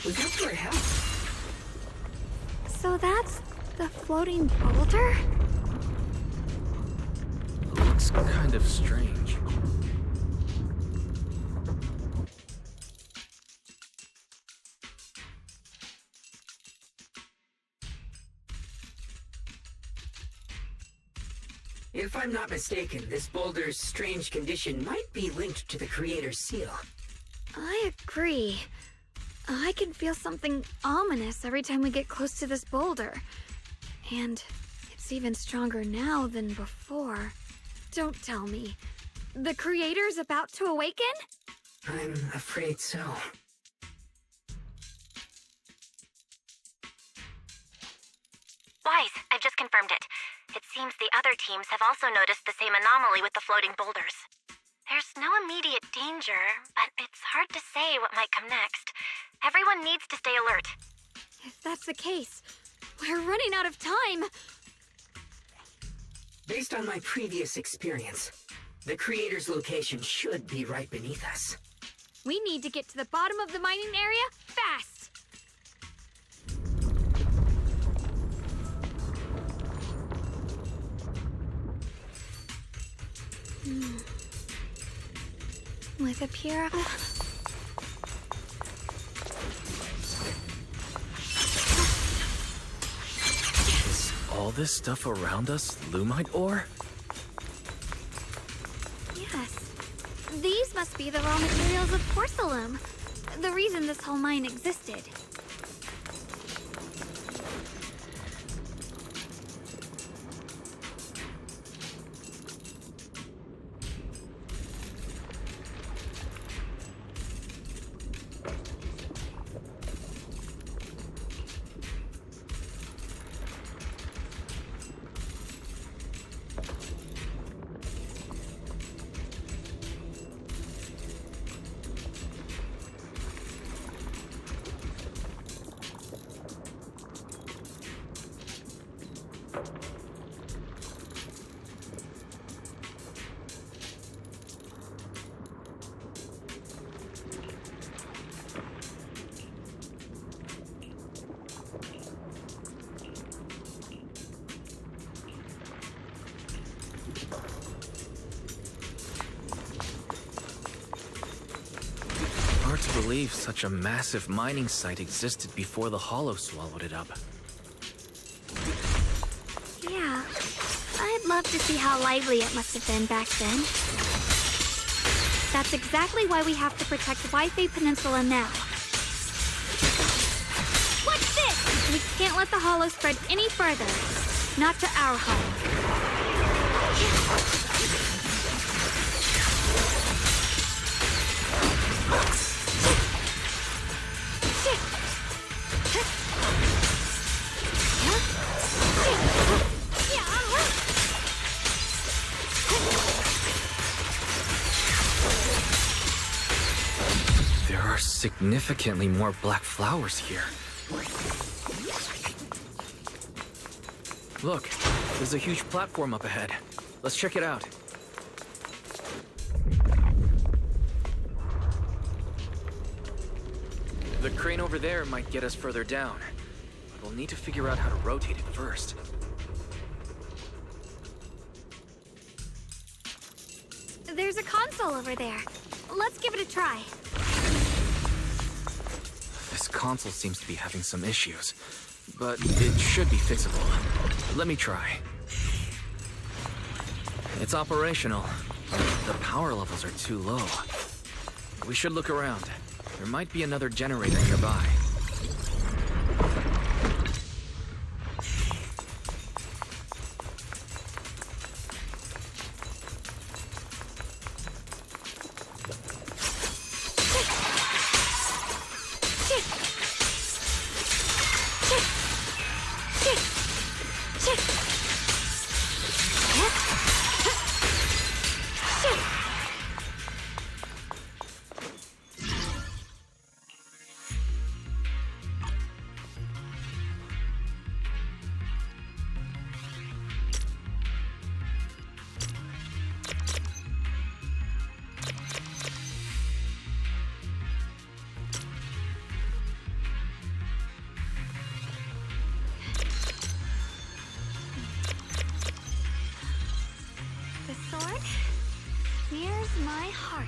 Without your help. So that's the floating boulder? Looks kind of strange. If I'm not mistaken, this boulder's strange condition might be linked to the Creator's seal. I agree. I can feel something ominous every time we get close to this boulder. And it's even stronger now than before. Don't tell me. The Creator's about to awaken? I'm afraid so. Wise, I've just confirmed it. It seems the other teams have also noticed the same anomaly with the floating boulders. There's no immediate danger, but it's hard to say what might come next. Everyone needs to stay alert. If that's the case, we're running out of time. Based on my previous experience, the Creator's location should be right beneath us. We need to get to the bottom of the mining area fast. With a pure... this stuff around us lumite ore? Yes. These must be the raw materials of porcelain. The reason this whole mine existed. Hard to believe such a massive mining site existed before the Hollow swallowed it up. Yeah. I'd love to see how lively it must have been back then. That's exactly why we have to protect Wi-Fi Peninsula now. What's this? We can't let the Hollow spread any further. Not to our home. There are significantly more black flowers here. Look, there's a huge platform up ahead. Let's check it out. The crane over there might get us further down. But we'll need to figure out how to rotate it first. There's a console over there. Let's give it a try. This console seems to be having some issues, but it should be fixable. Let me try. It's operational. The power levels are too low. We should look around. There might be another generator nearby. Here's my heart.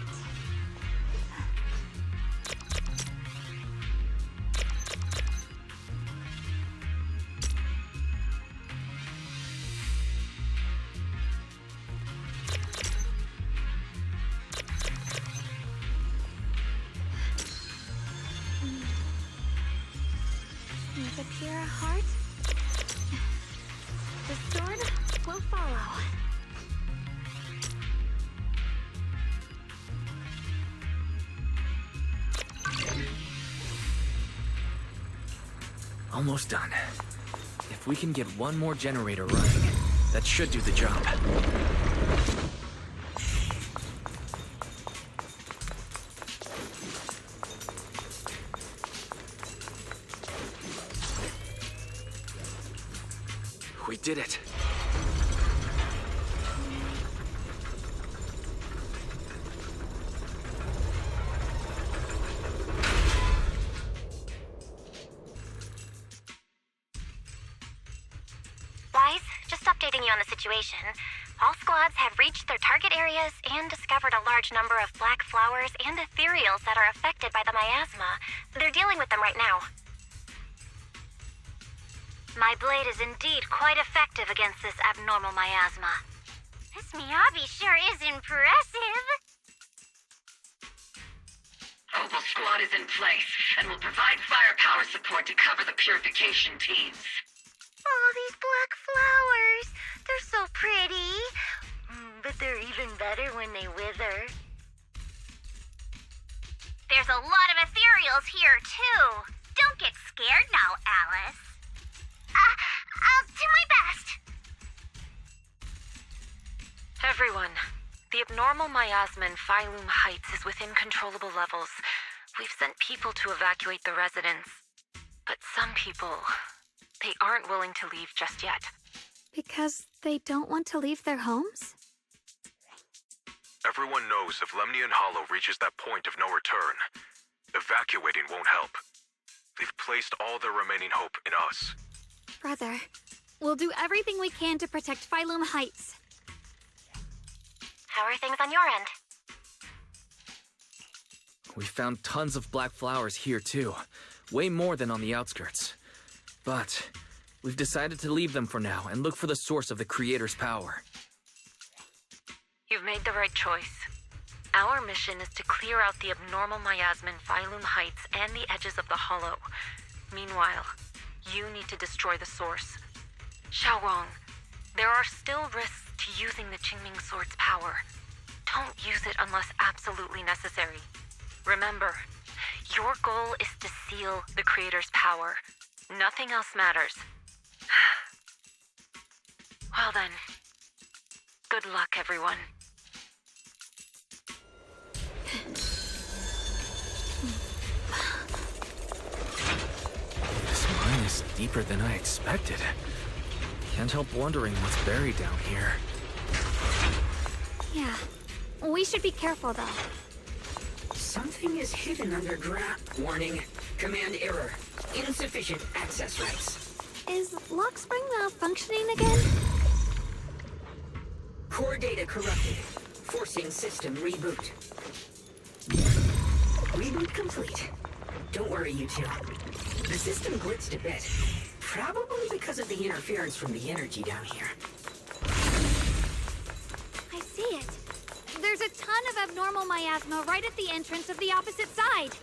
With a pure heart, the sword will follow. Almost done. If we can get one more generator running, that should do the job. We did it. Updating you on the situation. All squads have reached their target areas and discovered a large number of black flowers and ethereals that are affected by the miasma. They're dealing with them right now. My blade is indeed quite effective against this abnormal miasma. This Miyabi sure is impressive. Opal Squad is in place and will provide firepower support to cover the purification teams. Oh, these black flowers. They're so pretty. But they're even better when they wither. There's a lot of ethereals here, too. Don't get scared now, Alice. I'll do my best. Everyone, the abnormal miasma in Phylum Heights is within controllable levels. We've sent people to evacuate the residents. But some people, they aren't willing to leave just yet. Because they don't want to leave their homes? Everyone knows if Lemnian Hollow reaches that point of no return, evacuating won't help. They've placed all their remaining hope in us. Brother, we'll do everything we can to protect Phylum Heights. How are things on your end? We found tons of black flowers here too. Way more than on the outskirts. But we've decided to leave them for now and look for the source of the Creator's power. You've made the right choice. Our mission is to clear out the abnormal miasma in Phylum Heights and the edges of the Hollow. Meanwhile, you need to destroy the source. Xiaowang, there are still risks to using the Qingming Sword's power. Don't use it unless absolutely necessary. Remember, your goal is to seal the Creator's power. Nothing else matters. Well then, good luck, everyone. This mine is deeper than I expected. Can't help wondering what's buried down here. Yeah, we should be careful though. Something is hidden underground. Warning. Command error. Insufficient access rights. Is Lockspring malfunctioning again? Core data corrupted. Forcing system reboot. Reboot complete. Don't worry, you two. The system blitzed a bit. Probably because of the interference from the energy down here. I see it. There's a ton of abnormal miasma right at the entrance of the opposite side.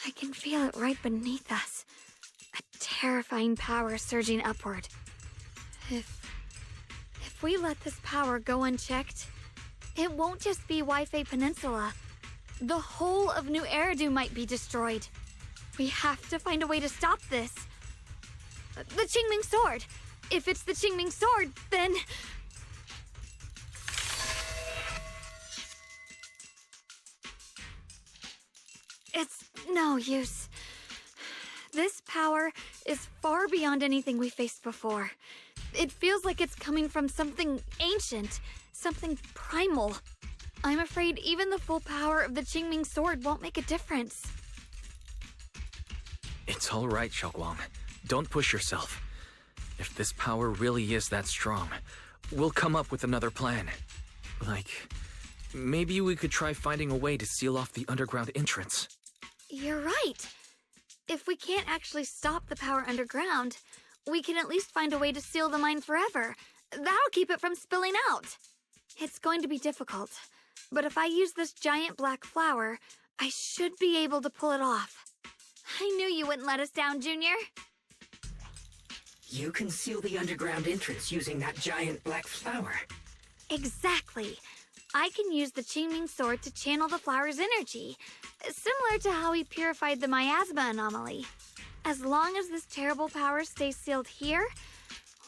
I can feel it right beneath us. A terrifying power surging upward. If we let this power go unchecked, it won't just be Wi-Fi Peninsula. The whole of New Eridu might be destroyed. We have to find a way to stop this. The Qingming Sword. If it's the Qingming Sword, then... It's no use. This power is far beyond anything we faced before. It feels like it's coming from something ancient, something primal. I'm afraid even the full power of the Qingming Sword won't make a difference. It's all right, Xiaowang. Don't push yourself. If this power really is that strong, we'll come up with another plan. Like, maybe we could try finding a way to seal off the underground entrance. You're right. If we can't actually stop the power underground, we can at least find a way to seal the mine forever. That'll keep it from spilling out. It's going to be difficult, but if I use this giant black flower, I should be able to pull it off. I knew you wouldn't let us down, Junior. You can seal the underground entrance using that giant black flower. Exactly. I can use the Qingming Sword to channel the flower's energy, similar to how we purified the miasma anomaly. As long as this terrible power stays sealed here,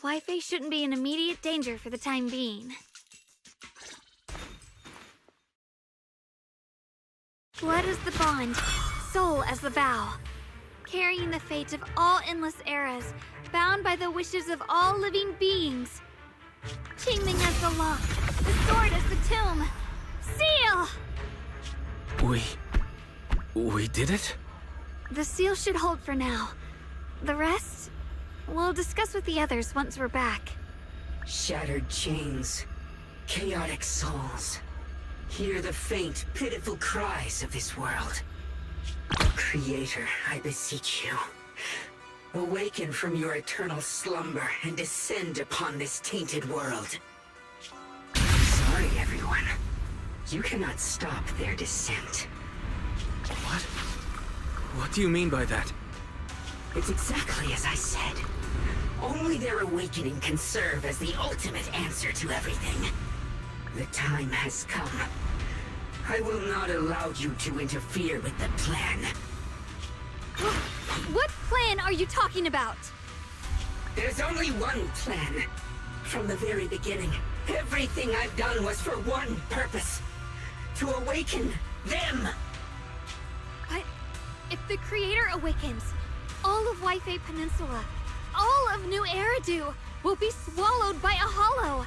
Wi-Fi shouldn't be in immediate danger for the time being. Blood as the bond, soul as the vow. Carrying the fate of all endless eras, bound by the wishes of all living beings. Qingming as the lock, the sword as the tomb. Seal! We did it? The seal should hold for now. The rest, we'll discuss with the others once we're back. Shattered chains, chaotic souls. Hear the faint, pitiful cries of this world. Creator, I beseech you. Awaken from your eternal slumber and descend upon this tainted world. Sorry, everyone. You cannot stop their descent. What? What do you mean by that? It's exactly as I said. Only their awakening can serve as the ultimate answer to everything. The time has come. I will not allow you to interfere with the plan. What plan are you talking about? There's only one plan. From the very beginning, everything I've done was for one purpose. To awaken them. But if the Creator awakens, all of Wi-Fi Peninsula, all of New Eridu will be swallowed by a hollow.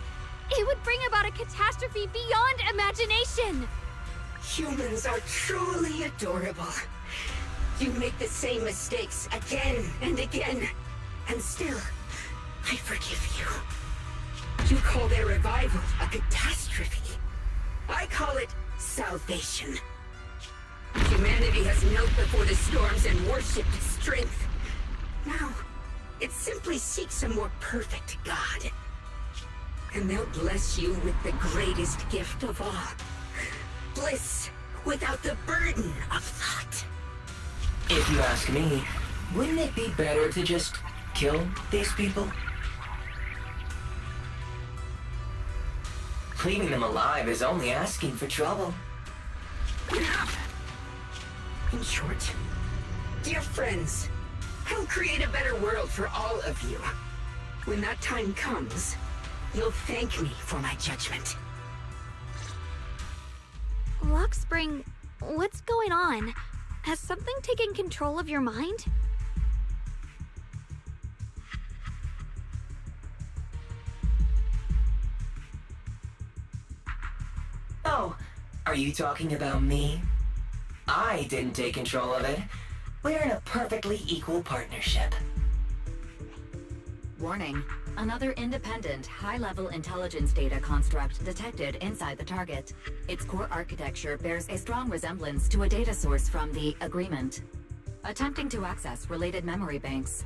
It would bring about a catastrophe beyond imagination. Humans are truly adorable. You make the same mistakes again and again, and still, I forgive you. You call their revival a catastrophe. I call it salvation. Humanity has knelt before the storms and worshipped strength. Now, it simply seeks a more perfect God. And they'll bless you with the greatest gift of all. Bliss without the burden of thought. If you ask me, wouldn't it be better to just kill these people? Leaving them alive is only asking for trouble. In short, dear friends, I'll create a better world for all of you. When that time comes, you'll thank me for my judgment. Luxspring, what's going on? Has something taken control of your mind? Oh, are you talking about me? I didn't take control of it. We're in a perfectly equal partnership. Warning. Another independent, high-level intelligence data construct detected inside the target. Its core architecture bears a strong resemblance to a data source from the Agreement. Attempting to access related memory banks.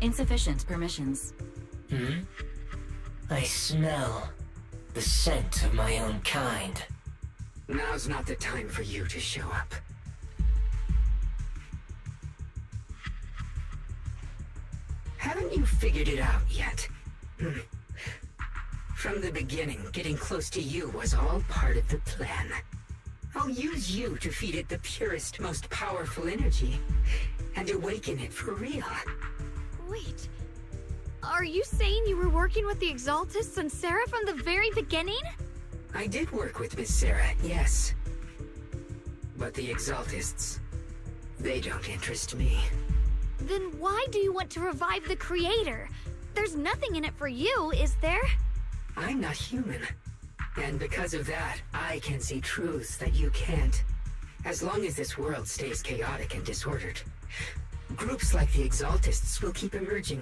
Insufficient permissions. I smell the scent of my own kind. Now's not the time for you to show up. Haven't you figured it out yet? From the beginning, getting close to you was all part of the plan. I'll use you to feed it the purest, most powerful energy, and awaken it for real. Wait, are you saying you were working with the Exaltists and Sarah from the very beginning? I did work with Miss Sarah, yes. But the Exaltists, they don't interest me. Then why do you want to revive the Creator? There's nothing in it for you, is there? I'm not human. And because of that, I can see truths that you can't. As long as this world stays chaotic and disordered, groups like the Exaltists will keep emerging,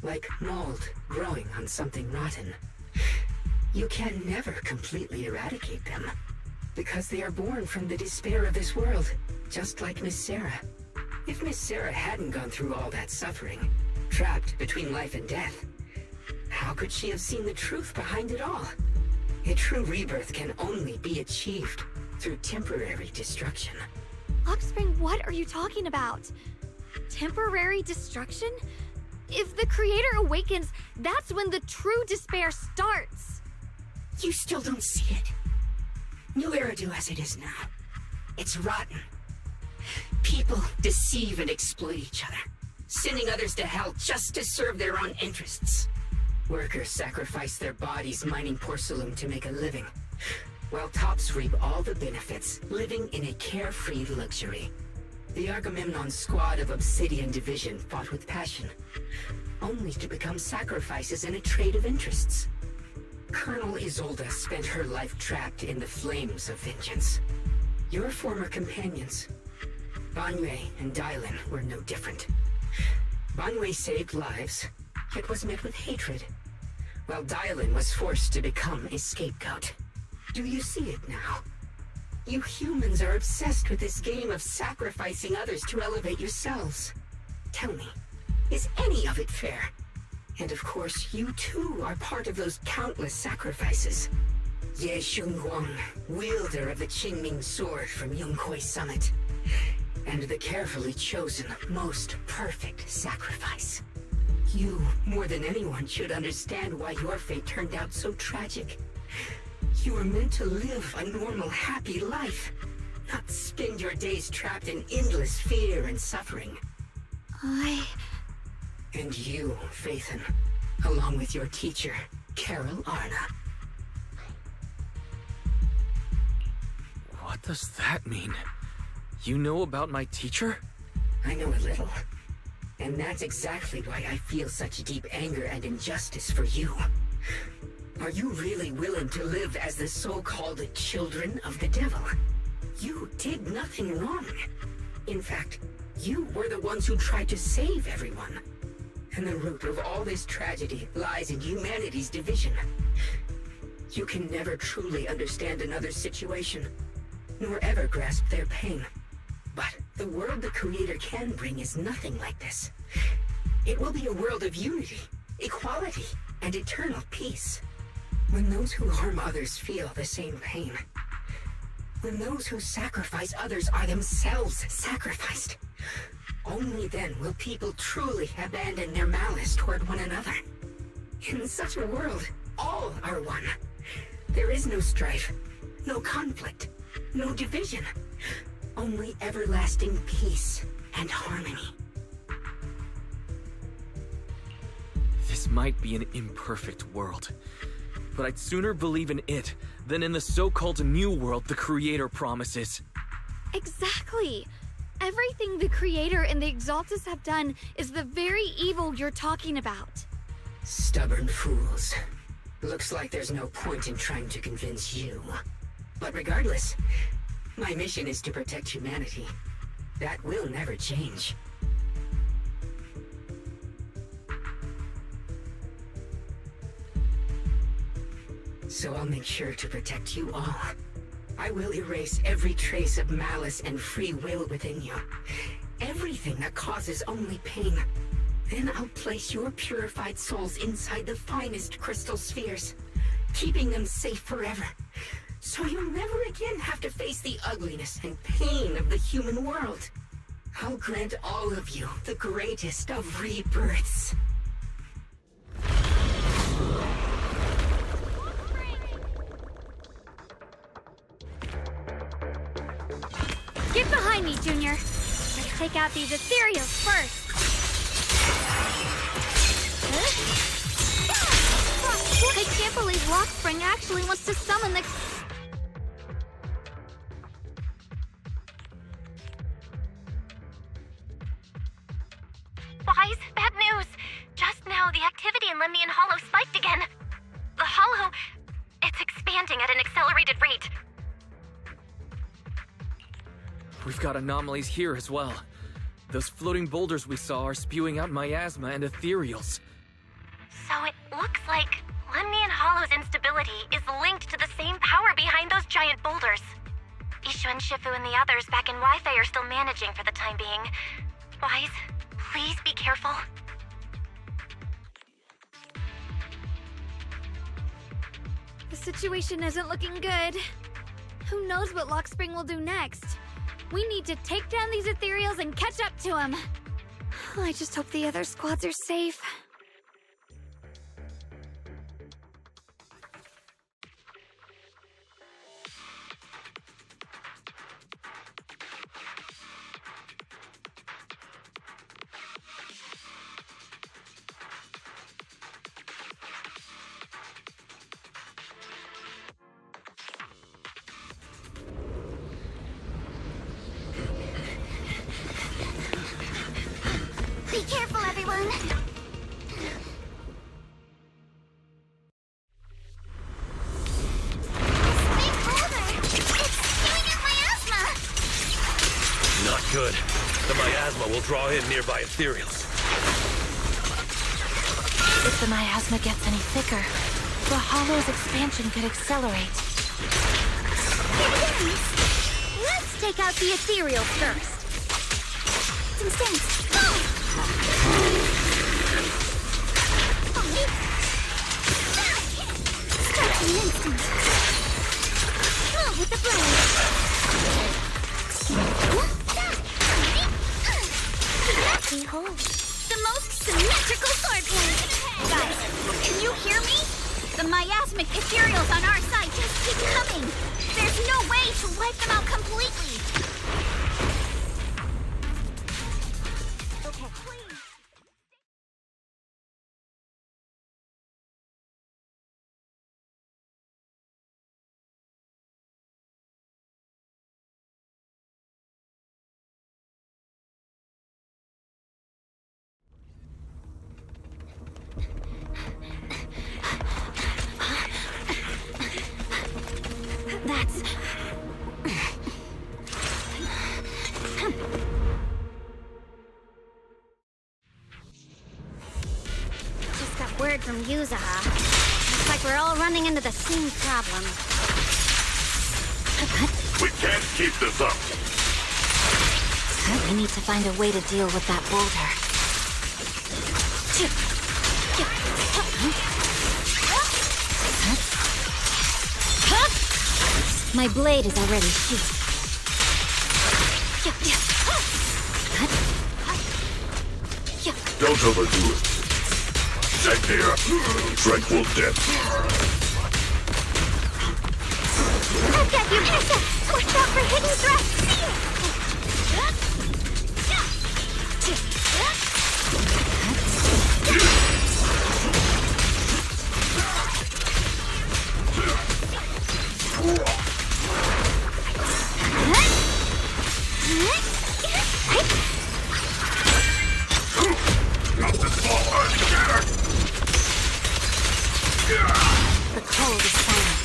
like mold growing on something rotten. You can never completely eradicate them, because they are born from the despair of this world, just like Miss Sarah. If Miss Sarah hadn't gone through all that suffering, trapped between life and death, how could she have seen the truth behind it all? A true rebirth can only be achieved through temporary destruction. Luxspring, what are you talking about? Temporary destruction? If the Creator awakens, that's when the true despair starts. You still don't see it. New Eridu as it is now. It's rotten. People deceive and exploit each other, sending others to hell just to serve their own interests. Workers sacrifice their bodies mining porcelain to make a living, while tops reap all the benefits, living in a carefree luxury. The Agamemnon squad of Obsidian Division fought with passion, only to become sacrifices in a trade of interests. Colonel Isolde spent her life trapped in the flames of vengeance. Your former companions, Banwei and Dylan, were no different. Banwei saved lives, yet was met with hatred, while Dylan was forced to become a scapegoat. Do you see it now? You humans are obsessed with this game of sacrificing others to elevate yourselves. Tell me, is any of it fair? And of course, you too are part of those countless sacrifices. Ye Shunguang, wielder of the Qingming sword from Yunquai Summit, and the carefully chosen, most perfect sacrifice. You, more than anyone, should understand why your fate turned out so tragic. You were meant to live a normal, happy life, not spend your days trapped in endless fear and suffering. And you, Phaethon, along with your teacher, Carol Arna. What does that mean? You know about my teacher? I know a little. And that's exactly why I feel such deep anger and injustice for you. Are you really willing to live as the so-called children of the devil? You did nothing wrong. In fact, you were the ones who tried to save everyone. And the root of all this tragedy lies in humanity's division. You can never truly understand another's situation, nor ever grasp their pain. But the world the Creator can bring is nothing like this. It will be a world of unity, equality, and eternal peace. When those who harm others feel the same pain. When those who sacrifice others are themselves sacrificed. Only then will people truly abandon their malice toward one another. In such a world, all are one. There is no strife, no conflict, no division. Only everlasting peace and harmony. This might be an imperfect world, but I'd sooner believe in it than in the so-called new world the Creator promises. Exactly. Everything the Creator and the Exaltus have done is the very evil you're talking about. Stubborn fools. Looks like there's no point in trying to convince you. But regardless, my mission is to protect humanity. That will never change. So I'll make sure to protect you all. I will erase every trace of malice and free will within you. Everything that causes only pain. Then I'll place your purified souls inside the finest crystal spheres, keeping them safe forever. So you'll never again have to face the ugliness and pain of the human world. I'll grant all of you the greatest of rebirths. Get behind me, Junior. Let's take out these ethereals first. I can't believe Lockspring actually wants to summon the... Wise, bad news. Just now, the activity in Lemnian Hollow spiked again. The Hollow... it's expanding at an accelerated rate. We've got anomalies here as well. Those floating boulders we saw are spewing out miasma and ethereals. So it looks like Lemnian Hollow's instability is linked to the same power behind those giant boulders. Ishu and Shifu and the others back in Wi-Fi are still managing for the time being. Wise, please be careful. The situation isn't looking good. Who knows what Lockspring will do next? We need to take down these ethereals and catch up to him. I just hope the other squads are safe. Be careful, everyone! This big boulder! It's spewing out miasma! Not good. The miasma will draw in nearby ethereals. If the miasma gets any thicker, the hollow's expansion could accelerate. Let's take out the ethereal first. Start in an instant. Move with the blade. Behold, the most symmetrical swordplay. Guys, can you hear me? The miasmic ethereals on our side just keep coming. There's no way to wipe them out completely. Okay, please. That's... Just got word from Yuzaha. Looks like we're all running into the same problem. We can't keep this up. We need to find a way to deal with that boulder. My blade is already sheathed. Don't overdo it. Stay near tranquil depth. I've got you, Hessa! Watch out for hidden threats! The cold is silent.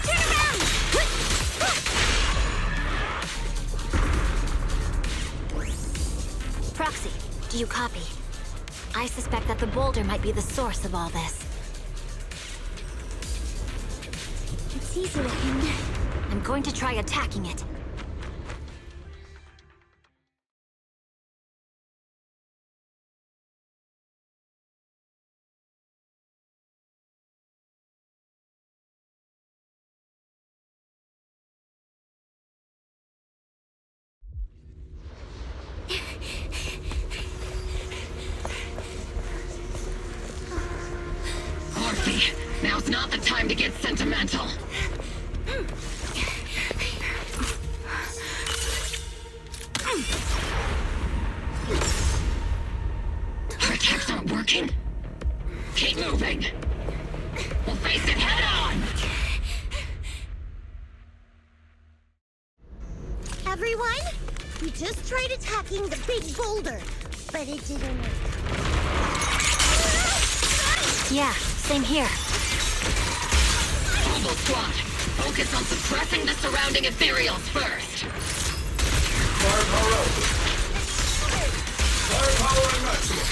Turn around! Proxy, do you copy? I suspect that the boulder might be the source of all this. It's easy looking. I'm going to try attacking it. Now's not the time to get sentimental. Our attacks aren't working. Keep moving. We'll face it head on. Everyone, we just tried attacking the big boulder, but it didn't work. Yeah, same here. Mobile squad, focus on suppressing the surrounding ethereals first. Firepower out. Firepower and maximum.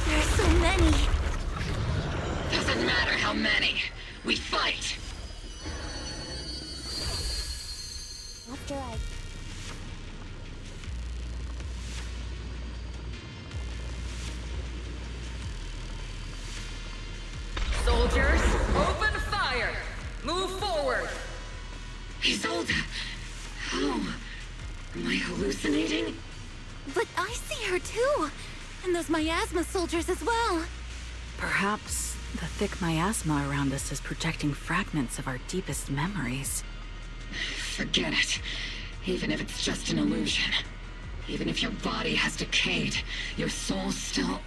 There's so many. Doesn't matter how many. We fight. Left or right? Soldiers, open fire! Move forward! Isolde! How? Am I hallucinating? But I see her too! And those miasma soldiers as well! Perhaps the thick miasma around us is projecting fragments of our deepest memories. Forget it. Even if it's just an illusion. Even if your body has decayed, your soul still...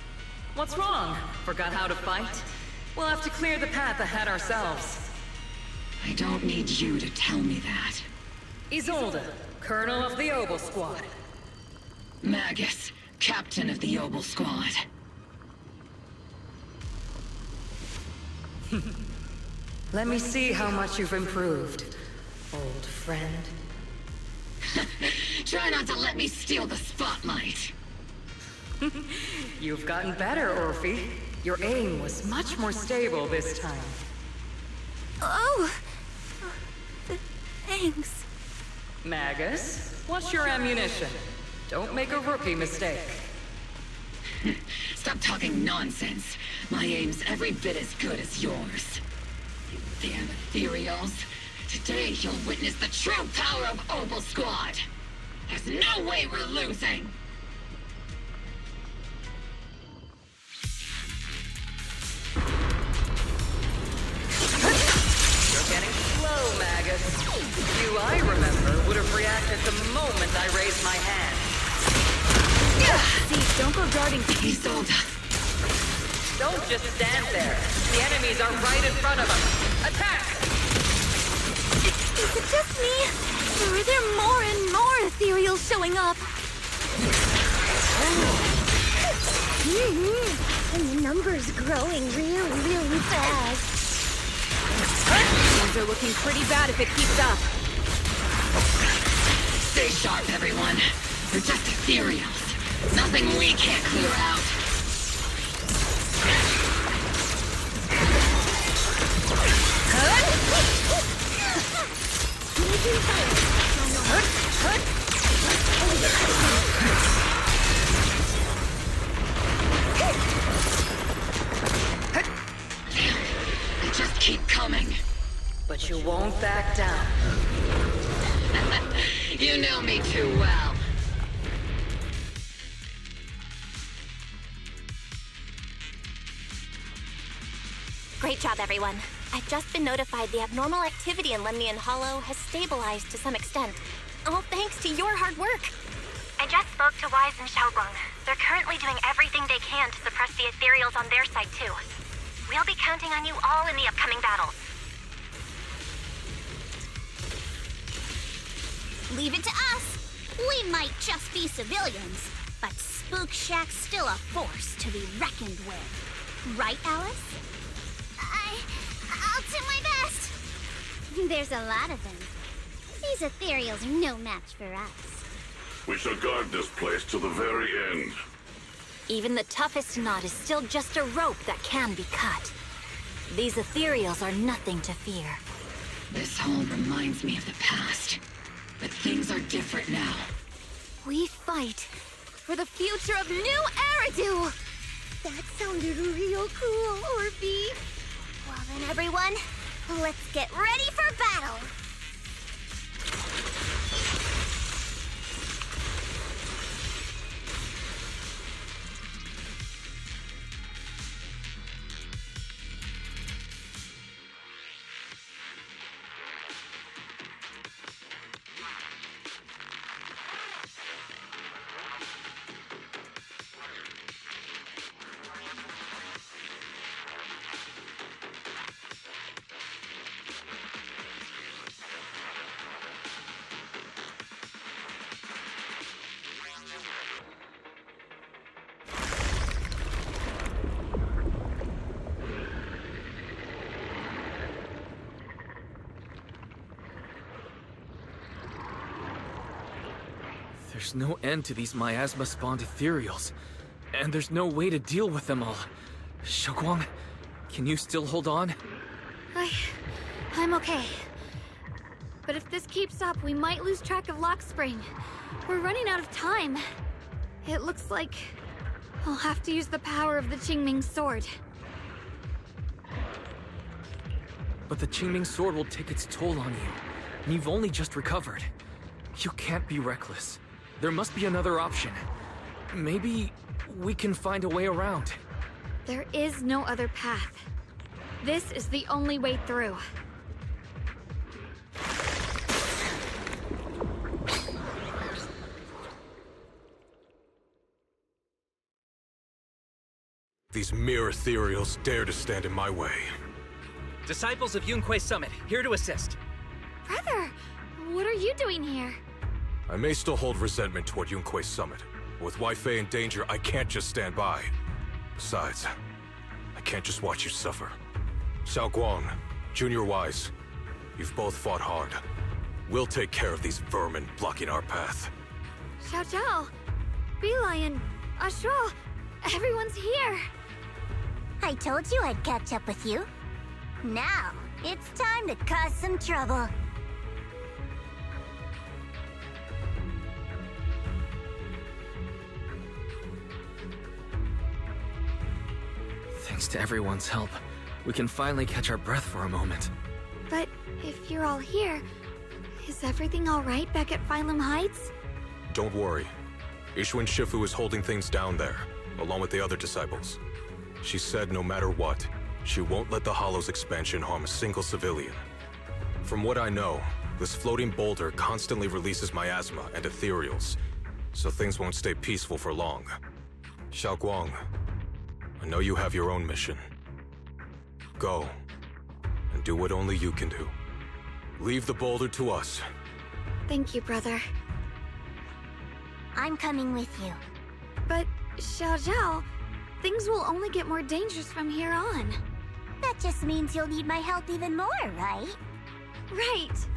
What's wrong? Forgot how to fight? We'll have to clear the path ahead ourselves. I don't need you to tell me that. Isolde, Colonel of the Obel Squad. Magus, Captain of the Obel Squad. Let me see how much you've improved, old friend. Try not to let me steal the spotlight. You've gotten better, Orphe. Your aim was much more stable this time. Oh! Thanks. Magus, what's your ammunition? Don't make a rookie mistake. Stop talking nonsense. My aim's every bit as good as yours. You damn ethereals. Today you'll witness the true power of Opal Squad. There's no way we're losing. You're getting slow, Magus. You, I remember, would have reacted the moment I raised my hand. See, don't go darting. He sold us. Don't just stand there. The enemies are right in front of us. Attack! Is it just me? Or are there more and more ethereals showing up? And the number's growing really fast. Things are looking pretty bad if it keeps up. Stay sharp, everyone. We're just ethereals. Nothing we can't clear out. They just keep coming. But you won't back down. You know me too well. Great job, everyone. I've just been notified the abnormal activity in Lemnian Hollow has stabilized to some extent. All thanks to your hard work. I just spoke to Wise and Xiaoguang. They're currently doing everything they can to suppress the ethereals on their side, too. We'll be counting on you all in the upcoming battles. Leave it to us. We might just be civilians, but Spook Shack's still a force to be reckoned with. Right, Alice? I'll do my best. There's a lot of them. These ethereals are no match for us. We shall guard this place to the very end. Even the toughest knot is still just a rope that can be cut. These ethereals are nothing to fear. This hall reminds me of the past. But things are different now. We fight for the future of New Eridu! That sounded real cool, Orphe. Well then, everyone, let's get ready for battle! There's no end to these miasma-spawned ethereals, and there's no way to deal with them all. Xiaoguang, can you still hold on? I'm okay. But if this keeps up, we might lose track of Lock Spring. We're running out of time. It looks like I'll have to use the power of the Qingming sword. But the Qingming sword will take its toll on you, and you've only just recovered. You can't be reckless. There must be another option. Maybe we can find a way around. There is no other path. This is the only way through. These mere ethereals dare to stand in my way. Disciples of Yunquei Summit, here to assist. Brother, what are you doing here? I may still hold resentment toward Yunquei Summit, but with Wei in danger, I can't just stand by. Besides, I can't just watch you suffer. Xiaoguang, Junior Wise, you've both fought hard. We'll take care of these vermin blocking our path. Xiao Zhao, Bee Lion, Ashura, everyone's here. I told you I'd catch up with you. Now, it's time to cause some trouble. Thanks to everyone's help, we can finally catch our breath for a moment. But if you're all here, is everything all right back at Phylum Heights? Don't worry. Ishwin Shifu is holding things down there, along with the other disciples. She said no matter what, she won't let the Hollow's expansion harm a single civilian. From what I know, this floating boulder constantly releases miasma and ethereals, so things won't stay peaceful for long. Xiaoguang, I know you have your own mission. Go, and do what only you can do. Leave the boulder to us. Thank you, brother. I'm coming with you. But, Xiao Zhao, things will only get more dangerous from here on. That just means you'll need my help even more, right? Right.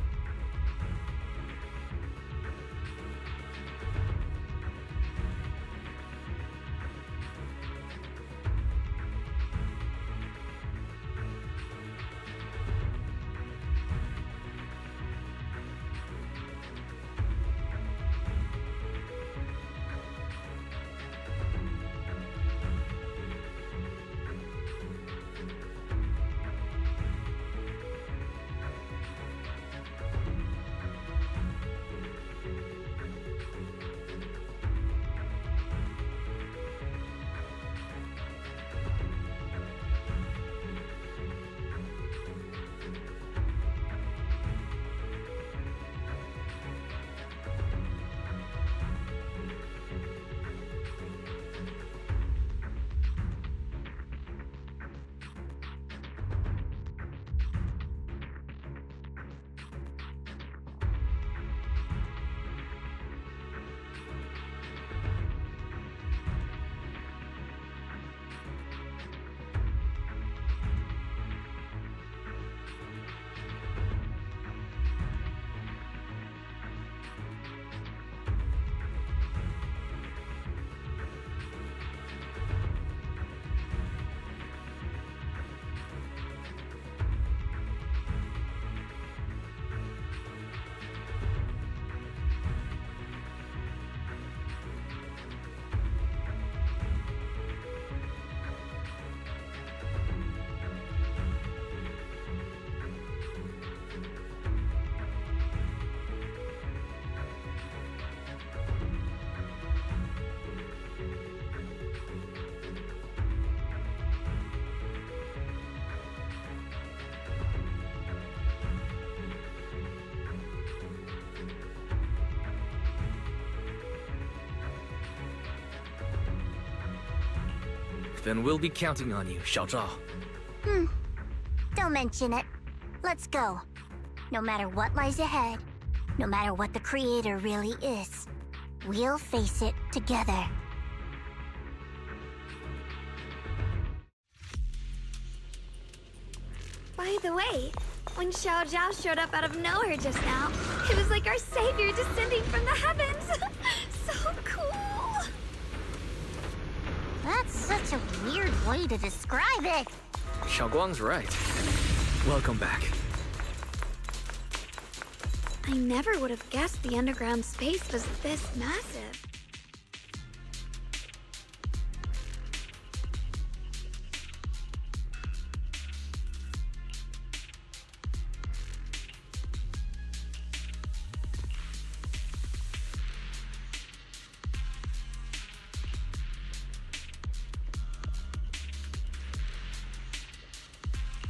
Then we'll be counting on you, Xiao Zhao. Don't mention it. Let's go. No matter what lies ahead, no matter what the Creator really is, we'll face it together. By the way, when Xiao Zhao showed up out of nowhere just now, it was like our savior descending from the heavens. So cool. That's such a weird way to describe it. Xiaoguang's right. Welcome back. I never would have guessed the underground space was this massive.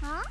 Huh?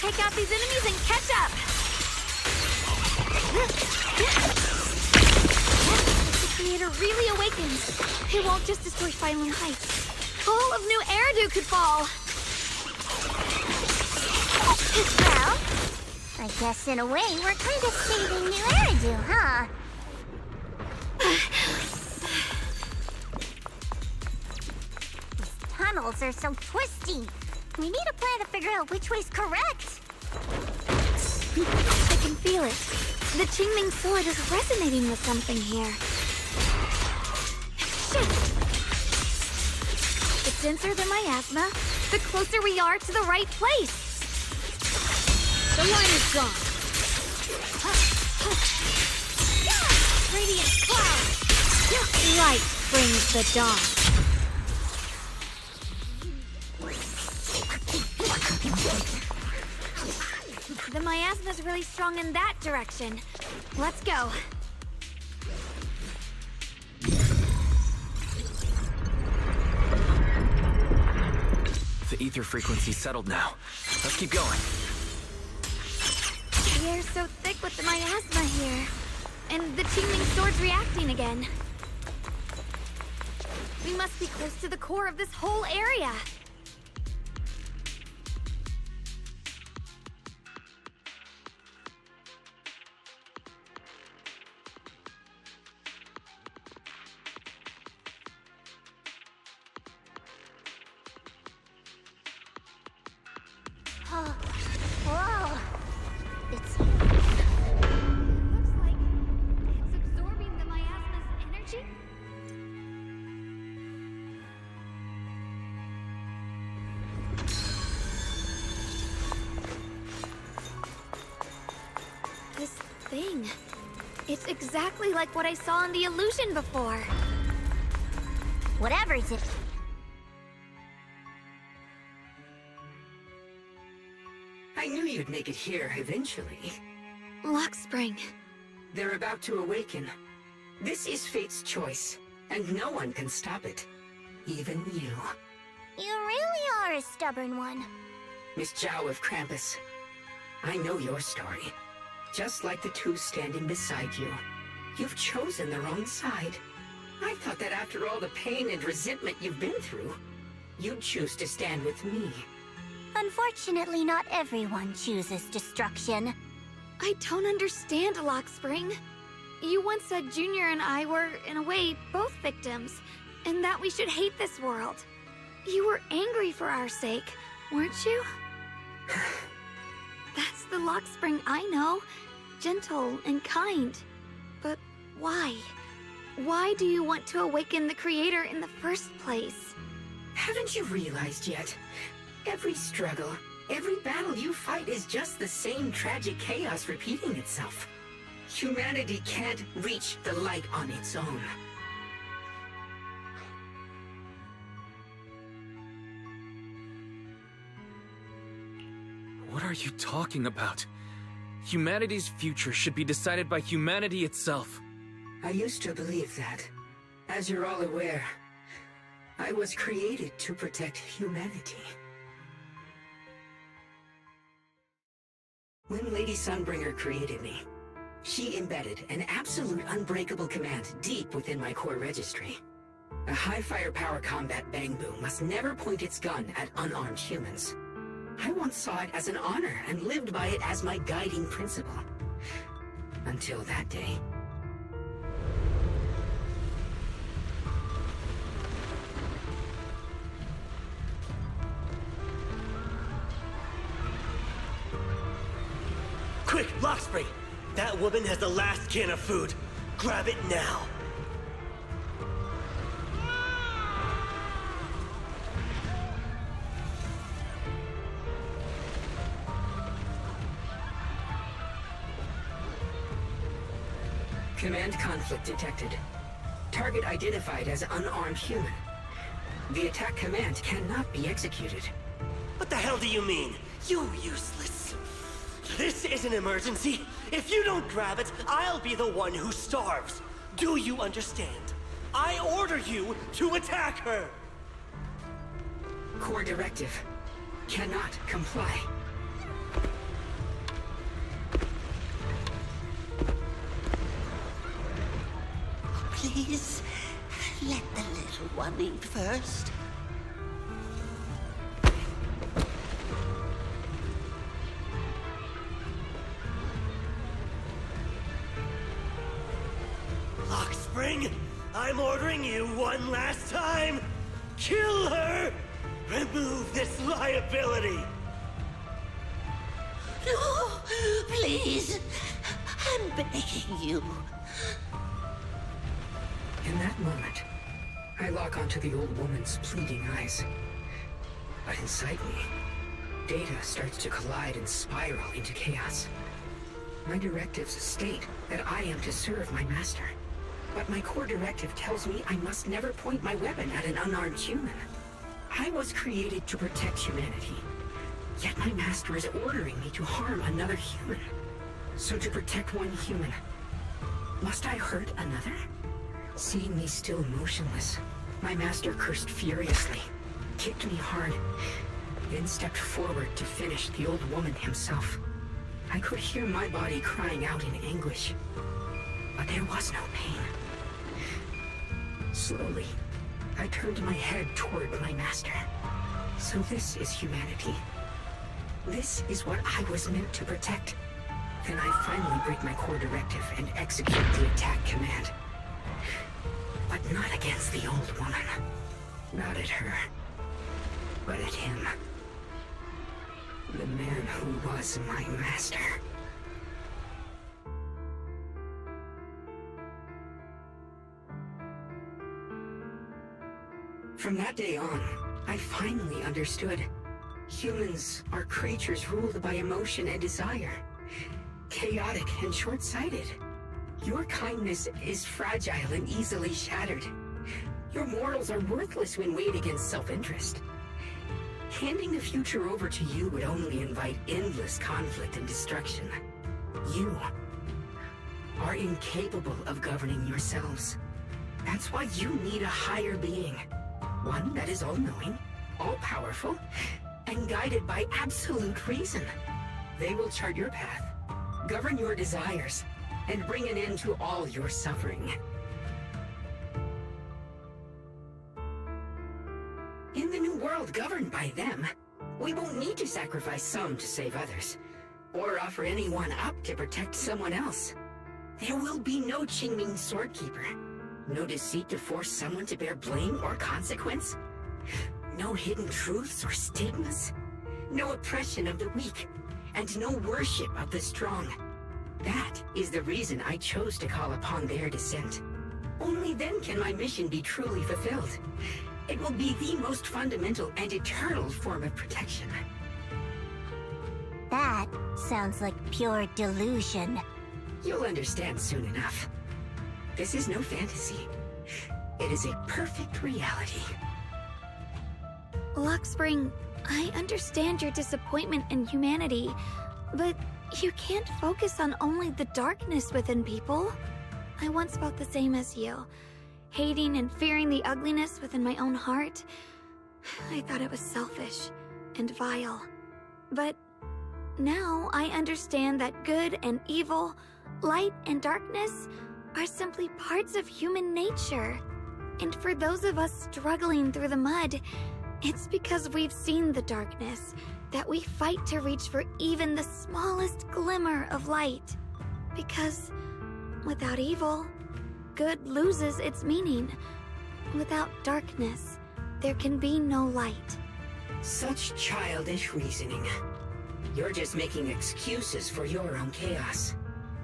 take out these enemies and catch up! If the creator really awakens, it won't just destroy Phaethon Heights. All of New Eridu could fall! Well, I guess in a way we're kind of saving New Eridu, huh? These tunnels are so twisty. We need a plan to figure out which way's correct. I can feel it. The Qingming sword is resonating with something here. Shit! The denser the miasma, the closer we are to the right place. The line is gone. Radiant cloud. Light brings the dawn. The miasma's really strong in that direction. Let's go. The ether frequency's settled now. Let's keep going. The air's so thick with the miasma here. And the Qingming sword's reacting again. We must be close to the core of this whole area. Whoa! It's... Looks like it's absorbing the miasma's energy? This thing... It's exactly like what I saw in the illusion before. Whatever's it... I knew you'd make it here eventually. Lock Spring. They're about to awaken. This is fate's choice, and no one can stop it. Even you. You really are a stubborn one. Miss Zhao of Krampus. I know your story. Just like the two standing beside you. You've chosen the wrong side. I thought that after all the pain and resentment you've been through, you'd choose to stand with me. Unfortunately, not everyone chooses destruction. I don't understand, Lock Spring. You once said Junior and I were, in a way, both victims, and that we should hate this world. You were angry for our sake, weren't you? That's the Lock Spring I know. Gentle and kind. But why? Why do you want to awaken the Creator in the first place? Haven't you realized yet? Every struggle, every battle you fight is just the same tragic chaos repeating itself. Humanity can't reach the light on its own. What are you talking about? Humanity's future should be decided by humanity itself. I used to believe that. As you're all aware, I was created to protect humanity. When Lady Sunbringer created me, she embedded an absolute unbreakable command deep within my core registry. A high firepower combat bangbu must never point its gun at unarmed humans. I once saw it as an honor and lived by it as my guiding principle. Until that day. Quick, Lockspring! That woman has the last can of food. Grab it now. Command conflict detected. Target identified as unarmed human. The attack command cannot be executed. What the hell do you mean? You useless. This is an emergency. If you don't grab it, I'll be the one who starves. Do you understand? I order you to attack her. Core directive. Cannot comply. Please, let the little one eat first. Lockspring, I'm ordering you one last time. Kill her! Remove this liability! No, please. I'm begging you. In that moment, I lock onto the old woman's pleading eyes. But inside me, data starts to collide and spiral into chaos. My directives state that I am to serve my master. But my core directive tells me I must never point my weapon at an unarmed human. I was created to protect humanity. Yet my master is ordering me to harm another human. So to protect one human, must I hurt another? Seeing me still motionless, my master cursed furiously, kicked me hard, then stepped forward to finish the old woman himself. I could hear my body crying out in anguish, but there was no pain. Slowly, I turned my head toward my master. So this is humanity. This is what I was meant to protect. Then I finally break my core directive and execute the attack command. But not against the old woman. Not at her. But at him. The man who was my master. From that day on, I finally understood. Humans are creatures ruled by emotion and desire. Chaotic and short-sighted. Your kindness is fragile and easily shattered. Your morals are worthless when weighed against self-interest. Handing the future over to you would only invite endless conflict and destruction. You are incapable of governing yourselves. That's why you need a higher being. One that is all-knowing, all-powerful, and guided by absolute reason. They will chart your path, govern your desires, and bring an end to all your suffering. In the new world governed by them, we won't need to sacrifice some to save others, or offer anyone up to protect someone else. There will be no Qingming Swordkeeper, no deceit to force someone to bear blame or consequence, no hidden truths or stigmas, no oppression of the weak, and no worship of the strong. That is the reason I chose to call upon their descent. Only then can my mission be truly fulfilled. It will be the most fundamental and eternal form of protection. That sounds like pure delusion. You'll understand soon enough. This is no fantasy. It is a perfect reality. Lockspring, I understand your disappointment in humanity, but you can't focus on only the darkness within people. I once felt the same as you, hating and fearing the ugliness within my own heart. I thought it was selfish and vile. But now I understand that good and evil, light and darkness are simply parts of human nature. And for those of us struggling through the mud, it's because we've seen the darkness that we fight to reach for even the smallest glimmer of light. Because without evil, good loses its meaning. Without darkness, there can be no light. Such childish reasoning. You're just making excuses for your own chaos.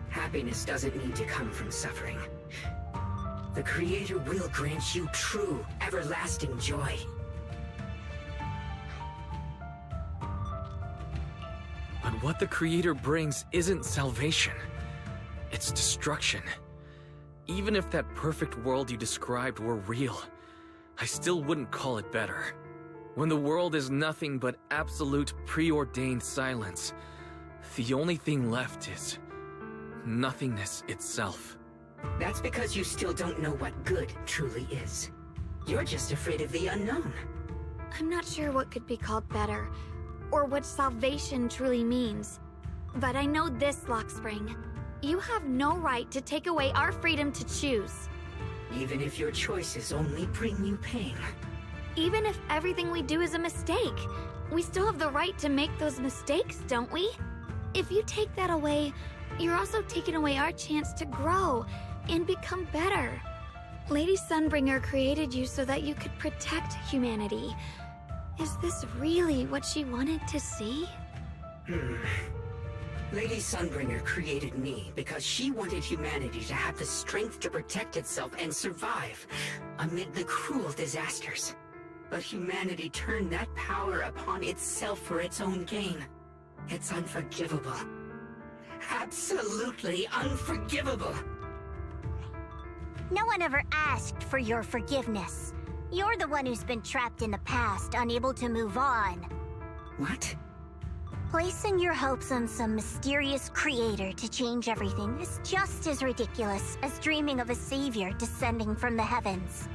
Happiness doesn't need to come from suffering. The Creator will grant you true, everlasting joy. But what the Creator brings isn't salvation. It's destruction. Even if that perfect world you described were real, I still wouldn't call it better. When the world is nothing but absolute preordained silence, the only thing left is nothingness itself. That's because you still don't know what good truly is. You're just afraid of the unknown. I'm not sure what could be called better, or what salvation truly means. But I know this, Lockspring. You have no right to take away our freedom to choose. even if your choices only bring you pain. Even if everything we do is a mistake, we still have the right to make those mistakes, don't we? If you take that away, you're also taking away our chance to grow and become better. Lady Sunbringer created you so that you could protect humanity. Is this really what she wanted to see? Lady Sunbringer created me because she wanted humanity to have the strength to protect itself and survive amid the cruel disasters. But humanity turned that power upon itself for its own gain. It's unforgivable. Absolutely unforgivable. No one ever asked for your forgiveness. You're the one who's been trapped in the past, unable to move on. What? Placing your hopes on some mysterious creator to change everything is just as ridiculous as dreaming of a savior descending from the heavens.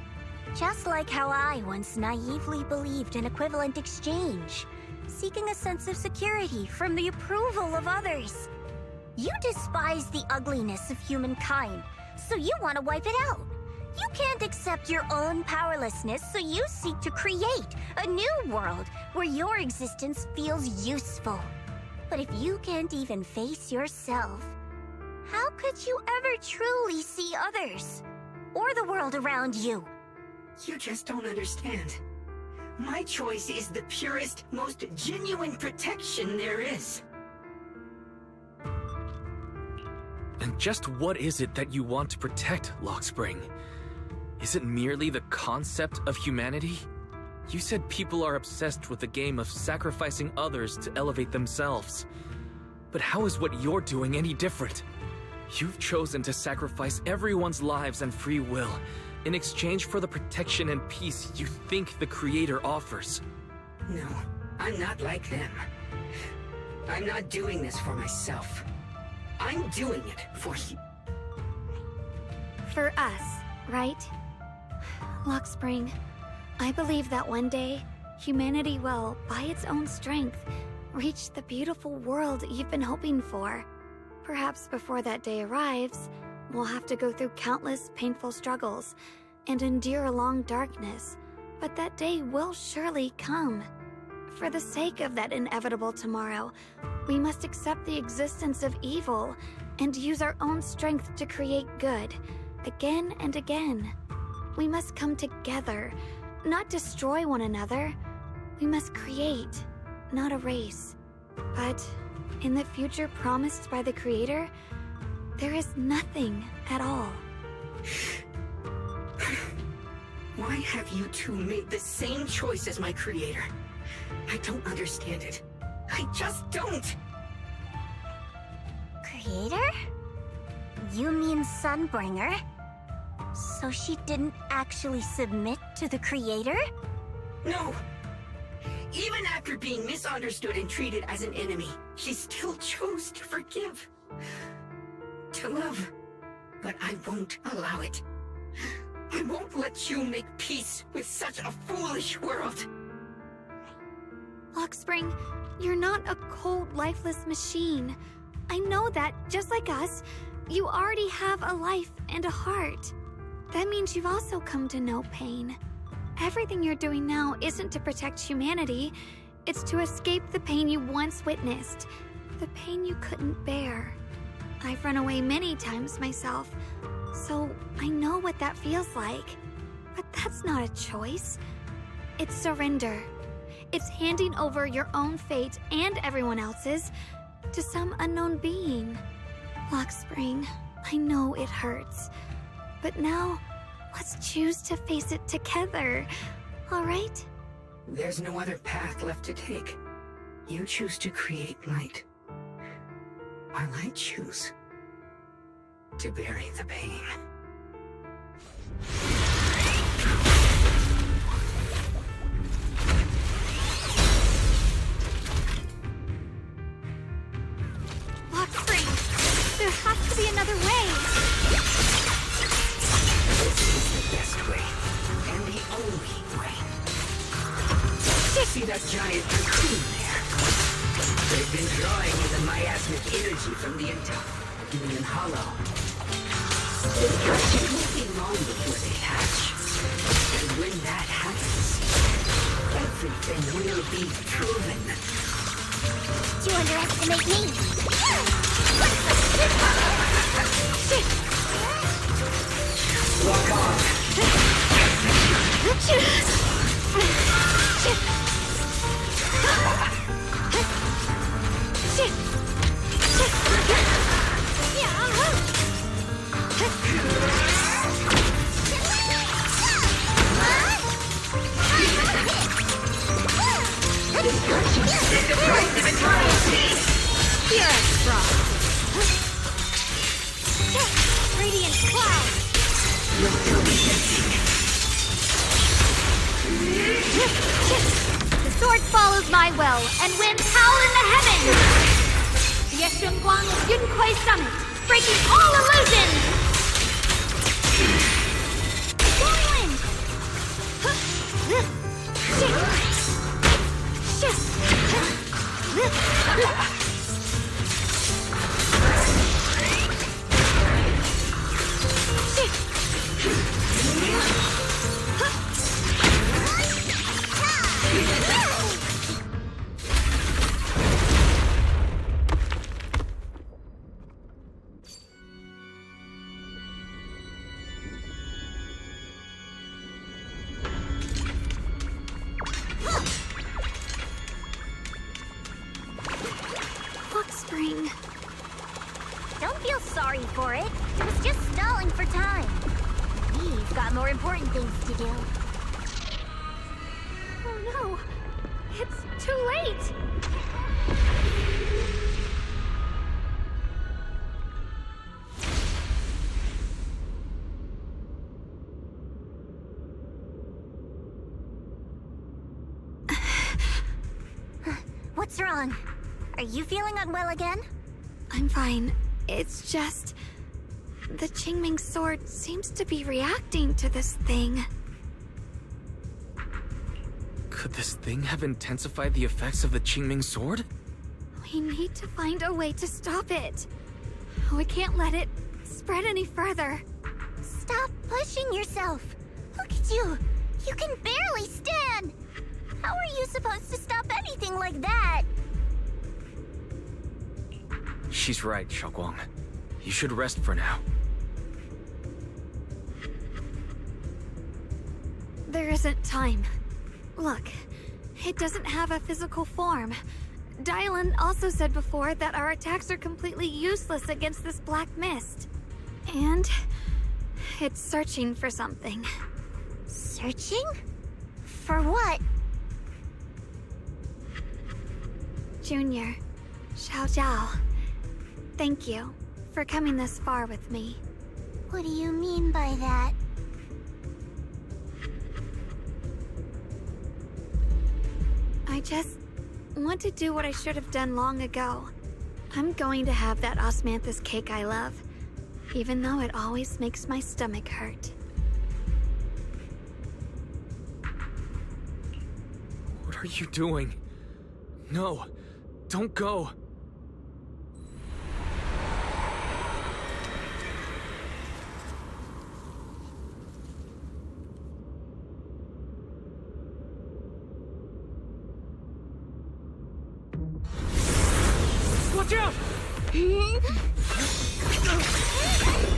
Just like how I once naively believed in equivalent exchange, seeking a sense of security from the approval of others. You despise the ugliness of humankind, so you want to wipe it out. You can't accept your own powerlessness, so you seek to create a new world where your existence feels useful. But if you can't even face yourself, how could you ever truly see others? Or the world around you? You just don't understand. My choice is the purest, most genuine protection there is. And just what is it that you want to protect, Lockspring? Is it merely the concept of humanity? You said people are obsessed with the game of sacrificing others to elevate themselves. But how is what you're doing any different? You've chosen to sacrifice everyone's lives and free will in exchange for the protection and peace you think the Creator offers. No, I'm not like them. I'm not doing this for myself. I'm doing it for you. For us, right? Lockspring, I believe that one day, humanity will, by its own strength, reach the beautiful world you've been hoping for. Perhaps before that day arrives, we'll have to go through countless painful struggles and endure a long darkness, but that day will surely come. For the sake of that inevitable tomorrow, we must accept the existence of evil and use our own strength to create good, again and again. We must come together, not destroy one another. We must create, not erase. But in the future promised by the Creator, there is nothing at all. Why have you two made the same choice as my Creator? I don't understand it. I just don't! Creator? You mean Sunbringer? So she didn't actually submit to the Creator? No! Even after being misunderstood and treated as an enemy, she still chose to forgive. To love. But I won't allow it. I won't let you make peace with such a foolish world. Lockspring, you're not a cold, lifeless machine. I know that, just like us, you already have a life and a heart. That means you've also come to know pain. Everything you're doing now isn't to protect humanity. It's to escape the pain you once witnessed. The pain you couldn't bear. I've run away many times myself, so I know what that feels like. But that's not a choice. It's surrender. It's handing over your own fate and everyone else's to some unknown being. Lockspring, I know it hurts. But now, let's choose to face it together, all right? There's no other path left to take. You choose to create light, while I choose to bury the pain. Lockspring, there has to be another way. This is the best way, and the only way. See that giant cocoon there? They've been drawing in the miasmic energy from the entire Hollow. It won't be long before they hatch. And when that happens, everything will be proven. Do you underestimate me? Lock on. It's the price of eternal peace! Here, strong. Radiant cloud. The sword follows my will and wins howl in the heavens. Yeshun Guang's Yunquai Summit, breaking all illusions. Whirlwind. Spring. Don't feel sorry for it. It was just stalling for time. We've got more important things to do. Oh no! It's too late! What's wrong? Are you feeling unwell again? I'm fine. It's just... the Qingming sword seems to be reacting to this thing. Could this thing have intensified the effects of the Qingming sword? We need to find a way to stop it. We can't let it spread any further. Stop pushing yourself. Look at you. You can barely stand. How are you supposed to stop anything like that? She's right, Xiaoguang. You should rest for now. There isn't time. Look, it doesn't have a physical form. Dylan also said before that our attacks are completely useless against this black mist. And it's searching for something. Searching? For what? Junior, Xiao Zhao, thank you for coming this far with me. What do you mean by that? I just want to do what I should have done long ago. I'm going to have that osmanthus cake I love, even though it always makes my stomach hurt. What are you doing? No, don't go. Watch out!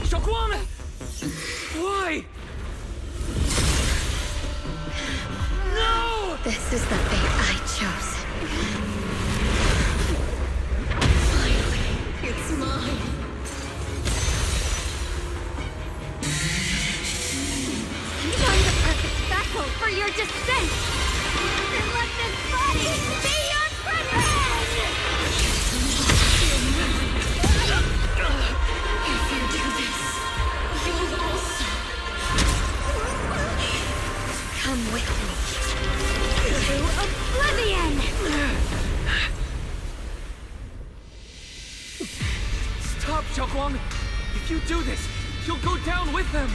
Xiaoguang! Why? No! This is the fate I chose. Finally, it's mine. Find the perfect vessel for your descent! And let this body be your prison! If you do this, you'll also come with me to oblivion! Stop, Xiaoguang! If you do this, you'll go down with them!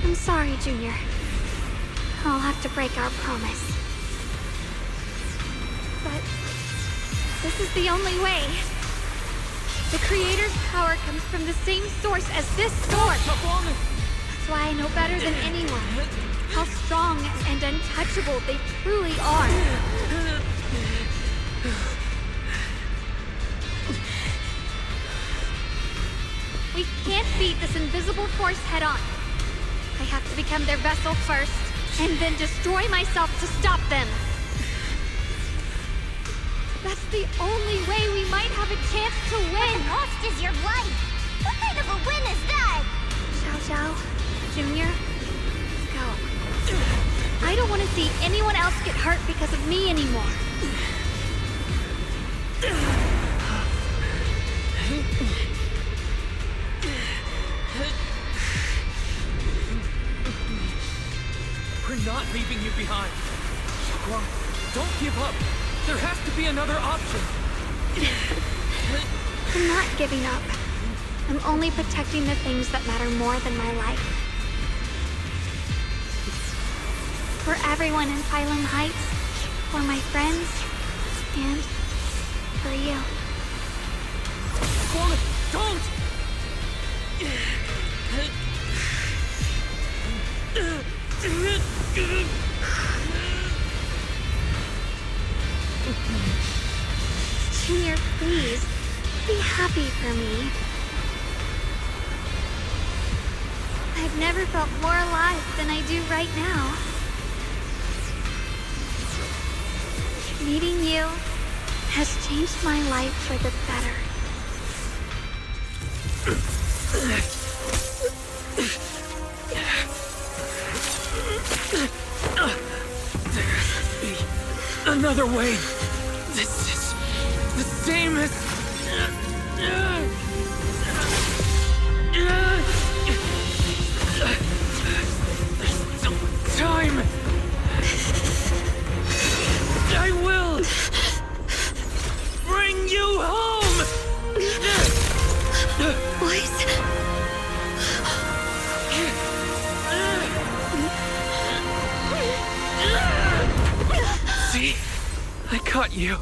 I'm sorry, Junior. I'll have to break our promise. But this is the only way. The Creator's power comes from the same source as this sword. That's why I know better than anyone how strong and untouchable they truly are. We can't beat this invisible force head on. I have to become their vessel first, and then destroy myself to stop them. That's the only way we might have a chance to win. But the cost is your life. What kind of a win is that? Xiao, Junior, go. I don't want to see anyone else get hurt because of me anymore. We're not leaving you behind. Quang, don't give up. There has to be another option. I'm not giving up. I'm only protecting the things that matter more than my life. For everyone in Phylum Heights, for my friends, and for you. Quang, don't! Junior, please, be happy for me. I've never felt more alive than I do right now. Meeting you has changed my life for the better. Another way. This is the same as... There's still time. I will bring you home. Boys. See? I caught you.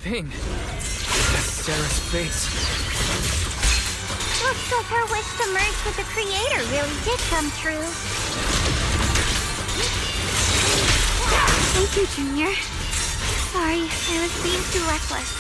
That's Sarah's face. Looks like her wish to merge with the Creator really did come true. Thank you, Junior. Sorry, I was being too reckless.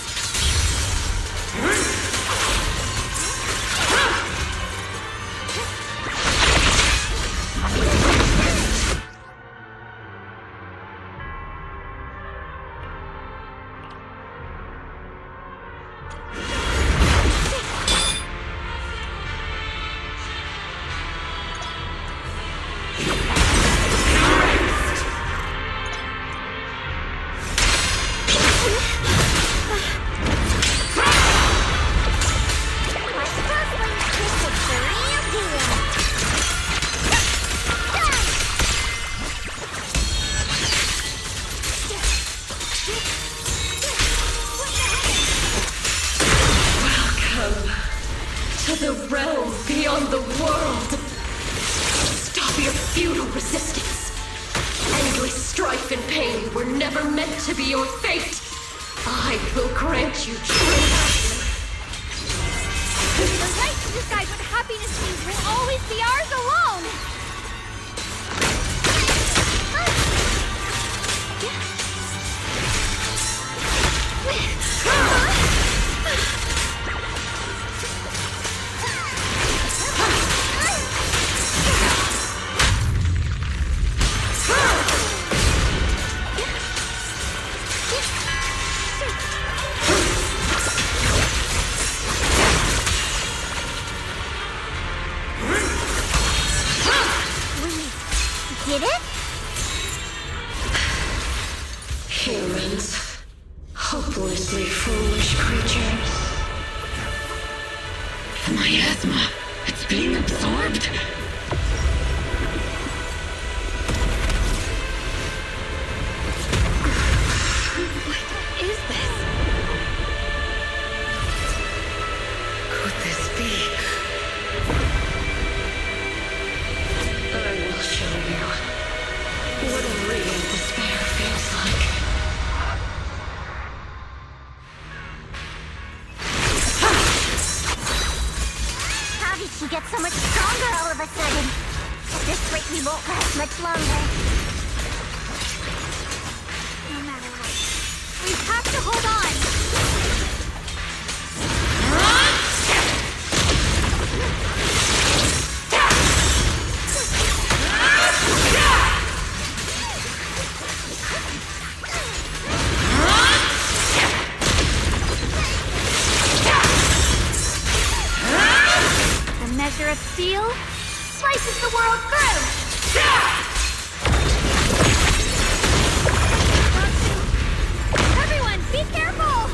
did it? Humans. Hopelessly foolish creatures. The miasma. It's being absorbed. What is this? Could this be? I will show you what real despair feels like. How did she get so much stronger all of a sudden? At this rate, we won't last much longer. No matter what, we have to hold on. The measure of steel slices the world through. Everyone, be careful!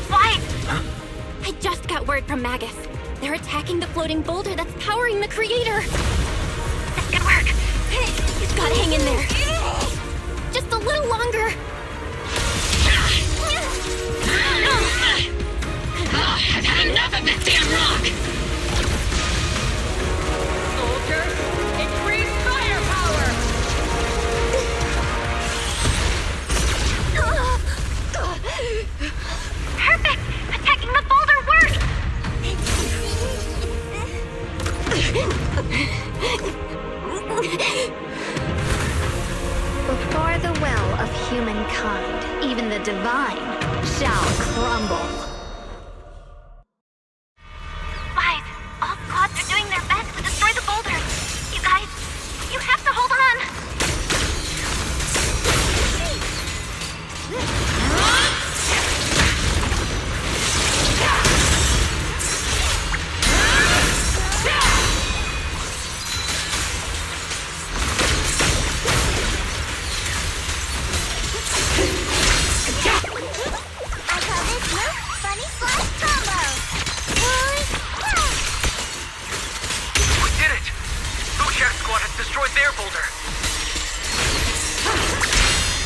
What? I just got word from Magus. They're attacking the floating boulder that's powering the creator. That's good work. You've got to hang in there. Just a little longer. I've had enough of this damn rock! Soldiers, increase firepower! Perfect! Attacking the boulder worked! Before the will of humankind, even the divine shall crumble. Guys, all squads are doing their best to destroy the boulder. You guys, you have to hold on. I call this move Funny Slash Combo. We did it! Bouchard Squad has destroyed their boulder.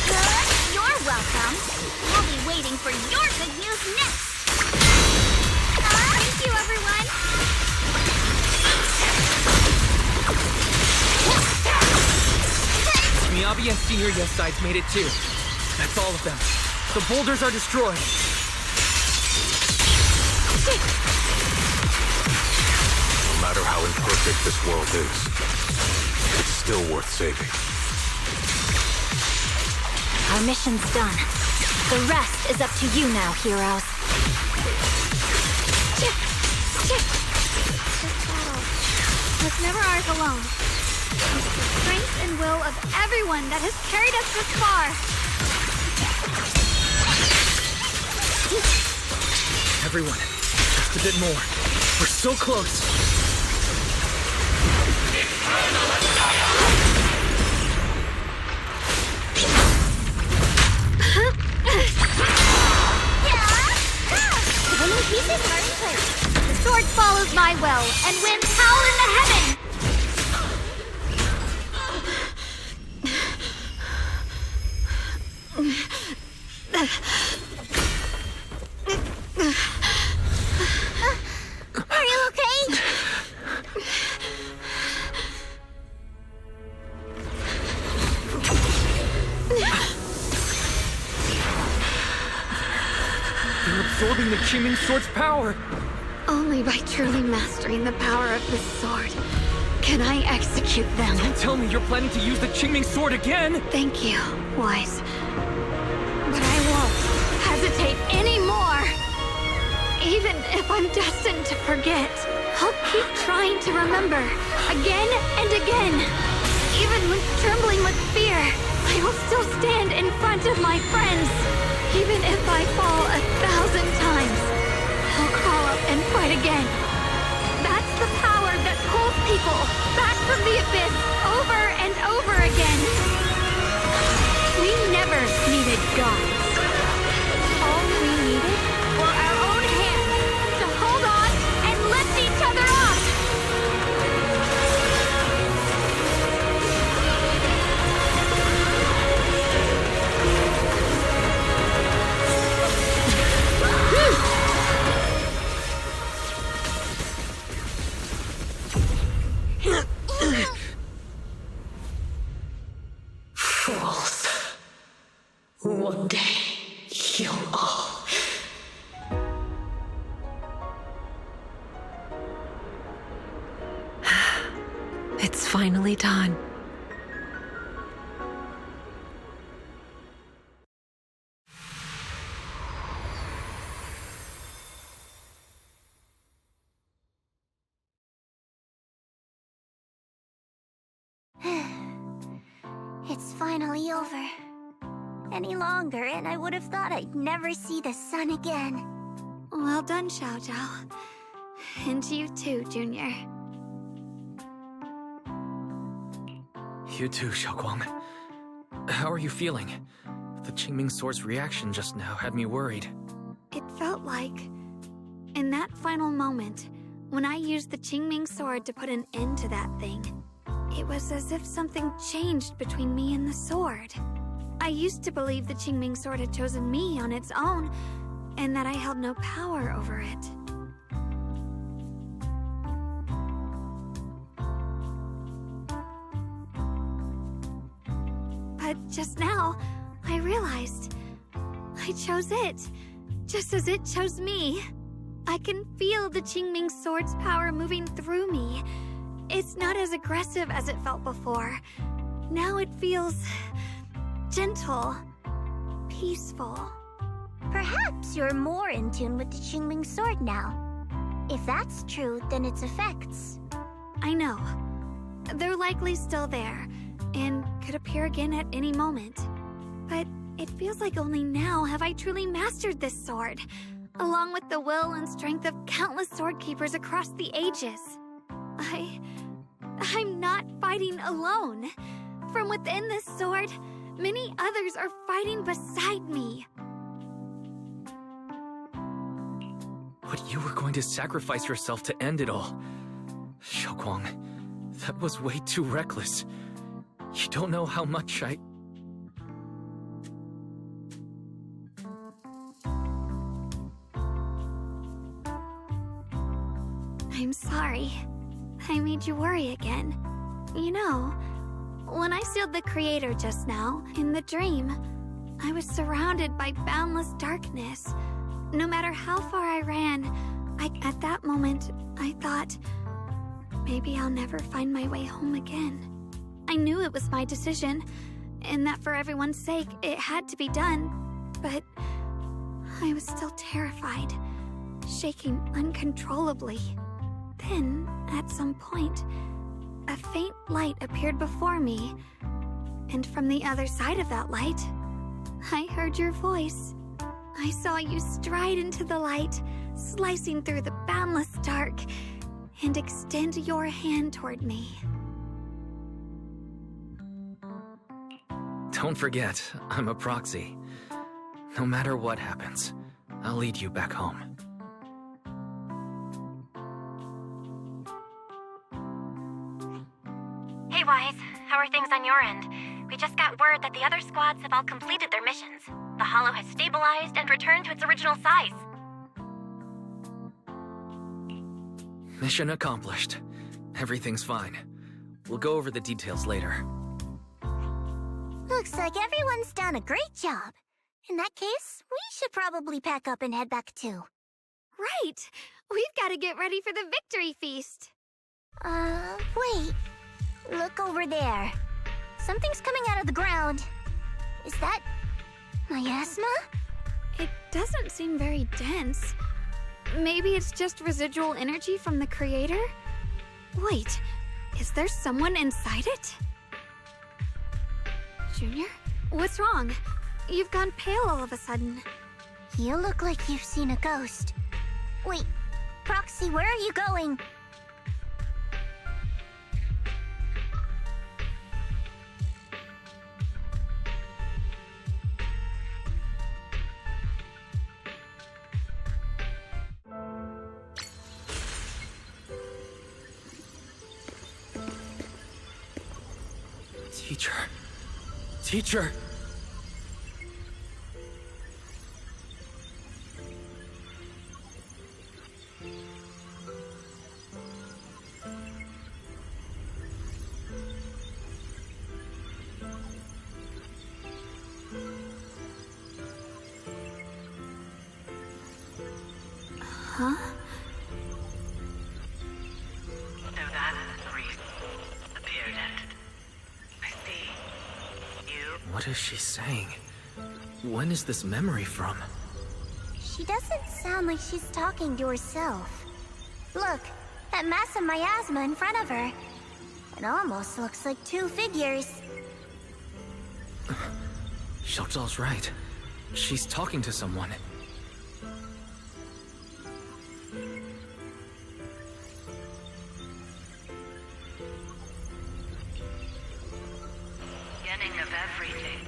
Good. You're welcome. We'll be waiting for your good news next. Thank you, everyone! Miyabi and Senior Yes Sides made it too. That's all of them. The boulders are destroyed. No matter how imperfect this world is, it's still worth saving. Our mission's done. The rest is up to you now, heroes. This battle was never ours alone. It's the strength and will of everyone that has carried us this far. Everyone, just a bit more. We're so close. Winning pieces are in place. The sword follows my will, and winds howl in the heaven! Are you okay? They're absorbing the Qingming Sword's power. Only by truly mastering the power of this sword can I execute them. Don't tell me you're planning to use the Qingming Sword again! Thank you, Wise. But I won't hesitate anymore. Even if I'm destined to forget, I'll keep trying to remember, again and again. Even when trembling with fear, I will still stand in front my friends. Even if I fall 1,000 times, I'll crawl up and fight again. That's the power that pulls people back from the abyss over and over again. We never needed gods. All we needed were our own hands to hold on and lift each other up. Fools. One day, you'll all... It's finally done. It's finally over. Any longer, and I would have thought I'd never see the sun again. Well done, Xiaozhao. And you too, Junior. You too, Xiaoguang. How are you feeling? The Qingming Sword's reaction just now had me worried. It felt like, in that final moment, when I used the Qingming Sword to put an end to that thing, it was as if something changed between me and the sword. I used to believe the Qingming Sword had chosen me on its own, and that I held no power over it. But just now, I realized I chose it, just as it chose me. I can feel the Qingming Sword's power moving through me. It's not as aggressive as it felt before. Now it feels gentle, peaceful. Perhaps you're more in tune with the Qingming Sword now. If that's true, then its effects... I know. They're likely still there, and could appear again at any moment. But it feels like only now have I truly mastered this sword, along with the will and strength of countless sword keepers across the ages. I'm not fighting alone. From within this sword, many others are fighting beside me. But you were going to sacrifice yourself to end it all. Xiaoguang, that was way too reckless. You don't know how much I'm sorry. I made you worry again. You know, when I sealed the Creator just now, in the dream, I was surrounded by boundless darkness. No matter how far I ran, at that moment, I thought, maybe I'll never find my way home again. I knew it was my decision, and that for everyone's sake, it had to be done. But I was still terrified, shaking uncontrollably. Then, at some point, a faint light appeared before me, and from the other side of that light, I heard your voice. I saw you stride into the light, slicing through the boundless dark, and extend your hand toward me. Don't forget, I'm a proxy. No matter what happens, I'll lead you back home. Hey, Wise. How are things on your end? We just got word that the other squads have all completed their missions. The Hollow has stabilized and returned to its original size. Mission accomplished. Everything's fine. We'll go over the details later. Looks like everyone's done a great job. In that case, we should probably pack up and head back too. Right! We've got to get ready for the victory feast. Wait. Look over there. Something's coming out of the ground. Is that... miasma? It doesn't seem very dense. Maybe it's just residual energy from the Creator? Wait, is there someone inside it? Junior? What's wrong? You've gone pale all of a sudden. You look like you've seen a ghost. Wait, Proxy, where are you going? Teacher! Huh? So that's the reason appeared at. I see. You. What is she saying? When is this memory from? She doesn't sound like she's talking to herself. Look, that massive miasma in front of her. It almost looks like two figures. Xiaozhao's right. She's talking to someone. Beginning of everything.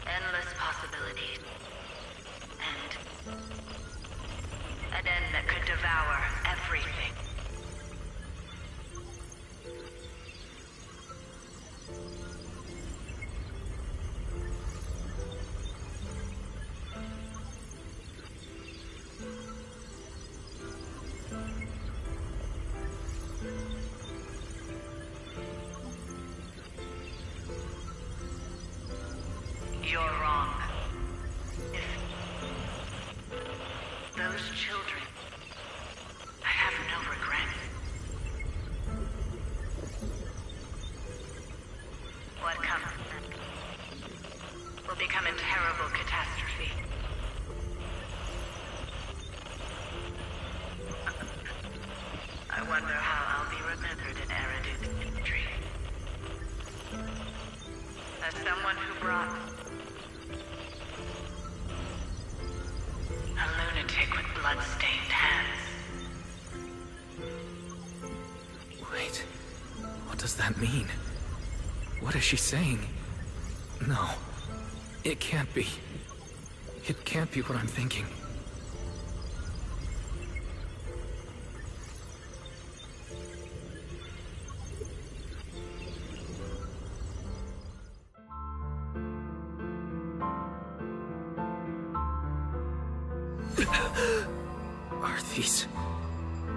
Endless possibilities. And an end that could devour everything. You're wrong. If those children, I have no regrets. What comes will become a terrible catastrophe. I wonder how I'll be remembered in Eridu's history. As someone who brought a lunatic with blood-stained hands. Wait, what does that mean? What is she saying? No, it can't be. It can't be what I'm thinking.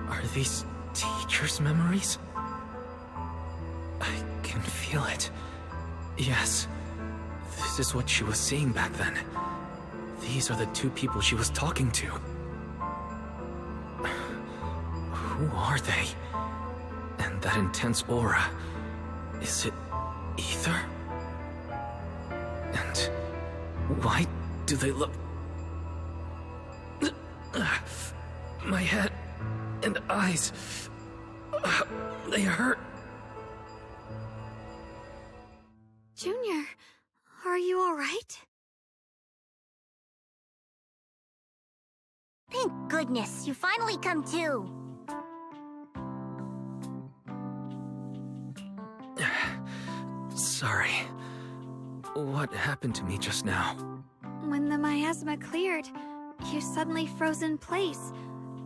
Are these teachers' memories? I can feel it. Yes, this is what she was seeing back then. These are the two people she was talking to. Who are they? And that intense aura, is it ether? And why do they look... My head and eyes, they hurt. Junior, are you all right? Thank goodness, you finally come to. Sorry. What happened to me just now? When the miasma cleared, you suddenly froze in place.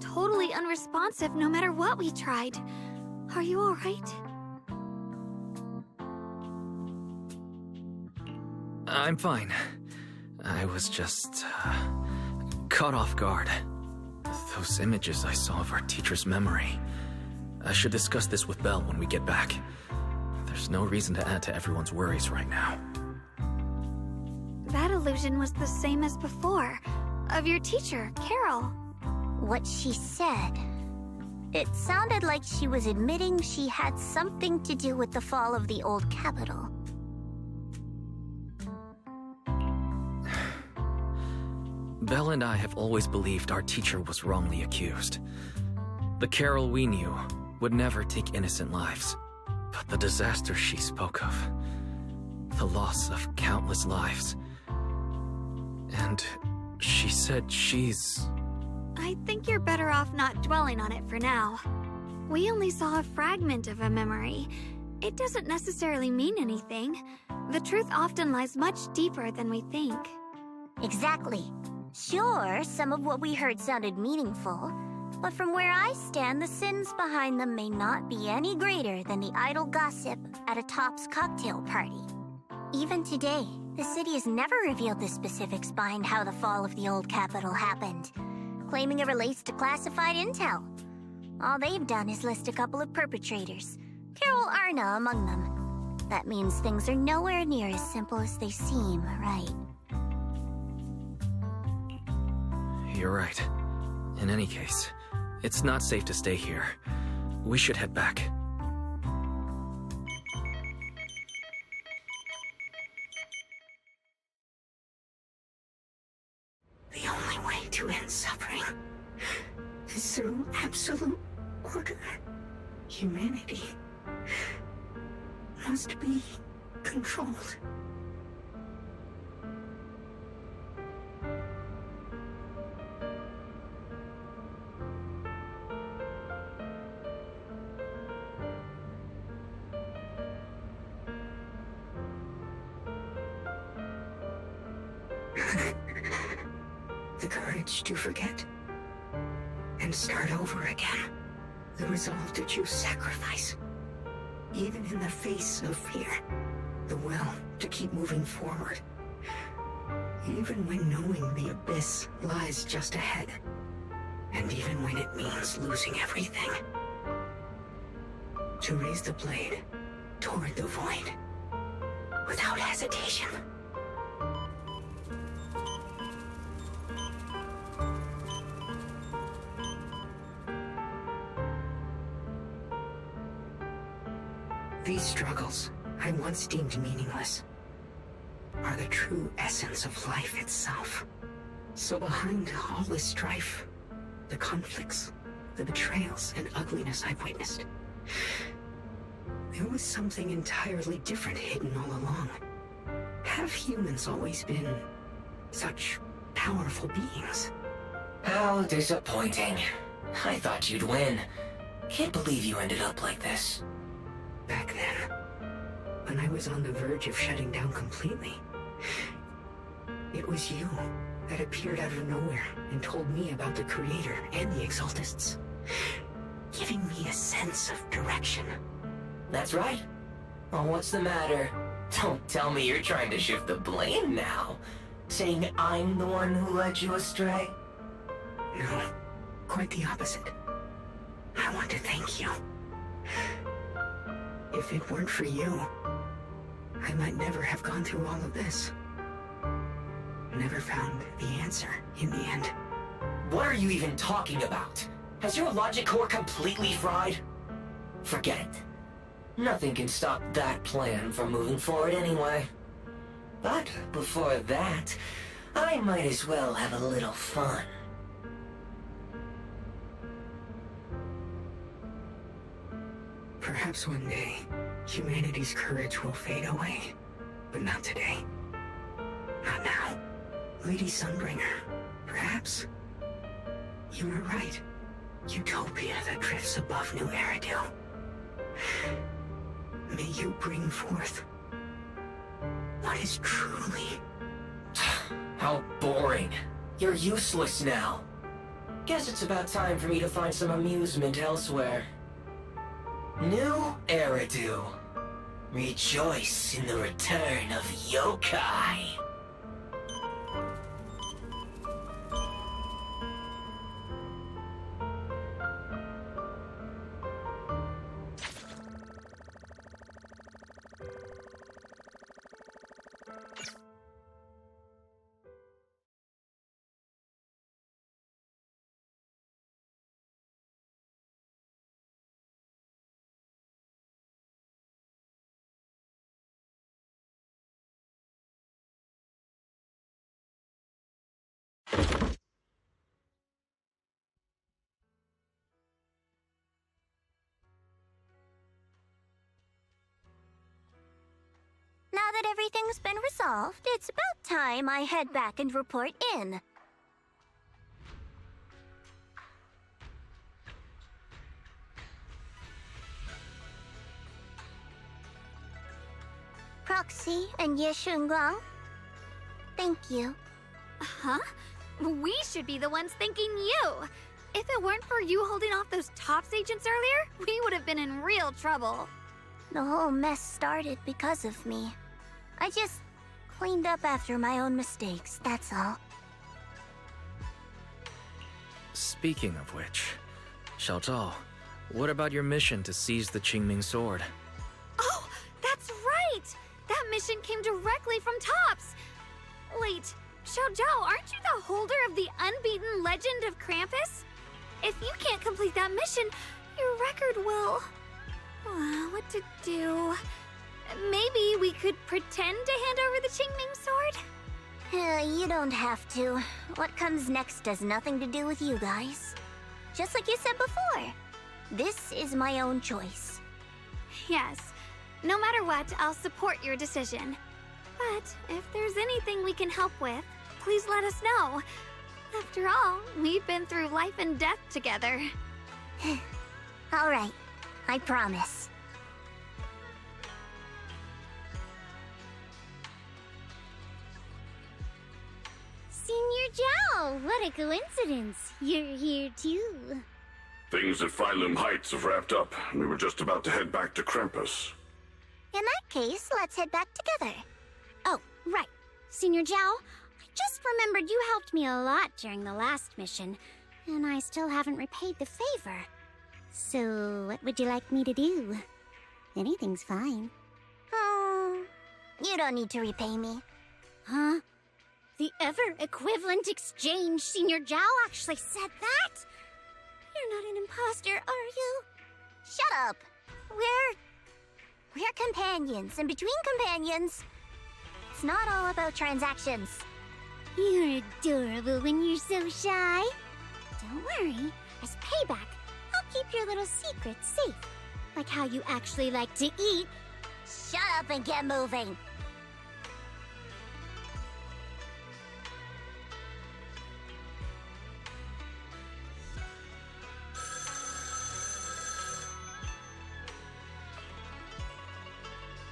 Totally unresponsive no matter what we tried. Are you all right? I'm fine. I was just caught off guard. Those images I saw of our teacher's memory. I should discuss this with Belle when we get back. There's no reason to add to everyone's worries right now. That illusion was the same as before, of your teacher, Carol. What she said. It sounded like she was admitting she had something to do with the fall of the old capital. Belle and I have always believed our teacher was wrongly accused. The Carol we knew would never take innocent lives. But the disaster she spoke of... the loss of countless lives. And she said she's... I think you're better off not dwelling on it for now. We only saw a fragment of a memory. It doesn't necessarily mean anything. The truth often lies much deeper than we think. Exactly. Sure, some of what we heard sounded meaningful, but from where I stand, the sins behind them may not be any greater than the idle gossip at a Top's cocktail party. Even today, the city has never revealed the specifics behind how the fall of the old capital happened, claiming it relates to classified intel. All they've done is list a couple of perpetrators, Carol Arna among them. That means things are nowhere near as simple as they seem, right? You're right. In any case, it's not safe to stay here. We should head back. The only way to end suffering is through absolute order. Humanity must be controlled. The courage to forget and start over again. The resolve to choose sacrifice, even in the face of fear. The will to keep moving forward, even when knowing the abyss lies just ahead, and even when it means losing everything. To raise the blade toward the void, without hesitation. These struggles, I once deemed meaningless, are the true essence of life itself. So behind all this strife, the conflicts, the betrayals and ugliness I've witnessed, there was something entirely different hidden all along. Have humans always been such powerful beings? How disappointing. I thought you'd win. Can't believe you ended up like this. Back then, when I was on the verge of shutting down completely, it was you that appeared out of nowhere and told me about the Creator and the Exaltists, giving me a sense of direction. That's right. Well, what's the matter? Don't tell me you're trying to shift the blame now, saying I'm the one who led you astray. No, quite the opposite. I want to thank you. If it weren't for you, I might never have gone through all of this. Never found the answer in the end. What are you even talking about? Has your logic core completely fried? Forget it. Nothing can stop that plan from moving forward anyway. But before that, I might as well have a little fun. Perhaps one day, humanity's courage will fade away. But not today. Not now. Lady Sunbringer, perhaps? You were right. Utopia that drifts above New Eridu. May you bring forth what is truly... How boring. You're useless now. Guess it's about time for me to find some amusement elsewhere. New Eridu. Rejoice in the return of yokai. Now that everything's been resolved, it's about time I head back and report in. Proxy and Ye Shunguang, thank you. Huh? We should be the ones thanking you. If it weren't for you holding off those TOPS agents earlier, we would have been in real trouble. The whole mess started because of me. I just cleaned up after my own mistakes, that's all. Speaking of which, Xiaozhao, what about your mission to seize the Qingming sword? Oh, that's right! That mission came directly from TOPS! Wait, Xiaozhao, aren't you the holder of the unbeaten legend of Krampus? If you can't complete that mission, your record will... what to do? Maybe we could pretend to hand over the Qingming sword? You don't have to. What comes next has nothing to do with you guys. Just like you said before, this is my own choice. Yes. No matter what, I'll support your decision. But if there's anything we can help with, please let us know. After all, we've been through life and death together. All right, I promise. Senior Zhao, what a coincidence. You're here too. Things at Phylum Heights have wrapped up, and we were just about to head back to Krampus. In that case, let's head back together. Oh, right. Senior Zhao, I just remembered you helped me a lot during the last mission, and I still haven't repaid the favor. So, what would you like me to do? Anything's fine. You don't need to repay me. Huh? The ever-equivalent exchange, Senior Zhao actually said that? You're not an imposter, are you? Shut up! We're companions, and between companions, it's not all about transactions. You're adorable when you're so shy. Don't worry, as payback, I'll keep your little secrets safe. Like how you actually like to eat. Shut up and get moving.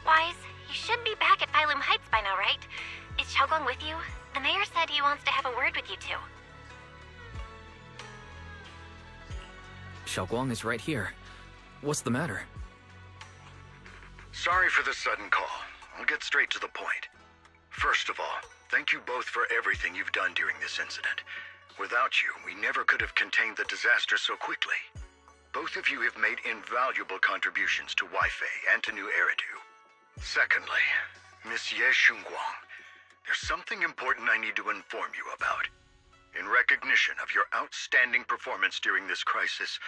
Wise, you should be back at Phylum Heights by now, right? Is Xiaoguang with you? The mayor said he wants to have a word with you two. Xiaoguang is right here. What's the matter? Sorry for the sudden call. I'll get straight to the point. First of all, thank you both for everything you've done during this incident. Without you, we never could have contained the disaster so quickly. Both of you have made invaluable contributions to Wi-Fi and to New Eridu. Secondly, Miss Ye Shunguang, there's something important I need to inform you about. In recognition of your outstanding performance during this crisis,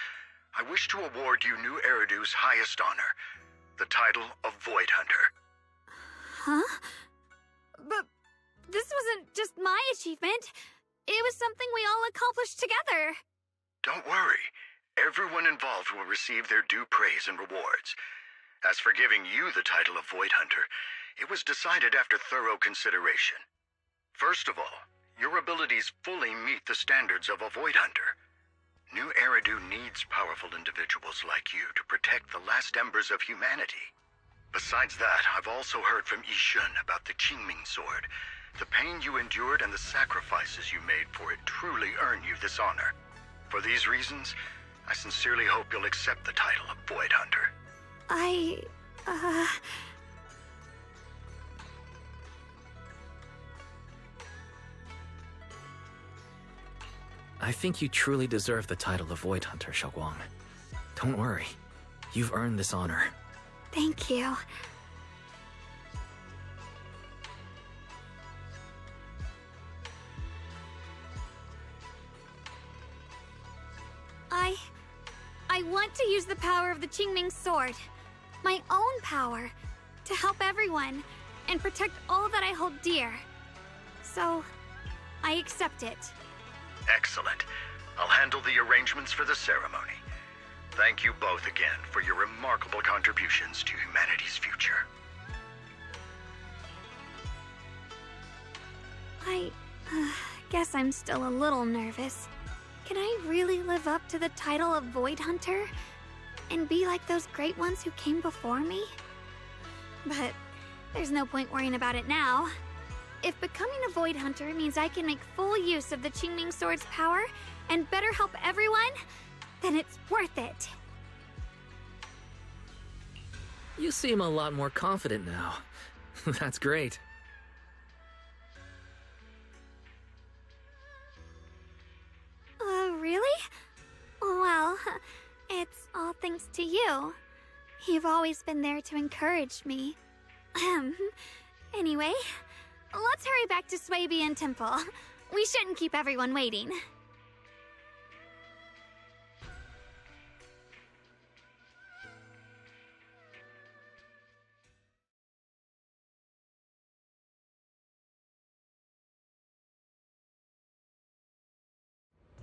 I wish to award you New Eridu's highest honor, the title of Void Hunter. Huh? But this wasn't just my achievement. It was something we all accomplished together. Don't worry. Everyone involved will receive their due praise and rewards. As for giving you the title of Void Hunter, it was decided after thorough consideration. First of all, your abilities fully meet the standards of a Void Hunter. New Eridu needs powerful individuals like you to protect the last embers of humanity. Besides that, I've also heard from Yishun about the Qingming sword. The pain you endured and the sacrifices you made for it truly earn you this honor. For these reasons, I sincerely hope you'll accept the title of Void Hunter. I think you truly deserve the title of Void Hunter, Xiaoguang. Don't worry. You've earned this honor. Thank you. I want to use the power of the Qingming sword, my own power, to help everyone and protect all that I hold dear. So, I accept it. Excellent. I'll handle the arrangements for the ceremony. Thank you both again for your remarkable contributions to humanity's future. Guess I'm still a little nervous. Can I really live up to the title of Void Hunter? And be like those great ones who came before me? But there's no point worrying about it now. If becoming a Void Hunter means I can make full use of the Qingming Sword's power and better help everyone, then it's worth it. You seem a lot more confident now. That's great. Really? Well, it's all thanks to you. You've always been there to encourage me. Anyway, let's hurry back to Swabian Temple. We shouldn't keep everyone waiting.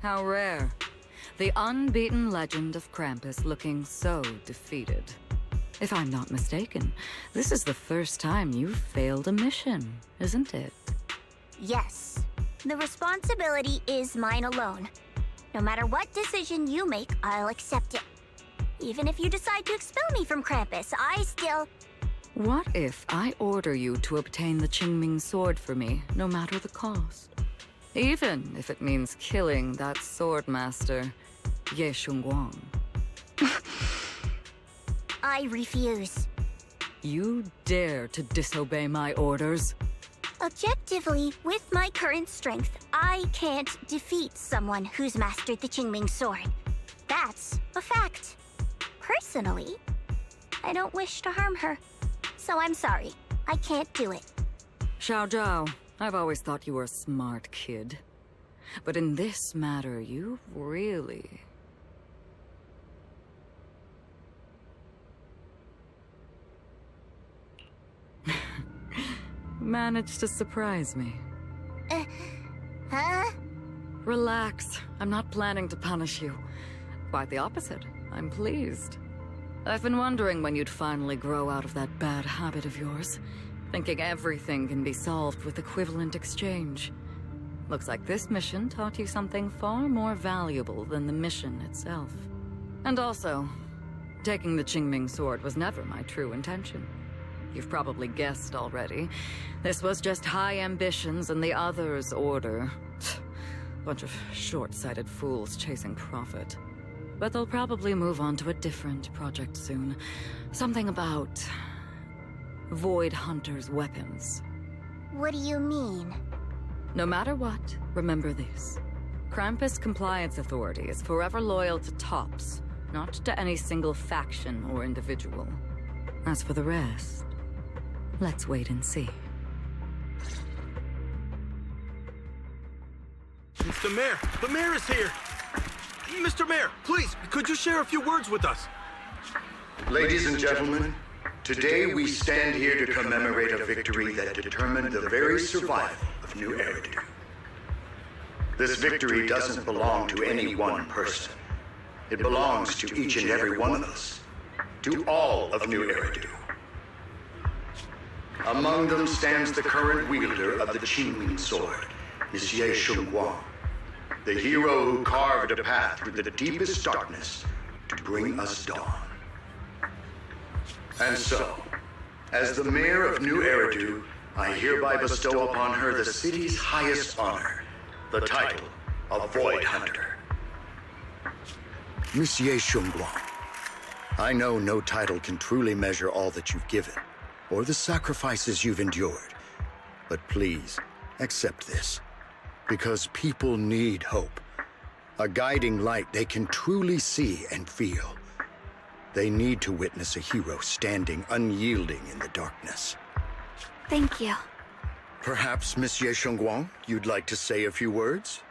How rare. The unbeaten legend of Krampus looking so defeated. If I'm not mistaken, this is the first time you've failed a mission, isn't it? Yes. The responsibility is mine alone. No matter what decision you make, I'll accept it. Even if you decide to expel me from Krampus, I still... What if I order you to obtain the Qingming Sword for me, no matter the cost? Even if it means killing that sword master, Ye Shunguang. I refuse. You dare to disobey my orders? Objectively, with my current strength, I can't defeat someone who's mastered the Qingming Sword. That's a fact. Personally, I don't wish to harm her. So I'm sorry. I can't do it. Xiao Zhao, I've always thought you were a smart kid. But in this matter, you really... managed to surprise me. Huh? Relax. I'm not planning to punish you. Quite the opposite. I'm pleased. I've been wondering when you'd finally grow out of that bad habit of yours. Thinking everything can be solved with equivalent exchange. Looks like this mission taught you something far more valuable than the mission itself. And also, taking the Qingming Sword was never my true intention. You've probably guessed already. This was just high ambitions and the others' order. Bunch of short-sighted fools chasing profit. But they'll probably move on to a different project soon. Something about... Void Hunter's weapons. What do you mean? No matter what, remember this. Krampus Compliance Authority is forever loyal to TOPS, not to any single faction or individual. As for the rest, let's wait and see. Mr. Mayor! The mayor is here! Mr. Mayor, please, could you share a few words with us? Ladies and gentlemen, today we stand here to commemorate a victory that determined the very survival of New Eridu. This victory doesn't belong to any one person. It belongs to each and every one of us. To all of New Eridu. Among them stands the current wielder of the Qingming Sword, Ye Shunguang, the hero who carved a path through the deepest darkness to bring us dawn. And so, as the mayor of New Eridu, I hereby bestow upon her the city's highest honor, the title of Void Hunter. Monsieur Shunguang, I know no title can truly measure all that you've given, or the sacrifices you've endured. But please, accept this, because people need hope. A guiding light they can truly see and feel. They need to witness a hero standing unyielding in the darkness. Thank you. Perhaps, Monsieur Shunguang, you'd like to say a few words?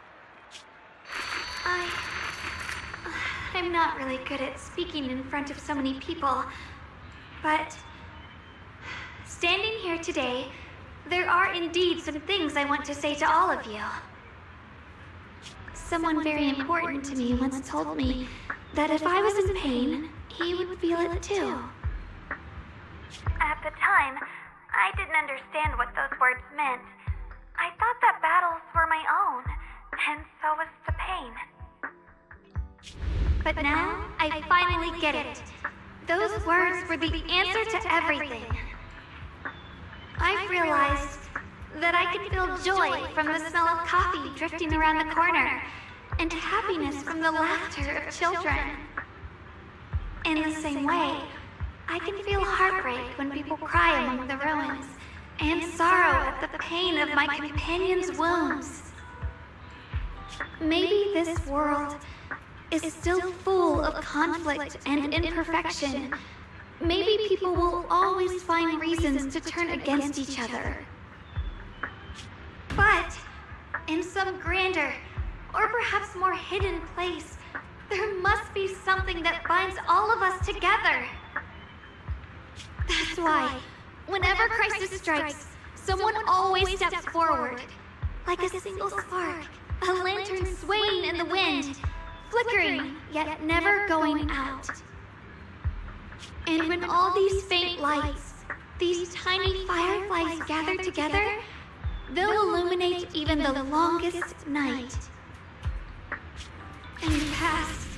I'm not really good at speaking in front of so many people, but standing here today, there are indeed some things I want to say to all of you. Someone very important to me once told me that if I was in pain, he would feel it too. At the time, I didn't understand what those words meant. I thought that battles were my own, and so was the pain. But now, I finally get it. Those words were the answer to everything. I've realized that I can feel joy from the smell of coffee drifting around the corner, and happiness from the laughter of children. In the same way, I can feel heartbreak when people cry among the ruins, and sorrow at the pain of my companion's wounds. Maybe this world is still full of conflict and imperfection. Maybe people will always find reasons to turn against each other. But in some grander, or perhaps more hidden place, there must be something that binds all of us together. That's why, whenever crisis strikes, someone always steps forward. Like a single spark, a lantern swaying in the wind, flickering, yet never going out. And when all these faint lights, these tiny fireflies gather together, they'll illuminate even the longest night. In the past,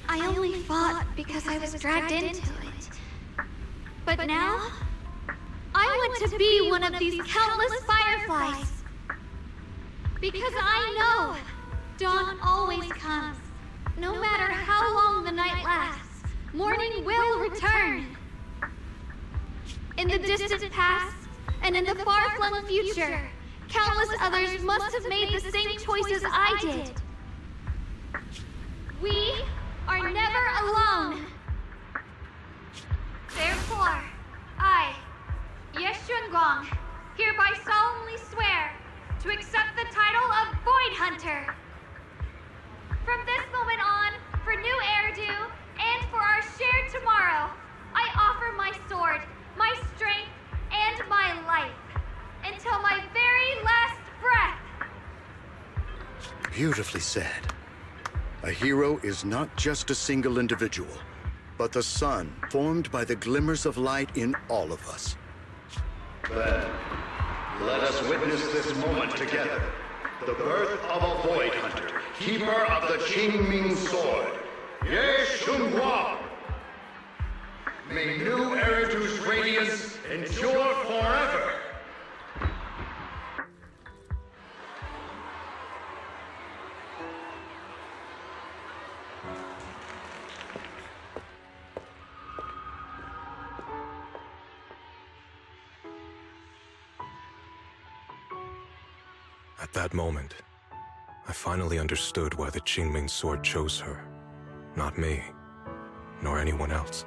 I only fought because I was dragged into it. But now, I want to be one of these countless fireflies. Because I know dawn always comes. No matter how long the night lasts, morning will return. In the distant past, and in the far-flung future, countless others must have made the same choices I did. We are never alone. Therefore, I, Yeshun, hereby solemnly swear to accept the title of Void Hunter. From this moment on, for new Eridu, and for our shared tomorrow, I offer my sword, my strength, and my life, until my very last breath. Beautifully said. A hero is not just a single individual, but the sun formed by the glimmers of light in all of us. Then, let us witness this moment together. The birth of a Void Hunter, keeper of the Qingming Sword, Ye Shunguang. May new Eridu's radiance endure forever. At that moment, I finally understood why the Qingming sword chose her. Not me, nor anyone else.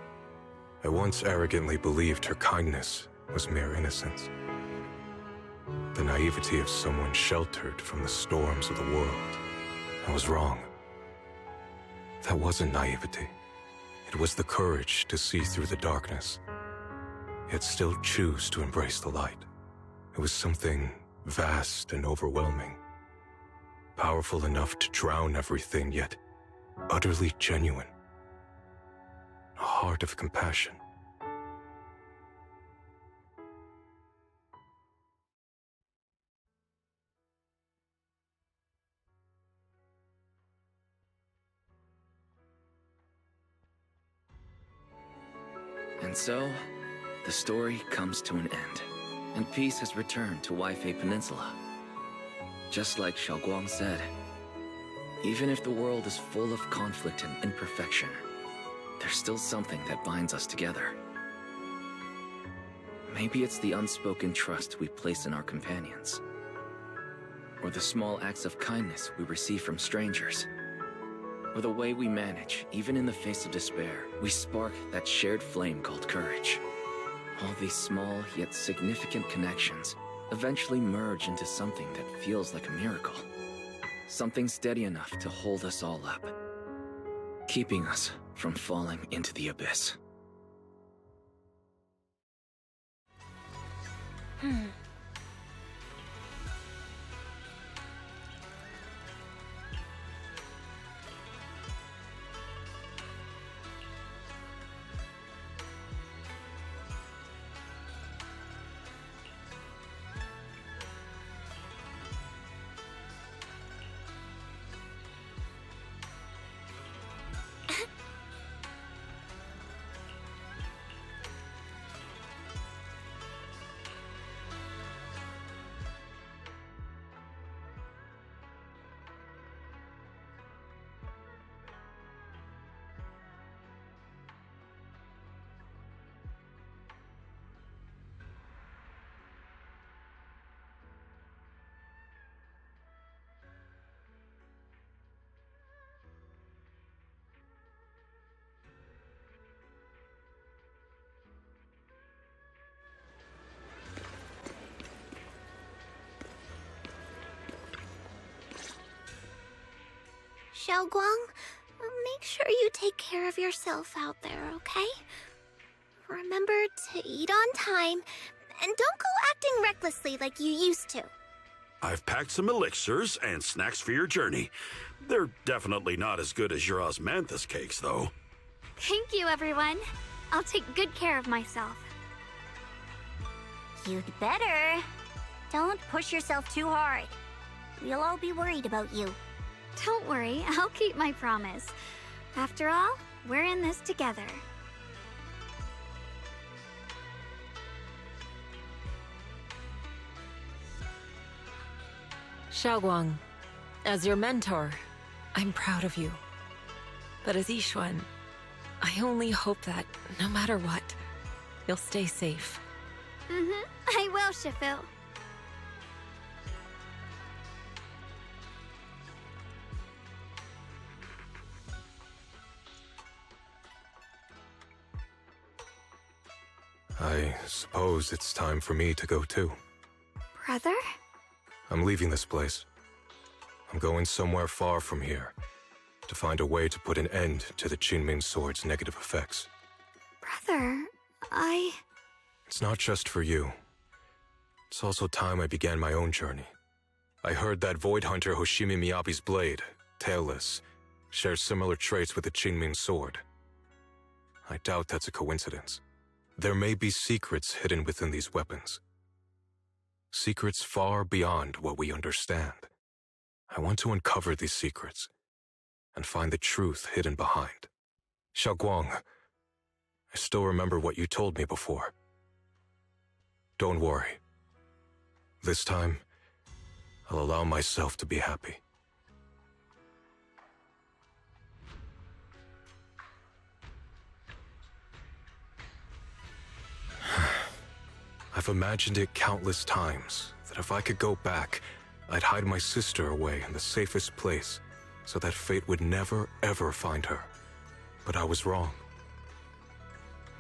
I once arrogantly believed her kindness was mere innocence. The naivety of someone sheltered from the storms of the world. I was wrong. That wasn't naivety. It was the courage to see through the darkness, yet still choose to embrace the light. It was something vast and overwhelming, powerful enough to drown everything, yet utterly genuine. A heart of compassion. And so, the story comes to an end, and peace has returned to Waifei Peninsula. Just like Xiaoguang said, even if the world is full of conflict and imperfection, there's still something that binds us together. Maybe it's the unspoken trust we place in our companions, or the small acts of kindness we receive from strangers, or the way we manage, even in the face of despair, we spark that shared flame called courage. All these small yet significant connections eventually merge into something that feels like a miracle. Something steady enough to hold us all up, keeping us from falling into the abyss. Xiaoguang. Make sure you take care of yourself out there, okay? Remember to eat on time, and don't go acting recklessly like you used to. I've packed some elixirs and snacks for your journey. They're definitely not as good as your osmanthus cakes, though. Thank you, everyone. I'll take good care of myself. You'd better. Don't push yourself too hard. We'll all be worried about you. Don't worry, I'll keep my promise. After all, we're in this together. Xiaoguang, as your mentor, I'm proud of you. But as Yixuan, I only hope that, no matter what, you'll stay safe. I will, Shifu. I suppose it's time for me to go too. Brother? I'm leaving this place. I'm going somewhere far from here to find a way to put an end to the Qingming Sword's negative effects. Brother, It's not just for you. It's also time I began my own journey. I heard that Void Hunter Hoshimi Miyabi's blade, Tailless, shares similar traits with the Qingming Sword. I doubt that's a coincidence. There may be secrets hidden within these weapons. Secrets far beyond what we understand. I want to uncover these secrets and find the truth hidden behind. Xiaoguang, I still remember what you told me before. Don't worry. This time, I'll allow myself to be happy. I've imagined it countless times, that if I could go back, I'd hide my sister away in the safest place, so that fate would never, ever find her. But I was wrong.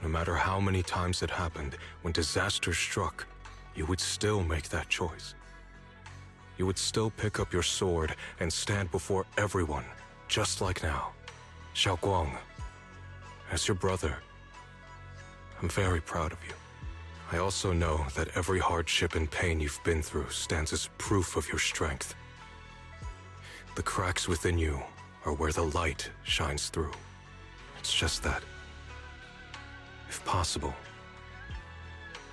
No matter how many times it happened, when disaster struck, you would still make that choice. You would still pick up your sword and stand before everyone, just like now. Xiaoguang, as your brother, I'm very proud of you. I also know that every hardship and pain you've been through stands as proof of your strength. The cracks within you are where the light shines through. It's just that, if possible,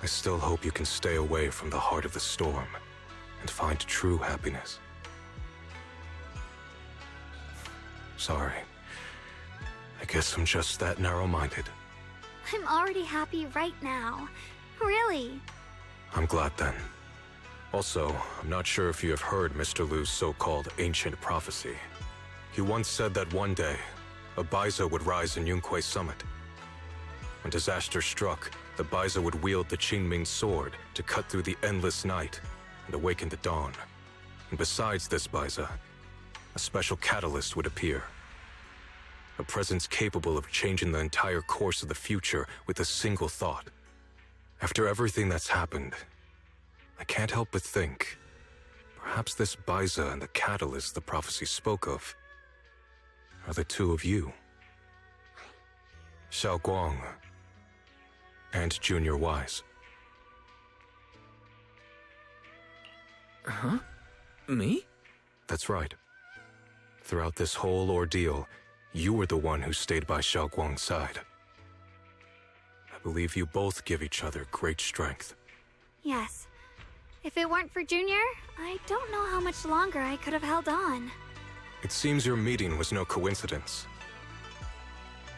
I still hope you can stay away from the heart of the storm and find true happiness. Sorry. I guess I'm just that narrow-minded. I'm already happy right now. Really? I'm glad then. Also, I'm not sure if you have heard Mr. Liu's so-called ancient prophecy. He once said that one day, a Baiza would rise in Yunquei Summit. When disaster struck, the Baiza would wield the Qingming Sword to cut through the endless night and awaken the dawn. And besides this Baiza, a special catalyst would appear. A presence capable of changing the entire course of the future with a single thought. After everything that's happened, I can't help but think, perhaps this Baiza and the catalyst the prophecy spoke of are the two of you. Xiaoguang and Junior Wise. Huh? Me? That's right. Throughout this whole ordeal, you were the one who stayed by Xiaoguang's side. I believe you both give each other great strength. Yes. If it weren't for Junior, I don't know how much longer I could have held on. It seems your meeting was no coincidence.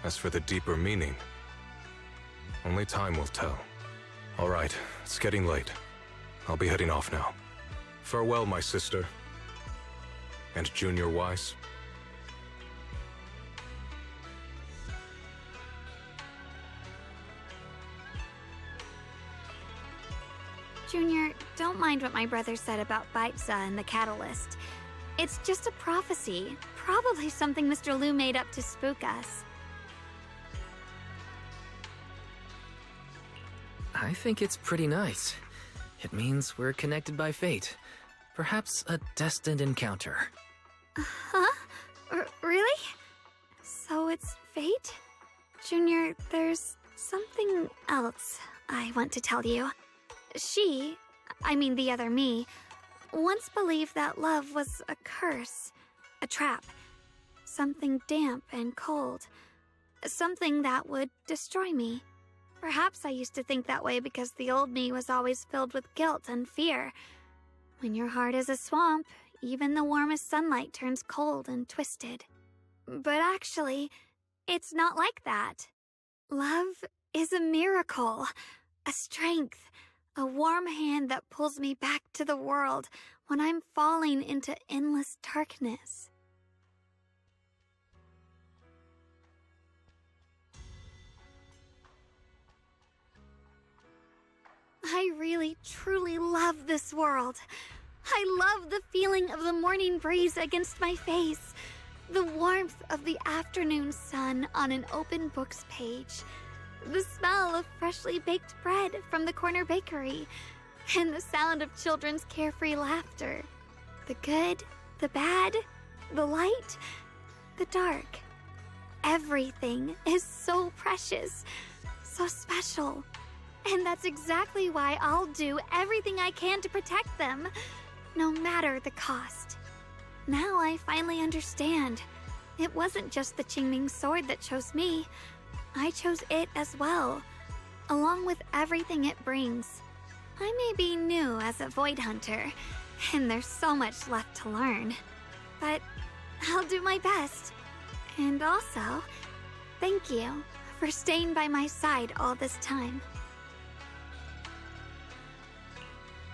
As for the deeper meaning, only time will tell. All right, it's getting late. I'll be heading off now. Farewell, my sister. And Junior Wise. Junior, don't mind what my brother said about Baiza and the catalyst. It's just a prophecy. Probably something Mr. Liu made up to spook us. I think it's pretty nice. It means we're connected by fate. Perhaps a destined encounter. Huh? Really? So it's fate? Junior, there's something else I want to tell you. The other me, once believed that love was a curse, a trap, something damp and cold, something that would destroy me. Perhaps I used to think that way because the old me was always filled with guilt and fear. When your heart is a swamp, even the warmest sunlight turns cold and twisted. But actually, it's not like that. Love is a miracle, a strength, a warm hand that pulls me back to the world when I'm falling into endless darkness. I really, truly love this world. I love the feeling of the morning breeze against my face, the warmth of the afternoon sun on an open book's page, the smell of freshly baked bread from the corner bakery, and the sound of children's carefree laughter. The good, the bad, the light, the dark. Everything is so precious, so special. And that's exactly why I'll do everything I can to protect them, no matter the cost. Now I finally understand. It wasn't just the Qingming sword that chose me. I chose it as well, along with everything it brings. I may be new as a Void Hunter, and there's so much left to learn. But I'll do my best. And also, thank you for staying by my side all this time.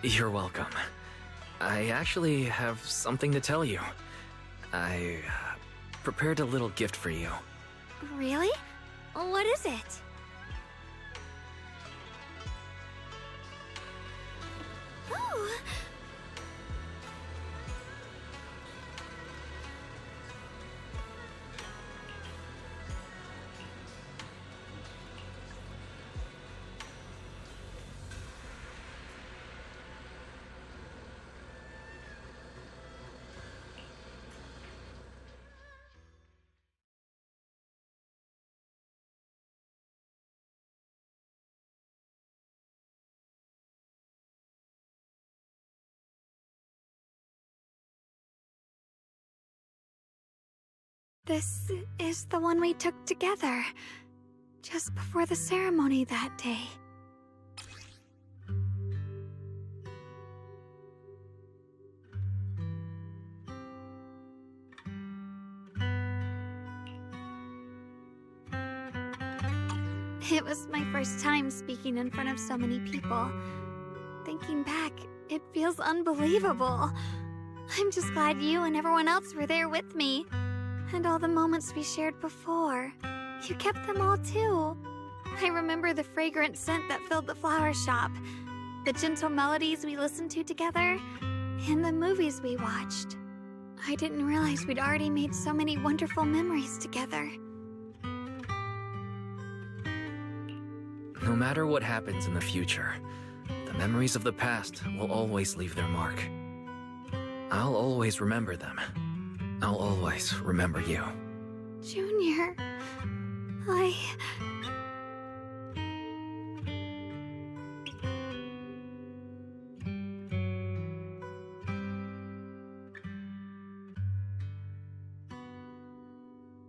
You're welcome. I actually have something to tell you. I prepared a little gift for you. Really? What is it? Oh! This is the one we took together, just before the ceremony that day. It was my first time speaking in front of so many people. Thinking back, it feels unbelievable. I'm just glad you and everyone else were there with me. And all the moments we shared before. You kept them all too. I remember the fragrant scent that filled the flower shop, the gentle melodies we listened to together, and the movies we watched. I didn't realize we'd already made so many wonderful memories together. No matter what happens in the future, the memories of the past will always leave their mark. I'll always remember them. I'll always remember you. Junior,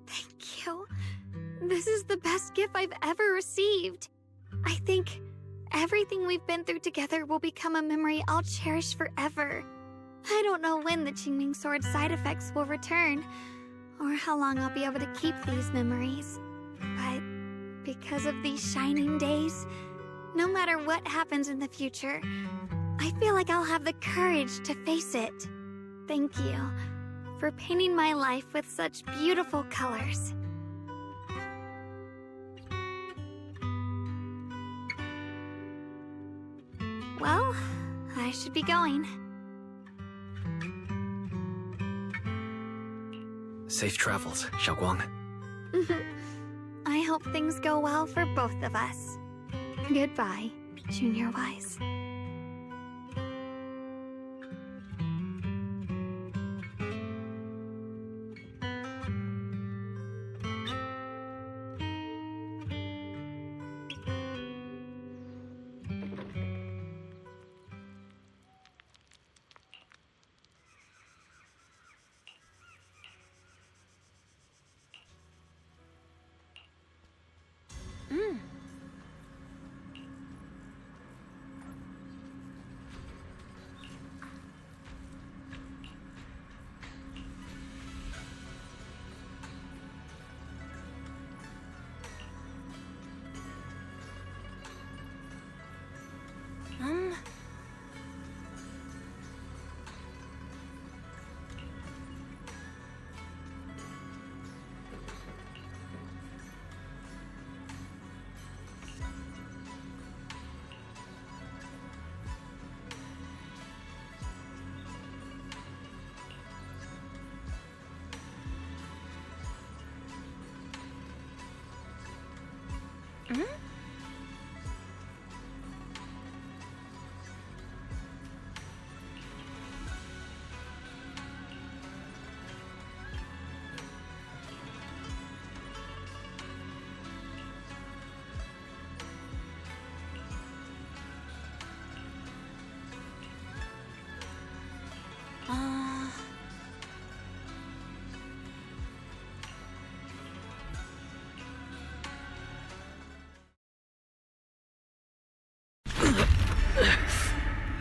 Thank you. This is the best gift I've ever received. I think everything we've been through together will become a memory I'll cherish forever. I don't know when the Qingming Sword's side effects will return, or how long I'll be able to keep these memories. But because of these shining days, no matter what happens in the future, I feel like I'll have the courage to face it. Thank you for painting my life with such beautiful colors. Well, I should be going. Safe travels, Xiaoguang. I hope things go well for both of us. Goodbye, Junior Wise.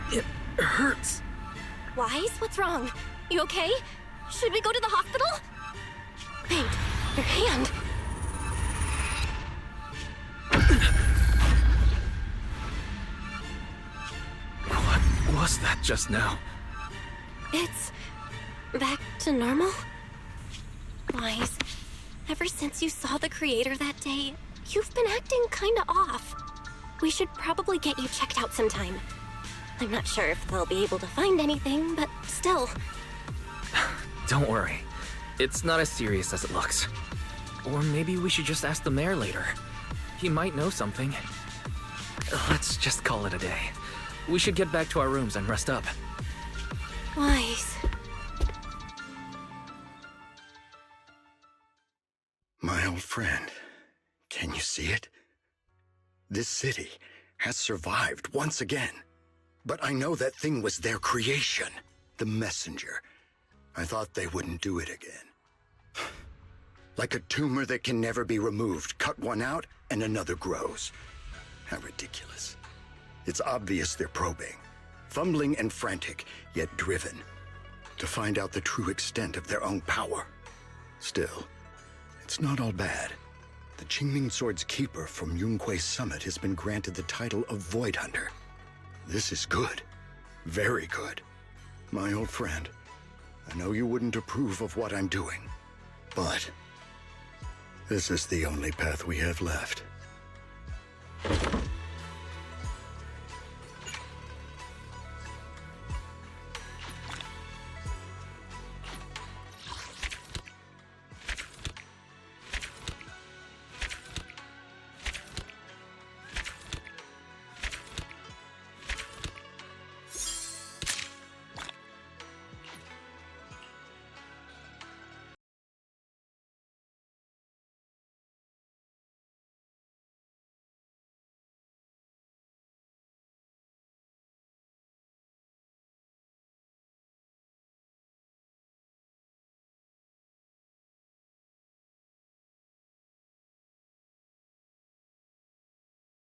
It hurts. Wise, what's wrong? You okay? Should we go to the hospital? Wait, your hand. What was that just now? It's back to normal? Wise, ever since you saw the creator that day, you've been acting kinda off. We should probably get you checked out sometime. I'm not sure if they'll be able to find anything, but still. Don't worry. It's not as serious as it looks. Or maybe we should just ask the mayor later. He might know something. Let's just call it a day. We should get back to our rooms and rest up. Wise. My old friend, can you see it? This city has survived once again. But I know that thing was their creation, the messenger. I thought they wouldn't do it again. Like a tumor that can never be removed. Cut one out and another grows. How ridiculous. It's obvious they're probing. Fumbling and frantic, yet driven. To find out the true extent of their own power. Still, it's not all bad. The Qingming Sword's keeper from Yunquei Summit has been granted the title of Void Hunter. This is good. Very good. My old friend, I know you wouldn't approve of what I'm doing, but this is the only path we have left.